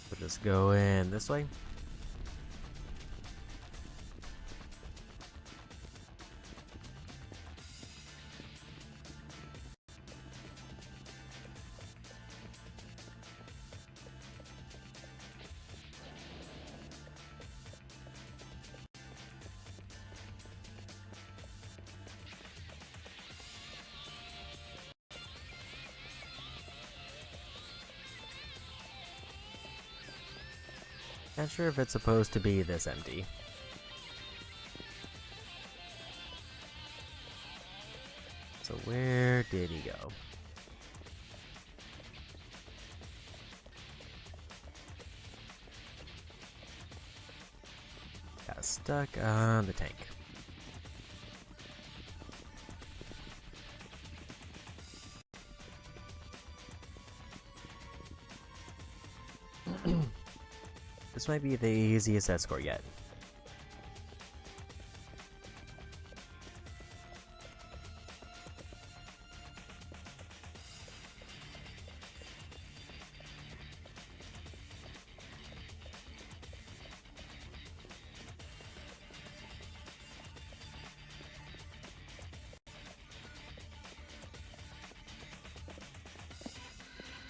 Speaker 1: We'll just go in this way. Not sure if it's supposed to be this empty. So where did he go? Got stuck on the tank. This might be the easiest escort yet.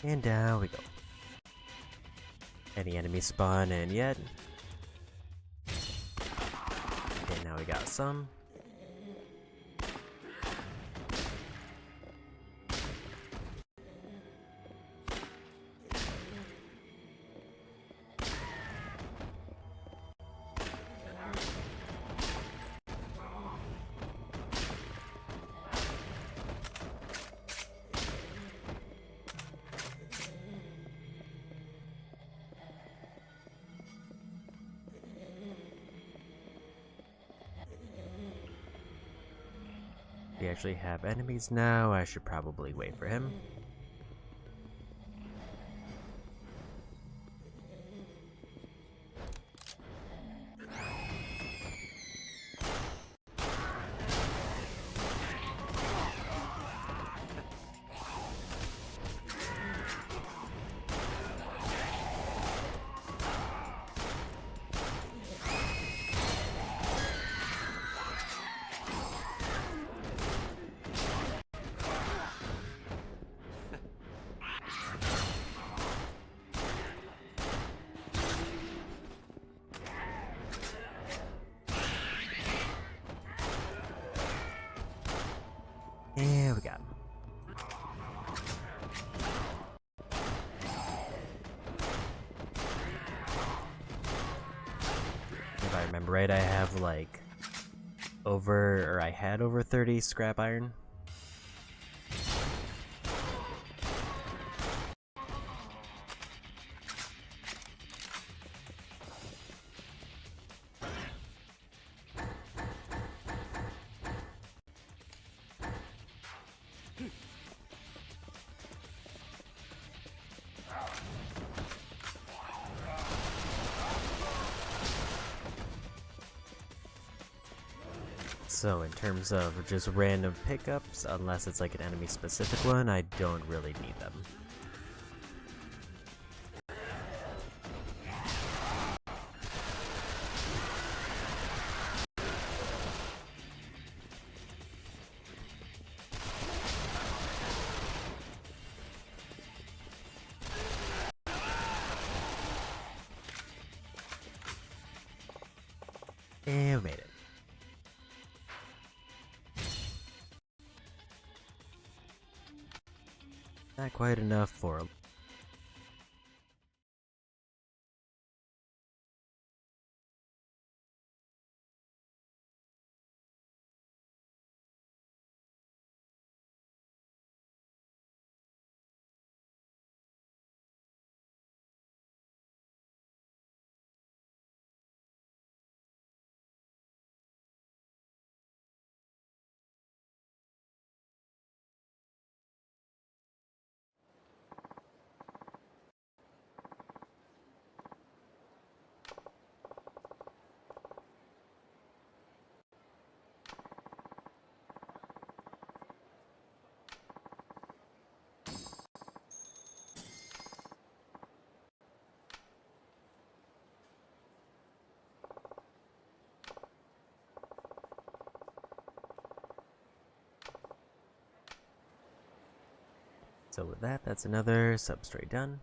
Speaker 1: And down we go. Any enemies spawn in yet? Okay, now we got some. We actually have enemies now. I should probably wait for him. And we got him. If I remember right, I have like I had over 30 scrap iron. So in terms of just random pickups, unless it's like an enemy specific one, I don't really need them. And we made it. Not quite enough for a So with that, that's another substory done.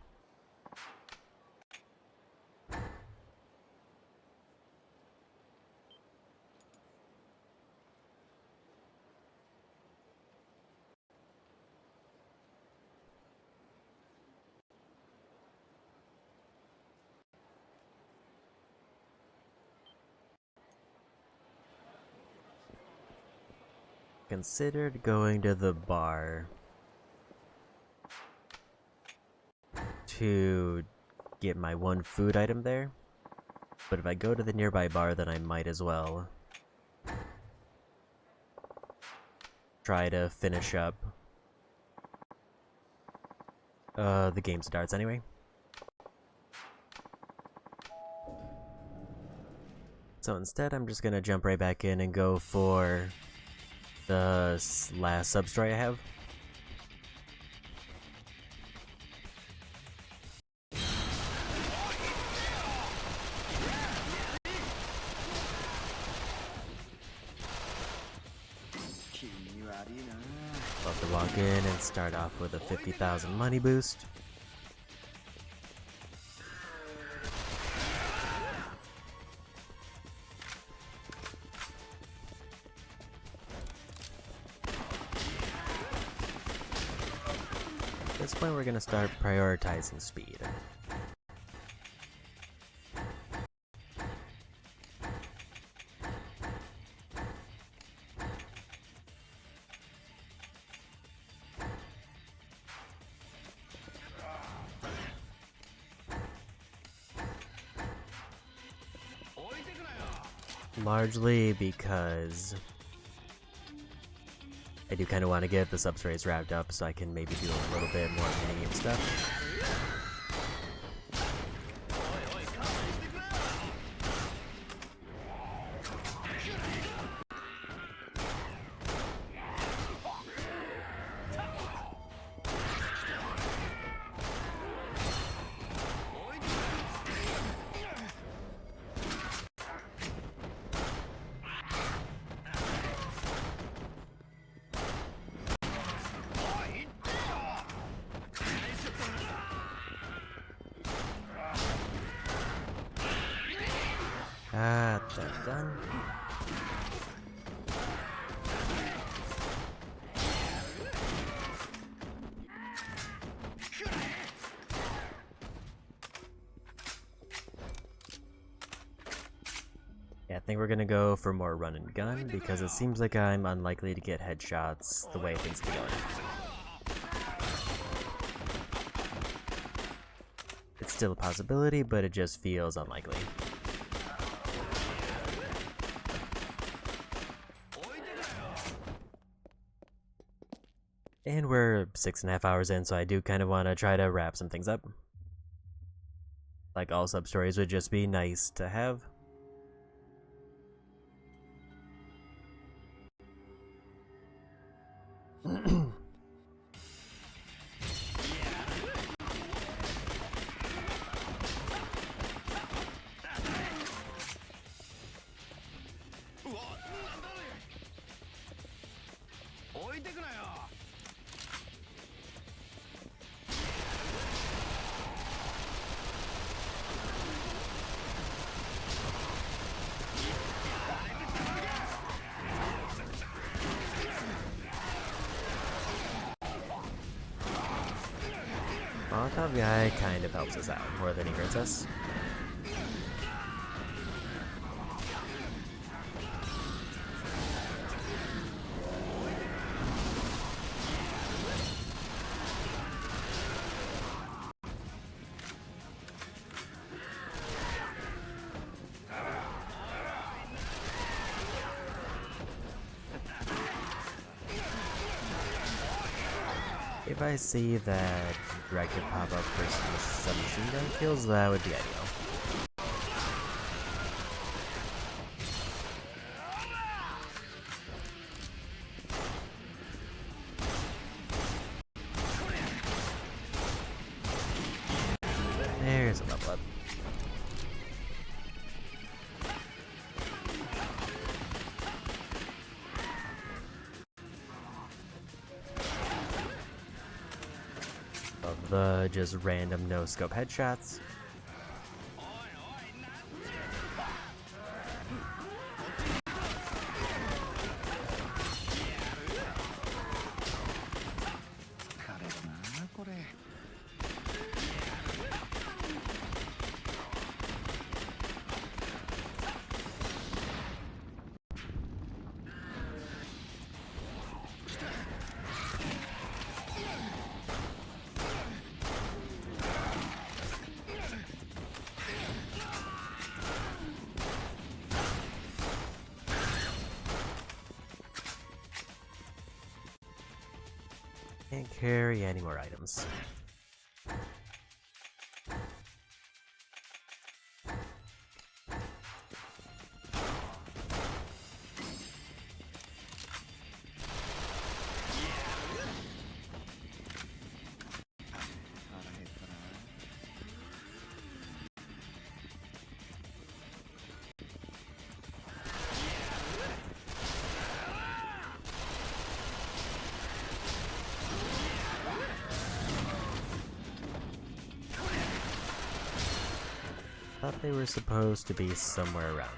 Speaker 1: Considered going to the bar to get my one food item there, but if I go to the nearby bar, then I might as well try to finish up the game's darts anyway. So instead, I'm just gonna jump right back in and go for the last substory I have. Love to walk in and start off with a 50,000 money boost. At this point, we're gonna start prioritizing speed. Largely because I do kind of want to get the substories wrapped up so I can maybe do a little bit more minigame stuff. That's done. Yeah, I think we're gonna go for more run and gun because it seems like I'm unlikely to get headshots the way things are going. It's still a possibility, but it just feels unlikely. And we're 6.5 hours in, so I do kind of want to try to wrap some things up. Like all substories would just be nice to have. Molotov guy kind of helps us out more than he hurts us. If I see that directed pop up for some machine gun kills, that would be ideal. There's a level up. the just random no-scope headshots. Can't carry any more items. Thought they were supposed to be somewhere around.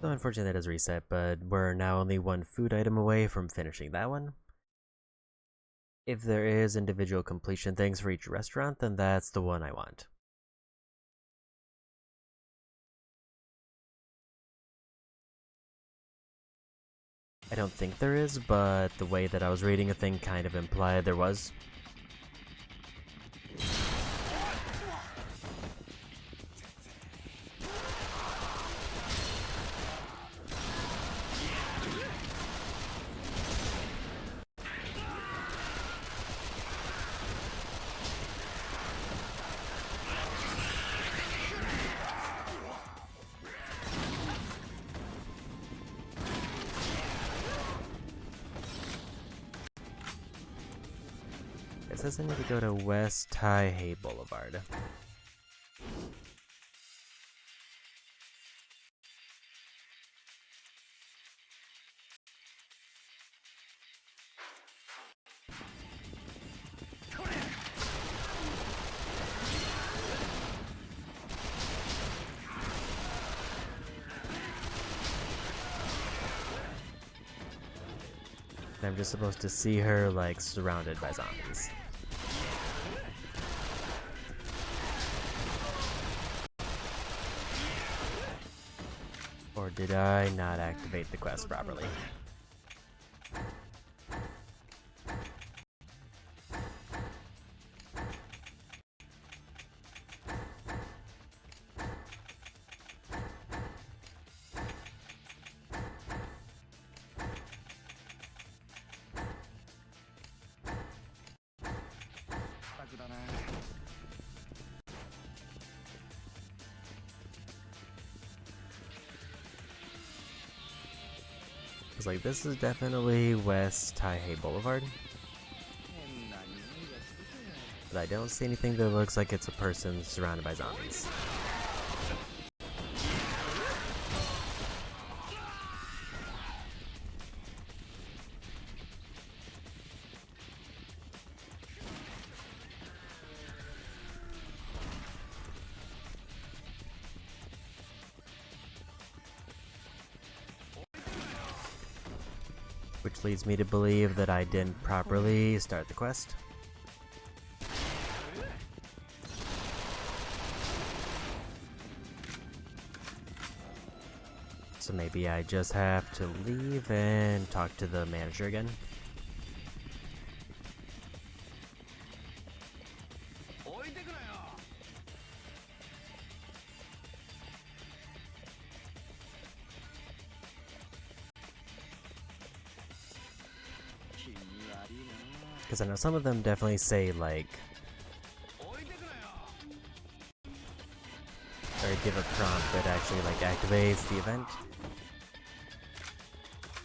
Speaker 1: So unfortunately that does reset, but we're now only one food item away from finishing that one. If there is individual completion things for each restaurant, then that's the one I want. I don't think there is, but the way that I was reading a thing kind of implied there was. It says I need to go to West Taihei Boulevard. I'm just supposed to see her, like, surrounded by zombies. Or did I not activate the quest properly? It's like, this is definitely West Taihei Boulevard. But I don't see anything that looks like it's a person surrounded by zombies. Which leads me to believe that I didn't properly start the quest. So maybe I just have to leave and talk to the manager again. Because I know some of them definitely say, like, or give a prompt that actually, like, activates the event.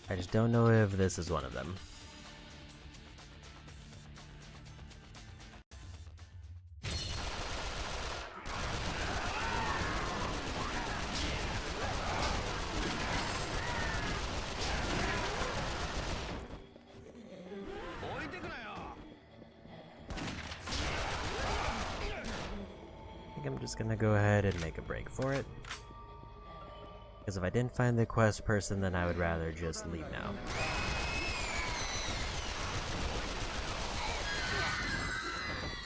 Speaker 1: I just don't know if this is one of them. I think I'm just gonna go ahead and make a break for it. Because if I didn't find the quest person, then I would rather just leave now.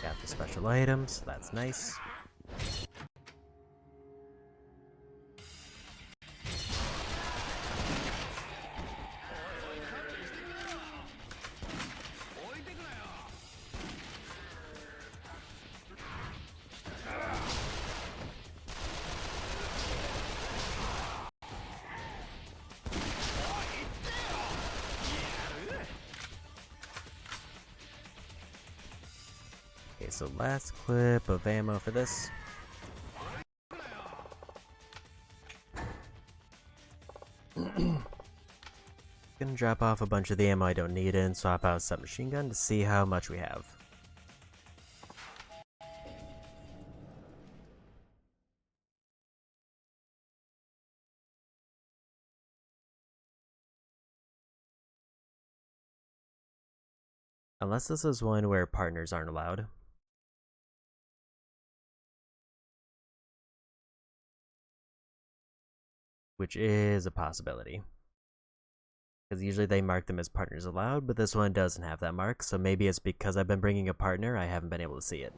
Speaker 1: Got the special items, that's nice. Okay, so last clip of ammo for this. Gonna drop off a bunch of the ammo I don't need and swap out submachine gun to see how much we have. Unless this is one where partners aren't allowed. Which is a possibility. Because usually they mark them as partners allowed, but this one doesn't have that mark, so maybe it's because I've been bringing a partner, I haven't been able to see it.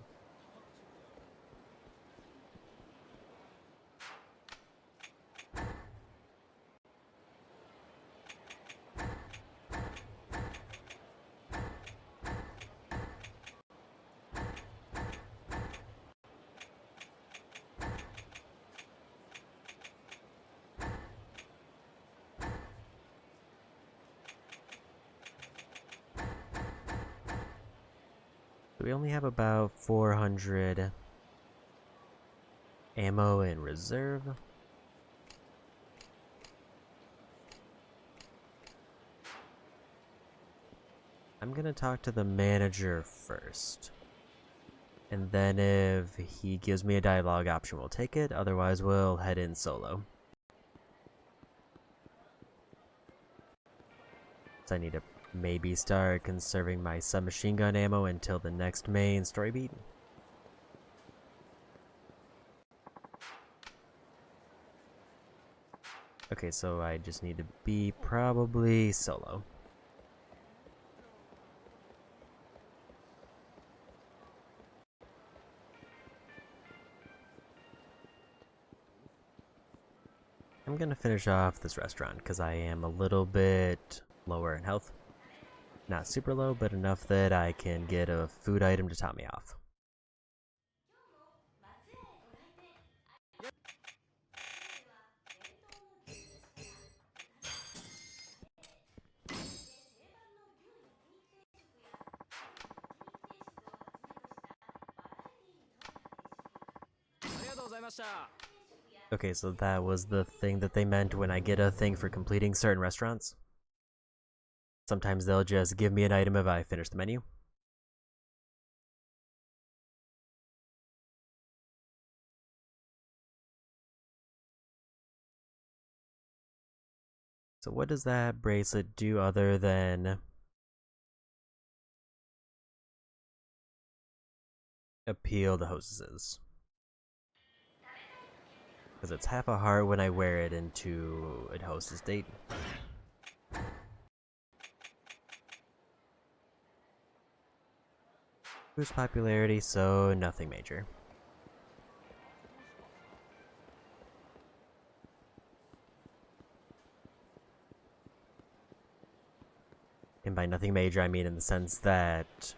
Speaker 1: We only have about 400 ammo in reserve. I'm gonna talk to the manager first. And then if he gives me a dialogue option, we'll take it. Otherwise, we'll head in solo. So I need to maybe start conserving my submachine gun ammo until the next main story beat. Okay, so I just need to be probably solo. I'm gonna finish off this restaurant because I am a little bit lower in health. Not super low, but enough that I can get a food item to top me off. Okay, so that was the thing that they meant when I get a thing for completing certain restaurants. Sometimes they'll just give me an item if I finish the menu. So what does that bracelet do other than appeal to hostesses? Because it's half a heart when I wear it into a hostess date. Boost popularity, so nothing major. And by nothing major, I mean in the sense that,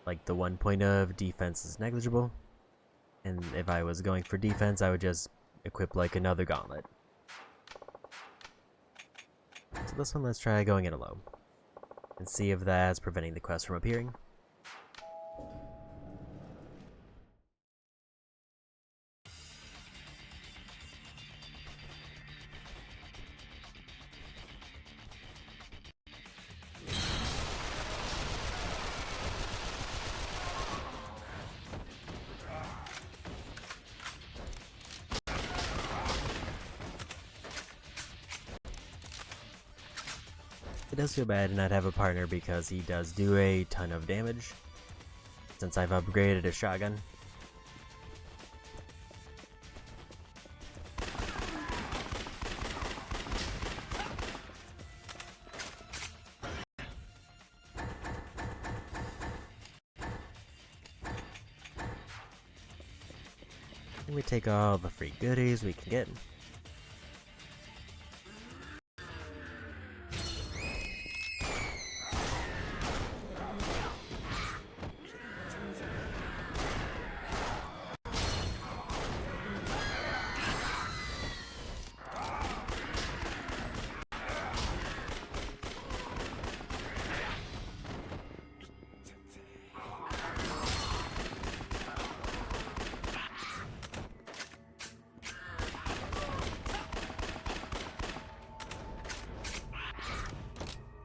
Speaker 1: like, the 1 point of defense is negligible. And if I was going for defense, I would just equip, like, another gauntlet. So this one, let's try going in a low. And see if that's preventing the quest from appearing. It does feel bad to not have a partner because he does do a ton of damage since I've upgraded his shotgun. And we take all the free goodies we can get.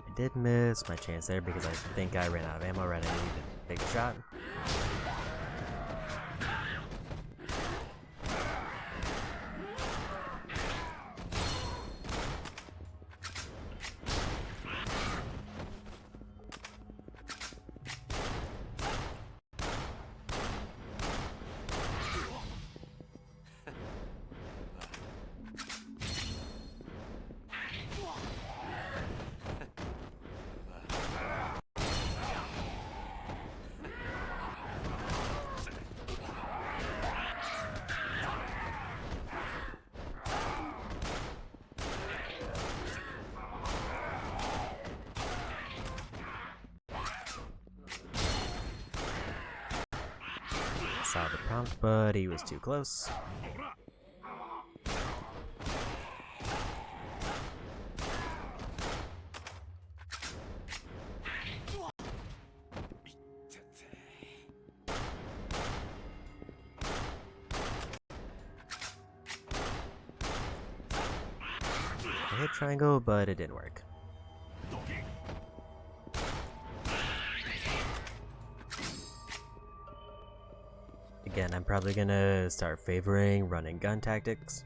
Speaker 1: I did miss my chance there because I think I ran out of ammo right. I needed to take a shot. Saw the prompt, but he was too close. I hit triangle, but it didn't work. Again, I'm probably gonna start favoring run and gun tactics.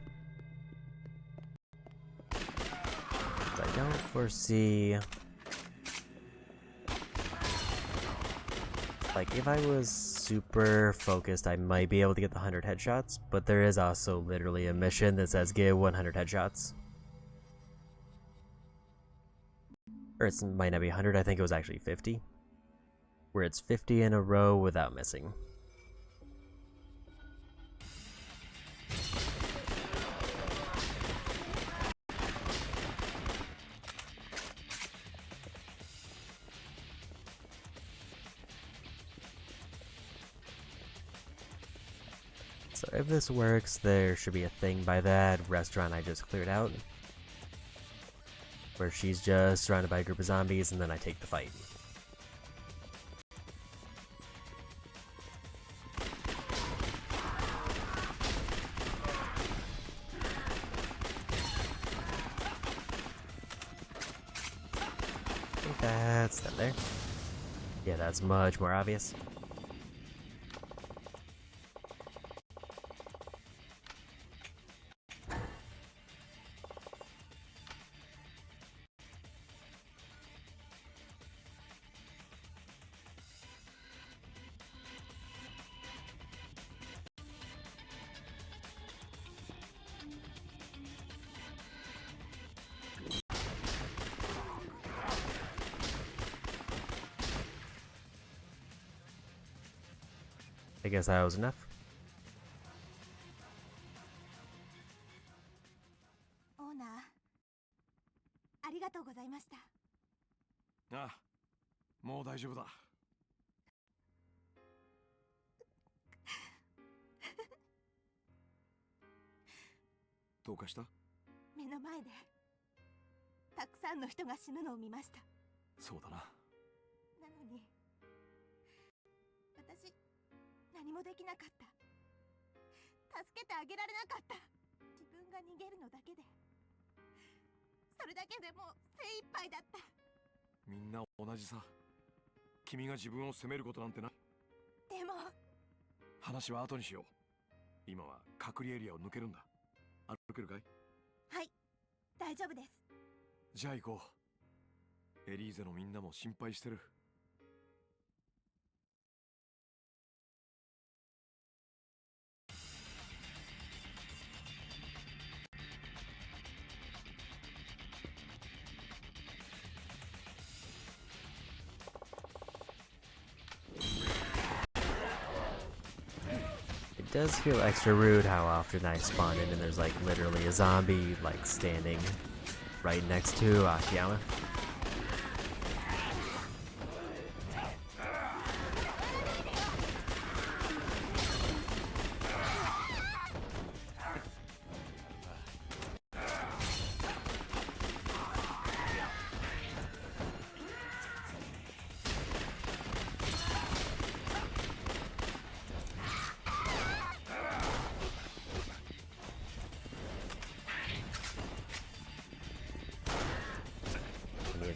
Speaker 1: I don't foresee... Like, if I was super focused, I might be able to get the 100 headshots, but there is also literally a mission that says get 100 headshots. Or it might not be 100, I think it was actually 50. Where it's 50 in a row without missing. So if this works, there should be a thing by that restaurant I just cleared out. Where she's just surrounded by a group of zombies and then I take the fight. I think that's them there. Yeah, that's much more obvious. I guess that was enough.
Speaker 6: オーナー、ありがとうございました。
Speaker 3: ああ、もう大丈夫だ。どうかした？
Speaker 6: 目の前でたくさんの人が死ぬのを見ました。
Speaker 3: そうだな。
Speaker 6: なのに私何もできなかった。助けてあげられなかった。自分が逃げるのだけで、それだけでもう精一杯だった。
Speaker 3: みんな同じさ。君が自分を責めることなんてない。
Speaker 6: でも
Speaker 3: 話は後にしよう。今は隔離エリアを抜けるんだ。歩けるかい？
Speaker 6: はい、大丈夫です。
Speaker 3: じゃあ行こう。エリーゼのみんなも心配してる。
Speaker 1: It does feel extra rude how often I spawn in and there's like literally a zombie like standing right next to Akiyama.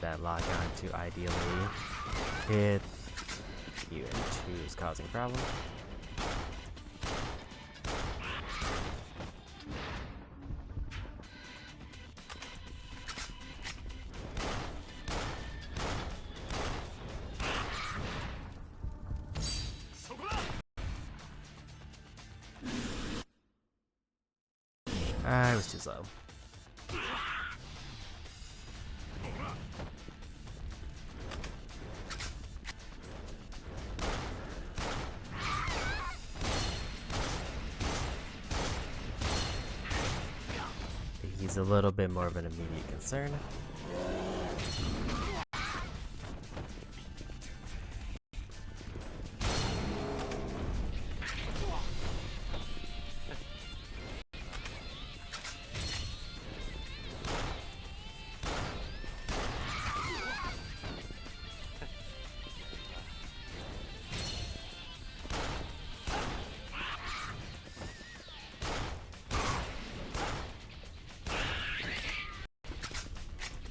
Speaker 1: That lock on to ideally hit you into is causing a problem. I was too slow. He's a little bit more of an immediate concern.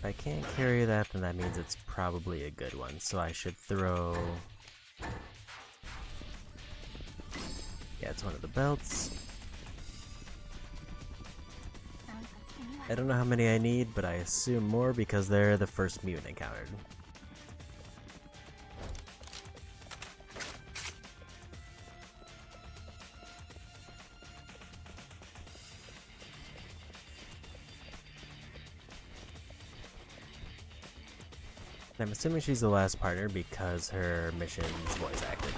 Speaker 1: If I can't carry that, then that means it's probably a good one. So I should throw... Yeah, it's one of the belts. I don't know how many I need, but I assume more because they're the first mutant encountered. I'm assuming she's the last partner because her mission's voice acted.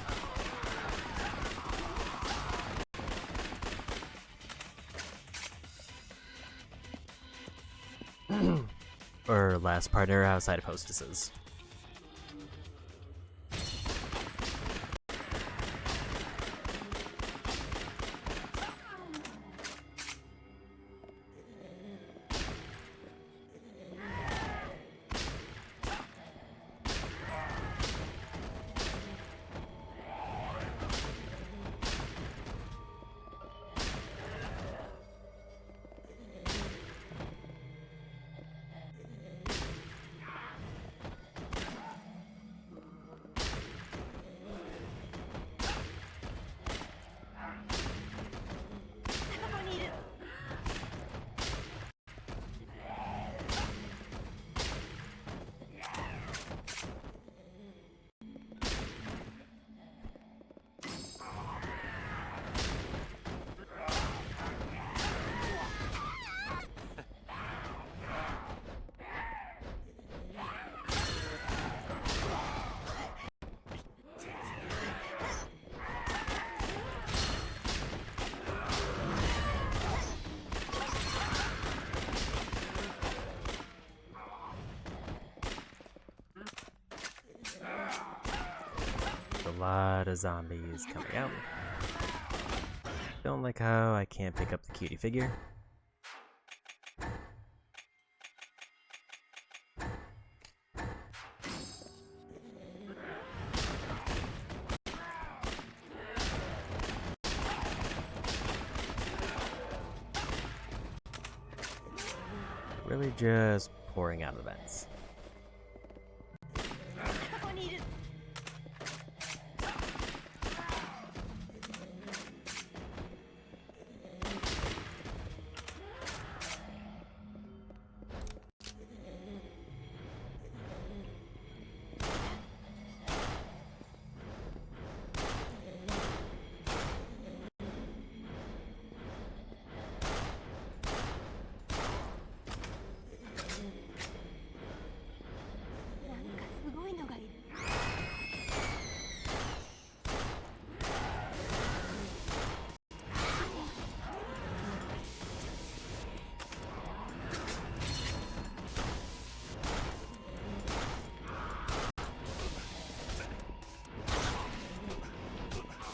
Speaker 1: Or last partner outside of hostesses. a lot of zombies coming out. Don't like how I can't pick up the cutie figure. Really just pouring out of vents.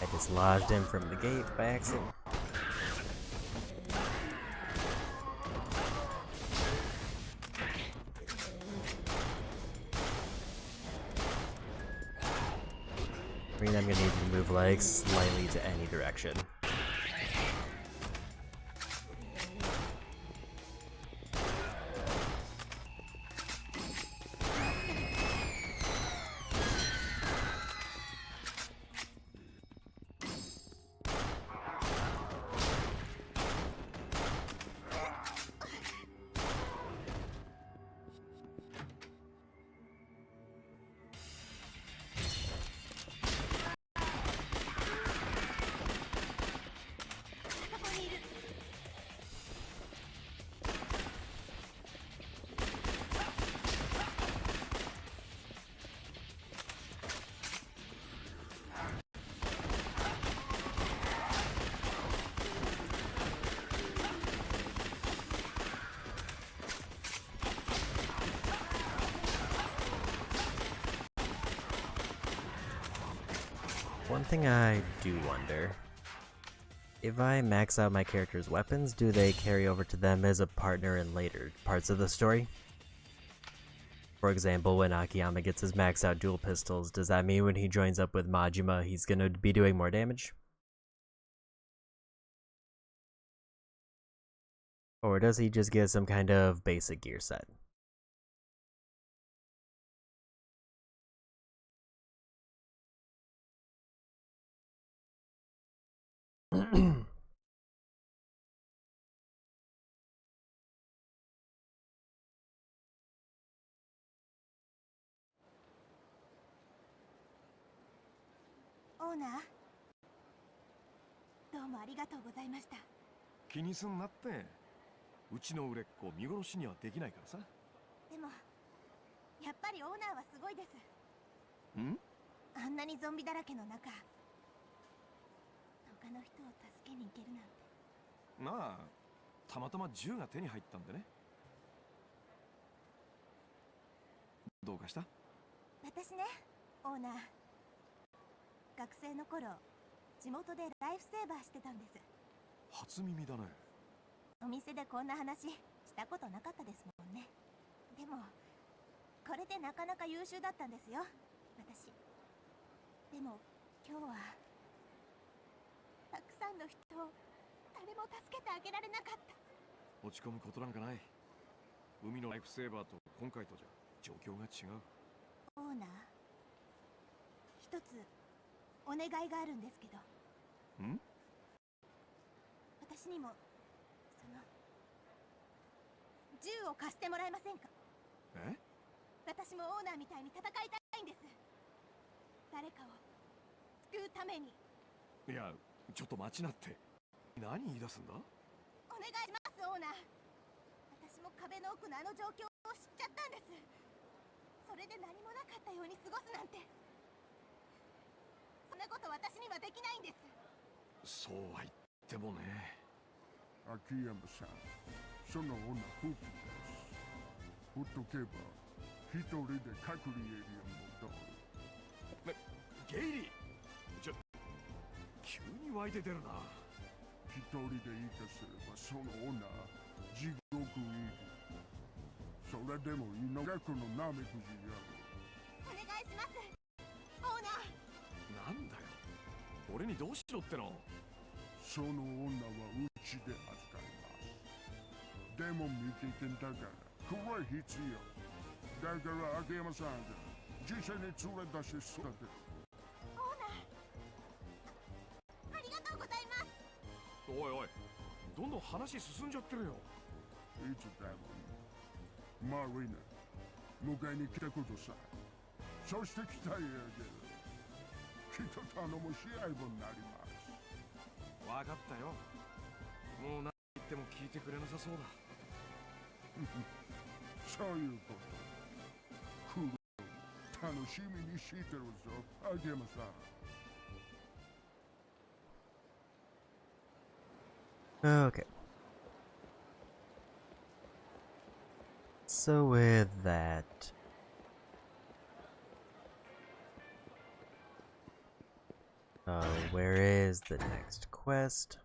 Speaker 1: I dislodged him from the gate by accident. I mean, I'm gonna need to move like slightly to any direction. One thing I do wonder, if I max out my character's weapons, do they carry over to them as a partner in later parts of the story? For example, when Akiyama gets his max out dual pistols, does that mean when he joins up with Majima, he's gonna be doing more damage? Or does he just get some kind of basic gear set?
Speaker 6: オーナー、どうもありがとうございました。
Speaker 3: 気にすんなって。うちの売れっ子見殺しにはできないからさ。
Speaker 6: でもやっぱりオーナーはすごいです。
Speaker 3: ん？
Speaker 6: あんなにゾンビだらけの中、他の人を助けに行けるなんて。
Speaker 3: まあ、たまたま銃が手に入ったんでね。どうかした？
Speaker 6: 私ね、オーナー。学生の頃、地元でライフセーバーしてたんです。
Speaker 3: 初耳だね。
Speaker 6: お店でこんな話したことなかったですもんね。でもこれでなかなか優秀だったんですよ、私。でも今日はたくさんの人を誰も助けてあげられなかった。
Speaker 3: 落ち込むことなんかない。海のライフセーバーと今回とじゃ状況が違う。
Speaker 6: オーナー、一つお願いがあるんですけど。
Speaker 3: ん？
Speaker 6: 私にもその銃を貸してもらえませんか？
Speaker 3: え？
Speaker 6: 私もオーナーみたいに戦いたいんです。誰かを救うために。
Speaker 3: いや、ちょっと待ちなって。何言い出すんだ？
Speaker 6: お願いします、オーナー。私も壁の奥のあの状況を知っちゃったんです。それで何もなかったように過ごすなんて。そんなこと私にはできないんです。
Speaker 3: そうは言ってもね。
Speaker 2: 秋山さん、その女風紀です。ほっとけば一人で隔離エリアに戻る。
Speaker 3: ゲイリー、急に湧いて出るな。
Speaker 2: 一人でいいとすればその女地獄入り。それでもいいのがこのナメクジやろ。
Speaker 6: お願いします、オーナー。
Speaker 3: なんだよ、俺にどうしろっての。
Speaker 2: その女はうちで預かります。でも未経験だからこれ必要。だから秋山さんが実際に連れ出し育てる。
Speaker 6: オーナー、ありがとうございます。
Speaker 3: おいおい、どんどん話進んじゃってるよ。
Speaker 2: いつでもいい。マリーナ、迎えに来たことさ。そして期待あげる。きっと頼もしい相棒になります。
Speaker 3: わかったよ。もう何言っても聞いてくれなさそうだ。
Speaker 2: そういうこと。来るの楽しみにしてるぞ、秋山さん。
Speaker 1: Okay. So with that, where is the next quest?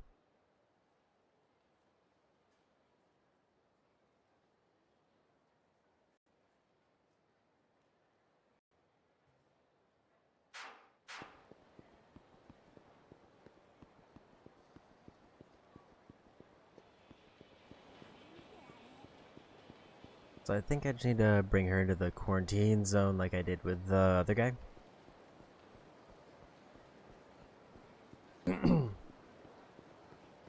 Speaker 1: So I think I just need to bring her into the quarantine zone like I did with the other guy. And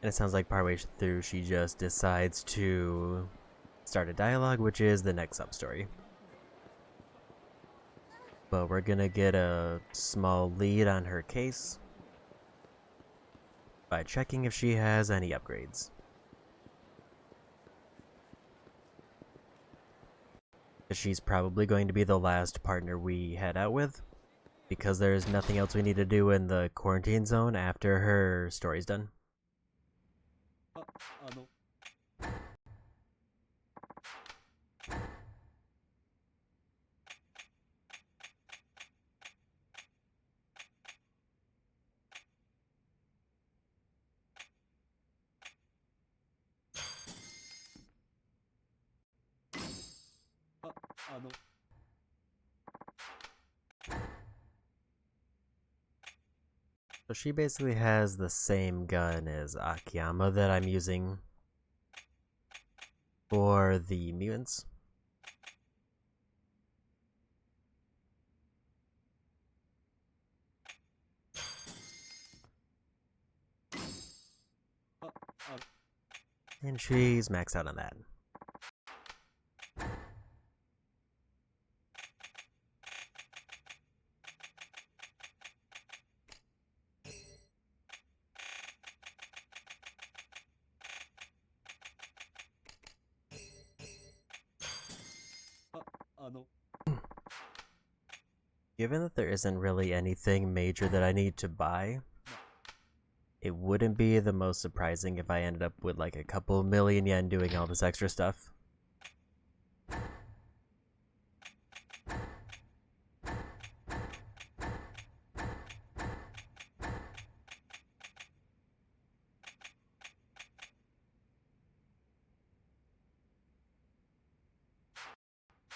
Speaker 1: it sounds like partway through she just decides to start a dialogue, which is the next sub-story. But we're gonna get a small lead on her case by checking if she has any upgrades. She's probably going to be the last partner we head out with, because there's nothing else we need to do in the quarantine zone after her story's done. So she basically has the same gun as Akiyama that I'm using for the mutants. And she's maxed out on that. Given that there isn't really anything major that I need to buy, it wouldn't be the most surprising if I ended up with like a couple million yen doing all this extra stuff. I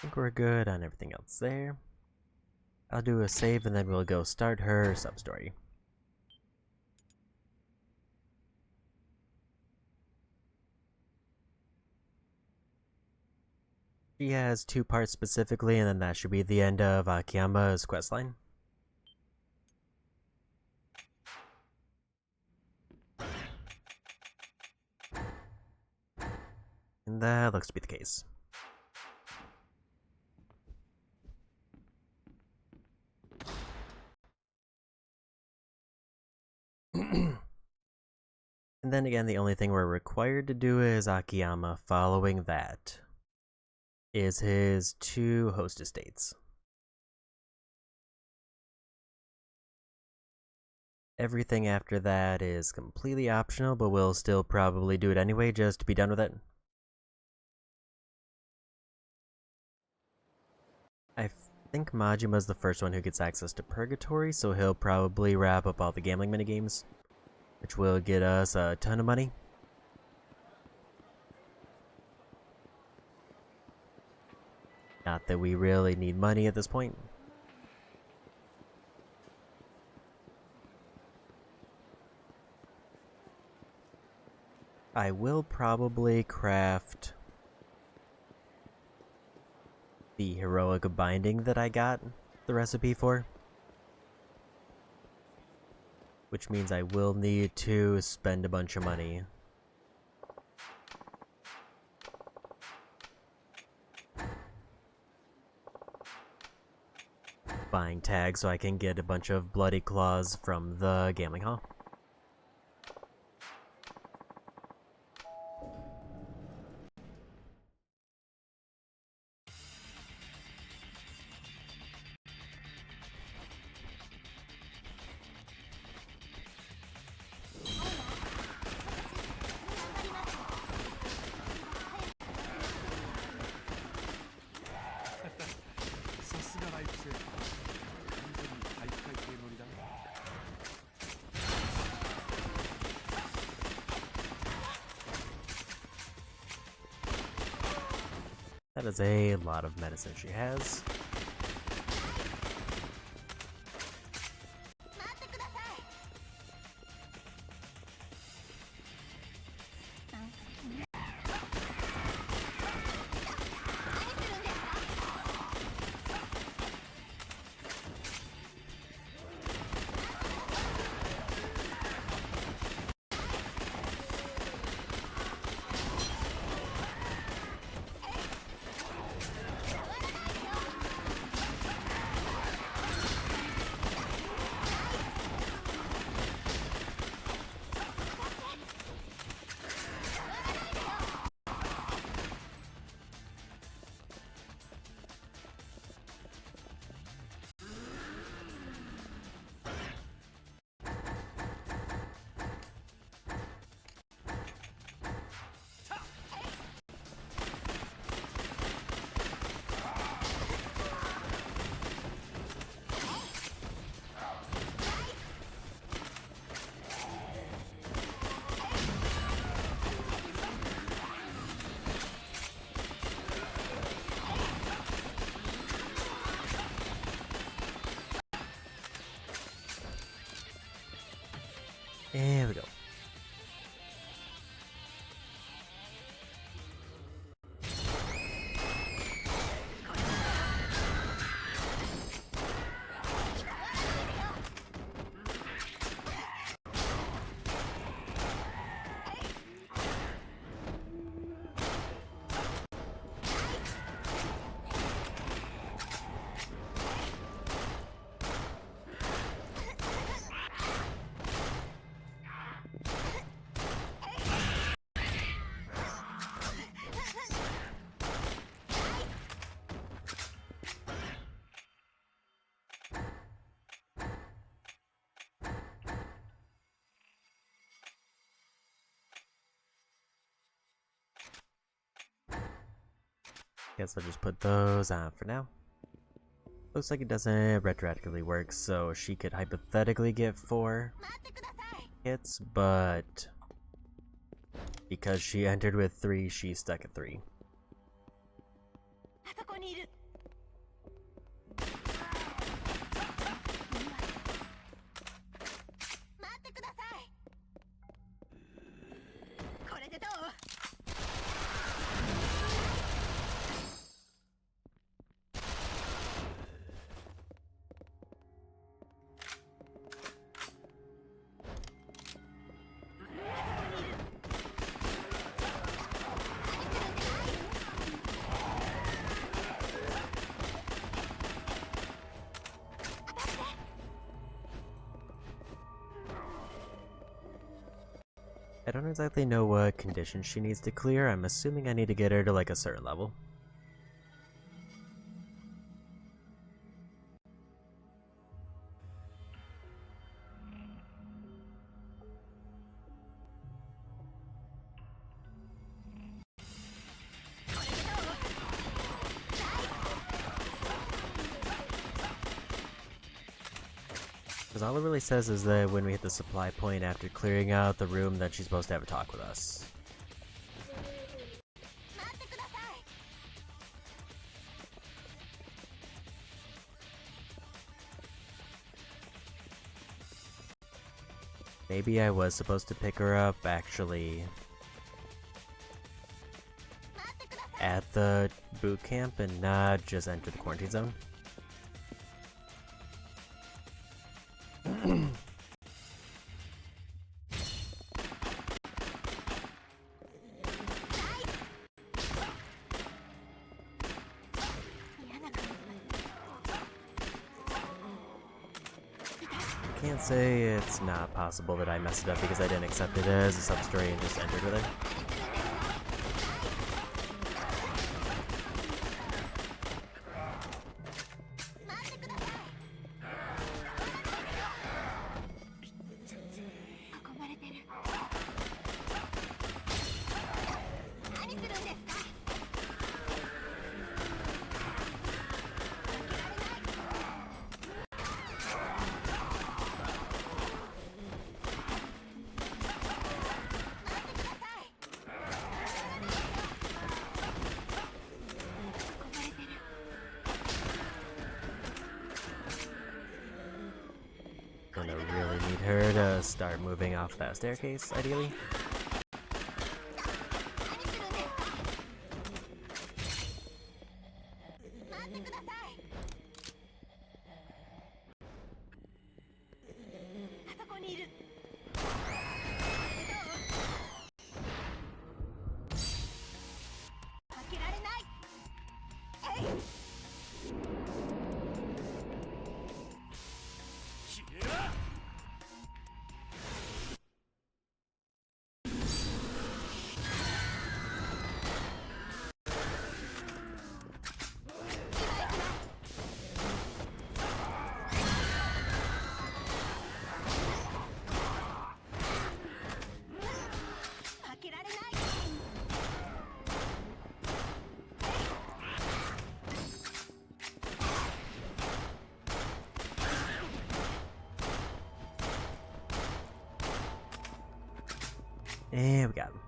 Speaker 1: think we're good on everything else there. I'll do a save and then we'll go start her sub-story. She has 2 parts specifically, and then that should be the end of Akiyama's questline. And that looks to be the case. And then again, the only thing we're required to do is Akiyama. Following that is his 2 host estates. Everything after that is completely optional, but we'll still probably do it anyway just to be done with it. I think Majima's the first one who gets access to Purgatory, so he'll probably wrap up all the gambling minigames. which will get us a ton of money. Not that we really need money at this point. I will probably craft the heroic binding that I got the recipe for. Which means I will need to spend a bunch of money. Buying tags so I can get a bunch of bloody claws from the gambling hall. That is a lot of medicine she has. There we go. Guess I'll just put those on for now. Looks like it doesn't retroactively work, so she could hypothetically get 4 hits, but because she entered with 3, she's stuck at 3. I don't exactly know what conditions she needs to clear. I'm assuming I need to get her to like a certain level. Because all it really says is that when we hit the supply point after clearing out the room, that she's supposed to have a talk with us. Maybe I was supposed to pick her up, actually, at the boot camp and not just enter the quarantine zone. Can't say it's not possible that I messed it up because I didn't accept it as a sub-story and just entered with it. Gonna really need her to start moving off that staircase, ideally. And we got him.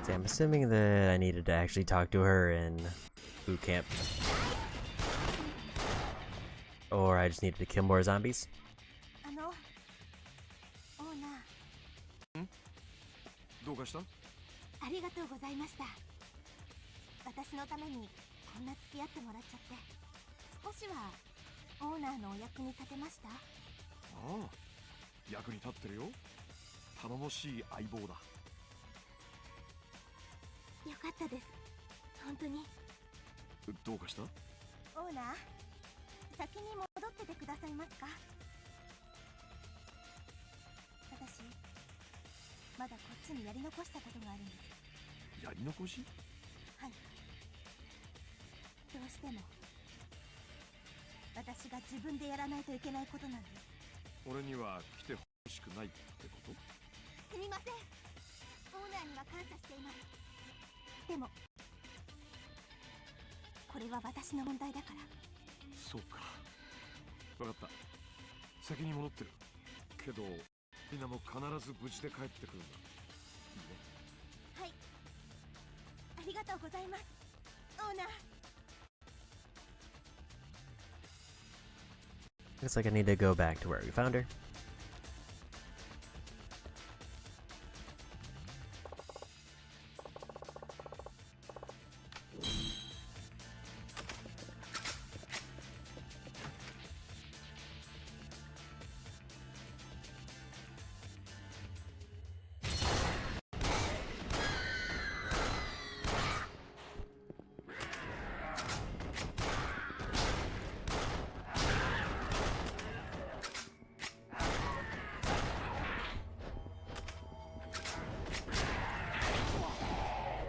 Speaker 1: See, I'm assuming that I needed to actually talk to her in boot camp. Or I just needed to kill more zombies.
Speaker 3: どうかした？
Speaker 6: ありがとうございました。私のためにこんな付き合ってもらっちゃって、少しはオーナーのお役に立てました？
Speaker 3: ああ、役に立ってるよ。頼もしい相棒だ。
Speaker 6: よかったです。本当に。
Speaker 3: どうかした？
Speaker 6: オーナー、先に戻っててくださいますか？私、まだこっちにやり残したことがあるんです。
Speaker 3: やり残し？
Speaker 6: はい。どうしても私が自分でやらないといけないことなんです。
Speaker 3: 俺には来てほしくないってこと？
Speaker 6: すみません。オーナーには感謝しています。でもこれは私の問題だから。
Speaker 3: そうか。わかった。先に戻ってる。けどみんなも必ず無事で帰ってくるんだ。いいね。
Speaker 6: はい。ありがとうございます。オーナー。
Speaker 1: Looks like I need to go back to where we found her.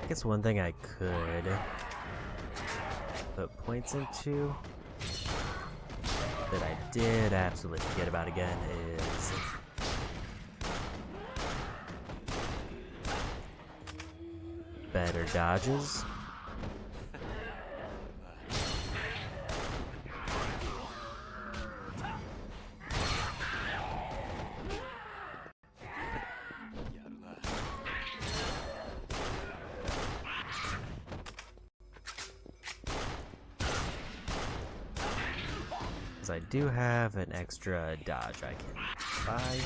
Speaker 1: I guess one thing I could put points into that I did absolutely forget about again is better dodges. I do have an extra dodge I can buy.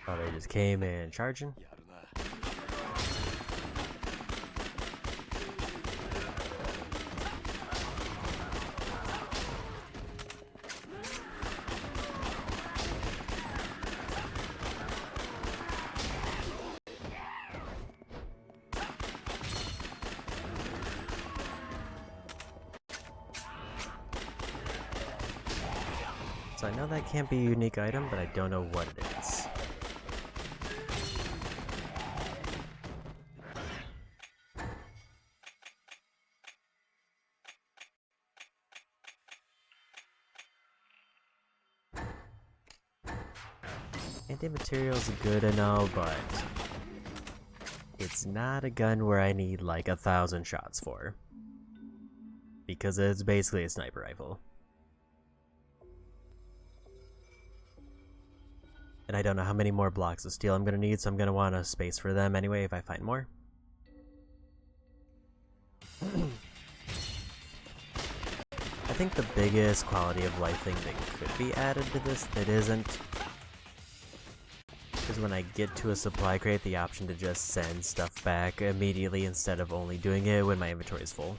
Speaker 1: Oh, they just came in charging. So I know that can't be a unique item, but I don't know what it is. Anti-material's good and all, but it's not a gun where I need like 1,000 shots for. Because it's basically a sniper rifle. And I don't know how many more blocks of steel I'm gonna need, so I'm gonna want a space for them anyway if I find more. I think the biggest quality of life thing that could be added to this that isn't is when I get to a supply crate, the option to just send stuff back immediately instead of only doing it when my inventory is full.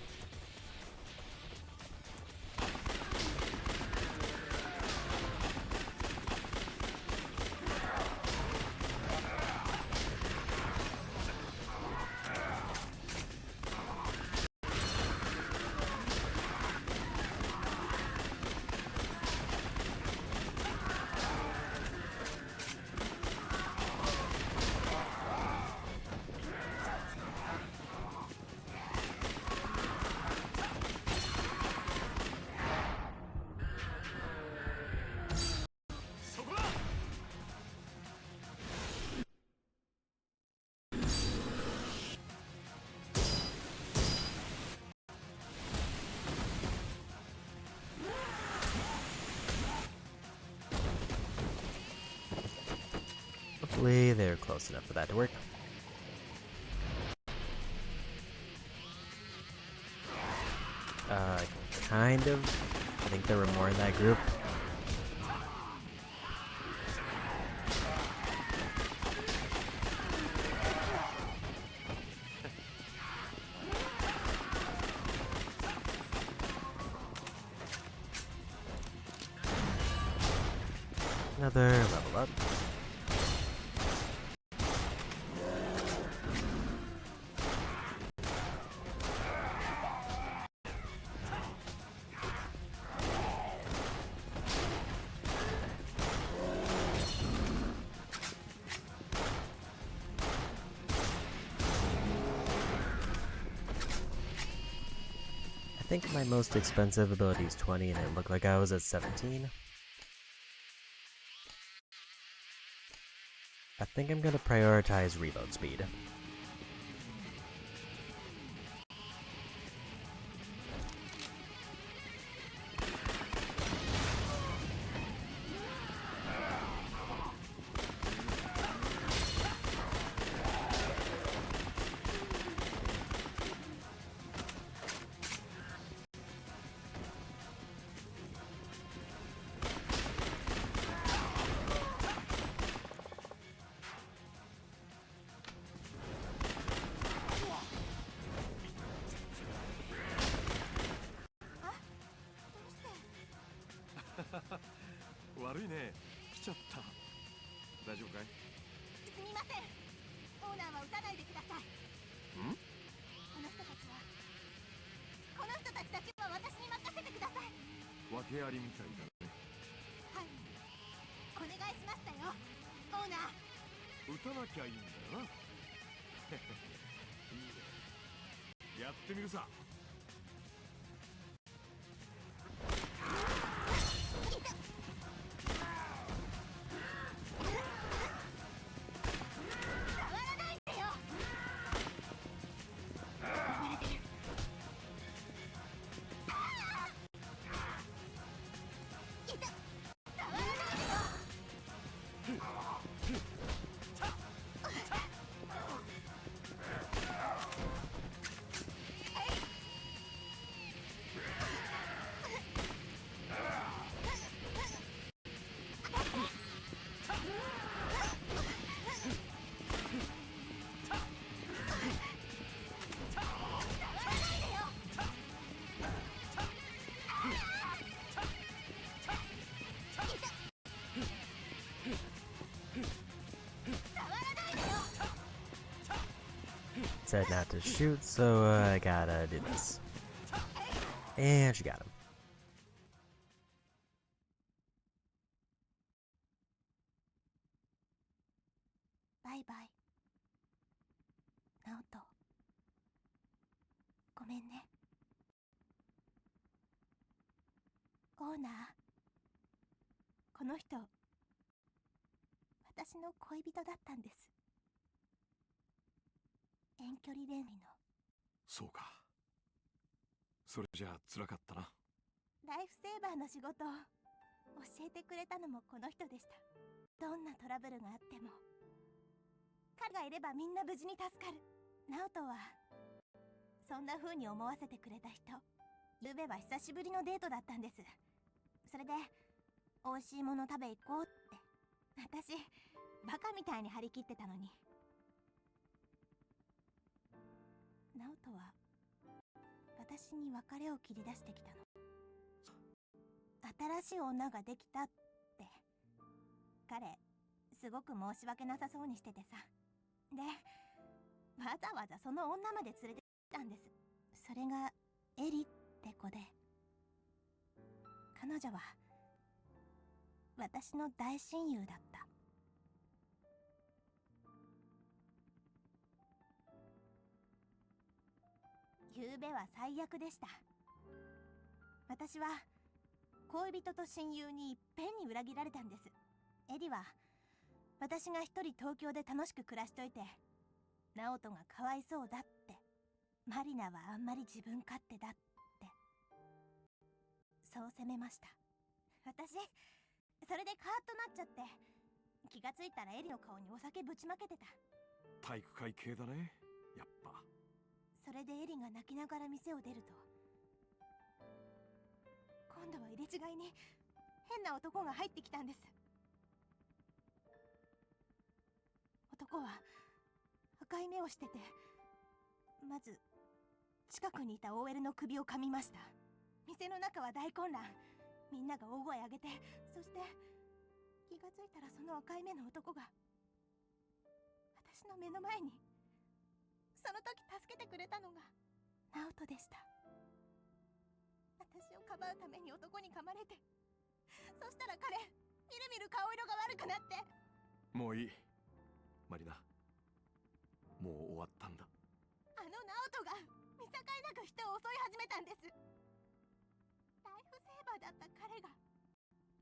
Speaker 1: Hopefully they're close enough for that to work. Kind of. I think there were more in that group. Another level up. I think my most expensive ability is 20 and it looked like I was at 17. I think I'm gonna prioritize reload speed.
Speaker 3: 悪いね。来ちゃった。大丈夫かい？
Speaker 6: すみません。オーナーは撃たないでください。
Speaker 3: ん？
Speaker 6: この人たちだけは私に任せてください。
Speaker 3: 訳ありみたいだね。
Speaker 6: はい。お願いしましたよ、オーナー。
Speaker 3: 撃たなきゃいいんだよな。いいね。やっってみるさ。
Speaker 1: Said not to shoot, so I gotta do this. And she got him.
Speaker 6: バイバイ。ナオト。ごめんね。オーナー。この人、私の恋人だったんです。遠距離恋愛の。
Speaker 3: そうか。それじゃあ辛かったな。
Speaker 6: ライフセーバーの仕事を教えてくれたのもこの人でした。どんなトラブルがあっても彼がいればみんな無事に助かる。ナオトはそんな風に思わせてくれた人。ゆうべは久しぶりのデートだったんです。それで美味しいもの食べ行こうって。私バカみたいに張り切ってたのに。ナオトは私に別れを切り出してきたの。新しい女ができたって。彼すごく申し訳なさそうにしててさ。でわざわざその女まで連れてきたんです。それがエリって子で、彼女は私の大親友だった。ゆうべは最悪でした。私は恋人と親友にいっぺんに裏切られたんです。エリは私が一人東京で楽しく暮らしといて、ナオトがかわいそうだって、マリナはあんまり自分勝手だって、そう責めました。私それでカーッとなっちゃって、気がついたらエリの顔にお酒ぶちまけてた。
Speaker 3: 体育会系だね、やっぱ。
Speaker 6: それでエリが泣きながら店を出ると、今度は入れ違いに変な男が入ってきたんです。男は赤い目をしてて、まず近くにいた OL の首を噛みました。店の中は大混乱。みんなが大声上げて、そして気がついたらその赤い目の男が私の目の前に。その時助けてくれたのがナオトでした。私をかばうために男に噛まれて、そしたら彼みるみる顔色が悪くなって。
Speaker 3: もういいマリナ、もう終わったんだ。
Speaker 6: あのナオトが見境なく人を襲い始めたんです。ライフセーバーだった彼が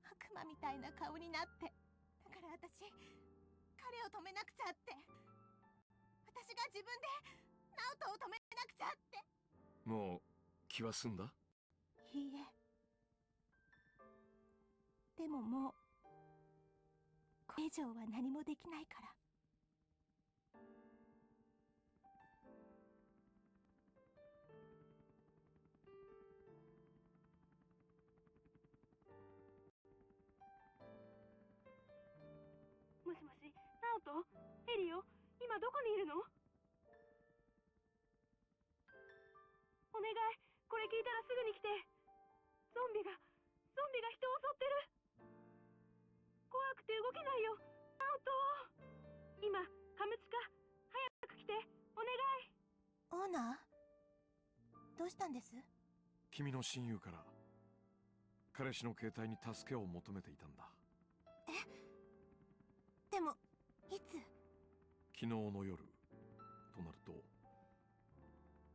Speaker 6: 悪魔みたいな顔になって。だから私彼を止めなくちゃって。私が自分でナオトを止めなくちゃって。
Speaker 3: もう気は済んだ？
Speaker 6: いいえ。でももうこれ以上は何もできないから。
Speaker 7: もしもし、ナオト？エリよ、今どこにいるの？お願い、これ聞いたらすぐに来て。ゾンビが人を襲ってる。怖くて動けないよ、ナオト。今、カムチカ、早く来て、お願い。
Speaker 6: オーナー、どうしたんです？
Speaker 3: 君の親友から彼氏の携帯に助けを求めていたんだ。
Speaker 6: え？でもいつ？
Speaker 3: 昨日の夜となると、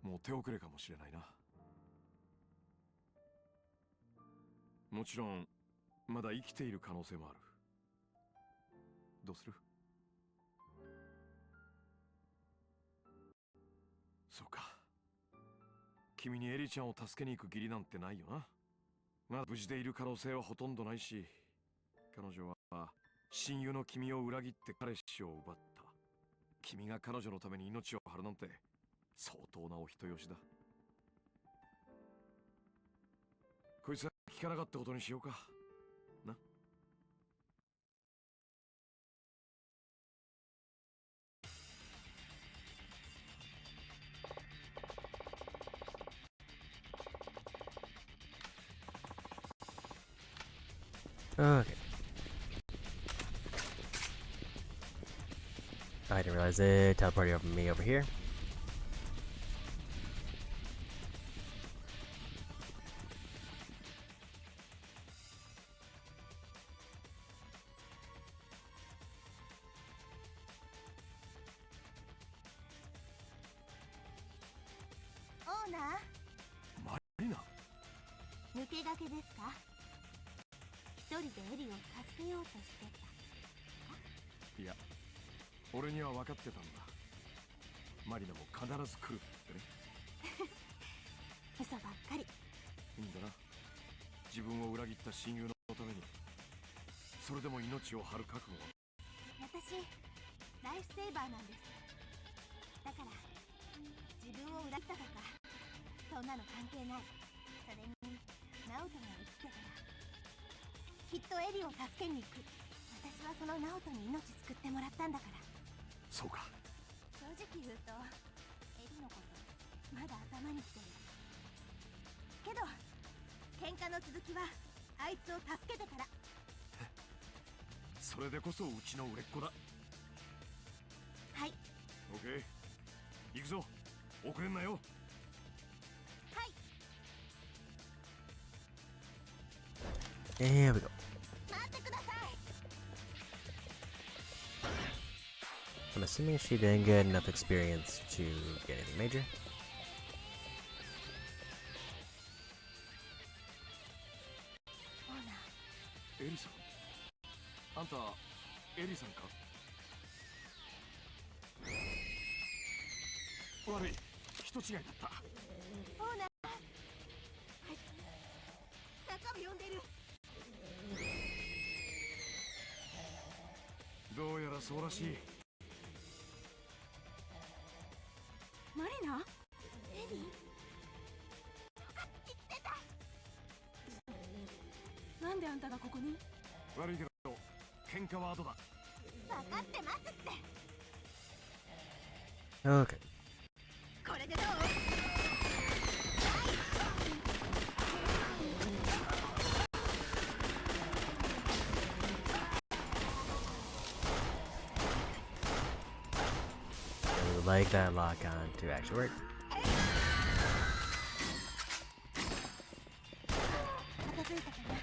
Speaker 3: もう手遅れかもしれないな。もちろんまだ生きている可能性もある。どうする？そうか。君にエリちゃんを助けに行く義理なんてないよな。まあ無事でいる可能性はほとんどないし、彼女は親友の君を裏切って彼氏を奪った。君が彼女のために命を張るなんて相当なお人よしだ。こいつは聞かなかったことにしようかな。
Speaker 1: Okay. I didn't realize it teleported over me over here.
Speaker 6: Owner?
Speaker 3: マリナ。
Speaker 6: 抜け駆けですか？一人でエリを助けようとしてた。
Speaker 3: いや、俺には分かってたんだ。マリナも必ず来るってね。
Speaker 6: 嘘ばっかり。
Speaker 3: いいんだな。自分を裏切った親友のためにそれでも命を張る覚悟は。
Speaker 6: 私、ライフセーバーなんです。だから自分を裏切ったとかそんなの関係ない。それにナオトが生きてたらきっとエリを助けに行く。私はそのナオトに命救ってもらったんだから。
Speaker 3: そうか。
Speaker 6: 正直言うとエリのことまだ頭にきてるけど、喧嘩の続きはあいつを助けてから。
Speaker 3: それでこそうちの売れっ子だ。
Speaker 6: はい。
Speaker 3: オッケー、行くぞ。遅れんなよ。
Speaker 6: はい。
Speaker 1: Here we go.
Speaker 6: 待ってください。
Speaker 1: I'm assuming she didn't get enough experience to get anything major.
Speaker 6: オーナー、
Speaker 3: エリさん、あんたエリさんか？悪い、人違いだった。
Speaker 6: オーナー、はい、中身呼んでる。
Speaker 3: どうやらそうらしい。
Speaker 7: マリナ？
Speaker 6: エリ生きてた。
Speaker 7: なんであんたがここに？
Speaker 3: 悪いけど喧嘩は後だ。
Speaker 6: 分かってますって。
Speaker 1: Okay.
Speaker 6: これでどう？
Speaker 1: I would like that lock on to actually work.
Speaker 6: 片付いたかな？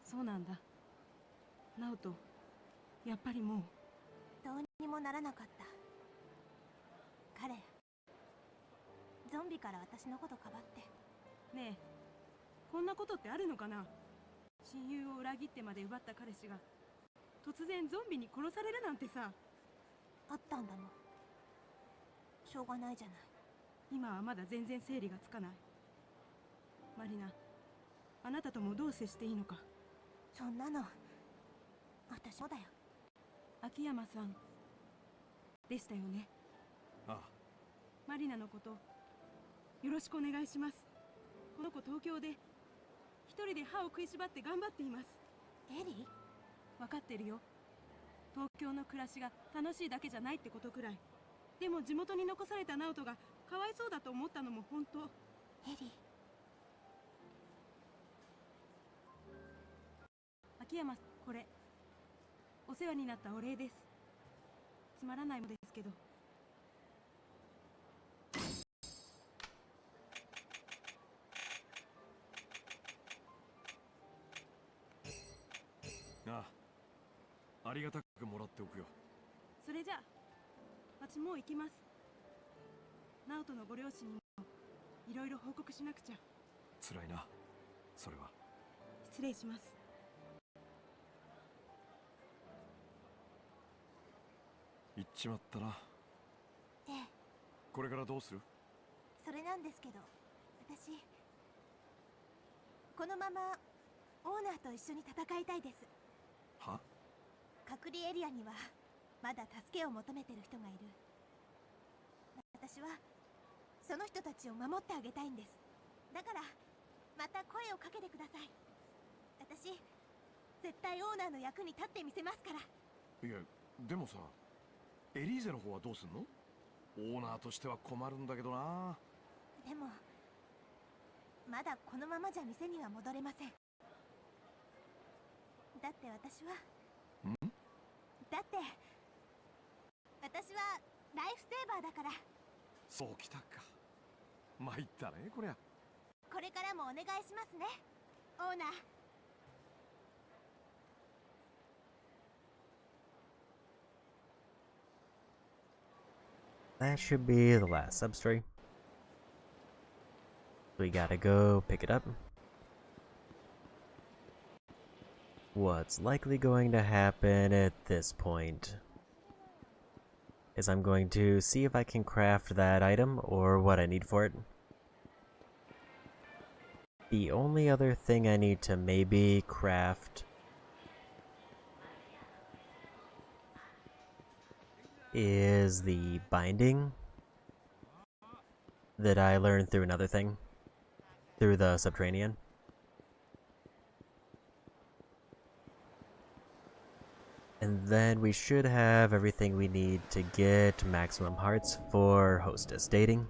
Speaker 7: そうなんだ。ナオト、やっぱりもう。
Speaker 6: どうにもならなかった。彼、ゾンビから私のことかばって。
Speaker 7: ねえ、こんなことってあるのかな？親友を裏切ってまで奪った彼氏が突然ゾンビに殺されるなんてさ。
Speaker 6: あったんだもん。しょうがないじゃない。
Speaker 7: 今はまだ全然整理がつかない。マリナ、あなたともどう接していいのか。
Speaker 6: そんなの私もだよ。
Speaker 7: 秋山さんでしたよね。
Speaker 3: ああ、
Speaker 7: マリナのこと、よろしくお願いします。この子東京で、一人で歯を食いしばって頑張っています。
Speaker 6: エリ？
Speaker 7: わかってるよ。東京の暮らしが楽しいだけじゃないってことくらい。でも地元に残されたナオトがかわいそうだと思ったのも本当。
Speaker 6: エリ。
Speaker 7: 秋山、これお世話になったお礼です。つまらないのですけど。
Speaker 3: ああ、ありがたくもらっておくよ。
Speaker 7: それじゃあ私もう行きます。ナオトのご両親にもいろいろ報告しなくちゃ。
Speaker 3: 辛いな、それは。
Speaker 7: 失礼します。
Speaker 3: 行っちまったな。
Speaker 6: ええ、
Speaker 3: これからどうする？
Speaker 6: それなんですけど、私このままオーナーと一緒に戦いたいです。
Speaker 3: は？
Speaker 6: 隔離エリアにはまだ助けを求めてる人がいる。私はその人たちを守ってあげたいんです。だからまた声をかけてください。私絶対オーナーの役に立ってみせますから。
Speaker 3: いや、でもさ、エリーゼの方はどうすんの？オーナーとしては困るんだけどな。
Speaker 6: でもまだこのままじゃ店には戻れません。だって私はだって私はライフセーバーだから。
Speaker 3: そうきたか。参ったね、こりゃ。
Speaker 6: これからもお願いしますね、オーナー。
Speaker 1: That should be the last substory. We gotta go pick it up. What's likely going to happen at this point is I'm going to see if I can craft that item or what I need for it. The only other thing I need to maybe craft is the binding that I learned through another thing, through the Subterranean. And then we should have everything we need to get maximum hearts for Hostess dating.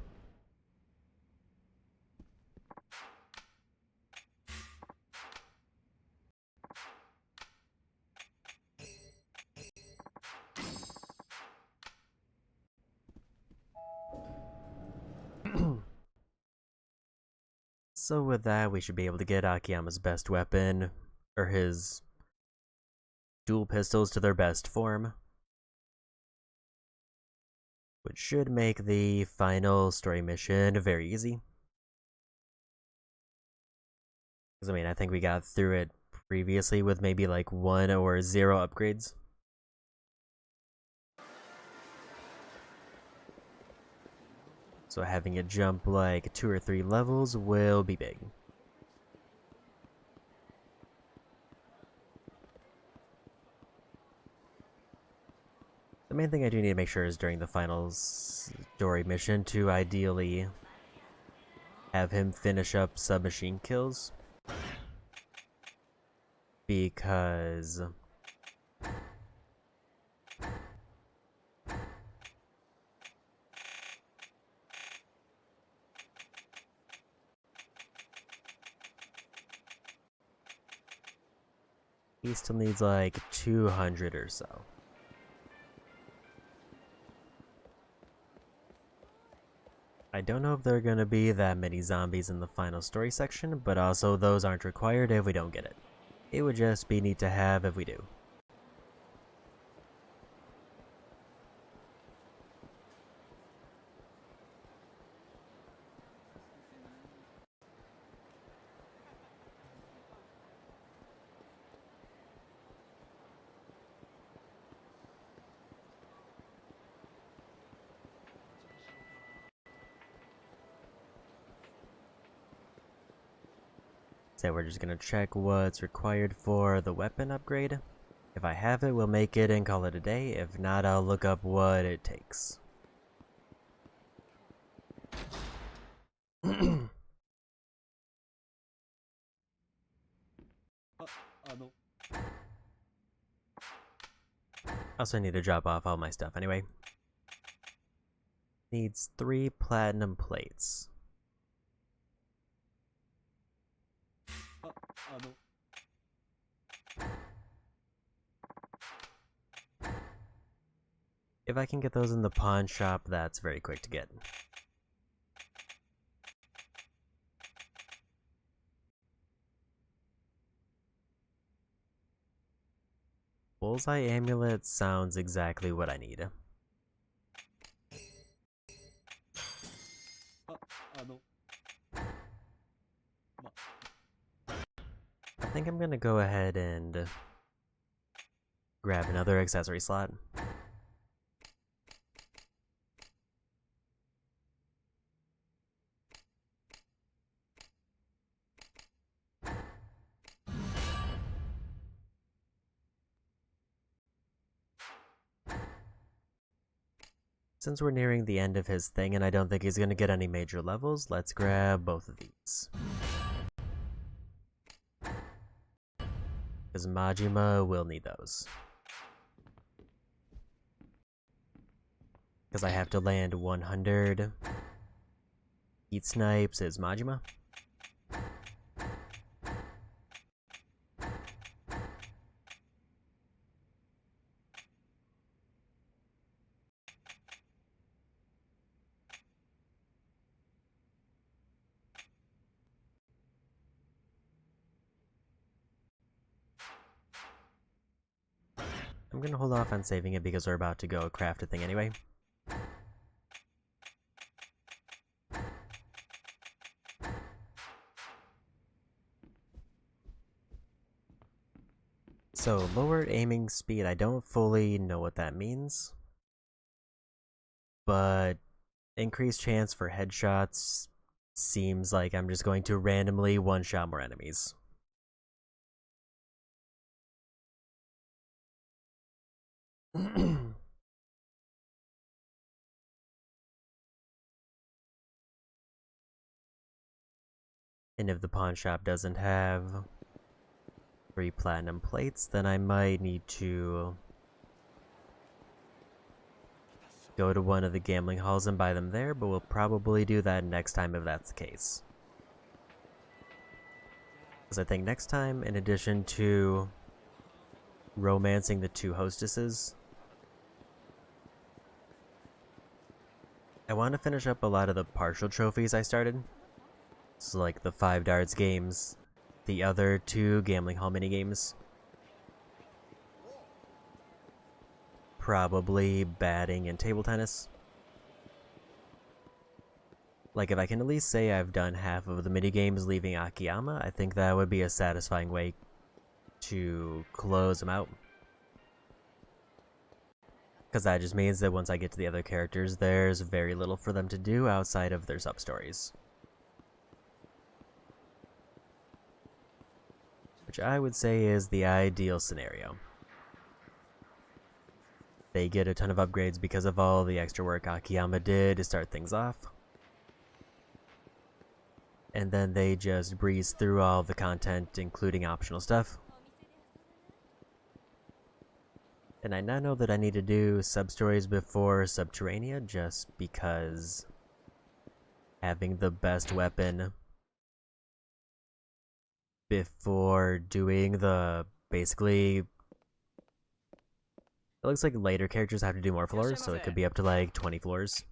Speaker 1: So with that, we should be able to get Akiyama's best weapon, or his dual pistols to their best form, which should make the final story mission very easy. Because, I mean, I think we got through it previously with maybe like 1 or 0 upgrades. So having it jump like 2 or 3 levels will be big. The main thing I do need to make sure is during the final story mission to ideally have him finish up submachine kills. Because he still needs like 200 or so. I don't know if there are going to be that many zombies in the final story section, but also those aren't required if we don't get it. It would just be neat to have if we do. So we're just gonna check what's required for the weapon upgrade. If I have it, we'll make it and call it a day. If not, I'll look up what it takes. Also need to drop off all my stuff anyway. Needs 3 platinum plates. If I can get those in the pawn shop, that's very quick to get. Bullseye amulet sounds exactly what I need. I think I'm gonna go ahead and grab another accessory slot. Since we're nearing the end of his thing and I don't think he's gonna get any major levels, let's grab both of these. Because Majima will need those. Because I have to land 100 heat snipes as Majima. I'm gonna hold off on saving it because we're about to go craft a thing anyway. So, lowered aiming speed, I don't fully know what that means. But increased chance for headshots seems like I'm just going to randomly one-shot more enemies. And if the pawn shop doesn't have 3 platinum plates, then I might need to go to one of the gambling halls and buy them there, but we'll probably do that next time if that's the case. Because I think next time, in addition to romancing the 2 hostesses, I want to finish up a lot of the partial trophies I started. So like the 5 darts games, the other 2 gambling hall minigames. Probably batting and table tennis. Like if I can at least say I've done half of the minigames leaving Akiyama, I think that would be a satisfying way to close them out. Because that just means that once I get to the other characters, there's very little for them to do outside of their sub-stories. Which I would say is the ideal scenario. They get a ton of upgrades because of all the extra work Akiyama did to start things off. And then they just breeze through all the content, including optional stuff. And I now know that I need to do sub-stories before Subterranea, just because having the best weapon before doing the, basically, it looks like later characters have to do more floors, so it could be up to like 20 floors.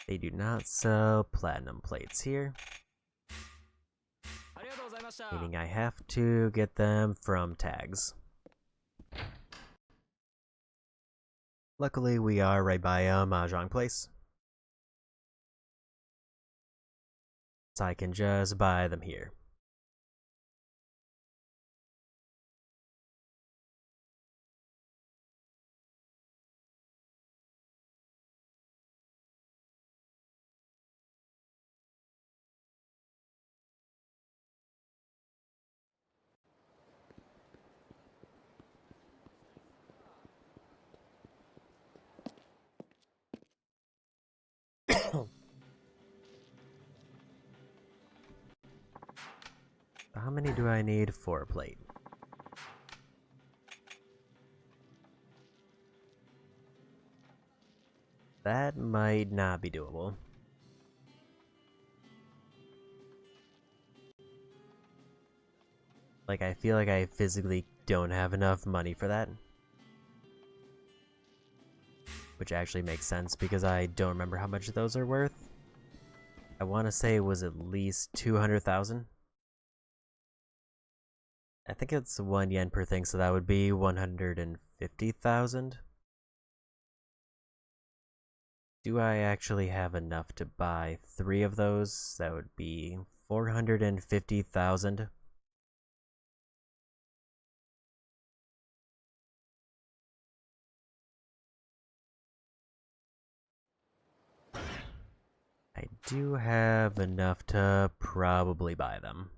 Speaker 1: They do not sell platinum plates here, meaning I have to get them from tags. Luckily, we are right by a mahjong place, so I can just buy them here. many do I need for a plate? That might not be doable. Like, I feel like I physically don't have enough money for that. Which actually makes sense because I don't remember how much those are worth. I want to say it was at least 200,000. I think it's 1 yen per thing, so that would be 150,000. Do I actually have enough to buy 3 of those? That would be 450,000. I do have enough to probably buy them.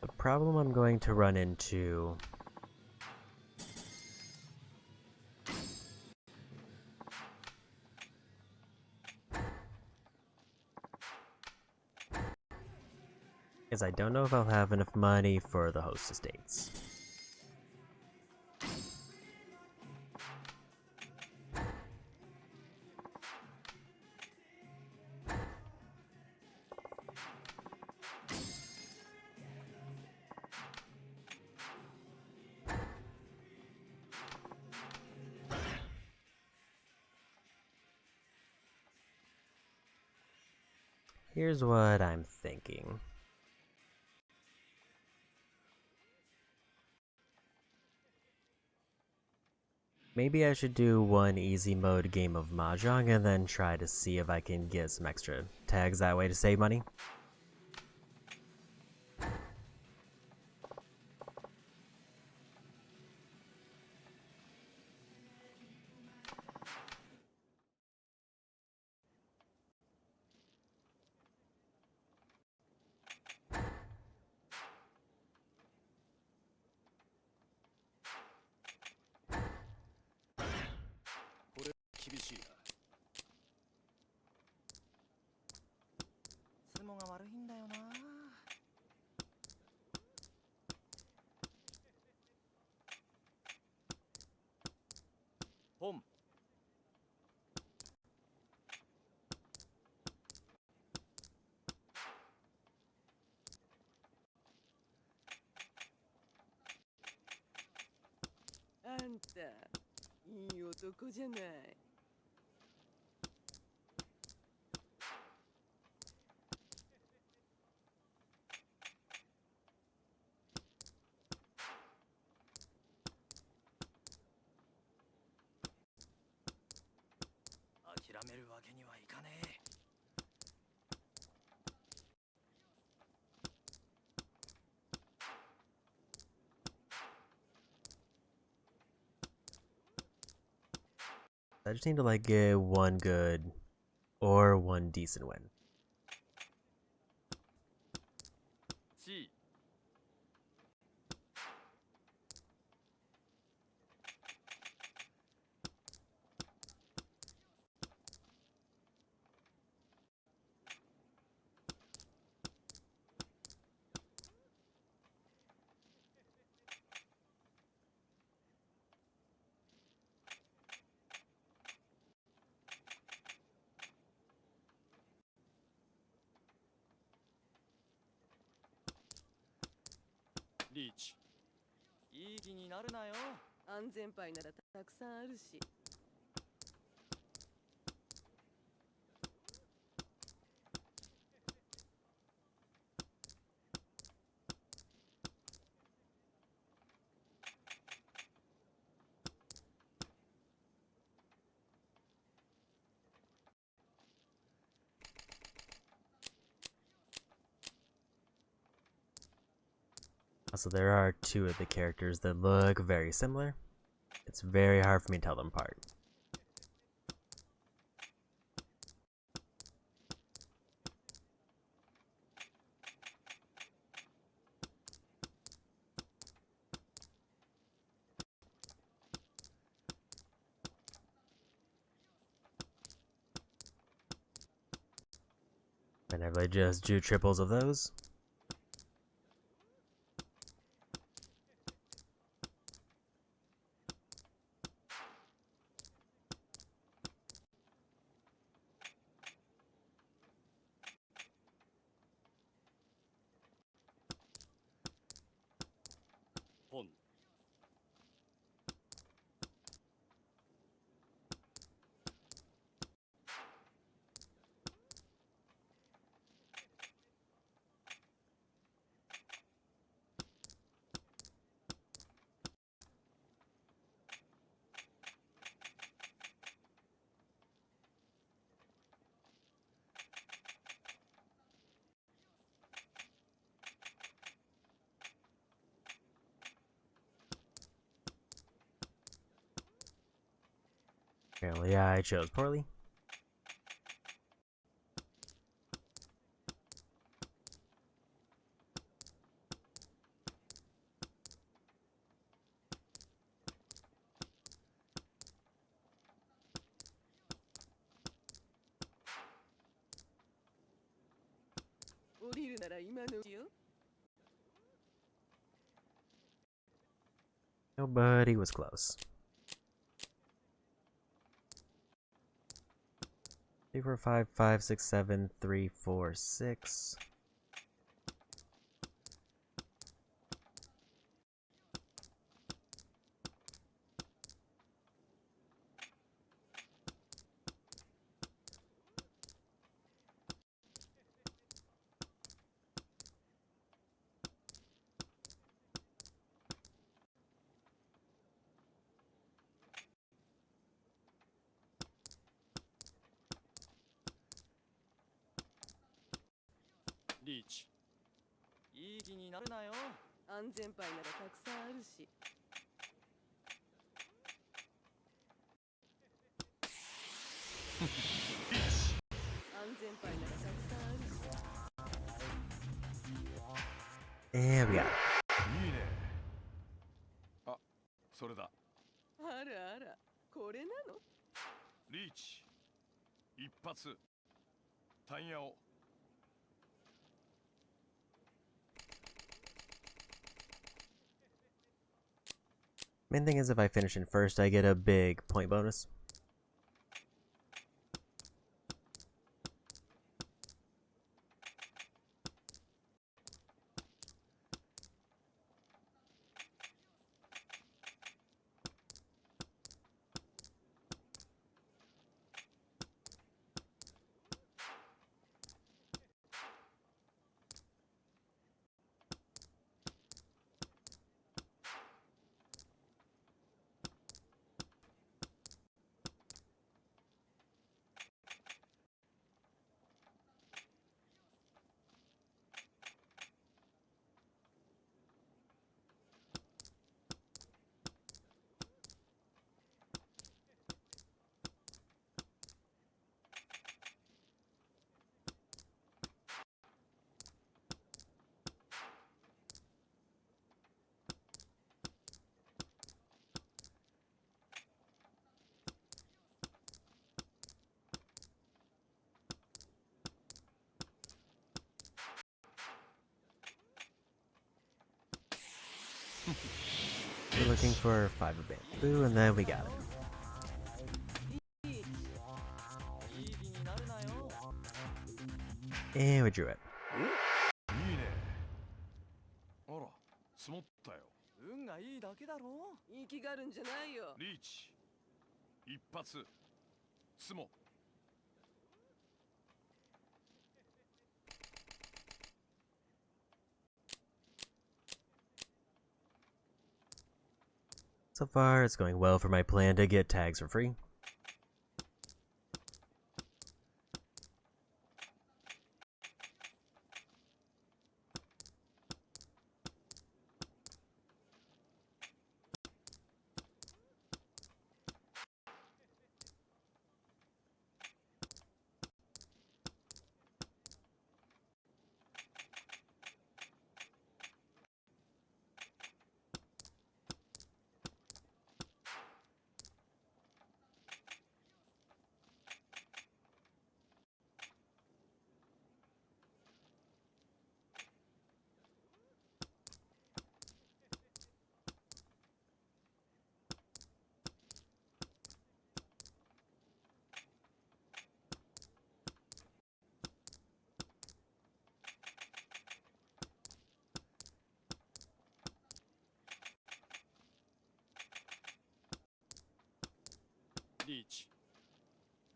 Speaker 1: The problem I'm going to run into is I don't know if I'll have enough money for the host estates. Here's what I'm thinking. Maybe I should do one easy mode game of Mahjong and then try to see if I can get some extra tags that way to save money. I just need to like get one good or one decent win.
Speaker 8: Reach. いい気になるなよ。安全牌ならたくさんあるし。
Speaker 1: Also, there are 2 of the characters that look very similar. It's very hard for me to tell them apart. Whenever I just do triples of those. Apparently I chose poorly. Nobody was close. 3, 4, 5, 5, 6, 7, 3, 4, 6.
Speaker 8: Reach. いい気になるなよ。安全牌ならたくさんあるし。安全牌ならたくさんあるし。
Speaker 1: And we got it.
Speaker 3: いいね。あ、それだ。
Speaker 8: あらあら、これなの？
Speaker 3: リーチ。一発。タイヤを。
Speaker 1: Main thing is if I finish in first, I get a big point bonus. We're looking for 5 of bamboo, and then we got it.
Speaker 8: いい気になるなよ。
Speaker 1: And we drew it.
Speaker 3: いいね。あら、積もったよ。
Speaker 8: 運がいいだけだろ。生きがるんじゃないよ。
Speaker 3: リーチ。一発。積も。
Speaker 1: So far, it's going well for my plan to get tags for free.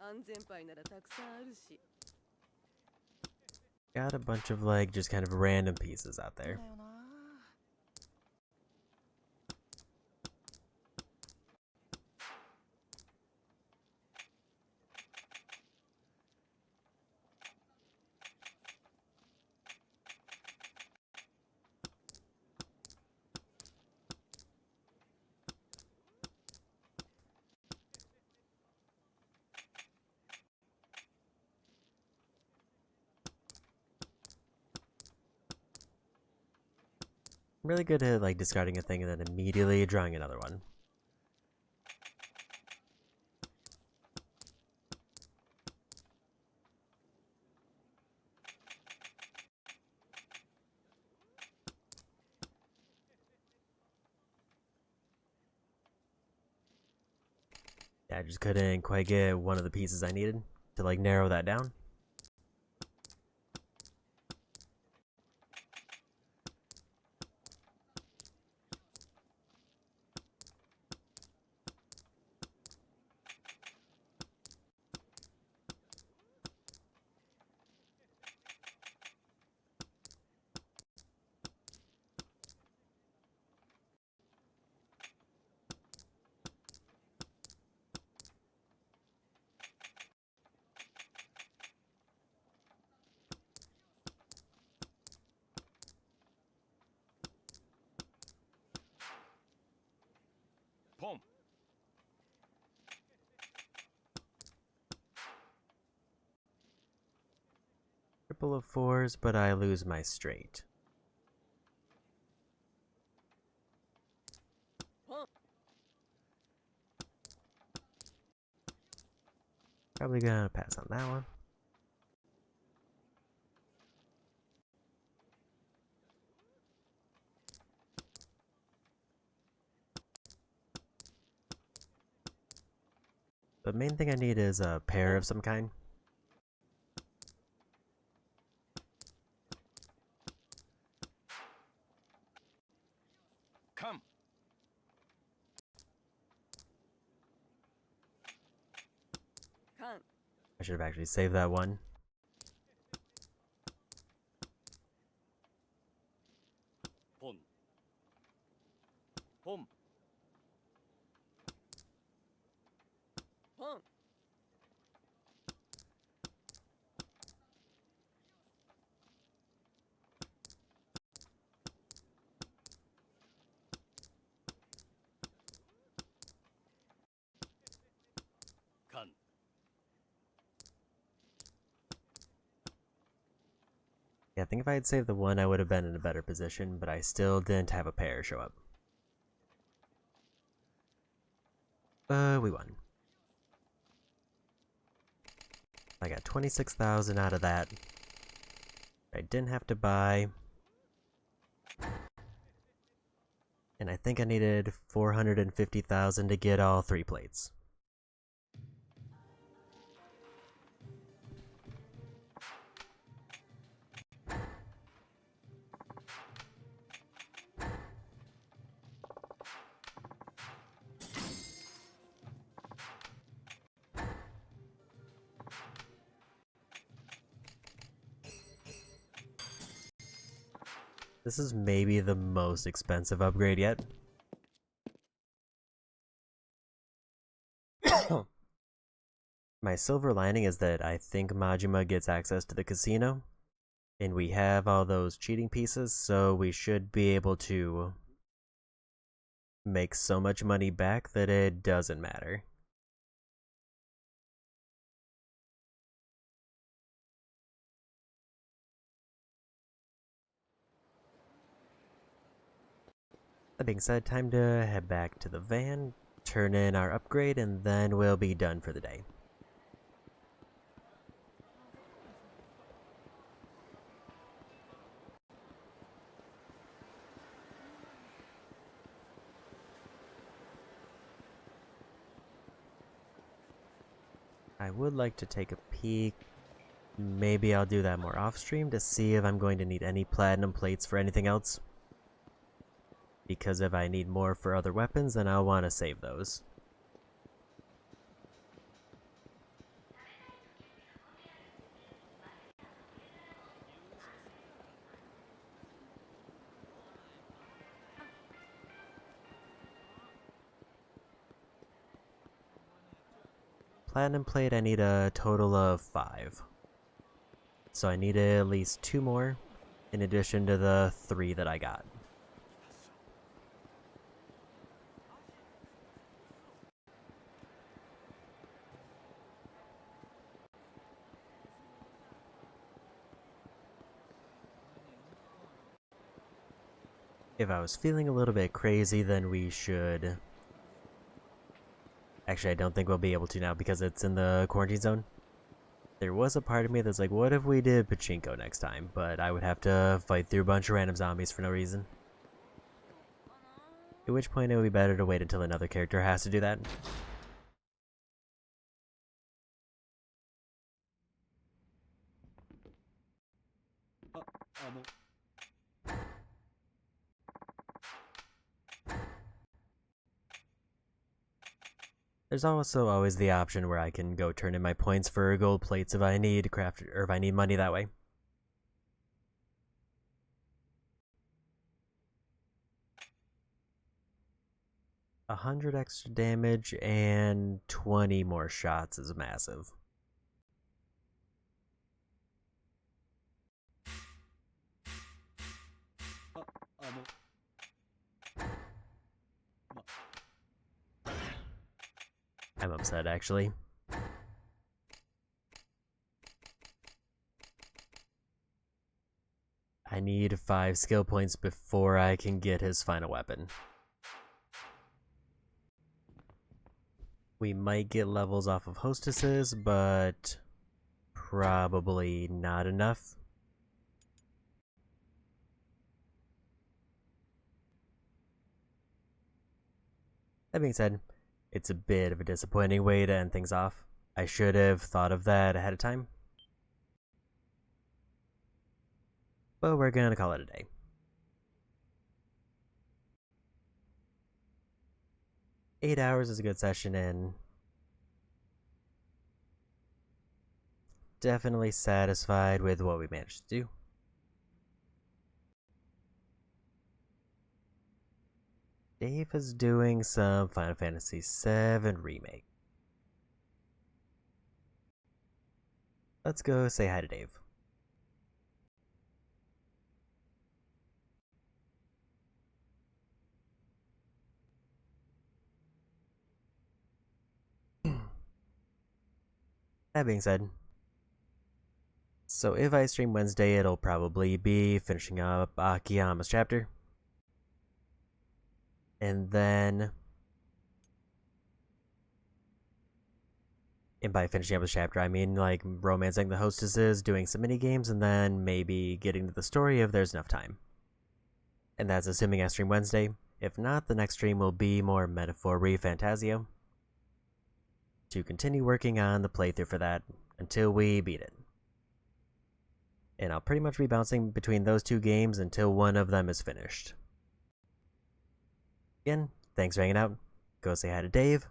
Speaker 8: 安全牌ならたくさんあるし。
Speaker 1: Got a bunch of like just kind of random pieces out there. I'm really good at like discarding a thing and then immediately drawing another one. Yeah, I just couldn't quite get one of the pieces I needed to like narrow that down.
Speaker 3: Pom.
Speaker 1: Triple of fours, but I lose my straight. Probably gonna pass on that one. The main thing I need is a pair of some kind.
Speaker 3: Come.
Speaker 1: I should have actually saved that one.
Speaker 3: Pon. Pom.
Speaker 8: Pon.
Speaker 3: Kan.
Speaker 1: Yeah, I think if I had saved the one, I would have been in a better position, but I still didn't have a pair show up. We won. I got 26,000 out of that. I didn't have to buy. And I think I needed 450,000 to get all 3 plates. This is maybe the most expensive upgrade yet. My silver lining is that I think Majima gets access to the casino, and we have all those cheating pieces, so we should be able to make so much money back that it doesn't matter. That being said, time to head back to the van, turn in our upgrade, and then we'll be done for the day. I would like to take a peek. Maybe I'll do that more off stream to see if I'm going to need any platinum plates for anything else. Because if I need more for other weapons, then I'll want to save those. platinum plate, I need a total of 5. So I need at least 2 more, in addition to the 3 that I got. If I was feeling a little bit crazy, then we should... Actually, I don't think we'll be able to now because it's in the quarantine zone. There was a part of me that's like, what if we did pachinko next time? But I would have to fight through a bunch of random zombies for no reason. At which point it would be better to wait until another character has to do that. There's also always the option where I can go turn in my points for gold plates if I need craft or if I need money that way. $100 extra damage and 20 more shots is massive. I'm upset, actually. I need 5 skill points before I can get his final weapon. We might get levels off of hostesses, but probably not enough. That being said, it's a bit of a disappointing way to end things off. I should have thought of that ahead of time. But we're gonna call it a day. Eight hours is a good session, and definitely satisfied with what we managed to do. Dave is doing some Final Fantasy VII Remake. Let's go say hi to Dave. That being said, so if I stream Wednesday, it'll probably be finishing up Akiyama's chapter. And then... And by finishing up the chapter, I mean like romancing the hostesses, doing some mini games, and then maybe getting to the story if there's enough time. And that's assuming I stream Wednesday. If not, the next stream will be more Metaphor Fantasio, to continue working on the playthrough for that until we beat it. And I'll pretty much be bouncing between those two games until one of them is finished. Again, thanks for hanging out. Go say hi to Dave.